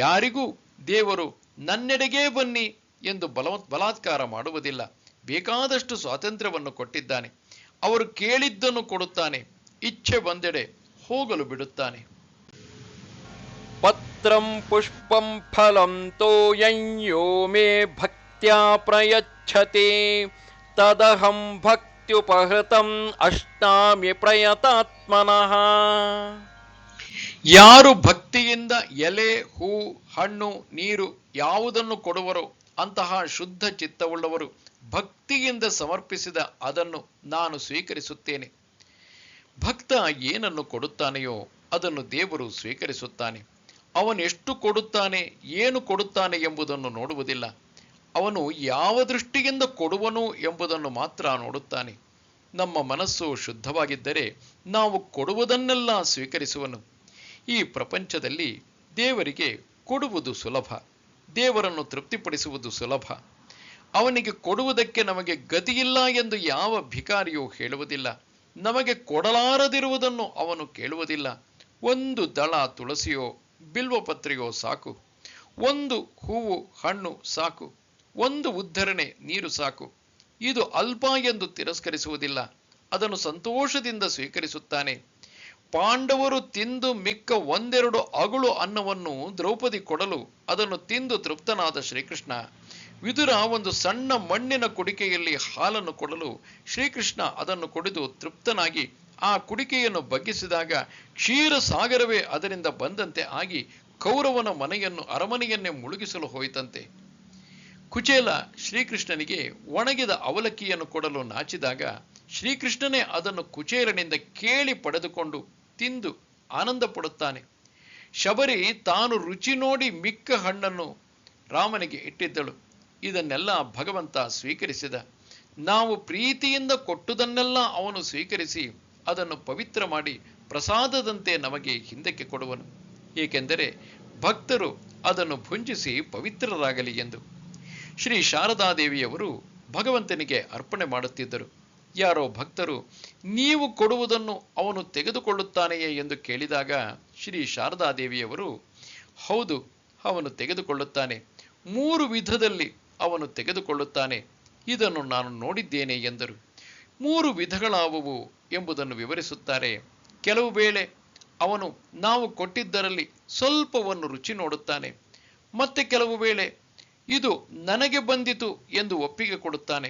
ಯಾರಿಗೂ ದೇವರು ನನ್ನೆಡೆಗೇ ಬನ್ನಿ ಎಂದು ಬಲಾತ್ಕಾರ ಮಾಡುವುದಿಲ್ಲ. ಬೇಕಾದಷ್ಟು ಸ್ವಾತಂತ್ರ್ಯವನ್ನು ಕೊಟ್ಟಿದ್ದಾನೆ. ಅವರು ಕೇಳಿದ್ದನ್ನು ಕೊಡುತ್ತಾನೆ. ಇಚ್ಛೆ ಬಂದೆಡೆ ಹೋಗಲು ಬಿಡುತ್ತಾನೆ. ಪತ್ರಂ ಪುಷ್ಪಂ ಫಲಂ ತೋಯಂ ಯೋ ಮೇ ಭಕ್ತ್ಯಾ ಪ್ರಯಚ್ಛತಿ ತದಹಂ ಭಕ್ತ್ಯುಪಹೃತಂ ಅಷ್ಟಾಮಿ ಪ್ರಯತಾತ್ಮನಃ. ಯಾರು ಭಕ್ತಿಯಿಂದ ಎಲೆ, ಹೂ, ಹಣ್ಣು, ನೀರು ಯಾವುದನ್ನು ಕೊಡುವರೋ ಅಂತಹ ಶುದ್ಧ ಚಿತ್ತವುಳ್ಳವರು ಭಕ್ತಿಯಿಂದ ಸಮರ್ಪಿಸಿದ ಅದನ್ನು ನಾನು ಸ್ವೀಕರಿಸುತ್ತೇನೆ. ಭಕ್ತ ಏನನ್ನು ಕೊಡುತ್ತಾನೆಯೋ ಅದನ್ನು ದೇವರು ಸ್ವೀಕರಿಸುತ್ತಾನೆ. ಅವನೆಷ್ಟು ಕೊಡುತ್ತಾನೆ, ಏನು ಕೊಡುತ್ತಾನೆ ಎಂಬುದನ್ನು ನೋಡುವುದಿಲ್ಲ. ಅವನು ಯಾವ ದೃಷ್ಟಿಯಿಂದ ಕೊಡುವನು ಎಂಬುದನ್ನು ಮಾತ್ರ ನೋಡುತ್ತಾನೆ. ನಮ್ಮ ಮನಸ್ಸು ಶುದ್ಧವಾಗಿದ್ದರೆ ನಾವು ಕೊಡುವುದನ್ನೆಲ್ಲ ಸ್ವೀಕರಿಸುವನು. ಈ ಪ್ರಪಂಚದಲ್ಲಿ ದೇವರಿಗೆ ಕೊಡುವುದು ಸುಲಭ, ದೇವರನ್ನು ತೃಪ್ತಿಪಡಿಸುವುದು ಸುಲಭ. ಅವನಿಗೆ ಕೊಡುವುದಕ್ಕೆ ನಮಗೆ ಗತಿಯಿಲ್ಲ ಎಂದು ಯಾವ ಭಿಕಾರಿಯೂ ಹೇಳುವುದಿಲ್ಲ. ನಮಗೆ ಕೊಡಲಾರದಿರುವುದನ್ನು ಅವನು ಕೇಳುವುದಿಲ್ಲ. ಒಂದು ದಳ ತುಳಸಿಯೋ ಬಿಲ್ವಪತ್ರೆಯೋ ಸಾಕು, ಒಂದು ಹೂವು ಹಣ್ಣು ಸಾಕು, ಒಂದು ಉದ್ಧರಣೆ ನೀರು ಸಾಕು. ಇದು ಅಲ್ಪ ಎಂದು ತಿರಸ್ಕರಿಸುವುದಿಲ್ಲ, ಅದನ್ನು ಸಂತೋಷದಿಂದ ಸ್ವೀಕರಿಸುತ್ತಾನೆ. ಪಾಂಡವರು ತಿಂದು ಮಿಕ್ಕ ಒಂದೆರಡು ಅಗುಳು ಅನ್ನವನ್ನು ದ್ರೌಪದಿ ಕೊಡಲು ಅದನ್ನು ತಿಂದು ತೃಪ್ತನಾದ ಶ್ರೀಕೃಷ್ಣ, ವಿದುರ ಒಂದು ಸಣ್ಣ ಮಣ್ಣಿನ ಕುಡಿಕೆಯಲ್ಲಿ ಹಾಲನ್ನು ಕೊಡಲು ಶ್ರೀಕೃಷ್ಣ ಅದನ್ನು ಕುಡಿದು ತೃಪ್ತನಾಗಿ ಆ ಕುಡಿಕೆಯನ್ನು ಬಗ್ಗಿಸಿದಾಗ ಕ್ಷೀರ ಸಾಗರವೇ ಅದರಿಂದ ಬಂದಂತೆ ಆಗಿ ಕೌರವನ ಅರಮನೆಯನ್ನೇ ಮುಳುಗಿಸಲು ಹೋಯಿತಂತೆ. ಕುಚೇಲ ಶ್ರೀಕೃಷ್ಣನಿಗೆ ಒಣಗಿದ ಅವಲಕ್ಕಿಯನ್ನು ಕೊಡಲು ನಾಚಿದಾಗ ಶ್ರೀಕೃಷ್ಣನೇ ಅದನ್ನು ಕುಚೇಲನಿಂದ ಕೇಳಿ ಪಡೆದುಕೊಂಡು ತಿಂದು ಆನಂದ ಪಡುತ್ತಾನೆ. ಶಬರಿ ತಾನು ರುಚಿ ನೋಡಿ ಮಿಕ್ಕ ಹಣ್ಣನ್ನು ರಾಮನಿಗೆ ಇಟ್ಟಿದ್ದಳು. ಇದನ್ನೆಲ್ಲ ಭಗವಂತ ಸ್ವೀಕರಿಸಿದ. ನಾವು ಪ್ರೀತಿಯಿಂದ ಕೊಟ್ಟುದನ್ನೆಲ್ಲ ಅವನು ಸ್ವೀಕರಿಸಿ ಅದನ್ನು ಪವಿತ್ರ ಮಾಡಿ ಪ್ರಸಾದದಂತೆ ನಮಗೆ ಹಿಂದಕ್ಕೆ ಕೊಡುವನು. ಏಕೆಂದರೆ ಭಕ್ತರು ಅದನ್ನು ಭುಂಜಿಸಿ ಪವಿತ್ರರಾಗಲಿ ಎಂದು. ಶ್ರೀ ಶಾರದಾದೇವಿಯವರು ಭಗವಂತನಿಗೆ ಅರ್ಪಣೆ ಮಾಡುತ್ತಿದ್ದರು. ಯಾರೋ ಭಕ್ತರು, ನೀವು ಕೊಡುವುದನ್ನು ಅವನು ತೆಗೆದುಕೊಳ್ಳುತ್ತಾನೆಯೇ ಎಂದು ಕೇಳಿದಾಗ ಶ್ರೀ ಶಾರದಾದೇವಿಯವರು, ಹೌದು, ಅವನು ತೆಗೆದುಕೊಳ್ಳುತ್ತಾನೆ. 3 ವಿಧದಲ್ಲಿ ಅವನು ತೆಗೆದುಕೊಳ್ಳುತ್ತಾನೆ. ಇದನ್ನು ನಾನು ನೋಡಿದ್ದೇನೆ ಎಂದರು. 3 ವಿಧಗಳಾವುವು ಎಂಬುದನ್ನು ವಿವರಿಸುತ್ತಾರೆ. ಕೆಲವು ವೇಳೆ ಅವನು ನಾವು ಕೊಟ್ಟಿದ್ದರಲ್ಲಿ ಸ್ವಲ್ಪವನ್ನು ರುಚಿ ನೋಡುತ್ತಾನೆ. ಮತ್ತೆ ಕೆಲವು ವೇಳೆ ಇದು ನನಗೆ ಬಂದಿತು ಎಂದು ಒಪ್ಪಿಗೆ ಕೊಡುತ್ತಾನೆ.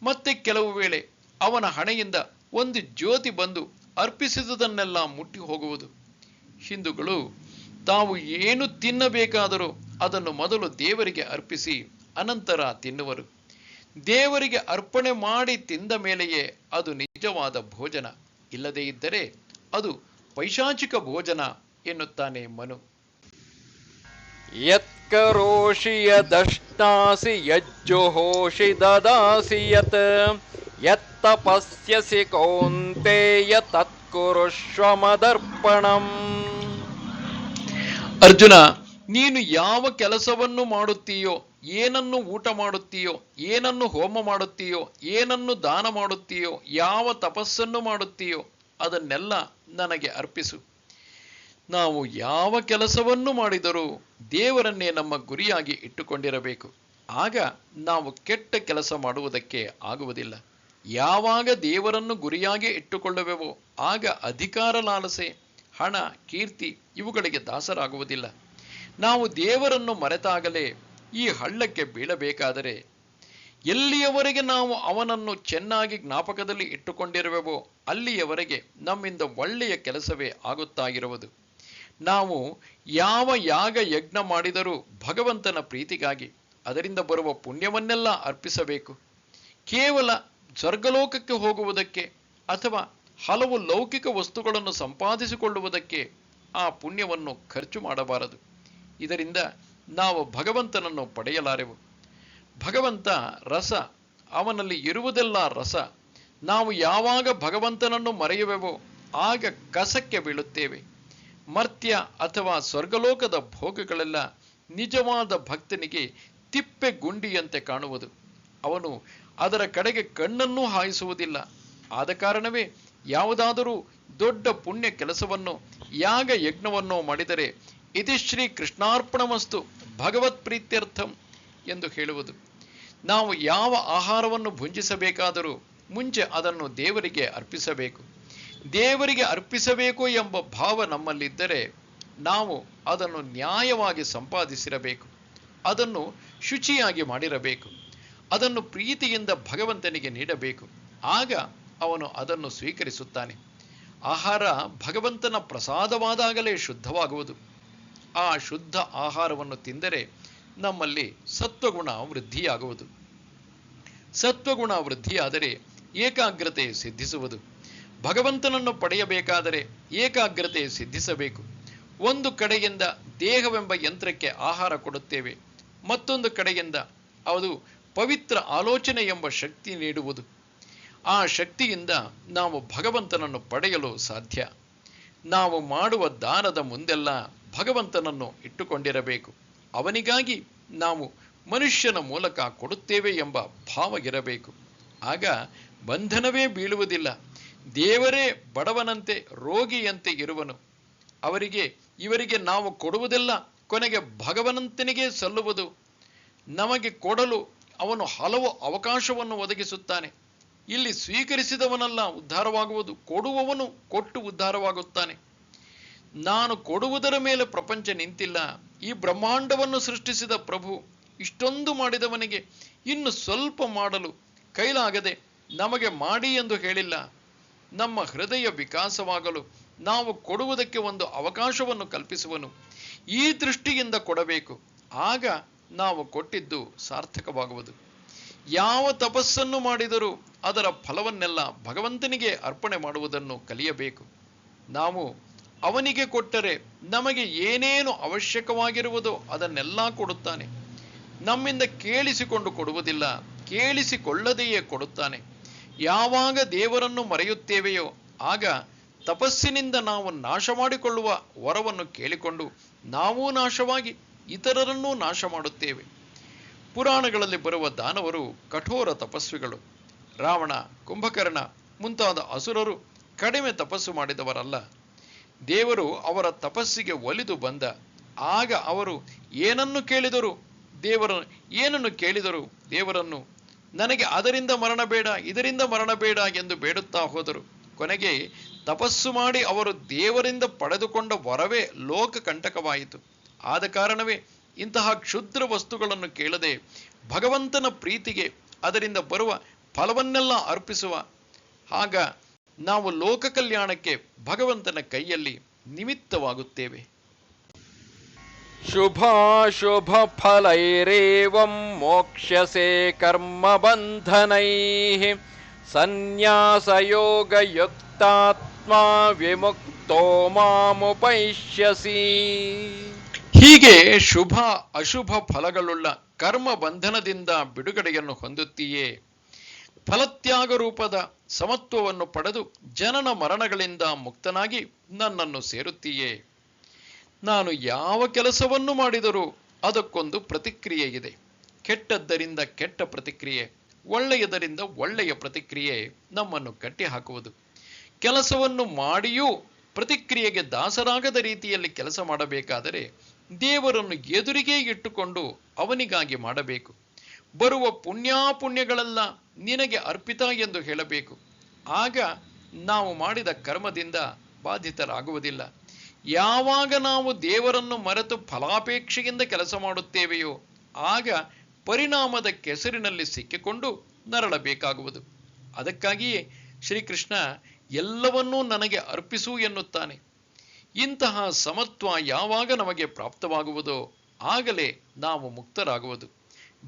ಮತ್ತೆ ಕೆಲವು ವೇಳೆ ಅವನ ಹಣೆಯಿಂದ ಒಂದು ಜ್ಯೋತಿ ಬಂದು ಅರ್ಪಿಸಿದುದನ್ನೆಲ್ಲ ಮುಟ್ಟಿ ಹೋಗುವುದು. ಹಿಂದೂಗಳು ತಾವು ಏನು ತಿನ್ನಬೇಕಾದರೂ ಅದನ್ನು ಮೊದಲು ದೇವರಿಗೆ ಅರ್ಪಿಸಿ ಅನಂತರ ತಿನ್ನುವರು. ದೇವರಿಗೆ ಅರ್ಪಣೆ ಮಾಡಿ ತಿಂದ ಮೇಲೆಯೇ ಅದು ನಿಜವಾದ ಭೋಜನ, ಇಲ್ಲದೇ ಇದ್ದರೆ ಅದು ಪೈಶಾಚಿಕ ಭೋಜನ ಎನ್ನುತ್ತಾನೆ ಮನು. ಯತ್ಕರೋಷಿ ಯದಷ್ಟಾಸಿ ಯಜ್ಜುಹೋಷಿ ದದಾಸಿ ಯತ್ ಯತ್ತಪಸ್ಯಸಿ ಕೌಂತೇಯ ತತ್ಕುರುಷ್ವ ಮದರ್ಪಣಂ. ಅರ್ಜುನ, ನೀನು ಯಾವ ಕೆಲಸವನ್ನು ಮಾಡುತ್ತೀಯೋ, ಏನನ್ನು ಊಟ ಮಾಡುತ್ತೀಯೋ, ಏನನ್ನು ಹೋಮ ಮಾಡುತ್ತೀಯೋ, ಏನನ್ನು ದಾನ ಮಾಡುತ್ತೀಯೋ, ಯಾವ ತಪಸ್ಸನ್ನು ಮಾಡುತ್ತೀಯೋ ಅದನ್ನೆಲ್ಲ ನನಗೆ ಅರ್ಪಿಸು. ನಾವು ಯಾವ ಕೆಲಸವನ್ನು ಮಾಡಿದರೂ ದೇವರನ್ನೇ ನಮ್ಮ ಗುರಿಯಾಗಿ ಇಟ್ಟುಕೊಂಡಿರಬೇಕು. ಆಗ ನಾವು ಕೆಟ್ಟ ಕೆಲಸ ಮಾಡುವುದಕ್ಕೆ ಆಗುವುದಿಲ್ಲ. ಯಾವಾಗ ದೇವರನ್ನು ಗುರಿಯಾಗಿ ಇಟ್ಟುಕೊಳ್ಳುವೆವೋ ಆಗ ಅಧಿಕಾರ ಲಾಲಸೆ, ಹಣ, ಕೀರ್ತಿ ಇವುಗಳಿಗೆ ದಾಸರಾಗುವುದಿಲ್ಲ. ನಾವು ದೇವರನ್ನು ಮರೆತಾಗಲೇ ಈ ಹಳ್ಳಕ್ಕೆ ಬೀಳಬೇಕಾದರೆ ಎಲ್ಲಿಯವರೆಗೆ ನಾವು ಅವನನ್ನು ಚೆನ್ನಾಗಿ ಜ್ಞಾಪಕದಲ್ಲಿ ಇಟ್ಟುಕೊಂಡಿರುವೆವೋ ಅಲ್ಲಿಯವರೆಗೆ ನಮ್ಮಿಂದ ಒಳ್ಳೆಯ ಕೆಲಸವೇ ಆಗುತ್ತಾ ಇರುವುದು. ನಾವು ಯಾವ ಯಾಗ ಯಜ್ಞ ಮಾಡಿದರೂ ಭಗವಂತನ ಪ್ರೀತಿಗಾಗಿ ಅದರಿಂದ ಬರುವ ಪುಣ್ಯವನ್ನೆಲ್ಲ ಅರ್ಪಿಸಬೇಕು. ಕೇವಲ ಸ್ವರ್ಗಲೋಕಕ್ಕೆ ಹೋಗುವುದಕ್ಕೆ ಅಥವಾ ಹಲವು ಲೌಕಿಕ ವಸ್ತುಗಳನ್ನು ಸಂಪಾದಿಸಿಕೊಳ್ಳುವುದಕ್ಕೆ ಆ ಪುಣ್ಯವನ್ನು ಖರ್ಚು ಮಾಡಬಾರದು. ಇದರಿಂದ ನಾವು ಭಗವಂತನನ್ನು ಪಡೆಯಲಾರೆವು. ಭಗವಂತ ರಸ, ಅವನಲ್ಲಿ ಇರುವುದೆಲ್ಲ ರಸ. ನಾವು ಯಾವಾಗ ಭಗವಂತನನ್ನು ಮರೆಯುವೆವೋ ಆಗ ಕಸಕ್ಕೆ ಬೀಳುತ್ತೇವೆ. ಮರ್ತ್ಯ ಅಥವಾ ಸ್ವರ್ಗಲೋಕದ ಭೋಗಗಳೆಲ್ಲ ನಿಜವಾದ ಭಕ್ತನಿಗೆ ತಿಪ್ಪೆ ಗುಂಡಿಯಂತೆ ಕಾಣುವುದು. ಅವನು ಅದರ ಕಡೆಗೆ ಕಣ್ಣನ್ನೂ ಹಾಯಿಸುವುದಿಲ್ಲ. ಆದ ಕಾರಣವೇ ಯಾವುದಾದರೂ ದೊಡ್ಡ ಪುಣ್ಯ ಕೆಲಸವನ್ನು, ಯಾಗ ಯಜ್ಞವನ್ನೋ ಮಾಡಿದರೆ ಇತಿಶ್ರೀ ಕೃಷ್ಣಾರ್ಪಣಮಸ್ತು ಭಗವತ್ ಪ್ರೀತ್ಯರ್ಥಂ ಎಂದು ಹೇಳುವುದು. ನಾವು ಯಾವ ಆಹಾರವನ್ನು ಭುಂಜಿಸಬೇಕಾದರೂ ಮುಂಚೆ ಅದನ್ನು ದೇವರಿಗೆ ಅರ್ಪಿಸಬೇಕು. ದೇವರಿಗೆ ಅರ್ಪಿಸಬೇಕು ಎಂಬ ಭಾವ ನಮ್ಮಲ್ಲಿದ್ದರೆ ನಾವು ಅದನ್ನು ನ್ಯಾಯವಾಗಿ ಸಂಪಾದಿಸಿರಬೇಕು. ಅದನ್ನು ಶುಚಿಯಾಗಿ ಮಾಡಿರಬೇಕು. ಅದನ್ನು ಪ್ರೀತಿಯಿಂದ ಭಗವಂತನಿಗೆ ನೀಡಬೇಕು. ಆಗ ಅವನು ಅದನ್ನು ಸ್ವೀಕರಿಸುತ್ತಾನೆ. ಆಹಾರ ಭಗವಂತನ ಪ್ರಸಾದವಾದಾಗಲೇ ಶುದ್ಧವಾಗುವುದು. ಆ ಶುದ್ಧ ಆಹಾರವನ್ನು ತಿಂದರೆ ನಮ್ಮಲ್ಲಿ ಸತ್ವಗುಣ ವೃದ್ಧಿಯಾಗುವುದು. ಸತ್ವಗುಣ ವೃದ್ಧಿಯಾದರೆ ಏಕಾಗ್ರತೆ ಸಿದ್ಧಿಸುವುದು. ಭಗವಂತನನ್ನು ಪಡೆಯಬೇಕಾದರೆ ಏಕಾಗ್ರತೆ ಸಿದ್ಧಿಸಬೇಕು. ಒಂದು ಕಡೆಯಿಂದ ದೇಹವೆಂಬ ಯಂತ್ರಕ್ಕೆ ಆಹಾರ ಕೊಡುತ್ತೇವೆ, ಮತ್ತೊಂದು ಕಡೆಯಿಂದ ಅದು ಪವಿತ್ರ ಆಲೋಚನೆ ಎಂಬ ಶಕ್ತಿ ನೀಡುವುದು. ಆ ಶಕ್ತಿಯಿಂದ ನಾವು ಭಗವಂತನನ್ನು ಪಡೆಯಲು ಸಾಧ್ಯ. ನಾವು ಮಾಡುವ ದಾನದ ಮುಂದೆಲ್ಲ ಭಗವಂತನನ್ನು ಇಟ್ಟುಕೊಂಡಿರಬೇಕು. ಅವನಿಗಾಗಿ ನಾವು ಮನುಷ್ಯನ ಮೂಲಕ ಕೊಡುತ್ತೇವೆ ಎಂಬ ಭಾವ ಇರಬೇಕು. ಆಗ ಬಂಧನವೇ ಬೀಳುವುದಿಲ್ಲ. ದೇವರೇ ಬಡವನಂತೆ ರೋಗಿಯಂತೆ ಇರುವನು. ಇವರಿಗೆ ನಾವು ಕೊಡುವುದೆಲ್ಲ ಕೊನೆಗೆ ಭಗವಂತನಿಗೆ ಸಲ್ಲುವುದು. ನಮಗೆ ಕೊಡಲು ಅವನು ಹಲವು ಅವಕಾಶವನ್ನು ಒದಗಿಸುತ್ತಾನೆ. ಇಲ್ಲಿ ಸ್ವೀಕರಿಸಿದವನಲ್ಲ ಉದ್ಧಾರವಾಗುವುದು, ಕೊಡುವವನು ಕೊಟ್ಟು ಉದ್ಧಾರವಾಗುತ್ತಾನೆ. ನಾನು ಕೊಡುವುದರ ಮೇಲೆ ಪ್ರಪಂಚ ನಿಂತಿಲ್ಲ. ಈ ಬ್ರಹ್ಮಾಂಡವನ್ನು ಸೃಷ್ಟಿಸಿದ ಪ್ರಭು ಇಷ್ಟೊಂದು ಮಾಡಿದವನಿಗೆ ಇನ್ನು ಸ್ವಲ್ಪ ಮಾಡಲು ಕೈಲಾಗದೆ ನಮಗೆ ಮಾಡಿ ಎಂದು ಹೇಳಿಲ್ಲ. ನಮ್ಮ ಹೃದಯ ವಿಕಾಸವಾಗಲು ನಾವು ಕೊಡುವುದಕ್ಕೆ ಒಂದು ಅವಕಾಶವನ್ನು ಕಲ್ಪಿಸುವನು. ಈ ದೃಷ್ಟಿಯಿಂದ ಕೊಡಬೇಕು. ಆಗ ನಾವು ಕೊಟ್ಟಿದ್ದು ಸಾರ್ಥಕವಾಗುವುದು. ಯಾವ ತಪಸ್ಸನ್ನು ಮಾಡಿದರೂ ಅದರ ಫಲವನ್ನೆಲ್ಲ ಭಗವಂತನಿಗೆ ಅರ್ಪಣೆ ಮಾಡುವುದನ್ನು ಕಲಿಯಬೇಕು. ನಾವು ಅವನಿಗೆ ಕೊಟ್ಟರೆ ನಮಗೆ ಏನೇನು ಅವಶ್ಯಕವಾಗಿರುವುದೋ ಅದನ್ನೆಲ್ಲ ಕೊಡುತ್ತಾನೆ. ನಮ್ಮಿಂದ ಕೇಳಿಸಿಕೊಂಡು ಕೊಡುವುದಿಲ್ಲ, ಕೇಳಿಸಿಕೊಳ್ಳದೆಯೇ ಕೊಡುತ್ತಾನೆ. ಯಾವಾಗ ದೇವರನ್ನು ಮರೆಯುತ್ತೇವೆಯೋ ಆಗ ತಪಸ್ಸಿನಿಂದ ನಾವು ನಾಶ ಮಾಡಿಕೊಳ್ಳುವ ವರವನ್ನು ಕೇಳಿಕೊಂಡು ನಾವೂ ನಾಶವಾಗಿ ಇತರರನ್ನೂ ನಾಶ ಮಾಡುತ್ತೇವೆ. ಪುರಾಣಗಳಲ್ಲಿ ಬರುವ ದಾನವರು ಕಠೋರ ತಪಸ್ವಿಗಳು. ರಾವಣ, ಕುಂಭಕರ್ಣ ಮುಂತಾದ ಅಸುರರು ಕಡಿಮೆ ತಪಸ್ಸು ಮಾಡಿದವರಲ್ಲ. ದೇವರು ಅವರ ತಪಸ್ಸಿಗೆ ಒಲಿದು ಬಂದ. ಆಗ ಅವರು ಏನನ್ನು ಕೇಳಿದರು ದೇವರನ್ನು ನನಗೆ ಅದರಿಂದ ಮರಣ ಬೇಡ, ಇದರಿಂದ ಮರಣ ಬೇಡ ಎಂದು ಬೇಡುತ್ತಾ ಹೋದರು. ಕೊನೆಗೆ ತಪಸ್ಸು ಮಾಡಿ ಅವರು ದೇವರಿಂದ ಪಡೆದುಕೊಂಡ ವರವೇ ಲೋಕ ಕಂಟಕವಾಯಿತು. ಆದ ಕಾರಣವೇ ಇಂತಹ ಕ್ಷುದ್ರ ವಸ್ತುಗಳನ್ನು ಕೇಳದೆ ಭಗವಂತನ ಪ್ರೀತಿಗೆ ಅದರಿಂದ ಬರುವ ಫಲವನ್ನೆಲ್ಲ ಅರ್ಪಿಸುವ. ಆಗ ನಾವು ಲೋಕ ಕಲ್ಯಾಣಕ್ಕೆ ಭಗವಂತನ ಕೈಯಲ್ಲಿ ನಿಮಿತ್ತವಾಗುತ್ತೇವೆ. ಶುಭಾಶುಭ ಫಲೈರೇವಂ ಮೋಕ್ಷ್ಯಸೆ ಕರ್ಮ ಬಂಧನೈಃ ಸನ್ಯಾಸಯೋಗಯುಕ್ತಾತ್ಮ ವಿಮುಕ್ತೋ ಮಾಮುಪೈಷ್ಯಸಿ. ಹೀಗೆ ಶುಭ ಅಶುಭ ಫಲಗಳುಳ್ಳ ಕರ್ಮ ಬಂಧನದಿಂದ ಬಿಡುಗಡೆಯನ್ನು ಹೊಂದುತ್ತೀಯೇ. ಫಲತ್ಯಾಗ ರೂಪದ ಸಮತ್ವವನ್ನು ಪಡೆದು ಜನನ ಮರಣಗಳಿಂದ ಮುಕ್ತನಾಗಿ ನನ್ನನ್ನು ಸೇರುತ್ತೀಯೇ. ನಾನು ಯಾವ ಕೆಲಸವನ್ನು ಮಾಡಿದರೂ ಅದಕ್ಕೊಂದು ಪ್ರತಿಕ್ರಿಯೆ ಇದೆ. ಕೆಟ್ಟದ್ದರಿಂದ ಕೆಟ್ಟ ಪ್ರತಿಕ್ರಿಯೆ, ಒಳ್ಳೆಯದರಿಂದ ಒಳ್ಳೆಯ ಪ್ರತಿಕ್ರಿಯೆ ನಮ್ಮನ್ನು ಕಟ್ಟಿ ಹಾಕುವುದು. ಕೆಲಸವನ್ನು ಮಾಡಿಯೂ ಪ್ರತಿಕ್ರಿಯೆಗೆ ದಾಸರಾಗದ ರೀತಿಯಲ್ಲಿ ಕೆಲಸ ಮಾಡಬೇಕಾದರೆ ದೇವರನ್ನು ಎದುರಿಗೆ ಇಟ್ಟುಕೊಂಡು ಅವನಿಗಾಗಿ ಮಾಡಬೇಕು. ಬರುವ ಪುಣ್ಯಾಪುಣ್ಯಗಳೆಲ್ಲ ನಿನಗೆ ಅರ್ಪಿತ ಎಂದು ಹೇಳಬೇಕು. ಆಗ ನಾವು ಮಾಡಿದ ಕರ್ಮದಿಂದ ಬಾಧಿತರಾಗುವುದಿಲ್ಲ. ಯಾವಾಗ ನಾವು ದೇವರನ್ನು ಮರೆತು ಫಲಾಪೇಕ್ಷೆಯಿಂದ ಕೆಲಸ ಮಾಡುತ್ತೇವೆಯೋ ಆಗ ಪರಿಣಾಮದ ಕೆಸರಿನಲ್ಲಿ ಸಿಕ್ಕಿಕೊಂಡು ನರಳಬೇಕಾಗುವುದು. ಅದಕ್ಕಾಗಿಯೇ ಶ್ರೀಕೃಷ್ಣ ಎಲ್ಲವನ್ನೂ ನನಗೆ ಅರ್ಪಿಸು ಎನ್ನುತ್ತಾನೆ. ಇಂತಹ ಸಮತ್ವ ಯಾವಾಗ ನಮಗೆ ಪ್ರಾಪ್ತವಾಗುವುದೋ ಆಗಲೇ ನಾವು ಮುಕ್ತರಾಗುವುದು,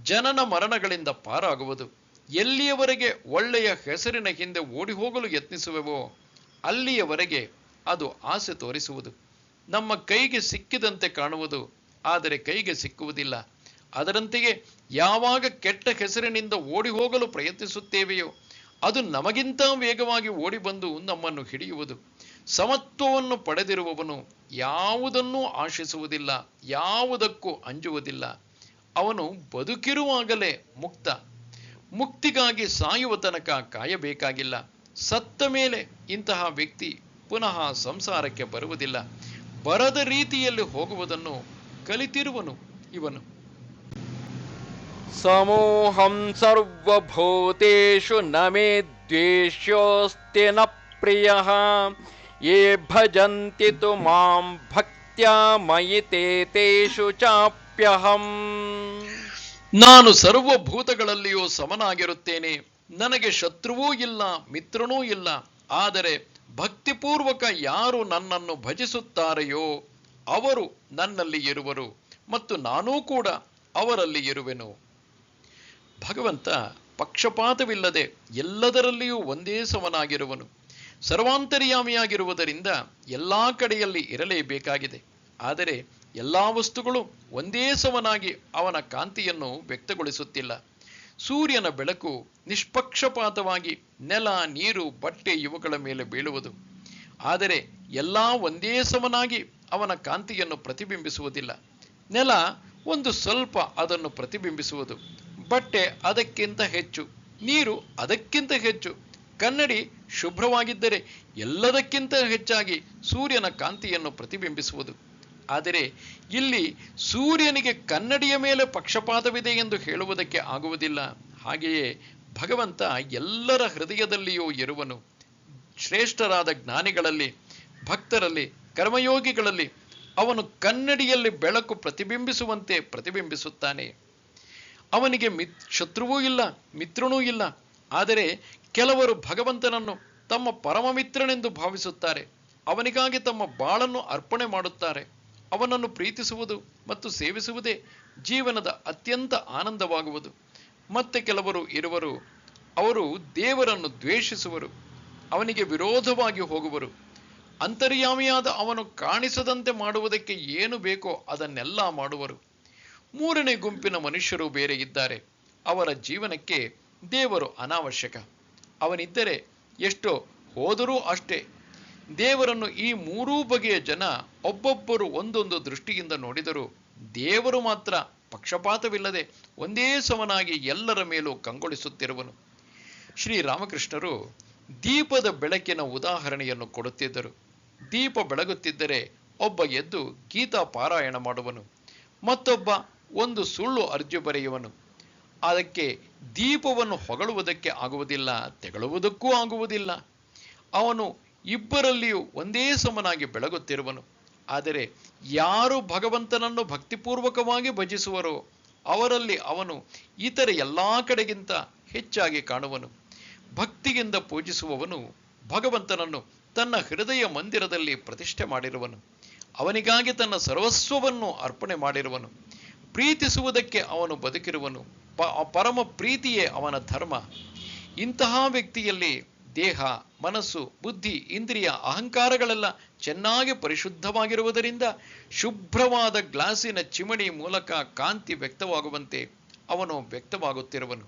ಜನನ ಮರಣಗಳಿಂದ ಪಾರಾಗುವುದು. ಎಲ್ಲಿಯವರೆಗೆ ಒಳ್ಳೆಯ ಹೆಸರಿನ ಹಿಂದೆ ಓಡಿ ಹೋಗಲು ಯತ್ನಿಸುವೆವೋ ಅಲ್ಲಿಯವರೆಗೆ ಅದು ಆಸೆ ತೋರಿಸುವುದು. ನಮ್ಮ ಕೈಗೆ ಸಿಕ್ಕಿದಂತೆ ಕಾಣುವುದು, ಆದರೆ ಕೈಗೆ ಸಿಕ್ಕುವುದಿಲ್ಲ. ಅದರಂತೆಯೇ ಯಾವಾಗ ಕೆಟ್ಟ ಹೆಸರಿನಿಂದ ಓಡಿ ಹೋಗಲು ಪ್ರಯತ್ನಿಸುತ್ತೇವೆಯೋ ಅದು ನಮಗಿಂತ ವೇಗವಾಗಿ ಓಡಿ ಬಂದು ನಮ್ಮನ್ನು ಹಿಡಿಯುವುದು. ಸಮತ್ವವನ್ನು ಪಡೆದಿರುವವನು ಯಾವುದನ್ನೂ ಆಶಿಸುವುದಿಲ್ಲ, ಯಾವುದಕ್ಕೂ ಅಂಜುವುದಿಲ್ಲ. ಅವನು ಬದುಕಿರುವಾಗಲೇ ಮುಕ್ತ. ಮುಕ್ತಿಗಾಗಿ ಸಾಯುವ ತನಕ ಕಾಯಬೇಕಾಗಿಲ್ಲ. ಸತ್ತ ಮೇಲೆ ಇಂತಹ ವ್ಯಕ್ತಿ ಪುನಃ ಸಂಸಾರಕ್ಕೆ ಬರುವುದಿಲ್ಲ. ಬರದ ರೀತಿಯಲ್ಲಿ ಹೋಗುವುದನ್ನು ಕಲಿತಿರುವನು ಇವನು. ಸಮೋಹಂ ಸರ್ವಭೂತೇಷು ನ ಮೇ ದ್ವೇಷ್ಯೋಸ್ತಿ ನ ಪ್ರಿಯಃ ಯೇ ಭಜಂತಿ ತು ಮಾಂ ಭಕ್ತ್ಯಾ ಮಯಿ ತೇಷು ಚಾಪ್ಯಹಂ. ನಾನು ಸರ್ವಭೂತಗಳಲ್ಲಿಯೂ ಸಮನಾಗಿರುತ್ತೇನೆ. ನನಗೆ ಶತ್ರುವೂ ಇಲ್ಲ, ಮಿತ್ರನೂ ಇಲ್ಲ. ಆದರೆ ಭಕ್ತಿಪೂರ್ವಕ ಯಾರು ನನ್ನನ್ನು ಭಜಿಸುತ್ತಾರೆಯೋ ಅವರು ನನ್ನಲ್ಲಿ ಇರುವರು ಮತ್ತು ನಾನೂ ಕೂಡ ಅವರಲ್ಲಿ ಇರುವೆನು. ಭಗವಂತ ಪಕ್ಷಪಾತವಿಲ್ಲದೆ ಎಲ್ಲದರಲ್ಲಿಯೂ ಒಂದೇ ಸಮನಾಗಿರುವನು. ಸರ್ವಾಂತರ್ಯಾಮಿಯಾಗಿರುವುದರಿಂದ ಎಲ್ಲಾ ಕಡೆಯಲ್ಲಿ ಇರಲೇಬೇಕಾಗಿದೆ. ಆದರೆ ಎಲ್ಲಾ ವಸ್ತುಗಳು ಒಂದೇ ಸಮನಾಗಿ ಅವನ ಕಾಂತಿಯನ್ನು ವ್ಯಕ್ತಗೊಳಿಸುತ್ತಿಲ್ಲ. ಸೂರ್ಯನ ಬೆಳಕು ನಿಷ್ಪಕ್ಷಪಾತವಾಗಿ ನೆಲ, ನೀರು, ಬಟ್ಟೆ ಇವುಗಳ ಮೇಲೆ ಬೀಳುವುದು. ಆದರೆ ಎಲ್ಲಾ ಒಂದೇ ಸಮನಾಗಿ ಅವನ ಕಾಂತಿಯನ್ನು ಪ್ರತಿಬಿಂಬಿಸುವುದಿಲ್ಲ. ನೆಲ ಒಂದು ಸ್ವಲ್ಪ ಅದನ್ನು ಪ್ರತಿಬಿಂಬಿಸುವುದು, ಬಟ್ಟೆ ಅದಕ್ಕಿಂತ ಹೆಚ್ಚು, ನೀರು ಅದಕ್ಕಿಂತ ಹೆಚ್ಚು, ಕನ್ನಡಿ ಶುಭ್ರವಾಗಿದ್ದರೆ ಎಲ್ಲದಕ್ಕಿಂತ ಹೆಚ್ಚಾಗಿ ಸೂರ್ಯನ ಕಾಂತಿಯನ್ನು ಪ್ರತಿಬಿಂಬಿಸುವುದು. ಆದರೆ ಇಲ್ಲಿ ಸೂರ್ಯನಿಗೆ ಕನ್ನಡಿಯ ಮೇಲೆ ಪಕ್ಷಪಾತವಿದೆ ಎಂದು ಹೇಳುವುದಕ್ಕೆ ಆಗುವುದಿಲ್ಲ. ಹಾಗೆಯೇ ಭಗವಂತ ಎಲ್ಲರ ಹೃದಯದಲ್ಲಿಯೂ ಇರುವನು. ಶ್ರೇಷ್ಠರಾದ ಜ್ಞಾನಿಗಳಲ್ಲಿ, ಭಕ್ತರಲ್ಲಿ, ಕರ್ಮಯೋಗಿಗಳಲ್ಲಿ ಅವನು ಕನ್ನಡಿಯಲ್ಲಿ ಬೆಳಕು ಪ್ರತಿಬಿಂಬಿಸುವಂತೆ ಪ್ರತಿಬಿಂಬಿಸುತ್ತಾನೆ. ಅವನಿಗೆ ಶತ್ರುವೂ ಇಲ್ಲ, ಮಿತ್ರನೂ ಇಲ್ಲ. ಆದರೆ ಕೆಲವರು ಭಗವಂತನನ್ನು ತಮ್ಮ ಪರಮ ಮಿತ್ರನೆಂದು ಭಾವಿಸುತ್ತಾರೆ. ಅವನಿಗಾಗಿ ತಮ್ಮ ಬಾಳನ್ನು ಅರ್ಪಣೆ ಮಾಡುತ್ತಾರೆ. ಅವನನ್ನು ಪ್ರೀತಿಸುವುದು ಮತ್ತು ಸೇವಿಸುವುದೇ ಜೀವನದ ಅತ್ಯಂತ ಆನಂದವಾಗುವುದು. ಮತ್ತೆ ಕೆಲವರು ಇರುವರು, ಅವರು ದೇವರನ್ನು ದ್ವೇಷಿಸುವರು, ಅವನಿಗೆ ವಿರೋಧವಾಗಿ ಹೋಗುವರು. ಅಂತರ್ಯಾಮಿಯಾದ ಅವನು ಕಾಣಿಸದಂತೆ ಮಾಡುವುದಕ್ಕೆ ಏನು ಬೇಕೋ ಅದನ್ನೆಲ್ಲ ಮಾಡುವರು. ಮೂರನೇ ಗುಂಪಿನ ಮನುಷ್ಯರು ಬೇರೆ ಇದ್ದಾರೆ. ಅವರ ಜೀವನಕ್ಕೆ ದೇವರು ಅನಾವಶ್ಯಕ. ಅವನಿದ್ದರೆ ಎಷ್ಟೋ, ಹೋದರೂ ಅಷ್ಟೇ. ದೇವರನ್ನು ಈ ಮೂರೂ ಬಗೆಯ ಜನ ಒಬ್ಬೊಬ್ಬರು ಒಂದೊಂದು ದೃಷ್ಟಿಯಿಂದ ನೋಡಿದರೂ ದೇವರು ಮಾತ್ರ ಪಕ್ಷಪಾತವಿಲ್ಲದೆ ಒಂದೇ ಸಮನಾಗಿ ಎಲ್ಲರ ಮೇಲೂ ಕಂಗೊಳಿಸುತ್ತಿರುವನು. ಶ್ರೀರಾಮಕೃಷ್ಣರು ದೀಪದ ಬೆಳಕಿನ ಉದಾಹರಣೆಯನ್ನು ಕೊಡುತ್ತಿದ್ದರು. ದೀಪ ಬೆಳಗುತ್ತಿದ್ದರೆ ಒಬ್ಬ ಎದ್ದು ಗೀತಾ ಪಾರಾಯಣ ಮಾಡುವನು, ಮತ್ತೊಬ್ಬ ಒಂದು ಸುಳ್ಳು ಅರ್ಜಿ ಬರೆಯುವನು. ಅದಕ್ಕೆ ದೀಪವನ್ನು ಹೊಗಳುವುದಕ್ಕೆ ಆಗುವುದಿಲ್ಲ, ತೆಗಳುವುದಕ್ಕೂ ಆಗುವುದಿಲ್ಲ. ಅವನು ಇಬ್ಬರಲ್ಲಿಯೂ ಒಂದೇ ಸಮನಾಗಿ ಬೆಳಗುತ್ತಿರುವನು. ಆದರೆ ಯಾರು ಭಗವಂತನನ್ನು ಭಕ್ತಿಪೂರ್ವಕವಾಗಿ ಭಜಿಸುವರೋ ಅವರಲ್ಲಿ ಅವನು ಇತರ ಎಲ್ಲಾ ಕಡೆಗಿಂತ ಹೆಚ್ಚಾಗಿ ಕಾಣುವನು. ಭಕ್ತಿಯಿಂದ ಪೂಜಿಸುವವನು ಭಗವಂತನನ್ನು ತನ್ನ ಹೃದಯ ಮಂದಿರದಲ್ಲಿ ಪ್ರತಿಷ್ಠೆ ಮಾಡಿರುವನು. ಅವನಿಗಾಗಿ ತನ್ನ ಸರ್ವಸ್ವವನ್ನು ಅರ್ಪಣೆ ಮಾಡಿರುವನು. ಪ್ರೀತಿಸುವುದಕ್ಕೆ ಅವನು ಬದುಕಿರುವನು. ಪರಮ ಪ್ರೀತಿಯೇ ಅವನ ಧರ್ಮ. ಇಂತಹ ವ್ಯಕ್ತಿಯಲ್ಲಿ ದೇಹ, ಮನಸ್ಸು, ಬುದ್ಧಿ, ಇಂದ್ರಿಯ, ಅಹಂಕಾರಗಳೆಲ್ಲ ಚೆನ್ನಾಗಿ ಪರಿಶುದ್ಧವಾಗಿರುವುದರಿಂದ ಶುಭ್ರವಾದ ಗ್ಲಾಸಿನ ಚಿಮಣಿ ಮೂಲಕ ಕಾಂತಿ ವ್ಯಕ್ತವಾಗುವಂತೆ ಅವನು ವ್ಯಕ್ತವಾಗುತ್ತಿರುವನು.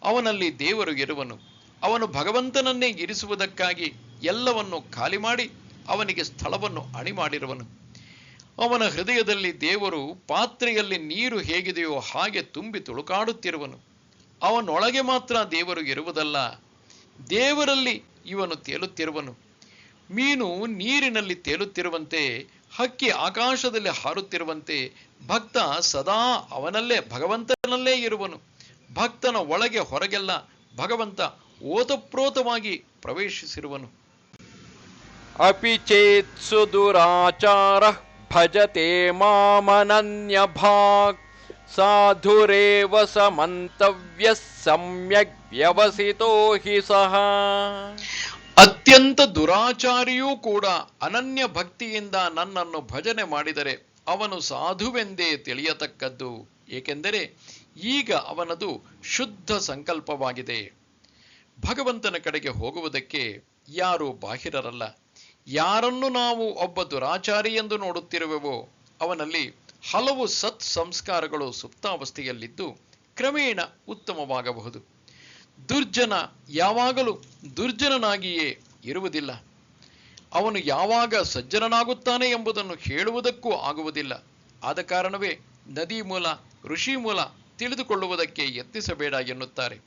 ಅವನಲ್ಲಿ ದೇವರು ಇರುವನು. ಅವನು ಭಗವಂತನನ್ನೇ ಇರಿಸುವುದಕ್ಕಾಗಿ ಎಲ್ಲವನ್ನು ಖಾಲಿ ಮಾಡಿ ಅವನಿಗೆ ಸ್ಥಳವನ್ನು ಅಣಿ ಮಾಡಿರುವನು. ಅವನ ಹೃದಯದಲ್ಲಿ ದೇವರು ಪಾತ್ರೆಯಲ್ಲಿ ನೀರು ಹೇಗಿದೆಯೋ ಹಾಗೆ ತುಂಬಿ ತುಳುಕಾಡುತ್ತಿರುವನು. ಅವನೊಳಗೆ ಮಾತ್ರ ದೇವರು ಇರುವುದಲ್ಲ, ದೇವರಲ್ಲಿ ಇವನು ತೇಲುತ್ತಿರುವನು. ಮೀನು ನೀರಿನಲ್ಲಿ ತೇಲುತ್ತಿರುವಂತೆ, ಹಕ್ಕಿ ಆಕಾಶದಲ್ಲಿ ಹಾರುತ್ತಿರುವಂತೆ ಭಕ್ತ ಸದಾ ಅವನಲ್ಲೇ, ಭಗವಂತನಲ್ಲೇ ಇರುವನು. ಭಕ್ತನ ಒಳಗೆ ಹೊರಗೆಲ್ಲ ಭಗವಂತ ಓತಪ್ರೋತವಾಗಿ ಪ್ರವೇಶಿಸಿರುವನು. ಅಪಿ ಚೇತ್ ಸುದುರಾಚಾರ ಭಜತೆ ಮಾಮನನ್ಯ ಭಾಗ್ ಸಾಧುರೇವ ಸಮಂತವ್ಯ ಸಮ್ಯಕ್ ವ್ಯವಸಿತೋ ಹಿ ಸಹ. ಅತ್ಯಂತ ದುರಾಚಾರಿಯೂ ಕೂಡ ಅನನ್ಯ ಭಕ್ತಿಯಿಂದ ನನ್ನನ್ನು ಭಜನೆ ಮಾಡಿದರೆ ಅವನು ಸಾಧುವೆಂದೇ ತಿಳಿಯತಕ್ಕದ್ದು. ಏಕೆಂದರೆ ಈಗ ಅವನದು ಶುದ್ಧ ಸಂಕಲ್ಪವಾಗಿದೆ. ಭಗವಂತನ ಕಡೆಗೆ ಹೋಗುವುದಕ್ಕೆ ಯಾರೂ ಬಾಹಿರರಲ್ಲ. ಯಾರನ್ನು ನಾವು ಒಬ್ಬ ದುರಾಚಾರಿ ಎಂದು ನೋಡುತ್ತಿರುವೆವೋ ಅವನಲ್ಲಿ ಹಲವು ಸತ್ ಸಂಸ್ಕಾರಗಳು ಸುಪ್ತಾವಸ್ಥೆಯಲ್ಲಿದ್ದು ಕ್ರಮೇಣ ಉತ್ತಮವಾಗಬಹುದು. ದುರ್ಜನ ಯಾವಾಗಲೂ ದುರ್ಜನನಾಗಿಯೇ ಇರುವುದಿಲ್ಲ. ಅವನು ಯಾವಾಗ ಸಜ್ಜನನಾಗುತ್ತಾನೆ ಎಂಬುದನ್ನು ಹೇಳುವುದಕ್ಕೂ ಆಗುವುದಿಲ್ಲ. ಆದ ಕಾರಣವೇ ನದಿ ಮೂಲ, ಋಷಿ ಮೂಲ ತಿಳಿದುಕೊಳ್ಳುವುದಕ್ಕೆ ಯತ್ನಿಸಬೇಡ ಎನ್ನುತ್ತಾರೆ.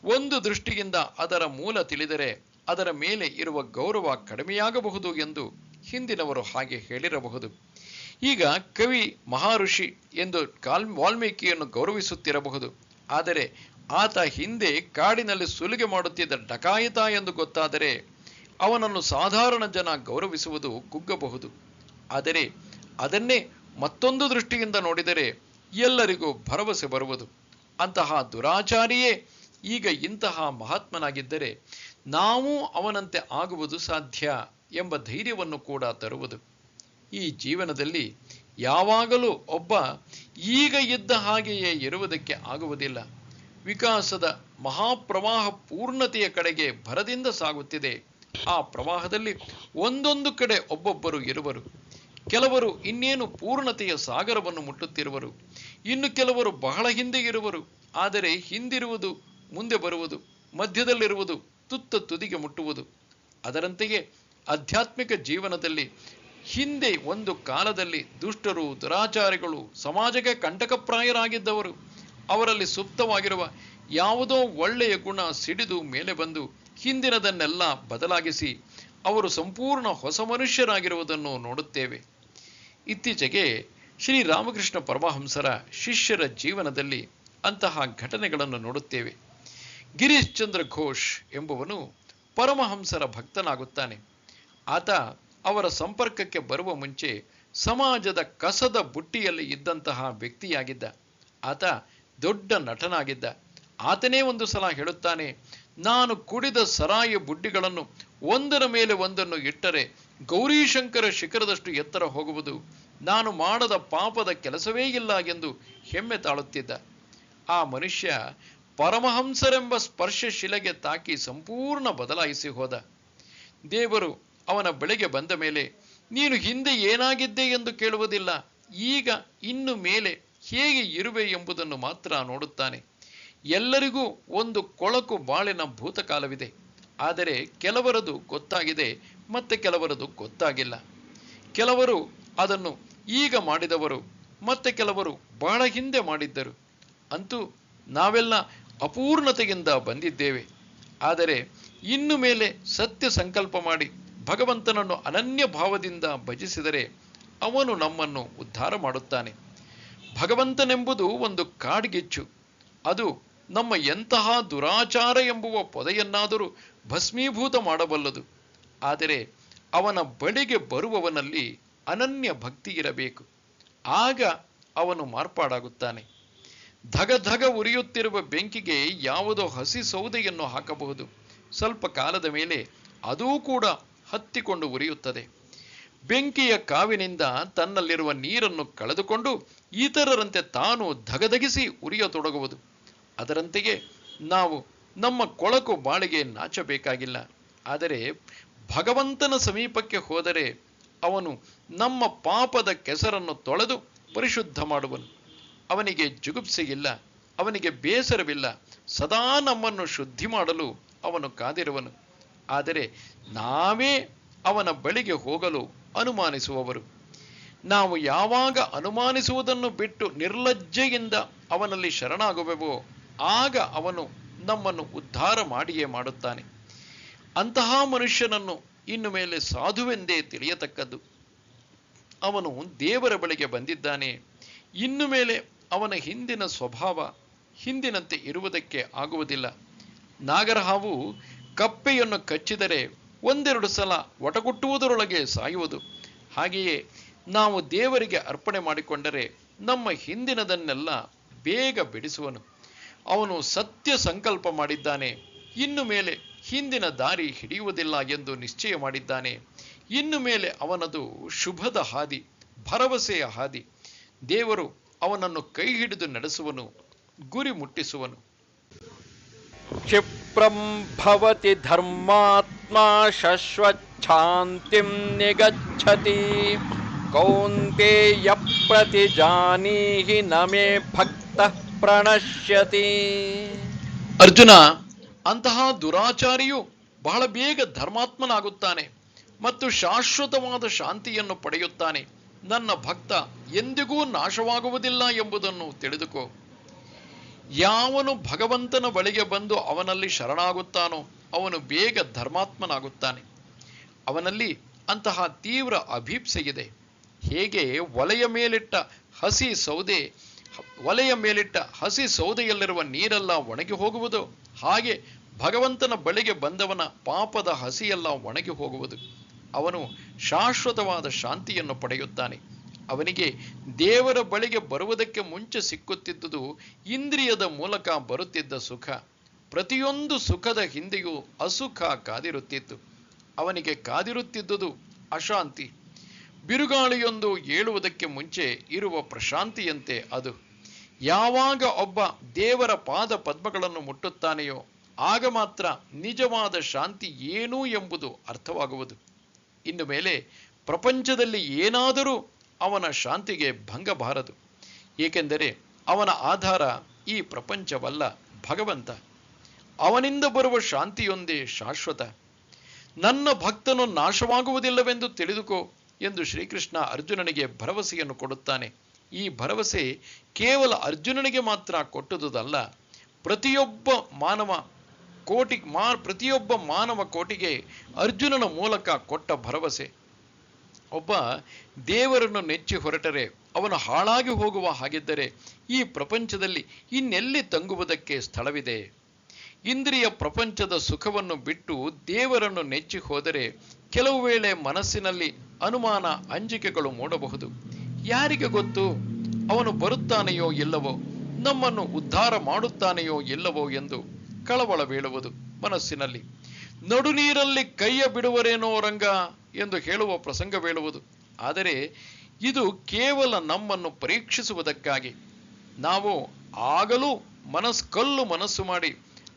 ಒಂದು ದೃಷ್ಟಿಯಿಂದ ಅದರ ಮೂಲ ತಿಳಿದರೆ ಅದರ ಮೇಲೆ ಇರುವ ಗೌರವ ಕಡಿಮೆಯಾಗಬಹುದು ಎಂದು ಹಿಂದಿನವರು ಹಾಗೆ ಹೇಳಿರಬಹುದು. ಈಗ ಕವಿ ಮಹರ್ಷಿ ಎಂದು ವಾಲ್ಮೀಕಿಯನ್ನು ಗೌರವಿಸುತ್ತಿರಬಹುದು. ಆದರೆ ಆತ ಹಿಂದೆ ಕಾಡಿನಲ್ಲಿ ಸುಲಿಗೆ ಮಾಡುತ್ತಿದ್ದ ಡಕಾಯಿತ ಎಂದು ಗೊತ್ತಾದರೆ ಅವನನ್ನು ಸಾಧಾರಣ ಜನ ಗೌರವಿಸುವುದು ಕುಗ್ಗಬಹುದು. ಆದರೆ ಅದನ್ನೇ ಮತ್ತೊಂದು ದೃಷ್ಟಿಯಿಂದ ನೋಡಿದರೆ ಎಲ್ಲರಿಗೂ ಭರವಸೆ ಬರುವುದು. ಅಂತಹ ದುರಾಚಾರಿಯೇ ಈಗ ಇಂತಹ ಮಹಾತ್ಮನಾಗಿದ್ದರೆ ನಾವು ಅವನಂತೆ ಆಗುವುದು ಸಾಧ್ಯ ಎಂಬ ಧೈರ್ಯವನ್ನು ಕೂಡ ತರುವುದು. ಈ ಜೀವನದಲ್ಲಿ ಯಾವಾಗಲೂ ಒಬ್ಬ ಈಗ ಇದ್ದ ಹಾಗೆಯೇ ಇರುವುದಕ್ಕೆ ಆಗುವುದಿಲ್ಲ. ವಿಕಾಸದ ಮಹಾಪ್ರವಾಹ ಪೂರ್ಣತೆಯ ಕಡೆಗೆ ಭರದಿಂದ ಸಾಗುತ್ತಿದೆ. ಆ ಪ್ರವಾಹದಲ್ಲಿ ಒಂದೊಂದು ಕಡೆ ಒಬ್ಬೊಬ್ಬರು ಇರುವರು. ಕೆಲವರು ಇನ್ನೇನು ಪೂರ್ಣತೆಯ ಸಾಗರವನ್ನು ಮುಟ್ಟುತ್ತಿರುವರು, ಇನ್ನು ಕೆಲವರು ಬಹಳ ಹಿಂದೆ ಇರುವರು. ಆದರೆ ಹಿಂದಿರುವುದು ಮುಂದೆ ಬರುವುದು, ಮಧ್ಯದಲ್ಲಿರುವುದು ತುತ್ತ ತುದಿಗೆ ಮುಟ್ಟುವುದು. ಅದರಂತೆಯೇ ಆಧ್ಯಾತ್ಮಿಕ ಜೀವನದಲ್ಲಿ ಹಿಂದೆ ಒಂದು ಕಾಲದಲ್ಲಿ ದುಷ್ಟರು, ದುರಾಚಾರಿಗಳು, ಸಮಾಜಕ್ಕೆ ಕಂಟಕಪ್ರಾಯರಾಗಿದ್ದವರು, ಅವರಲ್ಲಿ ಸುಪ್ತವಾಗಿರುವ ಯಾವುದೋ ಒಳ್ಳೆಯ ಗುಣ ಸಿಡಿದು ಮೇಲೆ ಬಂದು ಹಿಂದಿನದನ್ನೆಲ್ಲ ಬದಲಾಗಿಸಿ ಅವರು ಸಂಪೂರ್ಣ ಹೊಸ ಮನುಷ್ಯರಾಗಿರುವುದನ್ನು ನೋಡುತ್ತೇವೆ. ಇತ್ತೀಚೆಗೆ ಶ್ರೀರಾಮಕೃಷ್ಣ ಪರಮಹಂಸರ ಶಿಷ್ಯರ ಜೀವನದಲ್ಲಿ ಅಂತಹ ಘಟನೆಗಳನ್ನು ನೋಡುತ್ತೇವೆ. ಗಿರೀಶ್ ಚಂದ್ರ ಘೋಷ್ ಎಂಬುವನು ಪರಮಹಂಸರ ಭಕ್ತನಾಗುತ್ತಾನೆ. ಆತ ಅವರ ಸಂಪರ್ಕಕ್ಕೆ ಬರುವ ಮುಂಚೆ ಸಮಾಜದ ಕಸದ ಬುಟ್ಟಿಯಲ್ಲಿ ಇದ್ದಂತಹ ವ್ಯಕ್ತಿಯಾಗಿದ್ದ. ಆತ ದೊಡ್ಡ ನಟನಾಗಿದ್ದ. ಆತನೇ ಒಂದು ಸಲ ಹೇಳುತ್ತಾನೆ, ನಾನು ಕುಡಿದ ಸರಾಯಿ ಬುಡ್ಡಿಗಳನ್ನು ಒಂದರ ಮೇಲೆ ಒಂದನ್ನು ಇಟ್ಟರೆ ಗೌರೀಶಂಕರ ಶಿಖರದಷ್ಟು ಎತ್ತರ ಹೋಗುವುದು, ನಾನು ಮಾಡದ ಪಾಪದ ಕೆಲಸವೇ ಇಲ್ಲ ಎಂದು ಹೆಮ್ಮೆ ತಾಳುತ್ತಿದ್ದ. ಆ ಮನುಷ್ಯ ಪರಮಹಂಸರೆಂಬ ಸ್ಪರ್ಶ ಶಿಲೆಗೆ ತಾಕಿ ಸಂಪೂರ್ಣ ಬದಲಾಯಿಸಿ ಹೋದ. ದೇವರು ಅವನ ಬಳಿಗೆ ಬಂದ ಮೇಲೆ ನೀನು ಹಿಂದೆ ಏನಾಗಿದ್ದೆ ಎಂದು ಕೇಳುವುದಿಲ್ಲ, ಈಗ ಇನ್ನು ಮೇಲೆ ಹೇಗೆ ಇರುವೆ ಎಂಬುದನ್ನು ಮಾತ್ರ ನೋಡುತ್ತಾನೆ. ಎಲ್ಲರಿಗೂ ಒಂದು ಕೊಳಕು ಬಾಳಿನ ಭೂತಕಾಲವಿದೆ. ಆದರೆ ಕೆಲವರದು ಗೊತ್ತಾಗಿದೆ, ಮತ್ತೆ ಕೆಲವರದು ಗೊತ್ತಾಗಿಲ್ಲ. ಕೆಲವರು ಅದನ್ನು ಈಗ ಮಾಡಿದವರು, ಮತ್ತೆ ಕೆಲವರು ಬಹಳ ಹಿಂದೆ ಮಾಡಿದ್ದರು. ಅಂತೂ ನಾವೆಲ್ಲ ಅಪೂರ್ಣತೆಯಿಂದ ಬಂದಿದ್ದೇವೆ. ಆದರೆ ಇನ್ನು ಮೇಲೆ ಸತ್ಯ ಸಂಕಲ್ಪ ಮಾಡಿ ಭಗವಂತನನ್ನು ಅನನ್ಯ ಭಾವದಿಂದ ಭಜಿಸಿದರೆ ಅವನು ನಮ್ಮನ್ನು ಉದ್ಧಾರ ಮಾಡುತ್ತಾನೆ. ಭಗವಂತನೆಂಬುದು ಒಂದು ಕಾಡ್ಗಿಚ್ಚು. ಅದು ನಮ್ಮ ಎಂತಹ ದುರಾಚಾರ ಎಂಬುವ ಪೊದೆಯನ್ನಾದರೂ ಭಸ್ಮೀಭೂತ ಮಾಡಬಲ್ಲದು. ಆದರೆ ಅವನ ಬಳಿಗೆ ಬರುವವನಲ್ಲಿ ಅನನ್ಯ ಭಕ್ತಿ ಇರಬೇಕು. ಆಗ ಅವನು ಮಾರ್ಪಾಡಾಗುತ್ತಾನೆ. ಧಗ ಧಗ ಉರಿಯುತ್ತಿರುವ ಬೆಂಕಿಗೆ ಯಾವುದೋ ಹಸಿ ಸೌದೆಯನ್ನು ಹಾಕಬಹುದು. ಸ್ವಲ್ಪ ಕಾಲದ ಮೇಲೆ ಅದೂ ಕೂಡ ಹತ್ತಿಕೊಂಡು ಉರಿಯುತ್ತದೆ. ಬೆಂಕಿಯ ಕಾವಿನಿಂದ ತನ್ನಲ್ಲಿರುವ ನೀರನ್ನು ಕಳೆದುಕೊಂಡು ಇತರರಂತೆ ತಾನು ಧಗಧಗಿಸಿ ಉರಿಯತೊಡಗುವುದು. ಅದರಂತೆಯೇ ನಾವು ನಮ್ಮ ಕೊಳಕು ಬಾಳಿಗೆ ನಾಚಬೇಕಾಗಿಲ್ಲ. ಆದರೆ ಭಗವಂತನ ಸಮೀಪಕ್ಕೆ ಹೋದರೆ ಅವನು ನಮ್ಮ ಪಾಪದ ಕೆಸರನ್ನು ತೊಳೆದು ಪರಿಶುದ್ಧ ಮಾಡುವನು. ಅವನಿಗೆ ಜುಗುಪ್ಸೆಯಿಲ್ಲ, ಅವನಿಗೆ ಬೇಸರವಿಲ್ಲ. ಸದಾ ನಮ್ಮನ್ನು ಶುದ್ಧಿ ಮಾಡಲು ಅವನು ಕಾದಿರುವನು. ಆದರೆ ನಾವೇ ಅವನ ಬಳಿಗೆ ಹೋಗಲು ಅನುಮಾನಿಸುವವರು. ನಾವು ಯಾವಾಗ ಅನುಮಾನಿಸುವುದನ್ನು ಬಿಟ್ಟು ನಿರ್ಲಜ್ಜೆಯಿಂದ ಅವನಲ್ಲಿ ಶರಣಾಗುವೆವೋ ಆಗ ಅವನು ನಮ್ಮನ್ನು ಉದ್ಧಾರ ಮಾಡಿಯೇ ಮಾಡುತ್ತಾನೆ. ಅಂತಹ ಮನುಷ್ಯನನ್ನು ಇನ್ನು ಮೇಲೆ ಸಾಧುವೆಂದೇ ತಿಳಿಯತಕ್ಕದ್ದು. ಅವನು ದೇವರ ಬಳಿಗೆ ಬಂದಿದ್ದಾನೆ. ಇನ್ನು ಮೇಲೆ ಅವನ ಹಿಂದಿನ ಸ್ವಭಾವ ಹಿಂದಿನಂತೆ ಇರುವುದಕ್ಕೆ ಆಗುವುದಿಲ್ಲ. ನಾಗರಹಾವು ಕಪ್ಪೆಯನ್ನು ಕಚ್ಚಿದರೆ ಒಂದೆರಡು ಸಲ ಒಟಗುಟ್ಟುವುದರೊಳಗೆ ಸಾಯುವುದು. ಹಾಗೆಯೇ ನಾವು ದೇವರಿಗೆ ಅರ್ಪಣೆ ಮಾಡಿಕೊಂಡರೆ ನಮ್ಮ ಹಿಂದಿನದನ್ನೆಲ್ಲ ಬೇಗ ಬಿಡಿಸುವನು. ಅವನು ಸತ್ಯ ಸಂಕಲ್ಪ ಮಾಡಿದ್ದಾನೆ. ಇನ್ನು ಮೇಲೆ ಹಿಂದಿನ ದಾರಿ ಹಿಡಿಯುವುದಿಲ್ಲ ಎಂದು ನಿಶ್ಚಯ ಮಾಡಿದ್ದಾನೆ. ಇನ್ನು ಮೇಲೆ ಅವನದು ಶುಭದ ಹಾದಿ, ಭರವಸೆಯ ಹಾದಿ. ದೇವರು ಅವನನ್ನು ಕೈ ಹಿಡಿದು ನಡೆಸುವನು, ಗುರಿ ಮುಟ್ಟಿಸುವನು. ಕ್ಷಿಪ್ರಂ ಭವತಿ ಧರ್ಮಾತ್ಮಾ ಶಶ್ವಚ್ಛಾಂತಿಂ ನಿಗಚ್ಚತಿ ಕೌಂತೇಯ ಪ್ರತಿಜಾನೀಹಿ ನಮೇ ಭಕ್ತಃ ಪ್ರಣಶ್ಯತಿ. ಅರ್ಜುನ, ಅಂತಹ ದುರಾಚಾರಿಯು ಬಹಳ ಬೇಗ ಧರ್ಮಾತ್ಮನಾಗುತ್ತಾನೆ ಮತ್ತು ಶಾಶ್ವತವಾದ ಶಾಂತಿಯನ್ನು ಪಡೆಯುತ್ತಾನೆ. ನನ್ನ ಭಕ್ತ ಎಂದಿಗೂ ನಾಶವಾಗುವುದಿಲ್ಲ ಎಂಬುದನ್ನು ತಿಳಿದುಕೋ. ಯಾವನು ಭಗವಂತನ ಬಳಿಗೆ ಬಂದು ಅವನಲ್ಲಿ ಶರಣಾಗುತ್ತಾನೋ ಅವನು ಬೇಗ ಧರ್ಮಾತ್ಮನಾಗುತ್ತಾನೆ. ಅವನಲ್ಲಿ ಅಂತಹ ತೀವ್ರ ಅಭೀಪ್ಸೆಯಿದೆ. ಹೇಗೆ ಒಲೆಯ ಮೇಲಿಟ್ಟ ಹಸಿ ಸೌದೆಯಲ್ಲಿರುವ ನೀರೆಲ್ಲ ಒಣಗಿ ಹೋಗುವುದು, ಹಾಗೆ ಭಗವಂತನ ಬಳಿಗೆ ಬಂದವನ ಪಾಪದ ಹಸಿಯೆಲ್ಲ ಒಣಗಿ ಹೋಗುವುದು. ಅವನು ಶಾಶ್ವತವಾದ ಶಾಂತಿಯನ್ನು ಪಡೆಯುತ್ತಾನೆ. ಅವನಿಗೆ ದೇವರ ಬಳಿಗೆ ಬರುವುದಕ್ಕೆ ಮುಂಚೆ ಸಿಕ್ಕುತ್ತಿದ್ದುದು ಇಂದ್ರಿಯದ ಮೂಲಕ ಬರುತ್ತಿದ್ದ ಸುಖ. ಪ್ರತಿಯೊಂದು ಸುಖದ ಹಿಂದೆಯೂ ಅಸುಖ ಕಾದಿರುತ್ತಿತ್ತು. ಅವನಿಗೆ ಕಾದಿರುತ್ತಿದ್ದುದು ಅಶಾಂತಿ. ಬಿರುಗಾಳಿಯೊಂದು ಏಳುವುದಕ್ಕೆ ಮುಂಚೆ ಇರುವ ಪ್ರಶಾಂತಿಯಂತೆ ಅದು. ಯಾವಾಗ ಒಬ್ಬ ದೇವರ ಪಾದ ಪದ್ಮಗಳನ್ನು ಮುಟ್ಟುತ್ತಾನೆಯೋ ಆಗ ಮಾತ್ರ ನಿಜವಾದ ಶಾಂತಿ ಏನು ಎಂಬುದು ಅರ್ಥವಾಗುವುದು. ಇನ್ನು ಮೇಲೆ ಪ್ರಪಂಚದಲ್ಲಿ ಏನಾದರೂ ಅವನ ಶಾಂತಿಗೆ ಭಂಗಬಾರದು. ಏಕೆಂದರೆ ಅವನ ಆಧಾರ ಈ ಪ್ರಪಂಚವಲ್ಲ, ಭಗವಂತ. ಅವನಿಂದ ಬರುವ ಶಾಂತಿಯೊಂದೇ ಶಾಶ್ವತ. ನನ್ನ ಭಕ್ತನು ನಾಶವಾಗುವುದಿಲ್ಲವೆಂದು ತಿಳಿದುಕೋ ಎಂದು ಶ್ರೀಕೃಷ್ಣ ಅರ್ಜುನನಿಗೆ ಭರವಸೆಯನ್ನು ಕೊಡುತ್ತಾನೆ. ಈ ಭರವಸೆ ಕೇವಲ ಅರ್ಜುನನಿಗೆ ಮಾತ್ರ ಕೊಟ್ಟುದಲ್ಲ, ಪ್ರತಿಯೊಬ್ಬ ಮಾನವ ಕೋಟಿಗೆ ಅರ್ಜುನನ ಮೂಲಕ ಕೊಟ್ಟ ಭರವಸೆ. ಒಬ್ಬ ದೇವರನ್ನು ನೆಚ್ಚಿ ಹೊರಟರೆ ಅವನು ಹಾಳಾಗಿ ಹೋಗುವ ಹಾಗಿದ್ದರೆ ಈ ಪ್ರಪಂಚದಲ್ಲಿ ಇನ್ನೆಲ್ಲಿ ತಂಗುವುದಕ್ಕೆ ಸ್ಥಳವಿದೆ? ಇಂದ್ರಿಯ ಪ್ರಪಂಚದ ಸುಖವನ್ನು ಬಿಟ್ಟು ದೇವರನ್ನು ನೆಚ್ಚಿ ಹೋದರೆ ಕೆಲವು ವೇಳೆ ಮನಸ್ಸಿನಲ್ಲಿ ಅನುಮಾನ, ಅಂಜಿಕೆಗಳು ಮೂಡಬಹುದು. ಯಾರಿಗೆ ಗೊತ್ತು ಅವನು ಬರುತ್ತಾನೆಯೋ ಇಲ್ಲವೋ, ನಮ್ಮನ್ನು ಉದ್ಧಾರ ಮಾಡುತ್ತಾನೆಯೋ ಇಲ್ಲವೋ ಎಂದು ಕಳವಳ ಬೀಳುವುದು ಮನಸ್ಸಿನಲ್ಲಿ. ನಡುನೀರಲ್ಲಿ ಕೈಯ ಬಿಡುವರೇನೋ ರಂಗ ಎಂದು ಹೇಳುವ ಪ್ರಸಂಗ ಬೀಳುವುದು. ಆದರೆ ಇದು ಕೇವಲ ನಮ್ಮನ್ನು ಪರೀಕ್ಷಿಸುವುದಕ್ಕಾಗಿ. ನಾವು ಆಗಲೂ ಕಲ್ಲು ಮನಸ್ಸು ಮಾಡಿ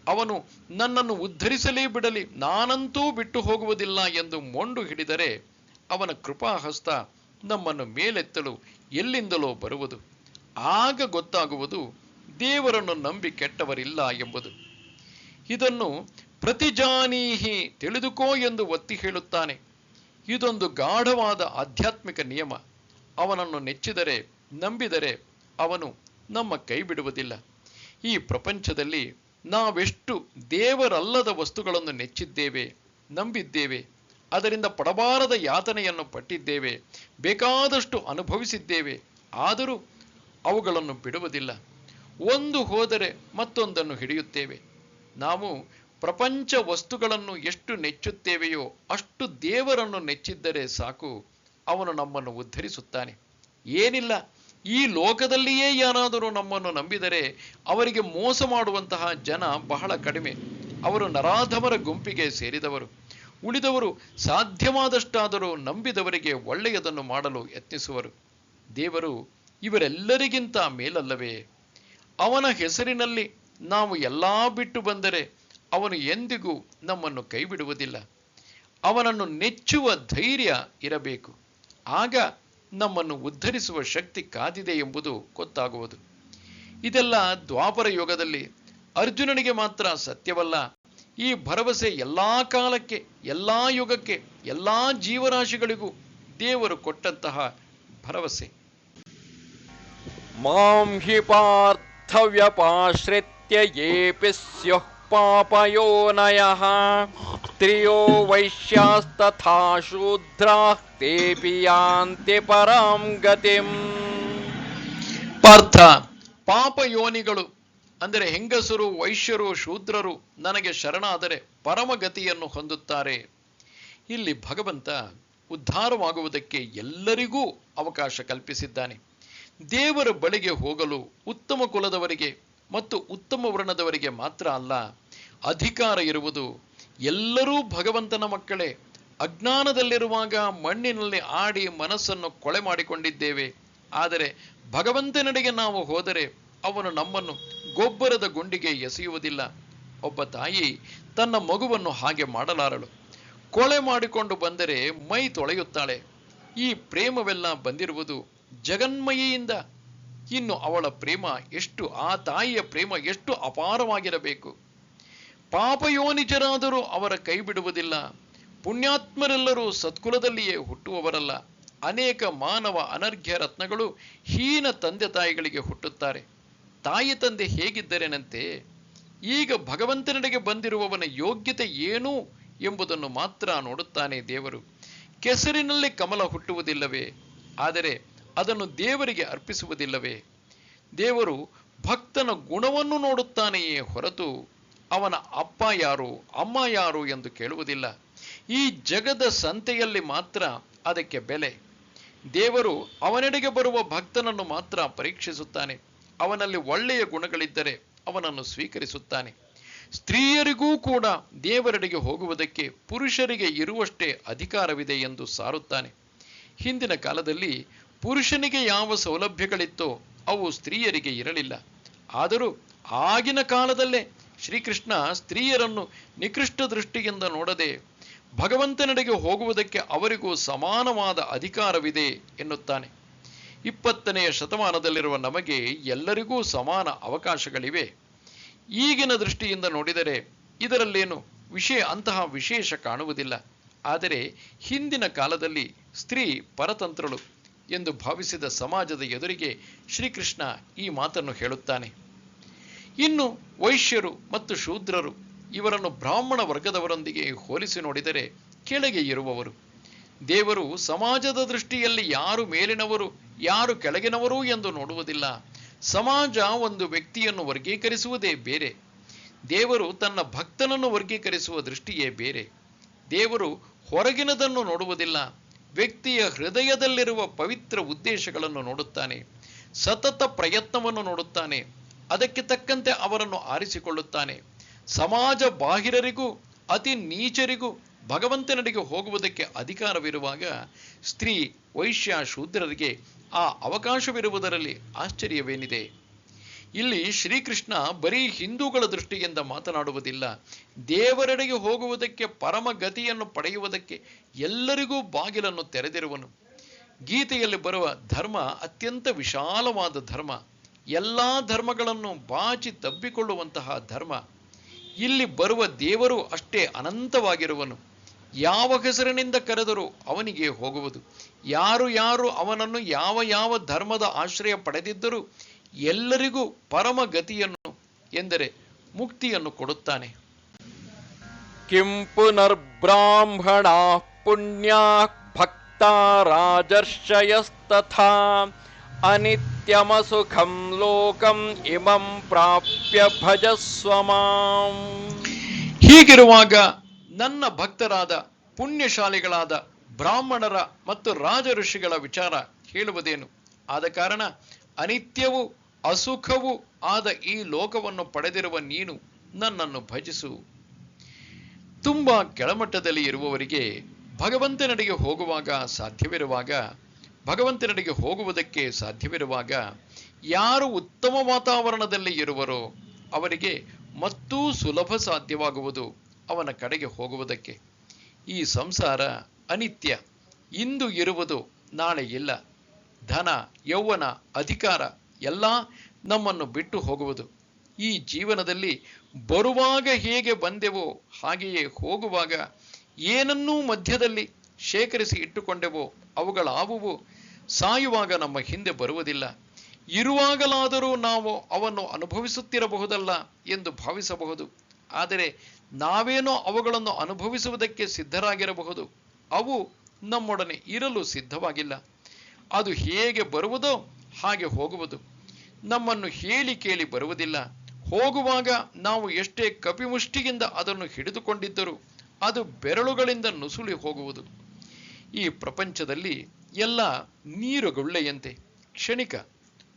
ಅವನು ನನ್ನನ್ನು ಉದ್ಧರಿಸಲೇ ಬಿಡಲಿ, ನಾನಂತೂ ಬಿಟ್ಟು ಹೋಗುವುದಿಲ್ಲ ಎಂದು ಮೊಂಡು ಹಿಡಿದರೆ ಅವನ ಕೃಪಾಹಸ್ತ ನಮ್ಮನ್ನು ಮೇಲೆತ್ತಲು ಎಲ್ಲಿಂದಲೋ ಬರುವುದು. ಆಗ ಗೊತ್ತಾಗುವುದು ದೇವರನ್ನು ನಂಬಿ ಕೆಟ್ಟವರಿಲ್ಲ ಎಂಬುದು. ಇದನ್ನು ಪ್ರತಿಜಾನೀಹಿ, ತಿಳಿದುಕೋ ಎಂದು ಒತ್ತಿ ಹೇಳುತ್ತಾನೆ. ಇದೊಂದು ಗಾಢವಾದ ಆಧ್ಯಾತ್ಮಿಕ ನಿಯಮ. ಅವನನ್ನು ನೆಚ್ಚಿದರೆ, ನಂಬಿದರೆ ಅವನು ನಮ್ಮ ಕೈ ಬಿಡುವುದಿಲ್ಲ. ಈ ಪ್ರಪಂಚದಲ್ಲಿ ನಾವೆಷ್ಟು ದೇವರಲ್ಲದ ವಸ್ತುಗಳನ್ನು ನೆಚ್ಚಿದ್ದೇವೆ, ನಂಬಿದ್ದೇವೆ, ಅದರಿಂದ ಪಡಬಾರದ ಯಾತನೆಯನ್ನು ಪಟ್ಟಿದ್ದೇವೆ, ಬೇಕಾದಷ್ಟು ಅನುಭವಿಸಿದ್ದೇವೆ. ಆದರೂ ಅವುಗಳನ್ನು ಬಿಡುವುದಿಲ್ಲ. ಒಂದು ಹೋದರೆ ಮತ್ತೊಂದನ್ನು ಹಿಡಿಯುತ್ತೇವೆ. ನಾವು ಪ್ರಪಂಚ ವಸ್ತುಗಳನ್ನು ಎಷ್ಟು ನೆಚ್ಚುತ್ತೇವೆಯೋ ಅಷ್ಟು ದೇವರನ್ನು ನೆಚ್ಚಿದ್ದರೆ ಸಾಕು, ಅವನು ನಮ್ಮನ್ನು ಉದ್ಧರಿಸುತ್ತಾನೆ. ಏನಿಲ್ಲ, ಈ ಲೋಕದಲ್ಲಿಯೇ ಯಾರಾದರೂ ನಮ್ಮನ್ನು ನಂಬಿದರೆ ಅವರಿಗೆ ಮೋಸ ಮಾಡುವಂತಹ ಜನ ಬಹಳ ಕಡಿಮೆ. ಅವರು ನರಾಧಮರ ಗುಂಪಿಗೆ ಸೇರಿದವರು. ಉಳಿದವರು ಸಾಧ್ಯವಾದಷ್ಟಾದರೂ ನಂಬಿದವರಿಗೆ ಒಳ್ಳೆಯದನ್ನು ಮಾಡಲು ಯತ್ನಿಸುವರು. ದೇವರು ಇವರೆಲ್ಲರಿಗಿಂತ ಮೇಲಲ್ಲವೇ? ಅವನ ಹೆಸರಿನಲ್ಲಿ ನಾವು ಎಲ್ಲಾ ಬಿಟ್ಟು ಬಂದರೆ ಅವನು ಎಂದಿಗೂ ನಮ್ಮನ್ನು ಕೈಬಿಡುವುದಿಲ್ಲ. ಅವನನ್ನು ನೆಚ್ಚುವ ಧೈರ್ಯ ಇರಬೇಕು. ಆಗ ನಮ್ಮನ್ನು ಉದ್ಧರಿಸುವ ಶಕ್ತಿ ಕಾದಿದೆ ಎಂಬುದು ಗೊತ್ತಾಗುವುದು. ಇದೆಲ್ಲ ದ್ವಾಪರ ಯುಗದಲ್ಲಿ ಅರ್ಜುನನಿಗೆ ಮಾತ್ರ ಸತ್ಯವಲ್ಲ. ಈ ಭರವಸೆ ಎಲ್ಲಾ ಕಾಲಕ್ಕೆ, ಎಲ್ಲಾ ಯುಗಕ್ಕೆ, ಎಲ್ಲಾ ಜೀವರಾಶಿಗಳಿಗೂ ದೇವರು ಕೊಟ್ಟಂತಹ ಭರವಸೆ. ಮಾಂ ಹಿ ಪಾರ್ಥ ವ್ಯಪಾಶ್ರಿತ್ಯ ಯೇಪಿ ಸ್ಯುಃ ಪಾಪಯೋನಯಃ ಸ್ತ್ರಿಯೋ ವೈಶ್ಯಾಸ್ತಥಾ ಶೂದ್ರಾಃ ತೇಪಿ ಯಾಂತಿ ಪರಾಂ ಗತಿಂ. ಪಾರ್ಥ, ಪಾಪಯೋನಿಗಳು ಅಂದರೆ ಹೆಂಗಸರು, ವೈಶ್ಯರು, ಶೂದ್ರರು ನನಗೆ ಶರಣಾದರೆ ಪರಮಗತಿಯನ್ನು ಹೊಂದುತ್ತಾರೆ. ಇಲ್ಲಿ ಭಗವಂತ ಉದ್ಧಾರವಾಗುವುದಕ್ಕೆ ಎಲ್ಲರಿಗೂ ಅವಕಾಶ ಕಲ್ಪಿಸಿದ್ದಾನೆ. ದೇವರ ಬಳಿಗೆ ಹೋಗಲು ಉತ್ತಮ ಕುಲದವರಿಗೆ ಮತ್ತು ಉತ್ತಮ ವರ್ಣದವರಿಗೆ ಮಾತ್ರ ಅಲ್ಲ ಅಧಿಕಾರ ಇರುವುದು. ಎಲ್ಲರೂ ಭಗವಂತನ ಮಕ್ಕಳೇ. ಅಜ್ಞಾನದಲ್ಲಿರುವಾಗ ಮಣ್ಣಿನಲ್ಲಿ ಆಡಿ ಮನಸ್ಸನ್ನು ಕೊಳೆ ಮಾಡಿಕೊಂಡಿದ್ದೇವೆ. ಆದರೆ ಭಗವಂತನೆಡೆಗೆ ನಾವು ಹೋದರೆ ಅವನು ನಮ್ಮನ್ನು ಗೊಬ್ಬರದ ಗುಂಡಿಗೆ ಎಸೆಯುವುದಿಲ್ಲ. ಒಬ್ಬ ತಾಯಿ ತನ್ನ ಮಗುವನ್ನು ಹಾಗೆ ಮಾಡಲಾರಳು. ಕೊಳೆ ಮಾಡಿಕೊಂಡು ಬಂದರೆ ಮೈ ತೊಳೆಯುತ್ತಾಳೆ. ಈ ಪ್ರೇಮವೆಲ್ಲ ಬಂದಿರುವುದು ಜಗನ್ಮಯಿಯಿಂದ. ಇನ್ನು ಅವಳ ಪ್ರೇಮ ಎಷ್ಟು, ಆ ತಾಯಿಯ ಪ್ರೇಮ ಎಷ್ಟು ಅಪಾರವಾಗಿರಬೇಕು. ಪಾಪಯೋನಿಜರಾದರೂ ಅವರ ಕೈ ಬಿಡುವುದಿಲ್ಲ. ಪುಣ್ಯಾತ್ಮರೆಲ್ಲರೂ ಸತ್ಕುಲದಲ್ಲಿಯೇ ಹುಟ್ಟುವವರಲ್ಲ. ಅನೇಕ ಮಾನವ ಅನರ್ಘ್ಯ ರತ್ನಗಳು ಹೀನ ತಂದೆ ತಾಯಿಗಳಿಗೆ ಹುಟ್ಟುತ್ತಾರೆ. ತಾಯಿ ತಂದೆ ಹೇಗಿದ್ದರೇನಂತೆ? ಈಗ ಭಗವಂತನೆಡೆಗೆ ಬಂದಿರುವವನ ಯೋಗ್ಯತೆ ಏನು ಎಂಬುದನ್ನು ಮಾತ್ರ ನೋಡುತ್ತಾನೆ ದೇವರು. ಕೆಸರಿನಲ್ಲಿ ಕಮಲ ಹುಟ್ಟುವುದಿಲ್ಲವೇ? ಆದರೆ ಅದನ್ನು ದೇವರಿಗೆ ಅರ್ಪಿಸುವುದಿಲ್ಲವೇ? ದೇವರು ಭಕ್ತನ ಗುಣವನ್ನು ನೋಡುತ್ತಾನೆಯೇ ಹೊರತು ಅವನ ಅಪ್ಪ ಯಾರು, ಅಮ್ಮ ಯಾರು ಎಂದು ಕೇಳುವುದಿಲ್ಲ. ಈ ಜಗದ ಸಂತೆಯಲ್ಲಿ ಮಾತ್ರ ಅದಕ್ಕೆ ಬೆಲೆ. ದೇವರು ಅವನೆಡೆಗೆ ಬರುವ ಭಕ್ತನನ್ನು ಮಾತ್ರ ಪರೀಕ್ಷಿಸುತ್ತಾನೆ. ಅವನಲ್ಲಿ ಒಳ್ಳೆಯ ಗುಣಗಳಿದ್ದರೆ ಅವನನ್ನು ಸ್ವೀಕರಿಸುತ್ತಾನೆ. ಸ್ತ್ರೀಯರಿಗೂ ಕೂಡ ದೇವರೆಡೆಗೆ ಹೋಗುವುದಕ್ಕೆ ಪುರುಷರಿಗೆ ಇರುವಷ್ಟೇ ಅಧಿಕಾರವಿದೆ ಎಂದು ಸಾರುತ್ತಾನೆ. ಹಿಂದಿನ ಕಾಲದಲ್ಲಿ ಪುರುಷನಿಗೆ ಯಾವ ಸೌಲಭ್ಯಗಳಿತ್ತೋ ಅವು ಸ್ತ್ರೀಯರಿಗೆ ಇರಲಿಲ್ಲ. ಆದರೂ ಆಗಿನ ಕಾಲದಲ್ಲೇ ಶ್ರೀಕೃಷ್ಣ ಸ್ತ್ರೀಯರನ್ನು ನಿಕೃಷ್ಟ ದೃಷ್ಟಿಯಿಂದ ನೋಡದೆ ಭಗವಂತನೆಡೆಗೆ ಹೋಗುವುದಕ್ಕೆ ಅವರಿಗೂ ಸಮಾನವಾದ ಅಧಿಕಾರವಿದೆ ಎನ್ನುತ್ತಾನೆ. 20ನೆಯ ಶತಮಾನದಲ್ಲಿರುವ ನಮಗೆ ಎಲ್ಲರಿಗೂ ಸಮಾನ ಅವಕಾಶಗಳಿವೆ. ಈಗಿನ ದೃಷ್ಟಿಯಿಂದ ನೋಡಿದರೆ ಇದರಲ್ಲೇನು ಅಂತಹ ವಿಶೇಷ ಕಾಣುವುದಿಲ್ಲ. ಆದರೆ ಹಿಂದಿನ ಕಾಲದಲ್ಲಿ ಸ್ತ್ರೀ ಪರತಂತ್ರಳು ಎಂದು ಭಾವಿಸಿದ ಸಮಾಜದ ಎದುರಿಗೆ ಶ್ರೀಕೃಷ್ಣ ಈ ಮಾತನ್ನು ಹೇಳುತ್ತಾನೆ. ಇನ್ನು ವೈಶ್ಯರು ಮತ್ತು ಶೂದ್ರರು ಇವರನ್ನು ಬ್ರಾಹ್ಮಣ ವರ್ಗದವರೊಂದಿಗೆ ಹೋಲಿಸಿ ನೋಡಿದರೆ ಕೆಳಗೆ ಇರುವವರು. ದೇವರು ಸಮಾಜದ ದೃಷ್ಟಿಯಲ್ಲಿ ಯಾರು ಮೇಲಿನವರು ಯಾರು ಕೆಳಗಿನವರು ಎಂದು ನೋಡುವುದಿಲ್ಲ. ಸಮಾಜ ಒಂದು ವ್ಯಕ್ತಿಯನ್ನು ವರ್ಗೀಕರಿಸುವುದೇ ಬೇರೆ, ದೇವರು ತನ್ನ ಭಕ್ತನನ್ನು ವರ್ಗೀಕರಿಸುವ ದೃಷ್ಟಿಯೇ ಬೇರೆ. ದೇವರು ಹೊರಗಿನದನ್ನು ನೋಡುವುದಿಲ್ಲ, ವ್ಯಕ್ತಿಯ ಹೃದಯದಲ್ಲಿರುವ ಪವಿತ್ರ ಉದ್ದೇಶಗಳನ್ನು ನೋಡುತ್ತಾನೆ, ಸತತ ಪ್ರಯತ್ನವನ್ನು ನೋಡುತ್ತಾನೆ, ಅದಕ್ಕೆ ತಕ್ಕಂತೆ ಅವರನ್ನು ಆರಿಸಿಕೊಳ್ಳುತ್ತಾನೆ. ಸಮಾಜ ಬಾಹಿರರಿಗೂ ಅತಿ ನೀಚರಿಗೂ ಭಗವಂತನಡೆಗೆ ಹೋಗುವುದಕ್ಕೆ ಅಧಿಕಾರವಿರುವಾಗ ಸ್ತ್ರೀ ವೈಶ್ಯ ಶೂದ್ರರಿಗೆ ಆ ಅವಕಾಶವಿರುವುದರಲ್ಲಿ ಆಶ್ಚರ್ಯವೇನಿದೆ? ಇಲ್ಲಿ ಶ್ರೀಕೃಷ್ಣ ಬರೀ ಹಿಂದೂಗಳ ದೃಷ್ಟಿಯಿಂದ ಮಾತನಾಡುವುದಿಲ್ಲ. ದೇವರೆಡೆಗೆ ಹೋಗುವುದಕ್ಕೆ, ಪರಮ ಗತಿಯನ್ನು ಪಡೆಯುವುದಕ್ಕೆ ಎಲ್ಲರಿಗೂ ಬಾಗಿಲನ್ನು ತೆರೆದಿರುವನು. ಗೀತೆಯಲ್ಲಿ ಬರುವ ಧರ್ಮ ಅತ್ಯಂತ ವಿಶಾಲವಾದ ಧರ್ಮ, ಎಲ್ಲ ಧರ್ಮಗಳನ್ನು ಬಾಚಿ ತಬ್ಬಿಕೊಳ್ಳುವಂತಹ ಧರ್ಮ. ಇಲ್ಲಿ ಬರುವ ದೇವರು ಅಷ್ಟೇ ಅನಂತವಾಗಿರುವನು. ಯಾವ ಹೆಸರಿನಿಂದ ಕರೆದರೂ ಅವನಿಗೆ ಹೋಗುವುದು. ಯಾರು ಯಾರು ಅವನನ್ನು ಯಾವ ಯಾವ ಧರ್ಮದ ಆಶ್ರಯ ಪಡೆದಿದ್ದರೂ ಎಲ್ಲರಿಗೂ ಪರಮ ಗತಿಯನ್ನು ಎಂದರೆ ಮುಕ್ತಿಯನ್ನು ಕೊಡುತ್ತಾನೆ. ಕಿಂ ಪುನರ್ಬ್ರಾಹ್ಮಣಾ ಪುಣ್ಯಾ ಭಕ್ತಾ ರಾಜರ್ಷಯಸ್ತಥಾ ಅನಿತ್ಯಮಸುಖಂ ಲೋಕಂ ಇಮಂ ಪ್ರಾಪ್ಯ ಭಜಸ್ವ ಮಾಂ. ಹೀಗಿರುವಾಗ ನನ್ನ ಭಕ್ತರಾದ ಪುಣ್ಯಶಾಲಿಗಳಾದ ಬ್ರಾಹ್ಮಣರ ಮತ್ತು ರಾಜ ಋಷಿಗಳ ವಿಚಾರ ಹೇಳುವುದೇನು? ಆದ ಕಾರಣ ಅನಿತ್ಯವೂ ಅಸುಖವೂ ಆದ ಈ ಲೋಕವನ್ನು ಪಡೆದಿರುವ ನೀನು ನನ್ನನ್ನು ಭಜಿಸು. ತುಂಬ ಕೆಳಮಟ್ಟದಲ್ಲಿ ಇರುವವರಿಗೆ ಭಗವಂತನಡೆಗೆ ಹೋಗುವುದಕ್ಕೆ ಸಾಧ್ಯವಿರುವಾಗ ಯಾರು ಉತ್ತಮ ವಾತಾವರಣದಲ್ಲಿ ಇರುವರೋ ಅವರಿಗೆ ಮತ್ತೂ ಸುಲಭ ಸಾಧ್ಯವಾಗುವುದು ಅವನ ಕಡೆಗೆ ಹೋಗುವುದಕ್ಕೆ. ಈ ಸಂಸಾರ ಅನಿತ್ಯ, ಇಂದು ಇರುವುದು ನಾಳೆ ಇಲ್ಲ. ಧನ, ಯೌವನ, ಅಧಿಕಾರ ಎಲ್ಲ ನಮ್ಮನ್ನು ಬಿಟ್ಟು ಹೋಗುವುದು. ಈ ಜೀವನದಲ್ಲಿ ಬರುವಾಗ ಹೇಗೆ ಬಂದೆವೋ ಹಾಗೆಯೇ ಹೋಗುವಾಗ ಏನನ್ನೂ ಮಧ್ಯದಲ್ಲಿ ಶೇಖರಿಸಿ ಇಟ್ಟುಕೊಂಡೆವೋ ಅವುಗಳಾವುವು ಸಾಯುವಾಗ ನಮ್ಮ ಹಿಂದೆ ಬರುವುದಿಲ್ಲ. ಇರುವಾಗಲಾದರೂ ನಾವು ಅವನ್ನು ಅನುಭವಿಸುತ್ತಿರಬಹುದಲ್ಲ ಎಂದು ಭಾವಿಸಬಹುದು. ಆದರೆ ನಾವೇನೋ ಅವುಗಳನ್ನು ಅನುಭವಿಸುವುದಕ್ಕೆ ಸಿದ್ಧರಾಗಿರಬಹುದು, ಅವು ನಮ್ಮೊಡನೆ ಇರಲು ಸಿದ್ಧವಾಗಿಲ್ಲ. ಅದು ಹೇಗೆ ಬರುವುದೋ ಹಾಗೆ ಹೋಗುವುದು. ನಮ್ಮನ್ನು ಹೇಳಿ ಕೇಳಿ ಬರುವುದಿಲ್ಲ. ಹೋಗುವಾಗ ನಾವು ಎಷ್ಟೇ ಕಪಿಮುಷ್ಟಿಯಿಂದ ಅದನ್ನು ಹಿಡಿದುಕೊಂಡಿದ್ದರೂ ಅದು ಬೆರಳುಗಳಿಂದ ನುಸುಳಿ ಹೋಗುವುದು. ಈ ಪ್ರಪಂಚದಲ್ಲಿ ಎಲ್ಲ ನೀರುಗುಳ್ಳೆಯಂತೆ ಕ್ಷಣಿಕ.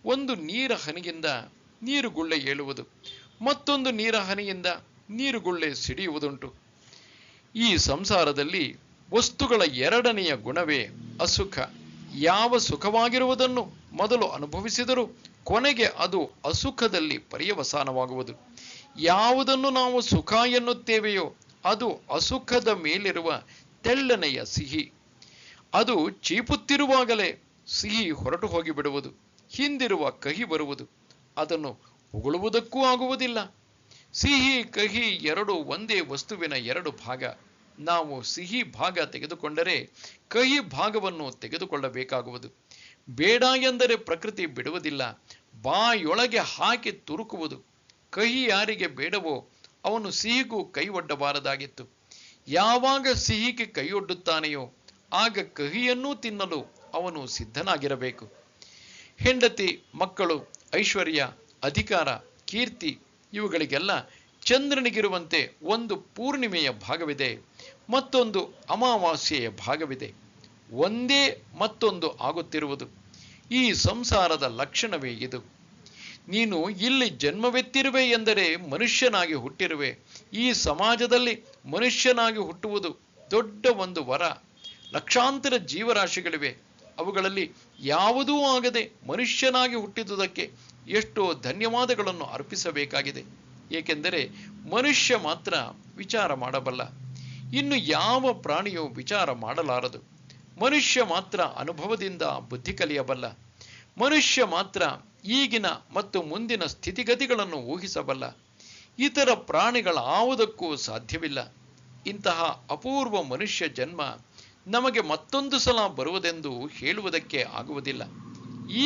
ಒಂದು ನೀರ ಹನಿಯಿಂದ ನೀರುಗುಳ್ಳೆ ಏಳುವುದು, ಮತ್ತೊಂದು ನೀರ ಹನಿಯಿಂದ ನೀರುಗುಳ್ಳೆ ಸಿಡಿಯುವುದುಂಟು. ಈ ಸಂಸಾರದಲ್ಲಿ ವಸ್ತುಗಳ ಎರಡನೆಯ ಗುಣವೇ ಅಸುಖ. ಯಾವ ಸುಖವಾಗಿರುವುದನ್ನು ಮೊದಲು ಅನುಭವಿಸಿದರೂ ಕೊನೆಗೆ ಅದು ಅಸುಖದಲ್ಲಿ ಪರ್ಯವಸಾನವಾಗುವುದು. ಯಾವುದನ್ನು ನಾವು ಸುಖ ಎನ್ನುತ್ತೇವೆಯೋ ಅದು ಅಸುಖದ ಮೇಲಿರುವ ತೆಳ್ಳನೆಯ ಸಿಹಿ. ಅದು ಚೀಪುತ್ತಿರುವಾಗಲೇ ಸಿಹಿ ಹೊರಟು ಹೋಗಿಬಿಡುವುದು, ಹಿಂದಿರುವ ಕಹಿ ಬರುವುದು. ಅದನ್ನು ಉಗುಳುವುದಕ್ಕೂ ಆಗುವುದಿಲ್ಲ. ಸಿಹಿ ಕಹಿ ಎರಡು ಒಂದೇ ವಸ್ತುವಿನ ಎರಡು ಭಾಗ. ನಾವು ಸಿಹಿ ಭಾಗ ತೆಗೆದುಕೊಂಡರೆ ಕಹಿ ಭಾಗವನ್ನು ತೆಗೆದುಕೊಳ್ಳಬೇಕಾಗುವುದು. ಬೇಡ ಎಂದರೆ ಪ್ರಕೃತಿ ಬಿಡುವುದಿಲ್ಲ, ಬಾಯೊಳಗೆ ಹಾಕಿ ತುರುಕುವುದು. ಕಹಿ ಯಾರಿಗೆ ಬೇಡವೋ ಅವನು ಸಿಹಿಗೂ ಕೈ ಒಡ್ಡಬಾರದಾಗಿತ್ತು. ಯಾವಾಗ ಸಿಹಿಗೆ ಕೈಯೊಡ್ಡುತ್ತಾನೆಯೋ ಆಗ ಕಹಿಯನ್ನೂ ತಿನ್ನಲು ಅವನು ಸಿದ್ಧನಾಗಿರಬೇಕು. ಹೆಂಡತಿ, ಮಕ್ಕಳು, ಐಶ್ವರ್ಯ, ಅಧಿಕಾರ, ಕೀರ್ತಿ ಇವುಗಳಿಗೆಲ್ಲ ಚಂದ್ರನಿಗಿರುವಂತೆ ಒಂದು ಪೂರ್ಣಿಮೆಯ ಭಾಗವಿದೆ, ಮತ್ತೊಂದು ಅಮಾವಾಸ್ಯೆಯ ಭಾಗವಿದೆ. ಒಂದೇ ಮತ್ತೊಂದು ಆಗುತ್ತಿರುವುದು. ಈ ಸಂಸಾರದ ಲಕ್ಷಣವೇ ಇದು. ನೀನು ಇಲ್ಲಿ ಜನ್ಮವೆತ್ತಿರುವೆ ಎಂದರೆ ಮನುಷ್ಯನಾಗಿ ಹುಟ್ಟಿರುವೆ. ಈ ಸಮಾಜದಲ್ಲಿ ಮನುಷ್ಯನಾಗಿ ಹುಟ್ಟುವುದು ದೊಡ್ಡ ಒಂದು ವರ. ಲಕ್ಷಾಂತರ ಜೀವರಾಶಿಗಳಿವೆ, ಅವುಗಳಲ್ಲಿ ಯಾವುದೂ ಆಗದೆ ಮನುಷ್ಯನಾಗಿ ಹುಟ್ಟಿದುದಕ್ಕೆ ಎಷ್ಟೋ ಧನ್ಯವಾದಗಳನ್ನು ಅರ್ಪಿಸಬೇಕಾಗಿದೆ. ಏಕೆಂದರೆ ಮನುಷ್ಯ ಮಾತ್ರ ವಿಚಾರ ಮಾಡಬಲ್ಲ, ಇನ್ನು ಯಾವ ಪ್ರಾಣಿಯೂ ವಿಚಾರ ಮಾಡಲಾರದು. ಮನುಷ್ಯ ಮಾತ್ರ ಅನುಭವದಿಂದ ಬುದ್ಧಿ ಕಲಿಯಬಲ್ಲ. ಮನುಷ್ಯ ಮಾತ್ರ ಈಗಿನ ಮತ್ತು ಮುಂದಿನ ಸ್ಥಿತಿಗತಿಗಳನ್ನು ಊಹಿಸಬಲ್ಲ. ಇತರ ಪ್ರಾಣಿಗಳಾವುದಕ್ಕೂ ಸಾಧ್ಯವಿಲ್ಲ. ಇಂತಹ ಅಪೂರ್ವ ಮನುಷ್ಯ ಜನ್ಮ ನಮಗೆ ಮತ್ತೊಂದು ಸಲ ಬರುವುದೆಂದು ಹೇಳುವುದಕ್ಕೆ ಆಗುವುದಿಲ್ಲ.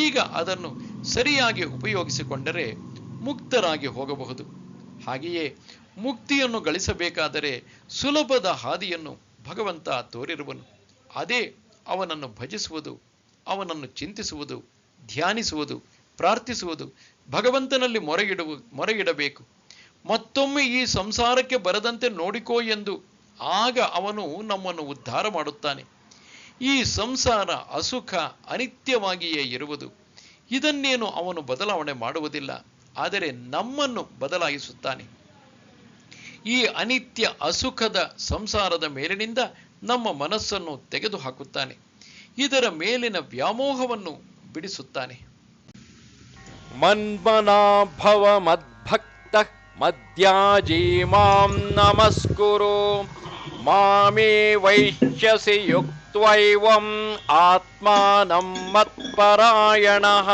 ಈಗ ಅದನ್ನು ಸರಿಯಾಗಿ ಉಪಯೋಗಿಸಿಕೊಂಡರೆ ಮುಕ್ತರಾಗಿ ಹೋಗಬಹುದು. ಹಾಗೆಯೇ ಮುಕ್ತಿಯನ್ನು ಗಳಿಸಬೇಕಾದರೆ ಸುಲಭದ ಹಾದಿಯನ್ನು ಭಗವಂತ ತೋರಿರುವನು. ಅದೇ ಅವನನ್ನು ಭಜಿಸುವುದು, ಅವನನ್ನು ಚಿಂತಿಸುವುದು, ಧ್ಯಾನಿಸುವುದು, ಪ್ರಾರ್ಥಿಸುವುದು, ಭಗವಂತನಲ್ಲಿ ಮೊರೆಯಿಡಬೇಕು. ಮತ್ತೊಮ್ಮೆ ಈ ಸಂಸಾರಕ್ಕೆ ಬರದಂತೆ ನೋಡಿಕೋ ಎಂದು. ಆಗ ಅವನು ನಮ್ಮನ್ನು ಉದ್ಧಾರ ಮಾಡುತ್ತಾನೆ. ಈ ಸಂಸಾರ ಅಸುಖ ಅನಿತ್ಯವಾಗಿಯೇ ಇರುವುದು. ಇದನ್ನೇನು ಅವನು ಬದಲಾವಣೆ ಮಾಡುವುದಿಲ್ಲ, ಆದರೆ ನಮ್ಮನ್ನು ಬದಲಾಯಿಸುತ್ತಾನೆ. ಈ ಅನಿತ್ಯ ಅಸುಖದ ಸಂಸಾರದ ಮೇಲಿನಿಂದ ನಮ್ಮ ಮನಸ್ಸನ್ನು ತೆಗೆದುಹಾಕುತ್ತಾನೆ. ಇದರ ಮೇಲಿನ ವ್ಯಾಮೋಹವನ್ನು ಬಿಡಿಸುತ್ತಾನೆ. ಮನ್ಮನಾ ಭವ ಮದ್ಭಕ್ತ ಮದ್ಯಾಜೀ ಮಾಂ ನಮಸ್ಕುರು ಮಾಮೇ ವೈಶ್ಯಸಿ ಯುಕ್ತ್ವೈವಂ ಆತ್ಮಾನಂ ಮತ್ಪರಾಯಣಃ.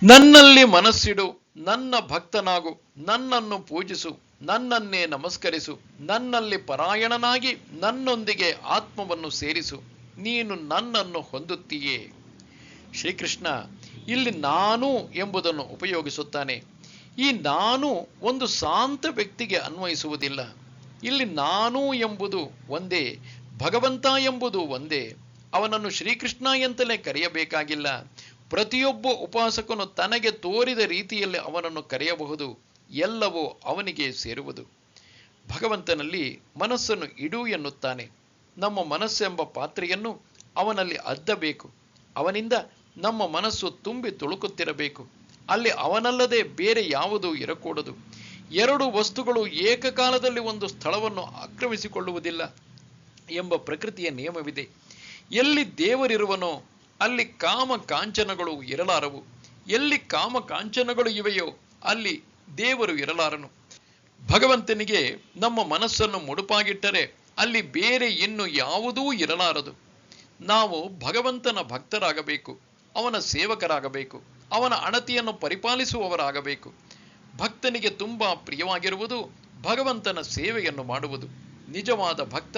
ನನ್ನಲ್ಲಿ ಮನಸ್ಸಿಡು, ನನ್ನ ಭಕ್ತನಾಗು, ನನ್ನನ್ನು ಪೂಜಿಸು, ನನ್ನನ್ನೇ ನಮಸ್ಕರಿಸು, ನನ್ನಲ್ಲಿ ಪರಾಯಣನಾಗಿ ನನ್ನೊಂದಿಗೆ ಆತ್ಮವನ್ನು ಸೇರಿಸು, ನೀನು ನನ್ನನ್ನು ಹೊಂದುತ್ತೀಯೇ. ಶ್ರೀಕೃಷ್ಣ ಇಲ್ಲಿ ನಾನು ಎಂಬುದನ್ನು ಉಪಯೋಗಿಸುತ್ತಾನೆ. ಈ ನಾನು ಒಂದು ಶಾಂತ ವ್ಯಕ್ತಿಗೆ ಅನ್ವಯಿಸುವುದಿಲ್ಲ. ಇಲ್ಲಿ ನಾನು ಎಂಬುದು ಒಂದೇ, ಭಗವಂತ ಎಂಬುದು ಒಂದೇ. ಅವನನ್ನು ಶ್ರೀಕೃಷ್ಣ ಎಂತಲೇ ಕರೆಯಬೇಕಾಗಿಲ್ಲ. ಪ್ರತಿಯೊಬ್ಬ ಉಪಾಸಕನು ತನಗೆ ತೋರಿದ ರೀತಿಯಲ್ಲಿ ಅವನನ್ನು ಕರೆಯಬಹುದು. ಎಲ್ಲವೂ ಅವನಿಗೆ ಸೇರುವುದು. ಭಗವಂತನಲ್ಲಿ ಮನಸ್ಸನ್ನು ಇಡು ಎನ್ನುತ್ತಾನೆ. ನಮ್ಮ ಮನಸ್ಸೆಂಬ ಪಾತ್ರೆಯನ್ನು ಅವನಲ್ಲಿ ಅದ್ದಬೇಕು. ಅವನಿಂದ ನಮ್ಮ ಮನಸ್ಸು ತುಂಬಿ ತುಳುಕುತ್ತಿರಬೇಕು. ಅಲ್ಲಿ ಅವನಲ್ಲದೆ ಬೇರೆ ಯಾವುದೂ ಇರಕೂಡದು. ಎರಡು ವಸ್ತುಗಳು ಏಕಕಾಲದಲ್ಲಿ ಒಂದು ಸ್ಥಳವನ್ನು ಆಕ್ರಮಿಸಿಕೊಳ್ಳುವುದಿಲ್ಲ ಎಂಬ ಪ್ರಕೃತಿಯ ನಿಯಮವಿದೆ. ಎಲ್ಲಿ ದೇವರಿರುವನೋ ಅಲ್ಲಿ ಕಾಮ ಕಾಂಚನಗಳು ಇರಲಾರವು. ಎಲ್ಲಿ ಕಾಮ ಕಾಂಚನಗಳು ಇವೆಯೋ ಅಲ್ಲಿ ದೇವರು ಇರಲಾರನು. ಭಗವಂತನಿಗೆ ನಮ್ಮ ಮನಸ್ಸನ್ನು ಮುಡುಪಾಗಿಟ್ಟರೆ ಅಲ್ಲಿ ಬೇರೆ ಇನ್ನು ಯಾವುದೂ ಇರಲಾರದು. ನಾವು ಭಗವಂತನ ಭಕ್ತರಾಗಬೇಕು, ಅವನ ಸೇವಕರಾಗಬೇಕು, ಅವನ ಅಣತಿಯನ್ನು ಪರಿಪಾಲಿಸುವವರಾಗಬೇಕು. ಭಕ್ತನಿಗೆ ತುಂಬಾ ಪ್ರಿಯವಾಗಿರುವುದು ಭಗವಂತನ ಸೇವೆಯನ್ನು ಮಾಡುವುದು. ನಿಜವಾದ ಭಕ್ತ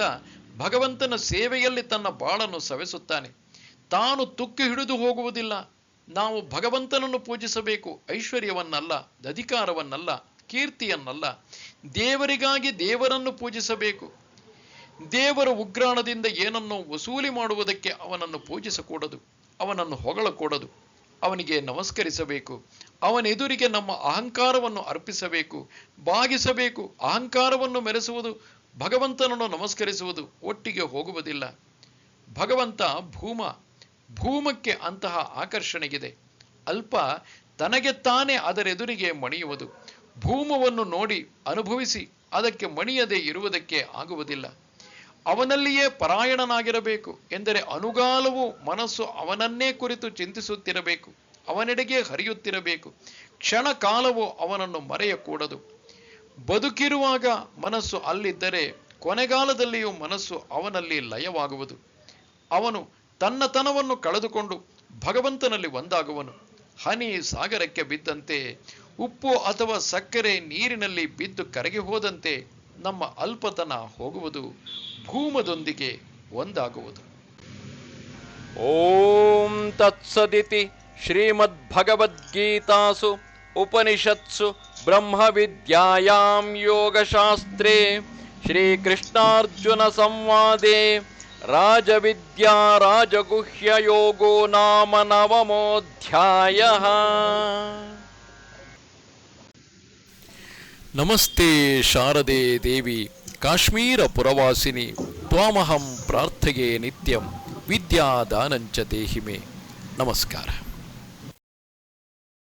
ಭಗವಂತನ ಸೇವೆಯಲ್ಲಿ ತನ್ನ ಬಾಳನ್ನು ಸವೆಸುತ್ತಾನೆ. ತಾನು ತುಕ್ಕು ಹಿಡಿದು ಹೋಗುವುದಿಲ್ಲ. ನಾವು ಭಗವಂತನನ್ನು ಪೂಜಿಸಬೇಕು, ಐಶ್ವರ್ಯವನ್ನಲ್ಲ, ಅಧಿಕಾರವನ್ನಲ್ಲ, ಕೀರ್ತಿಯನ್ನಲ್ಲ. ದೇವರಿಗಾಗಿ ದೇವರನ್ನು ಪೂಜಿಸಬೇಕು. ದೇವರ ಉಗ್ರಾಣದಿಂದ ಏನನ್ನು ವಸೂಲಿ ಮಾಡುವುದಕ್ಕೆ ಅವನನ್ನು ಪೂಜಿಸಕೂಡದು, ಅವನನ್ನು ಹೊಗಳಕೂಡದು. ಅವನಿಗೆ ನಮಸ್ಕರಿಸಬೇಕು. ಅವನೆದುರಿಗೆ ನಮ್ಮ ಅಹಂಕಾರವನ್ನು ಅರ್ಪಿಸಬೇಕು, ಬಾಗಿಸಬೇಕು. ಅಹಂಕಾರವನ್ನು ಮೆರೆಸುವುದು, ಭಗವಂತನನ್ನು ನಮಸ್ಕರಿಸುವುದು ಒಟ್ಟಿಗೆ ಹೋಗುವುದಿಲ್ಲ. ಭಗವಂತ ಭೂಮಕ್ಕೆ ಅಂತಹ ಆಕರ್ಷಣೆಗಿದೆ. ಅಲ್ಪ ತನಗೆ ತಾನೇ ಅದರೆದುರಿಗೆ ಮಣಿಯುವುದು. ಭೂಮವನ್ನು ನೋಡಿ ಅನುಭವಿಸಿ ಅದಕ್ಕೆ ಮಣಿಯದೆ ಇರುವುದಕ್ಕೆ ಆಗುವುದಿಲ್ಲ. ಅವನಲ್ಲಿಯೇ ಪರಾಯಣನಾಗಿರಬೇಕು ಎಂದರೆ ಅನುಗಾಲವೂ ಮನಸ್ಸು ಅವನನ್ನೇ ಕುರಿತು ಚಿಂತಿಸುತ್ತಿರಬೇಕು, ಅವನೆಡೆಗೆ ಹರಿಯುತ್ತಿರಬೇಕು. ಕ್ಷಣ ಕಾಲವೂ ಅವನನ್ನು ಮರೆಯಕೂಡದು. ಬದುಕಿರುವಾಗ ಮನಸ್ಸು ಅಲ್ಲಿದ್ದರೆ ಕೊನೆಗಾಲದಲ್ಲಿಯೂ ಮನಸ್ಸು ಅವನಲ್ಲಿ ಲಯವಾಗುವುದು. ಅವನು ತನ್ನತನವನ್ನು ಕಳೆದುಕೊಂಡು ಭಗವಂತನಲ್ಲಿ ಒಂದಾಗುವನು. ಹನಿ ಸಾಗರಕ್ಕೆ ಬಿದ್ದಂತೆ, ಉಪ್ಪು ಅಥವಾ ಸಕ್ಕರೆ ನೀರಿನಲ್ಲಿ ಬಿದ್ದು ಕರಗಿ ಹೋದಂತೆ ನಮ್ಮ ಅಲ್ಪತನ ಹೋಗುವುದು, ಭೂಮದೊಂದಿಗೆ ಒಂದಾಗುವುದು. ಓಂ ತತ್ಸದಿತಿ ಶ್ರೀಮದ್ಭಗವದ್ಗೀತಾಸು ಉಪನಿಷತ್ಸು ಬ್ರಹ್ಮವಿದ್ಯಾಯಾಂ ಯೋಗಶಾಸ್ತ್ರೇ ಶ್ರೀಕೃಷ್ಣಾರ್ಜುನ ಸಂವಾದೇ ರಾಜವಿದ್ಯಾ ರಾಜಗುಹ್ಯಯೋಗೋ ನಾಮ ನವಮೋಧ್ಯಾಯಃ. ನಮಸ್ತೆ ಶಾರದೆ ದೇವಿ ಕಾಶ್ಮೀರ ಪುರವಾಸಿನಿ ತ್ವಾಮಹಂ ಪ್ರಾರ್ಥಯೇ ನಿತ್ಯಂ ವಿದ್ಯಾದಾನಂಚ ದೇಹಿ ಮೇ. ನಮಸ್ಕಾರ.